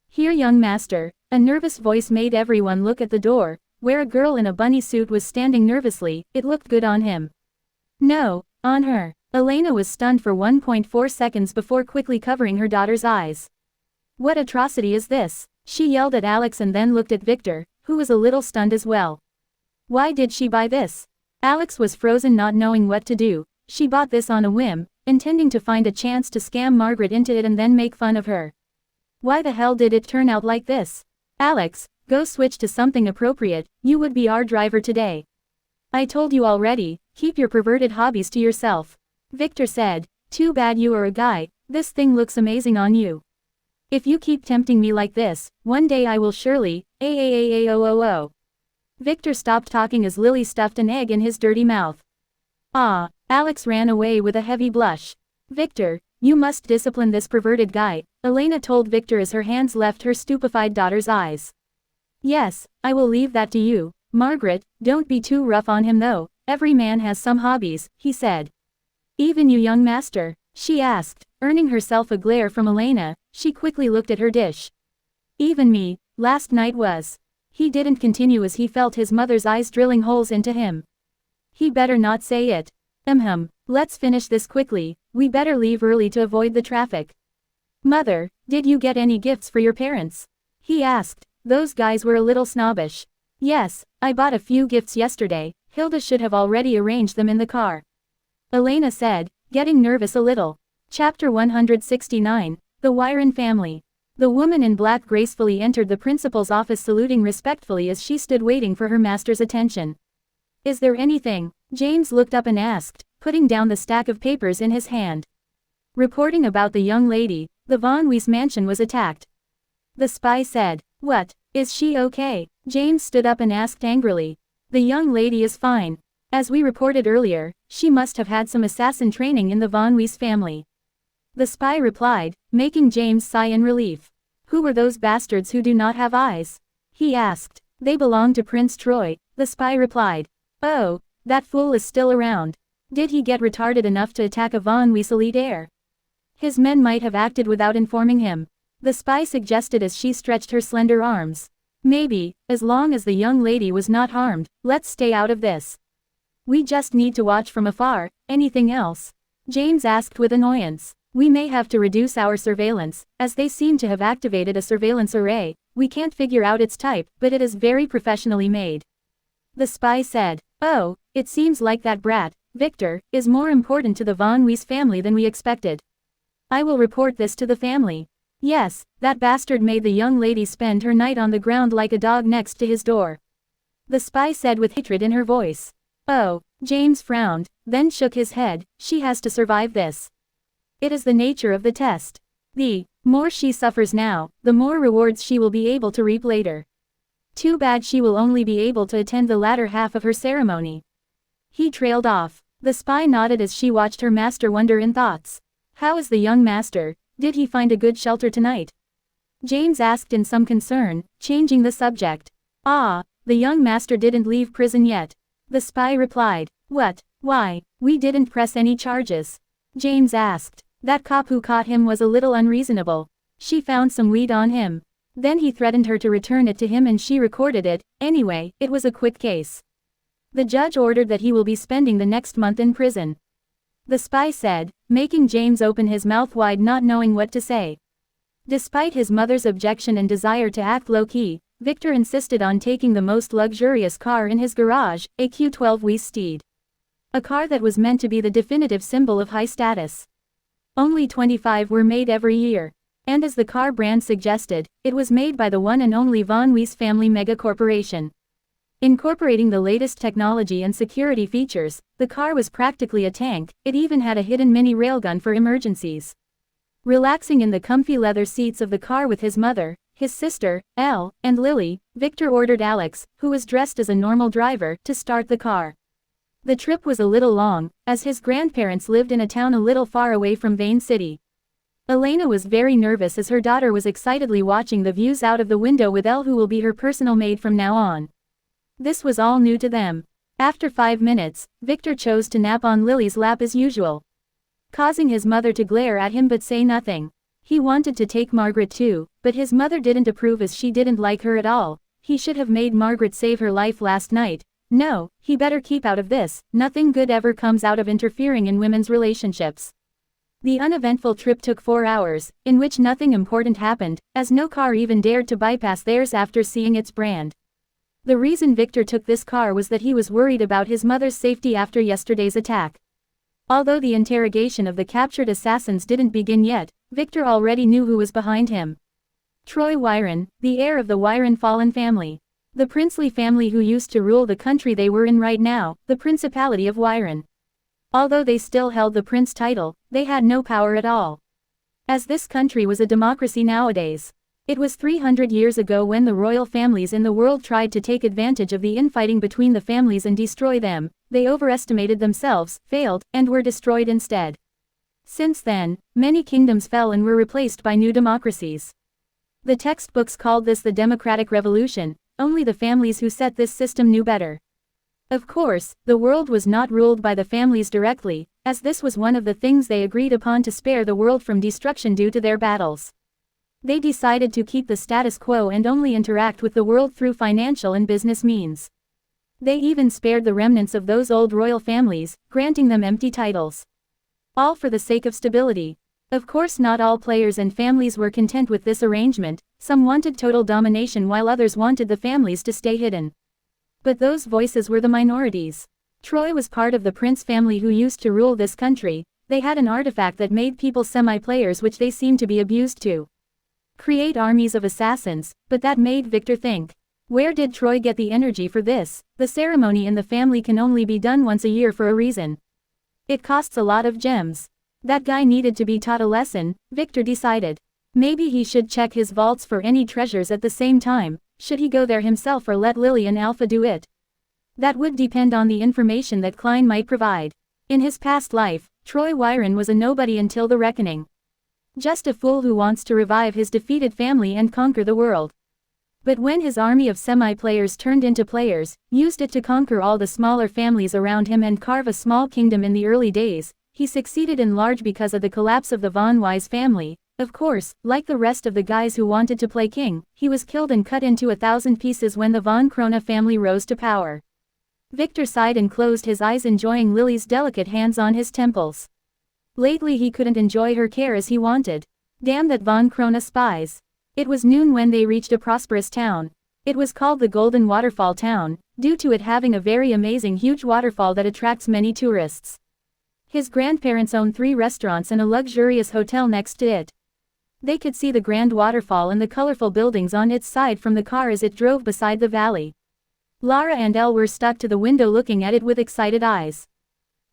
Here young master, a nervous voice made everyone look at the door, where a girl in a bunny suit was standing nervously. It looked good on him. No, on her. Elena was stunned for 1.4 seconds before quickly covering her daughter's eyes. What atrocity is this? She yelled at Alex and then looked at Victor, who was a little stunned as well. Why did she buy this? Alex was frozen, not knowing what to do. She bought this on a whim, intending to find a chance to scam Margaret into it and then make fun of her. Why the hell did it turn out like this? Alex, go switch to something appropriate. You would be our driver today. I told you already, keep your perverted hobbies to yourself. Victor said, too bad you are a guy, this thing looks amazing on you. If you keep tempting me like this, one day I will surely, Victor stopped talking as Lily stuffed an egg in his dirty mouth. Ah, Alex ran away with a heavy blush. Victor, you must discipline this perverted guy, Elena told Victor as her hands left her stupefied daughter's eyes. Yes, I will leave that to you, Margaret, don't be too rough on him though, every man has some hobbies, he said. Even you, young master? She asked, earning herself a glare from Elena. She quickly looked at her dish. Even me, last night was. He didn't continue as he felt his mother's eyes drilling holes into him. He better not say it. Let's finish this quickly, we better leave early to avoid the traffic. Mother, did you get any gifts for your parents? He asked. Those guys were a little snobbish. Yes, I bought a few gifts yesterday, Hilda should have already arranged them in the car. Elena said, getting nervous a little. Chapter 169, The Wyron Family. The woman in black gracefully entered the principal's office, saluting respectfully as she stood waiting for her master's attention. Is there anything? James looked up and asked, putting down the stack of papers in his hand. Reporting about the young lady, the Von Weiss mansion was attacked. The spy said. What? Is she okay? James stood up and asked angrily. The young lady is fine. As we reported earlier, she must have had some assassin training in the Von Weiss family. The spy replied, making James sigh in relief. Who were those bastards who do not have eyes? He asked. They belong to Prince Troy, the spy replied. Oh, that fool is still around. Did he get retarded enough to attack a Von Weiss elite heir? His men might have acted without informing him. The spy suggested as she stretched her slender arms. Maybe, as long as the young lady was not harmed, let's stay out of this. We just need to watch from afar. Anything else? James asked with annoyance. We may have to reduce our surveillance, as they seem to have activated a surveillance array. We can't figure out its type, but it is very professionally made. The spy said. Oh, it seems like that brat, Victor, is more important to the Von Weiss family than we expected. I will report this to the family. Yes, that bastard made the young lady spend her night on the ground like a dog next to his door. The spy said with hatred in her voice. Oh, James frowned, then shook his head. She has to survive this. It is the nature of the test. The more she suffers now, the more rewards she will be able to reap later. Too bad she will only be able to attend the latter half of her ceremony. He trailed off. The spy nodded as she watched her master wonder in thoughts. How is the young master? Did he find a good shelter tonight? James asked in some concern, changing the subject. Ah, the young master didn't leave prison yet. The spy replied. What? Why? We didn't press any charges. James asked. That cop who caught him was a little unreasonable. She found some weed on him. Then he threatened her to return it to him and she recorded it. Anyway, it was a quick case. The judge ordered that he will be spending the next month in prison. The spy said, making James open his mouth wide, not knowing what to say. Despite his mother's objection and desire to act low-key, Victor insisted on taking the most luxurious car in his garage, a Q12 Weiss Steed. A car that was meant to be the definitive symbol of high status. Only 25 were made every year. And as the car brand suggested, it was made by the one and only Von Weiss family mega corporation. Incorporating the latest technology and security features, the car was practically a tank. It even had a hidden mini railgun for emergencies. Relaxing in the comfy leather seats of the car with his mother, his sister, Elle, and Lily, Victor ordered Alex, who was dressed as a normal driver, to start the car. The trip was a little long, as his grandparents lived in a town a little far away from Vane City. Elena was very nervous as her daughter was excitedly watching the views out of the window with Elle, who will be her personal maid from now on. This was all new to them. After 5 minutes, Victor chose to nap on Lily's lap as usual, causing his mother to glare at him but say nothing. He wanted to take Margaret too, but his mother didn't approve as she didn't like her at all. He should have made Margaret save her life last night. No, he better keep out of this. Nothing good ever comes out of interfering in women's relationships. The uneventful trip took 4 hours, in which nothing important happened, as no car even dared to bypass theirs after seeing its brand. The reason Victor took this car was that he was worried about his mother's safety after yesterday's attack. Although the interrogation of the captured assassins didn't begin yet, Victor already knew who was behind him. Troy Wyron, the heir of the Wyron fallen family. The princely family who used to rule the country they were in right now, the Principality of Wyron. Although they still held the prince title, they had no power at all. As this country was a democracy nowadays. It was 300 years ago when the royal families in the world tried to take advantage of the infighting between the families and destroy them. They overestimated themselves, failed, and were destroyed instead. Since then, many kingdoms fell and were replaced by new democracies. The textbooks called this the Democratic Revolution, only the families who set this system knew better. Of course, the world was not ruled by the families directly, as this was one of the things they agreed upon to spare the world from destruction due to their battles. They decided to keep the status quo and only interact with the world through financial and business means. They even spared the remnants of those old royal families, granting them empty titles. All for the sake of stability. Of course, not all players and families were content with this arrangement. Some wanted total domination while others wanted the families to stay hidden. But those voices were the minorities. Troy was part of the prince family who used to rule this country. They had an artifact that made people semi-players, which they seemed to be abused to create armies of assassins, but that made Victor think. Where did Troy get the energy for this? The ceremony in the family can only be done once a year for a reason. It costs a lot of gems. That guy needed to be taught a lesson, Victor decided. Maybe he should check his vaults for any treasures at the same time. Should he go there himself or let Lily and Alpha do it? That would depend on the information that Klein might provide. In his past life, Troy Wyron was a nobody until the reckoning. Just a fool who wants to revive his defeated family and conquer the world. But when his army of semi-players turned into players, used it to conquer all the smaller families around him and carve a small kingdom in the early days, he succeeded in large because of the collapse of the Von Wise family. Of course, like the rest of the guys who wanted to play king, he was killed and cut into 1,000 pieces when the Von Krona family rose to power. Victor sighed and closed his eyes, enjoying Lily's delicate hands on his temples. Lately he couldn't enjoy her care as he wanted. Damn that Von Krona spies. It was noon when they reached a prosperous town. It was called the Golden Waterfall Town, due to it having a very amazing huge waterfall that attracts many tourists. His grandparents own 3 restaurants and a luxurious hotel next to it. They could see the grand waterfall and the colorful buildings on its side from the car as it drove beside the valley. Lara and Elle were stuck to the window looking at it with excited eyes.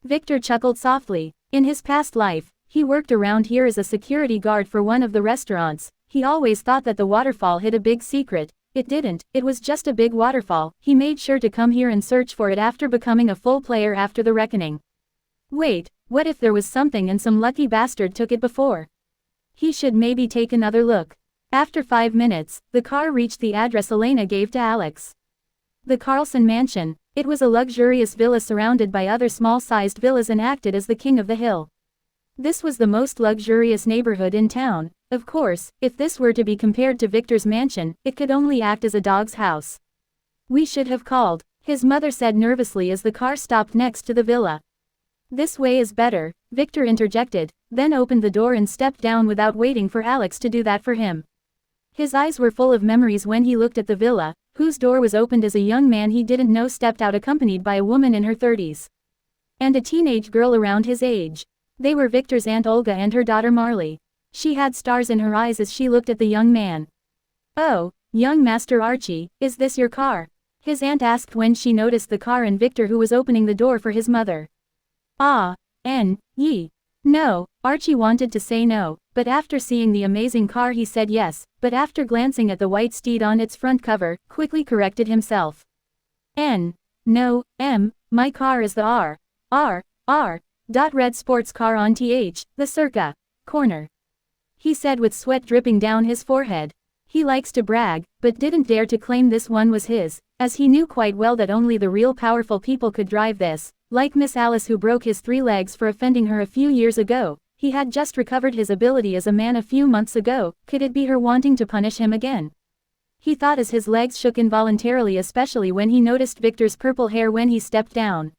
Victor chuckled softly. In his past life, he worked around here as a security guard for one of the restaurants. He always thought that the waterfall hid a big secret. It didn't, it was just a big waterfall. He made sure to come here and search for it after becoming a full player after the reckoning. Wait, what if there was something and some lucky bastard took it before? He should maybe take another look. After 5 minutes, the car reached the address Elena gave to Alex. The Carlson Mansion. It was a luxurious villa surrounded by other small-sized villas and acted as the king of the hill. This was the most luxurious neighborhood in town. Of course, if this were to be compared to Victor's mansion, it could only act as a dog's house. We should have called, his mother said nervously as the car stopped next to the villa. This way is better, Victor interjected, then opened the door and stepped down without waiting for Alex to do that for him. His eyes were full of memories when he looked at the villa, whose door was opened as a young man he didn't know stepped out accompanied by a woman in her 30s. And a teenage girl around his age. They were Victor's Aunt Olga and her daughter Marley. She had stars in her eyes as she looked at the young man. "Oh, young Master Archie, is this your car?" his aunt asked when she noticed the car and Victor, who was opening the door for his mother. "Ah, Ye. No," Archie wanted to say no, but after seeing the amazing car he said yes, but after glancing at the white steed on its front cover, quickly corrected himself. No, my car is the red sports car on the Circa corner," he said with sweat dripping down his forehead. He likes to brag, but didn't dare to claim this one was his, as he knew quite well that only the real powerful people could drive this, like Miss Alice, who broke his 3 legs for offending her a few years ago. He had just recovered his ability as a man a few months ago. Could it be her wanting to punish him again? He thought as his legs shook involuntarily, especially when he noticed Victor's purple hair when he stepped down.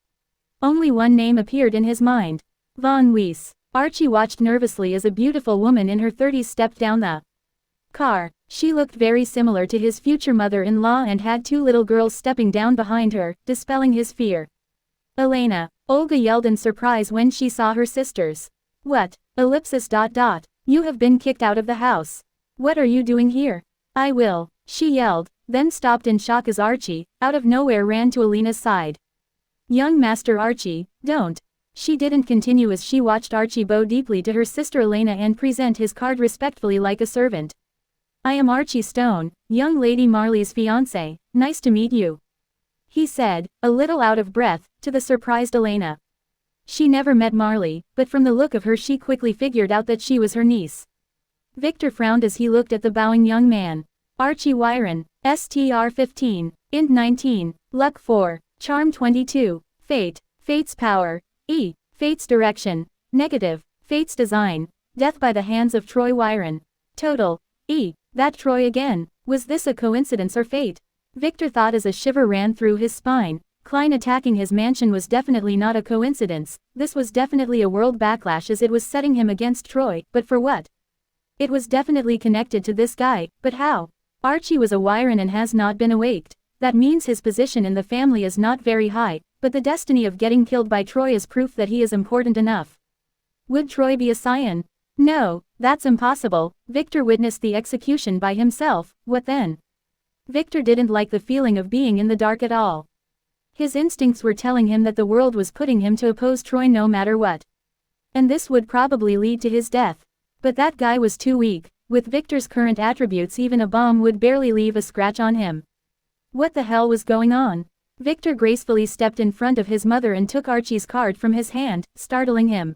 Only one name appeared in his mind. Von Weiss. Archie watched nervously as a beautiful woman in her 30s stepped down the car. She looked very similar to his future mother-in-law and had 2 little girls stepping down behind her, dispelling his fear. "Elena," Olga yelled in surprise when she saw her sisters. "What? You have been kicked out of the house. What are you doing here?" "I will," she yelled, then stopped in shock as Archie, out of nowhere, ran to Elena's side. "Young Master Archie, don't." She didn't continue as she watched Archie bow deeply to her sister Elena and present his card respectfully like a servant. "I am Archie Stone, young Lady Marley's fiancé. Nice to meet you," he said, a little out of breath, to the surprised Elena. She never met Marley, but from the look of her she quickly figured out that she was her niece. Victor frowned as he looked at the bowing young man. "Archie Wyron, STR 15. Int 19. Luck 4. Charm 22. Fate. Fate's power. E. Fate's direction. Negative. Fate's design. Death by the hands of Troy Wyron. Total. E. That Troy again. Was this a coincidence or fate? Victor thought as a shiver ran through his spine. Klein attacking his mansion was definitely not a coincidence. This was definitely a world backlash as it was setting him against Troy, but for what? It was definitely connected to this guy, but how? Archie was a Wyron and has not been awaked. That means his position in the family is not very high, but the destiny of getting killed by Troy is proof that he is important enough. Would Troy be a scion? No, that's impossible. Victor witnessed the execution by himself. What then? Victor didn't like the feeling of being in the dark at all. His instincts were telling him that the world was putting him to oppose Troy no matter what. And this would probably lead to his death. But that guy was too weak. With Victor's current attributes, even a bomb would barely leave a scratch on him. What the hell was going on? Victor gracefully stepped in front of his mother and took Archie's card from his hand, startling him.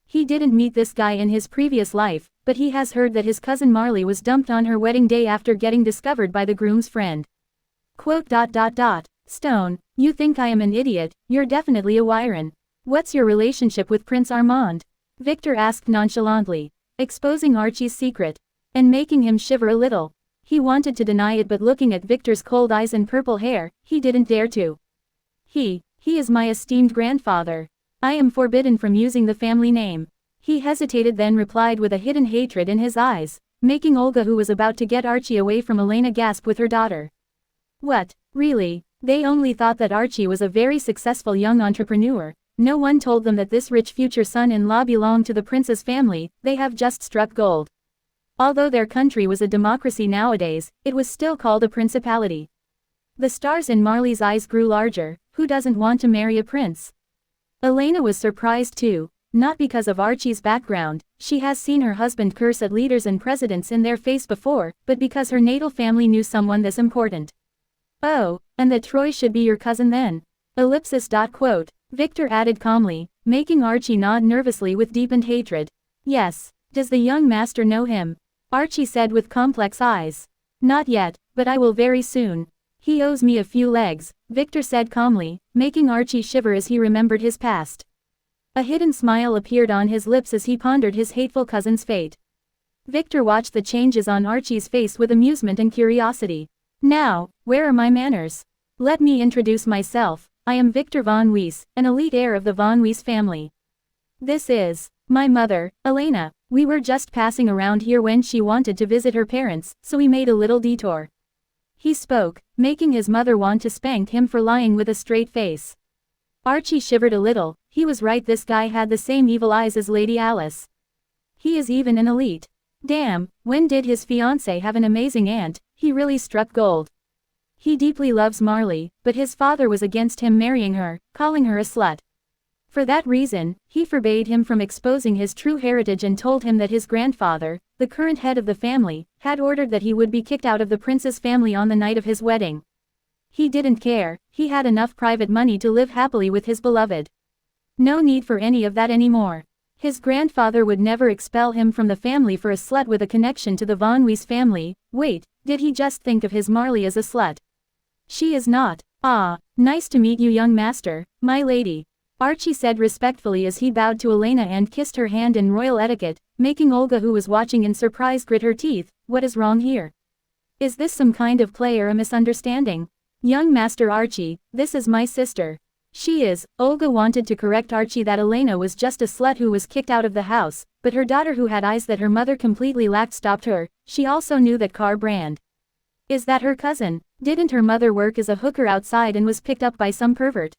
He didn't meet this guy in his previous life, but he has heard that his cousin Marley was dumped on her wedding day after getting discovered by the groom's friend. Quote. Stone, you think I am an idiot, you're definitely a Wyron. What's your relationship with Prince Armand? Victor asked nonchalantly, exposing Archie's secret, and making him shiver a little. He wanted to deny it, but looking at Victor's cold eyes and purple hair, he didn't dare to. He is my esteemed grandfather. I am forbidden from using the family name. He hesitated, then replied with a hidden hatred in his eyes, making Olga, who was about to get Archie away from Elena, gasp with her daughter. What, really? They only thought that Archie was a very successful young entrepreneur. No one told them that this rich future son-in-law belonged to the prince's family. They have just struck gold. Although their country was a democracy nowadays, it was still called a principality. The stars in Marley's eyes grew larger. Who doesn't want to marry a prince? Elena was surprised too, not because of Archie's background. She has seen her husband curse at leaders and presidents in their face before, but because her natal family knew someone this important. Oh, and that Troy should be your cousin then? Ellipsis. Quote. Victor added calmly, making Archie nod nervously with deepened hatred. Yes. Does the young master know him? Archie said with complex eyes. Not yet, but I will very soon. He owes me a few legs, Victor said calmly, making Archie shiver as he remembered his past. A hidden smile appeared on his lips as he pondered his hateful cousin's fate. Victor watched the changes on Archie's face with amusement and curiosity. Now, where are my manners? Let me introduce myself. I am Victor von Weiss, an elite heir of the von Weiss family. This is my mother, Elena. We were just passing around here when she wanted to visit her parents, so we made a little detour. He spoke, making his mother want to spank him for lying with a straight face. Archie shivered a little. He was right, this guy had the same evil eyes as Lady Alice. He is even an elite. Damn, when did his fiancée have an amazing aunt? He really struck gold. He deeply loves Marley, but his father was against him marrying her, calling her a slut. For that reason, he forbade him from exposing his true heritage and told him that his grandfather, the current head of the family, had ordered that he would be kicked out of the prince's family on the night of his wedding. He didn't care. He had enough private money to live happily with his beloved. No need for any of that anymore. His grandfather would never expel him from the family for a slut with a connection to the von Weiss family. Wait, did he just think of his Marley as a slut? She is not. Ah, nice to meet you, young master, my lady. Archie said respectfully as he bowed to Elena and kissed her hand in royal etiquette, making Olga, who was watching in surprise, grit her teeth. What is wrong here? Is this some kind of play or a misunderstanding? Young Master Archie, this is my sister. She is. Olga wanted to correct Archie that Elena was just a slut who was kicked out of the house, but her daughter, who had eyes that her mother completely lacked, stopped her. She also knew that car brand. Is that her cousin? Didn't her mother work as a hooker outside and was picked up by some pervert?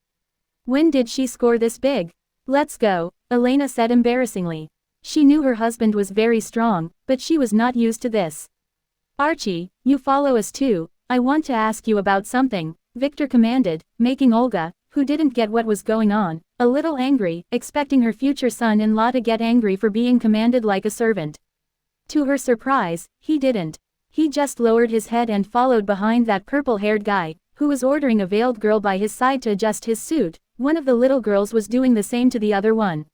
When did she score this big? Let's go, Elena said embarrassingly. She knew her husband was very strong, but she was not used to this. Archie, you follow us too. I want to ask you about something, Victor commanded, making Olga, who didn't get what was going on, a little angry, expecting her future son-in-law to get angry for being commanded like a servant. To her surprise, he didn't. He just lowered his head and followed behind that purple-haired guy, who was ordering a veiled girl by his side to adjust his suit. One of the little girls was doing the same to the other one.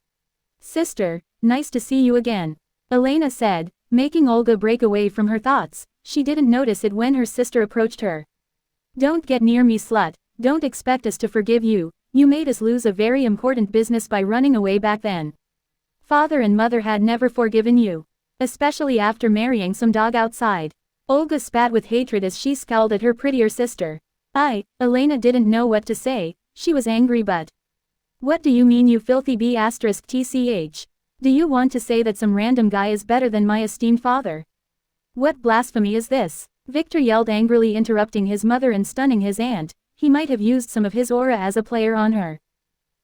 Sister, nice to see you again, Elena said, making Olga break away from her thoughts. she didn't notice it when her sister approached her. "Don't get near me, slut, don't expect us to forgive you, you made us lose a very important business by running away back then. Father and mother had never forgiven you. Especially after marrying some dog outside." Olga spat with hatred as she scowled at her prettier sister. Elena didn't know what to say, she was angry but. "What do you mean, you filthy b*tch? Do you want to say that some random guy is better than my esteemed father? What blasphemy is this?" Victor yelled angrily, interrupting his mother and stunning his aunt. He might have used some of his aura as a player on her.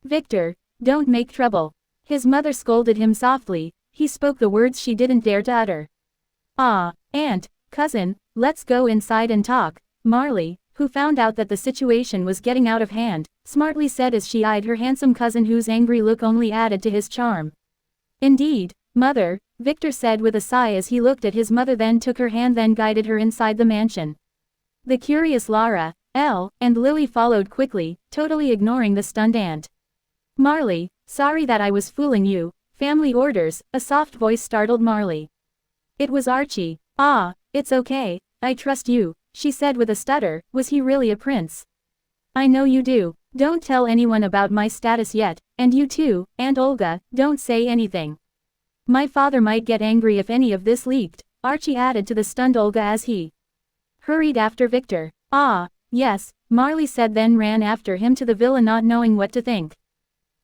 "Victor, don't make trouble." His mother scolded him softly. He spoke the words she didn't dare to utter. Aunt, cousin, let's go inside and talk," Marley, who found out that the situation was getting out of hand, smartly said as she eyed her handsome cousin whose angry look only added to his charm. "Indeed, mother," Victor said with a sigh as he looked at his mother, then took her hand, then guided her inside the mansion. The curious Lara, Elle, and Lily followed quickly, totally ignoring the stunned aunt. "Marley, sorry that I was fooling you, family orders," a soft voice startled Marley. It was Archie. It's okay, I trust you," she said with a stutter. Was he really a prince? "I know you do. Don't tell anyone about my status yet, and you too, Aunt Olga, don't say anything. My father might get angry if any of this leaked," Archie added to the stunned Olga as he hurried after Victor. Yes," Marley said, then ran after him to the villa, not knowing what to think.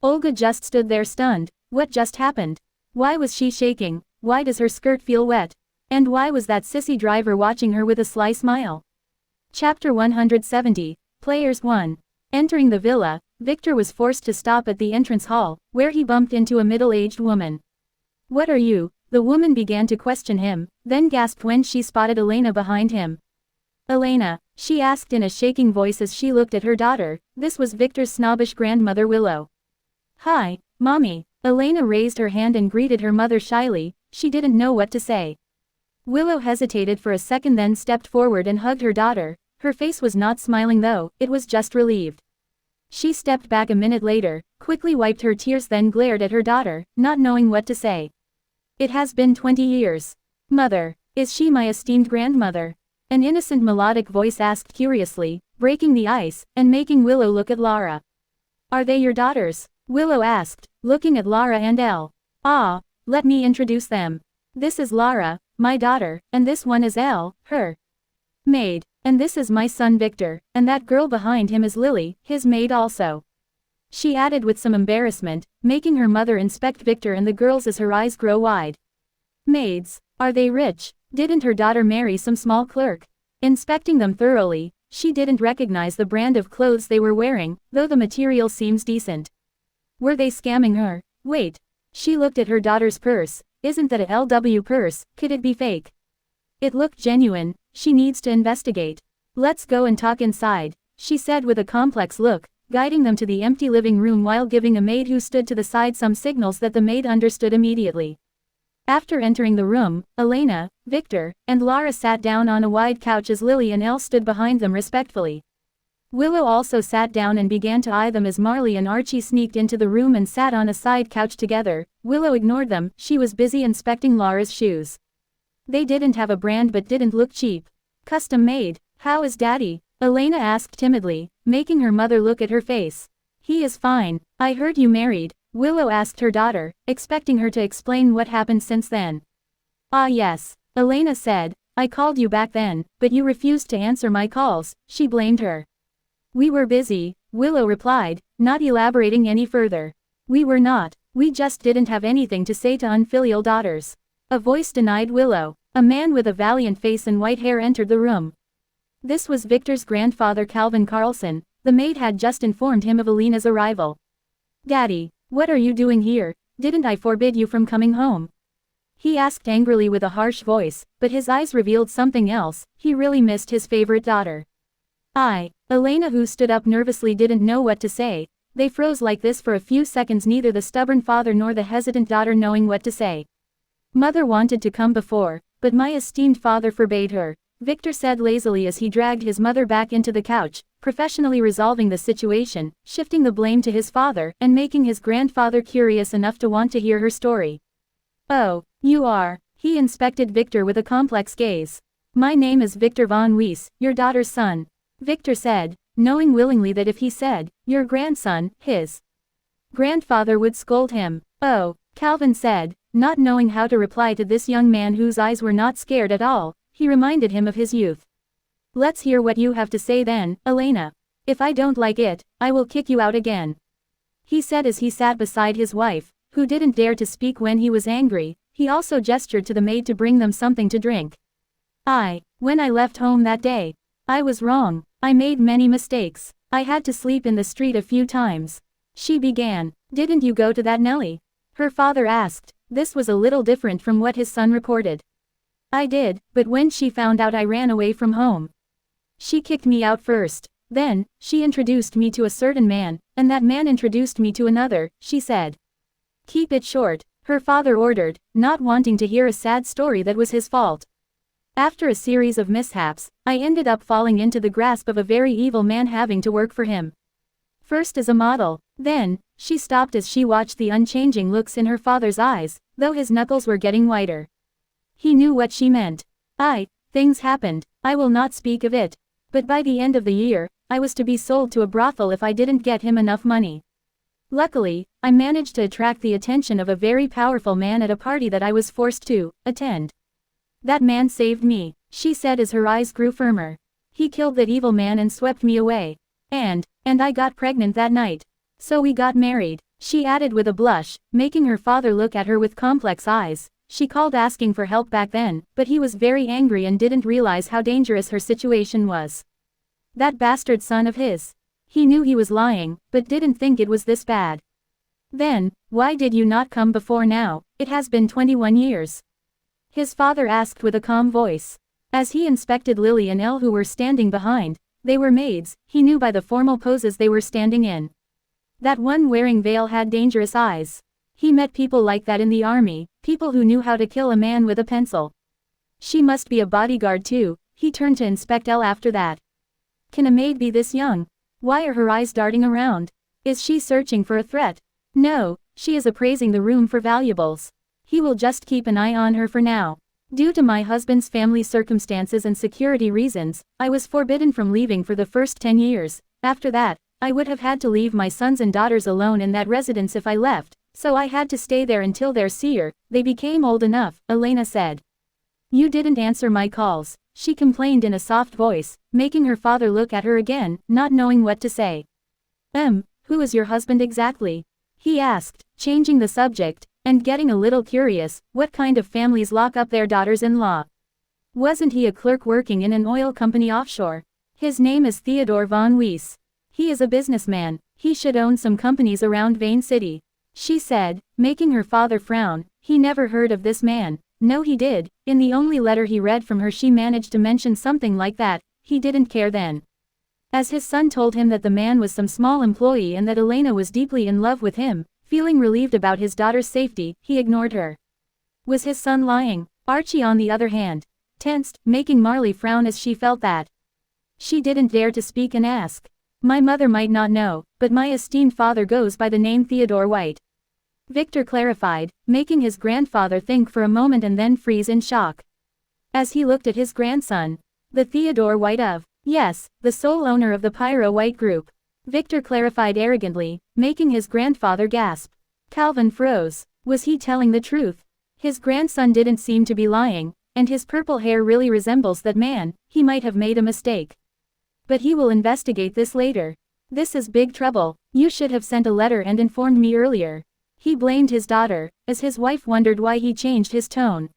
Olga just stood there stunned. What just happened? Why was she shaking? Why does her skirt feel wet? And why was that sissy driver watching her with a sly smile? Chapter 170, Players 1. Entering the villa, Victor was forced to stop at the entrance hall, where he bumped into a middle-aged woman. "What are you?" The woman began to question him, then gasped when she spotted Elena behind him. "Elena," she asked in a shaking voice as she looked at her daughter. This was Victor's snobbish grandmother Willow. "Hi, Mommy." Elena raised her hand and greeted her mother shyly. She didn't know what to say. Willow hesitated for a second, then stepped forward and hugged her daughter. Her face was not smiling though, it was just relieved. She stepped back a minute later, quickly wiped her tears, then glared at her daughter, not knowing what to say. "It has been 20 years. Mother, is she my esteemed grandmother?" An innocent melodic voice asked curiously, breaking the ice, and making Willow look at Lara. "Are they your daughters?" Willow asked, looking at Lara and Elle. Let me introduce them. This is Lara, my daughter, and this one is Elle, her maid. And this is my son Victor, and that girl behind him is Lily, his maid also." She added with some embarrassment, making her mother inspect Victor and the girls as her eyes grow wide. "Maids, are they rich? Didn't her daughter marry some small clerk?" Inspecting them thoroughly, she didn't recognize the brand of clothes they were wearing, though the material seems decent. Were they scamming her? Wait. She looked at her daughter's purse. Isn't that a LW purse? Could it be fake? It looked genuine. She needs to investigate. "Let's go and talk inside," she said with a complex look, guiding them to the empty living room while giving a maid who stood to the side some signals that the maid understood immediately. After entering the room, Elena, Victor, and Lara sat down on a wide couch as Lily and Elle stood behind them respectfully. Willow also sat down and began to eye them as Marley and Archie sneaked into the room and sat on a side couch together. Willow ignored them, she was busy inspecting Lara's shoes. They didn't have a brand but didn't look cheap. "Custom made. How is Daddy?" Elena asked timidly, making her mother look at her face. "He is fine. I heard you married," Willow asked her daughter, expecting her to explain what happened since then. Yes," Elena said. "I called you back then, but you refused to answer my calls," she blamed her. "We were busy," Willow replied, not elaborating any further. "We were not. We just didn't have anything to say to unfilial daughters." A voice denied Willow. A man with a valiant face and white hair entered the room. This was Victor's grandfather Calvin Carlson. The maid had just informed him of Elena's arrival. "Daddy, what are you doing here? Didn't I forbid you from coming home?" he asked angrily with a harsh voice, but his eyes revealed something else. He really missed his favorite daughter. Elena, who stood up nervously, didn't know what to say. They froze like this for a few seconds, neither the stubborn father nor the hesitant daughter knowing what to say. "Mother wanted to come before, but my esteemed father forbade her," Victor said lazily as he dragged his mother back into the couch, professionally resolving the situation, shifting the blame to his father, and making his grandfather curious enough to want to hear her story. "Oh, you are," he inspected Victor with a complex gaze. My name is Victor von Weiss, your daughter's son. Victor said, knowing willingly that if he said, your grandson, his grandfather would scold him. Oh, Calvin said, not knowing how to reply to this young man whose eyes were not scared at all. He reminded him of his youth. Let's hear what you have to say then, Elena. If I don't like it, I will kick you out again. He said as he sat beside his wife, who didn't dare to speak when he was angry. He also gestured to the maid to bring them something to drink. When I left home that day, I was wrong. I made many mistakes. I had to sleep in the street a few times. She began. Didn't you go to that Nelly? Her father asked. This was a little different from what his son reported. I did, but when she found out I ran away from home. She kicked me out first. Then, she introduced me to a certain man, and that man introduced me to another, she said. Keep it short, her father ordered, not wanting to hear a sad story that was his fault. After a series of mishaps, I ended up falling into the grasp of a very evil man having to work for him. First as a model, then, she stopped as she watched the unchanging looks in her father's eyes, though his knuckles were getting whiter. He knew what she meant. Things happened, I will not speak of it. But by the end of the year, I was to be sold to a brothel if I didn't get him enough money. Luckily, I managed to attract the attention of a very powerful man at a party that I was forced to attend. That man saved me, she said as her eyes grew firmer. He killed that evil man and swept me away. And I got pregnant that night. So we got married, she added with a blush, making her father look at her with complex eyes. She called asking for help back then, but he was very angry and didn't realize how dangerous her situation was. That bastard son of his. He knew he was lying, but didn't think it was this bad. Then, why did you not come before now? It has been 21 years. His father asked with a calm voice. As he inspected Lily and Elle who were standing behind, they were maids, he knew by the formal poses they were standing in. That one wearing veil had dangerous eyes. He met people like that in the army, people who knew how to kill a man with a pencil. She must be a bodyguard too. He turned to inspect Elle after that. Can a maid be this young? Why are her eyes darting around? Is she searching for a threat? No, she is appraising the room for valuables. He will just keep an eye on her for now. Due to my husband's family circumstances and security reasons, I was forbidden from leaving for the first 10 years. After that, I would have had to leave my sons and daughters alone in that residence if I left. So I had to stay there until their seer, they became old enough, Elena said. You didn't answer my calls, she complained in a soft voice, making her father look at her again, not knowing what to say. Who is your husband exactly? He asked, changing the subject, and getting a little curious. What kind of families lock up their daughters-in-law? Wasn't he a clerk working in an oil company offshore? His name is Theodore von Weiss. He is a businessman, he should own some companies around Vane City. She said, making her father frown. He never heard of this man. No he did, in the only letter he read from her she managed to mention something like that. He didn't care then. As his son told him that the man was some small employee and that Elena was deeply in love with him, feeling relieved about his daughter's safety, he ignored her. Was his son lying? Archie on the other hand, tensed, making Marley frown as she felt that. She didn't dare to speak and ask. My mother might not know, but my esteemed father goes by the name Theodore White. Victor clarified, making his grandfather think for a moment and then freeze in shock. As he looked at his grandson. The Theodore White of, yes, the sole owner of the Pyro White Group. Victor clarified arrogantly, making his grandfather gasp. Calvin froze. Was he telling the truth? His grandson didn't seem to be lying, and his purple hair really resembles that man. He might have made a mistake. But he will investigate this later. This is big trouble. You should have sent a letter and informed me earlier. He blamed his daughter, as his wife wondered why he changed his tone.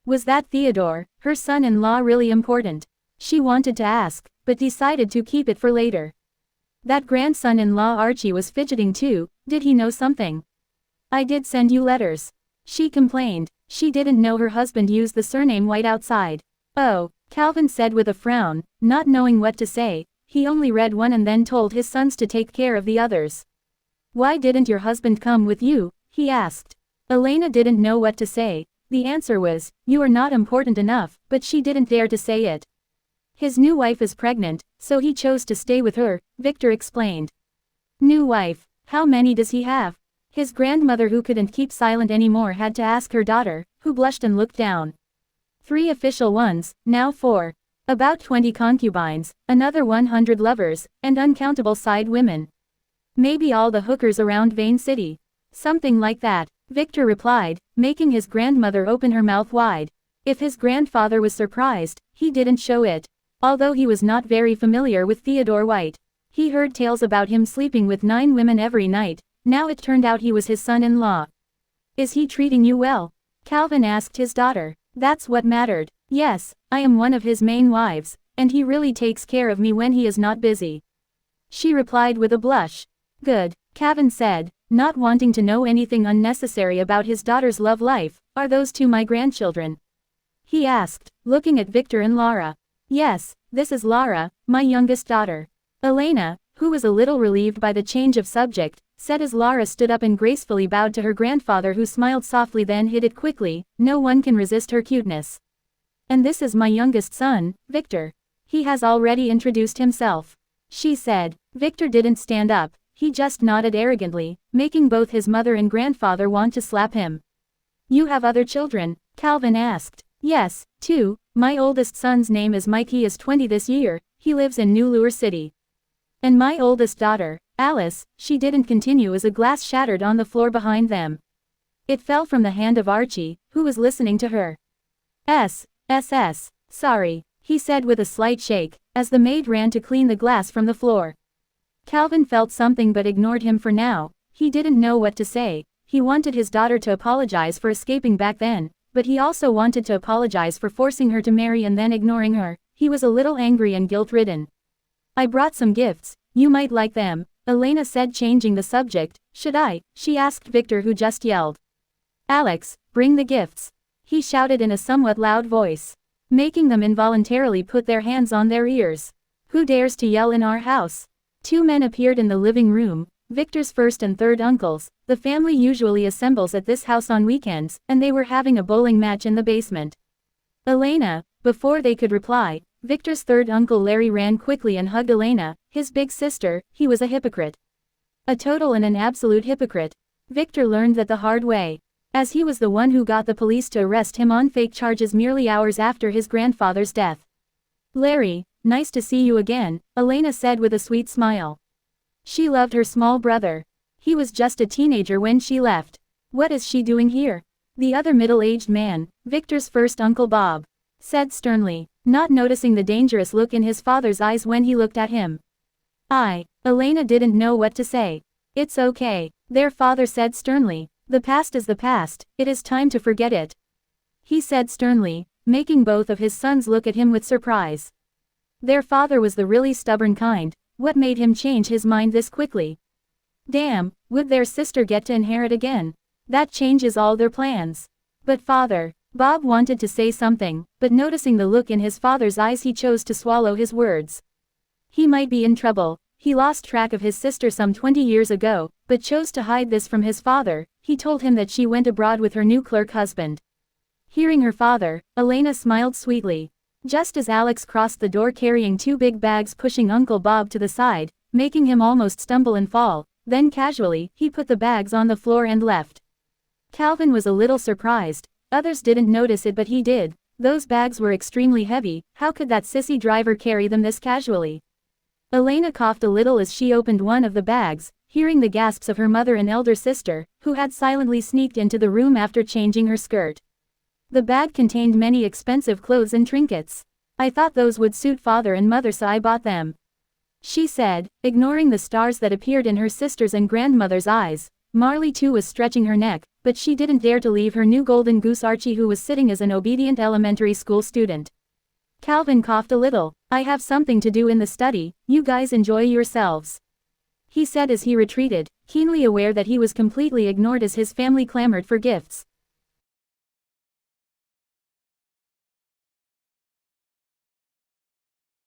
Was that Theodore, her son-in-law, really important? She wanted to ask, but decided to keep it for later. That grandson-in-law Archie was fidgeting too. Did he know something? I did send you letters. She complained. She didn't know her husband used the surname White outside. Oh, Calvin said with a frown, not knowing what to say. He only read one and then told his sons to take care of the others. Why didn't your husband come with you? He asked. Elena didn't know what to say. The answer was, you are not important enough, but she didn't dare to say it. His new wife is pregnant, so he chose to stay with her, Victor explained. New wife, how many does he have? His grandmother, who couldn't keep silent anymore, had to ask her daughter, who blushed and looked down. 3 official ones, now 4. About 20 concubines, another 100 lovers, and uncountable side women. Maybe all the hookers around Vane City. Something like that, Victor replied, making his grandmother open her mouth wide. If his grandfather was surprised, he didn't show it. Although he was not very familiar with Theodore White. He heard tales about him sleeping with 9 women every night. Now it turned out he was his son-in-law. Is he treating you well? Calvin asked his daughter. That's what mattered. Yes, I am one of his main wives, and he really takes care of me when he is not busy. She replied with a blush. Good, Calvin said, not wanting to know anything unnecessary about his daughter's love life. Are those 2 my grandchildren? He asked, looking at Victor and Laura. Yes, this is Laura, my youngest daughter. Elena, who was a little relieved by the change of subject, said as Laura stood up and gracefully bowed to her grandfather, who smiled softly then hid it quickly. No one can resist her cuteness. And this is my youngest son, Victor. He has already introduced himself. She said. Victor didn't stand up, he just nodded arrogantly, making both his mother and grandfather want to slap him. You have other children? Calvin asked. Yes, 2, my oldest son's name is Mike, he is 20 this year, he lives in New Lure City. And my oldest daughter, Alice, she didn't continue as a glass shattered on the floor behind them. It fell from the hand of Archie, who was listening to her. Sorry, he said with a slight shake, as the maid ran to clean the glass from the floor. Calvin felt something but ignored him for now. He didn't know what to say. He wanted his daughter to apologize for escaping back then, but he also wanted to apologize for forcing her to marry and then ignoring her. He was a little angry and guilt-ridden. I brought some gifts, you might like them, Elena said, changing the subject. Should I? She asked Victor, who just yelled. Alex, bring the gifts. He shouted in a somewhat loud voice, making them involuntarily put their hands on their ears. Who dares to yell in our house? 2 men appeared in the living room, Victor's first and third uncles. The family usually assembles at this house on weekends, and they were having a bowling match in the basement. Elena, before they could reply, Victor's third uncle Larry ran quickly and hugged Elena, his big sister. He was a hypocrite. A total and an absolute hypocrite. Victor learned that the hard way, as he was the one who got the police to arrest him on fake charges merely hours after his grandfather's death. Larry, nice to see you again, Elena said with a sweet smile. She loved her small brother. He was just a teenager when she left. What is she doing here? The other middle-aged man, Victor's first uncle Bob, said sternly, not noticing the dangerous look in his father's eyes when he looked at him. Elena didn't know what to say. It's okay, their father said sternly. The past is the past, it is time to forget it. He said sternly, making both of his sons look at him with surprise. Their father was the really stubborn kind. What made him change his mind this quickly? Damn, would their sister get to inherit again? That changes all their plans. But father, Bob wanted to say something, but noticing the look in his father's eyes he chose to swallow his words. He might be in trouble. He lost track of his sister some 20 years ago, but chose to hide this from his father. He told him that she went abroad with her new clerk husband. Hearing her father, Elena smiled sweetly. Just as Alex crossed the door carrying 2 big bags, pushing Uncle Bob to the side, making him almost stumble and fall, then casually, he put the bags on the floor and left. Calvin was a little surprised. Others didn't notice it, but he did. Those bags were extremely heavy. How could that sissy driver carry them this casually? Elena coughed a little as she opened one of the bags, hearing the gasps of her mother and elder sister, who had silently sneaked into the room after changing her skirt. The bag contained many expensive clothes and trinkets. I thought those would suit father and mother, so I bought them, she said, ignoring the stars that appeared in her sister's and grandmother's eyes. Marley too was stretching her neck, but she didn't dare to leave her new golden goose Archie, who was sitting as an obedient elementary school student. Calvin coughed a little. I have something to do in the study, you guys enjoy yourselves, he said as he retreated, keenly aware that he was completely ignored as his family clamored for gifts.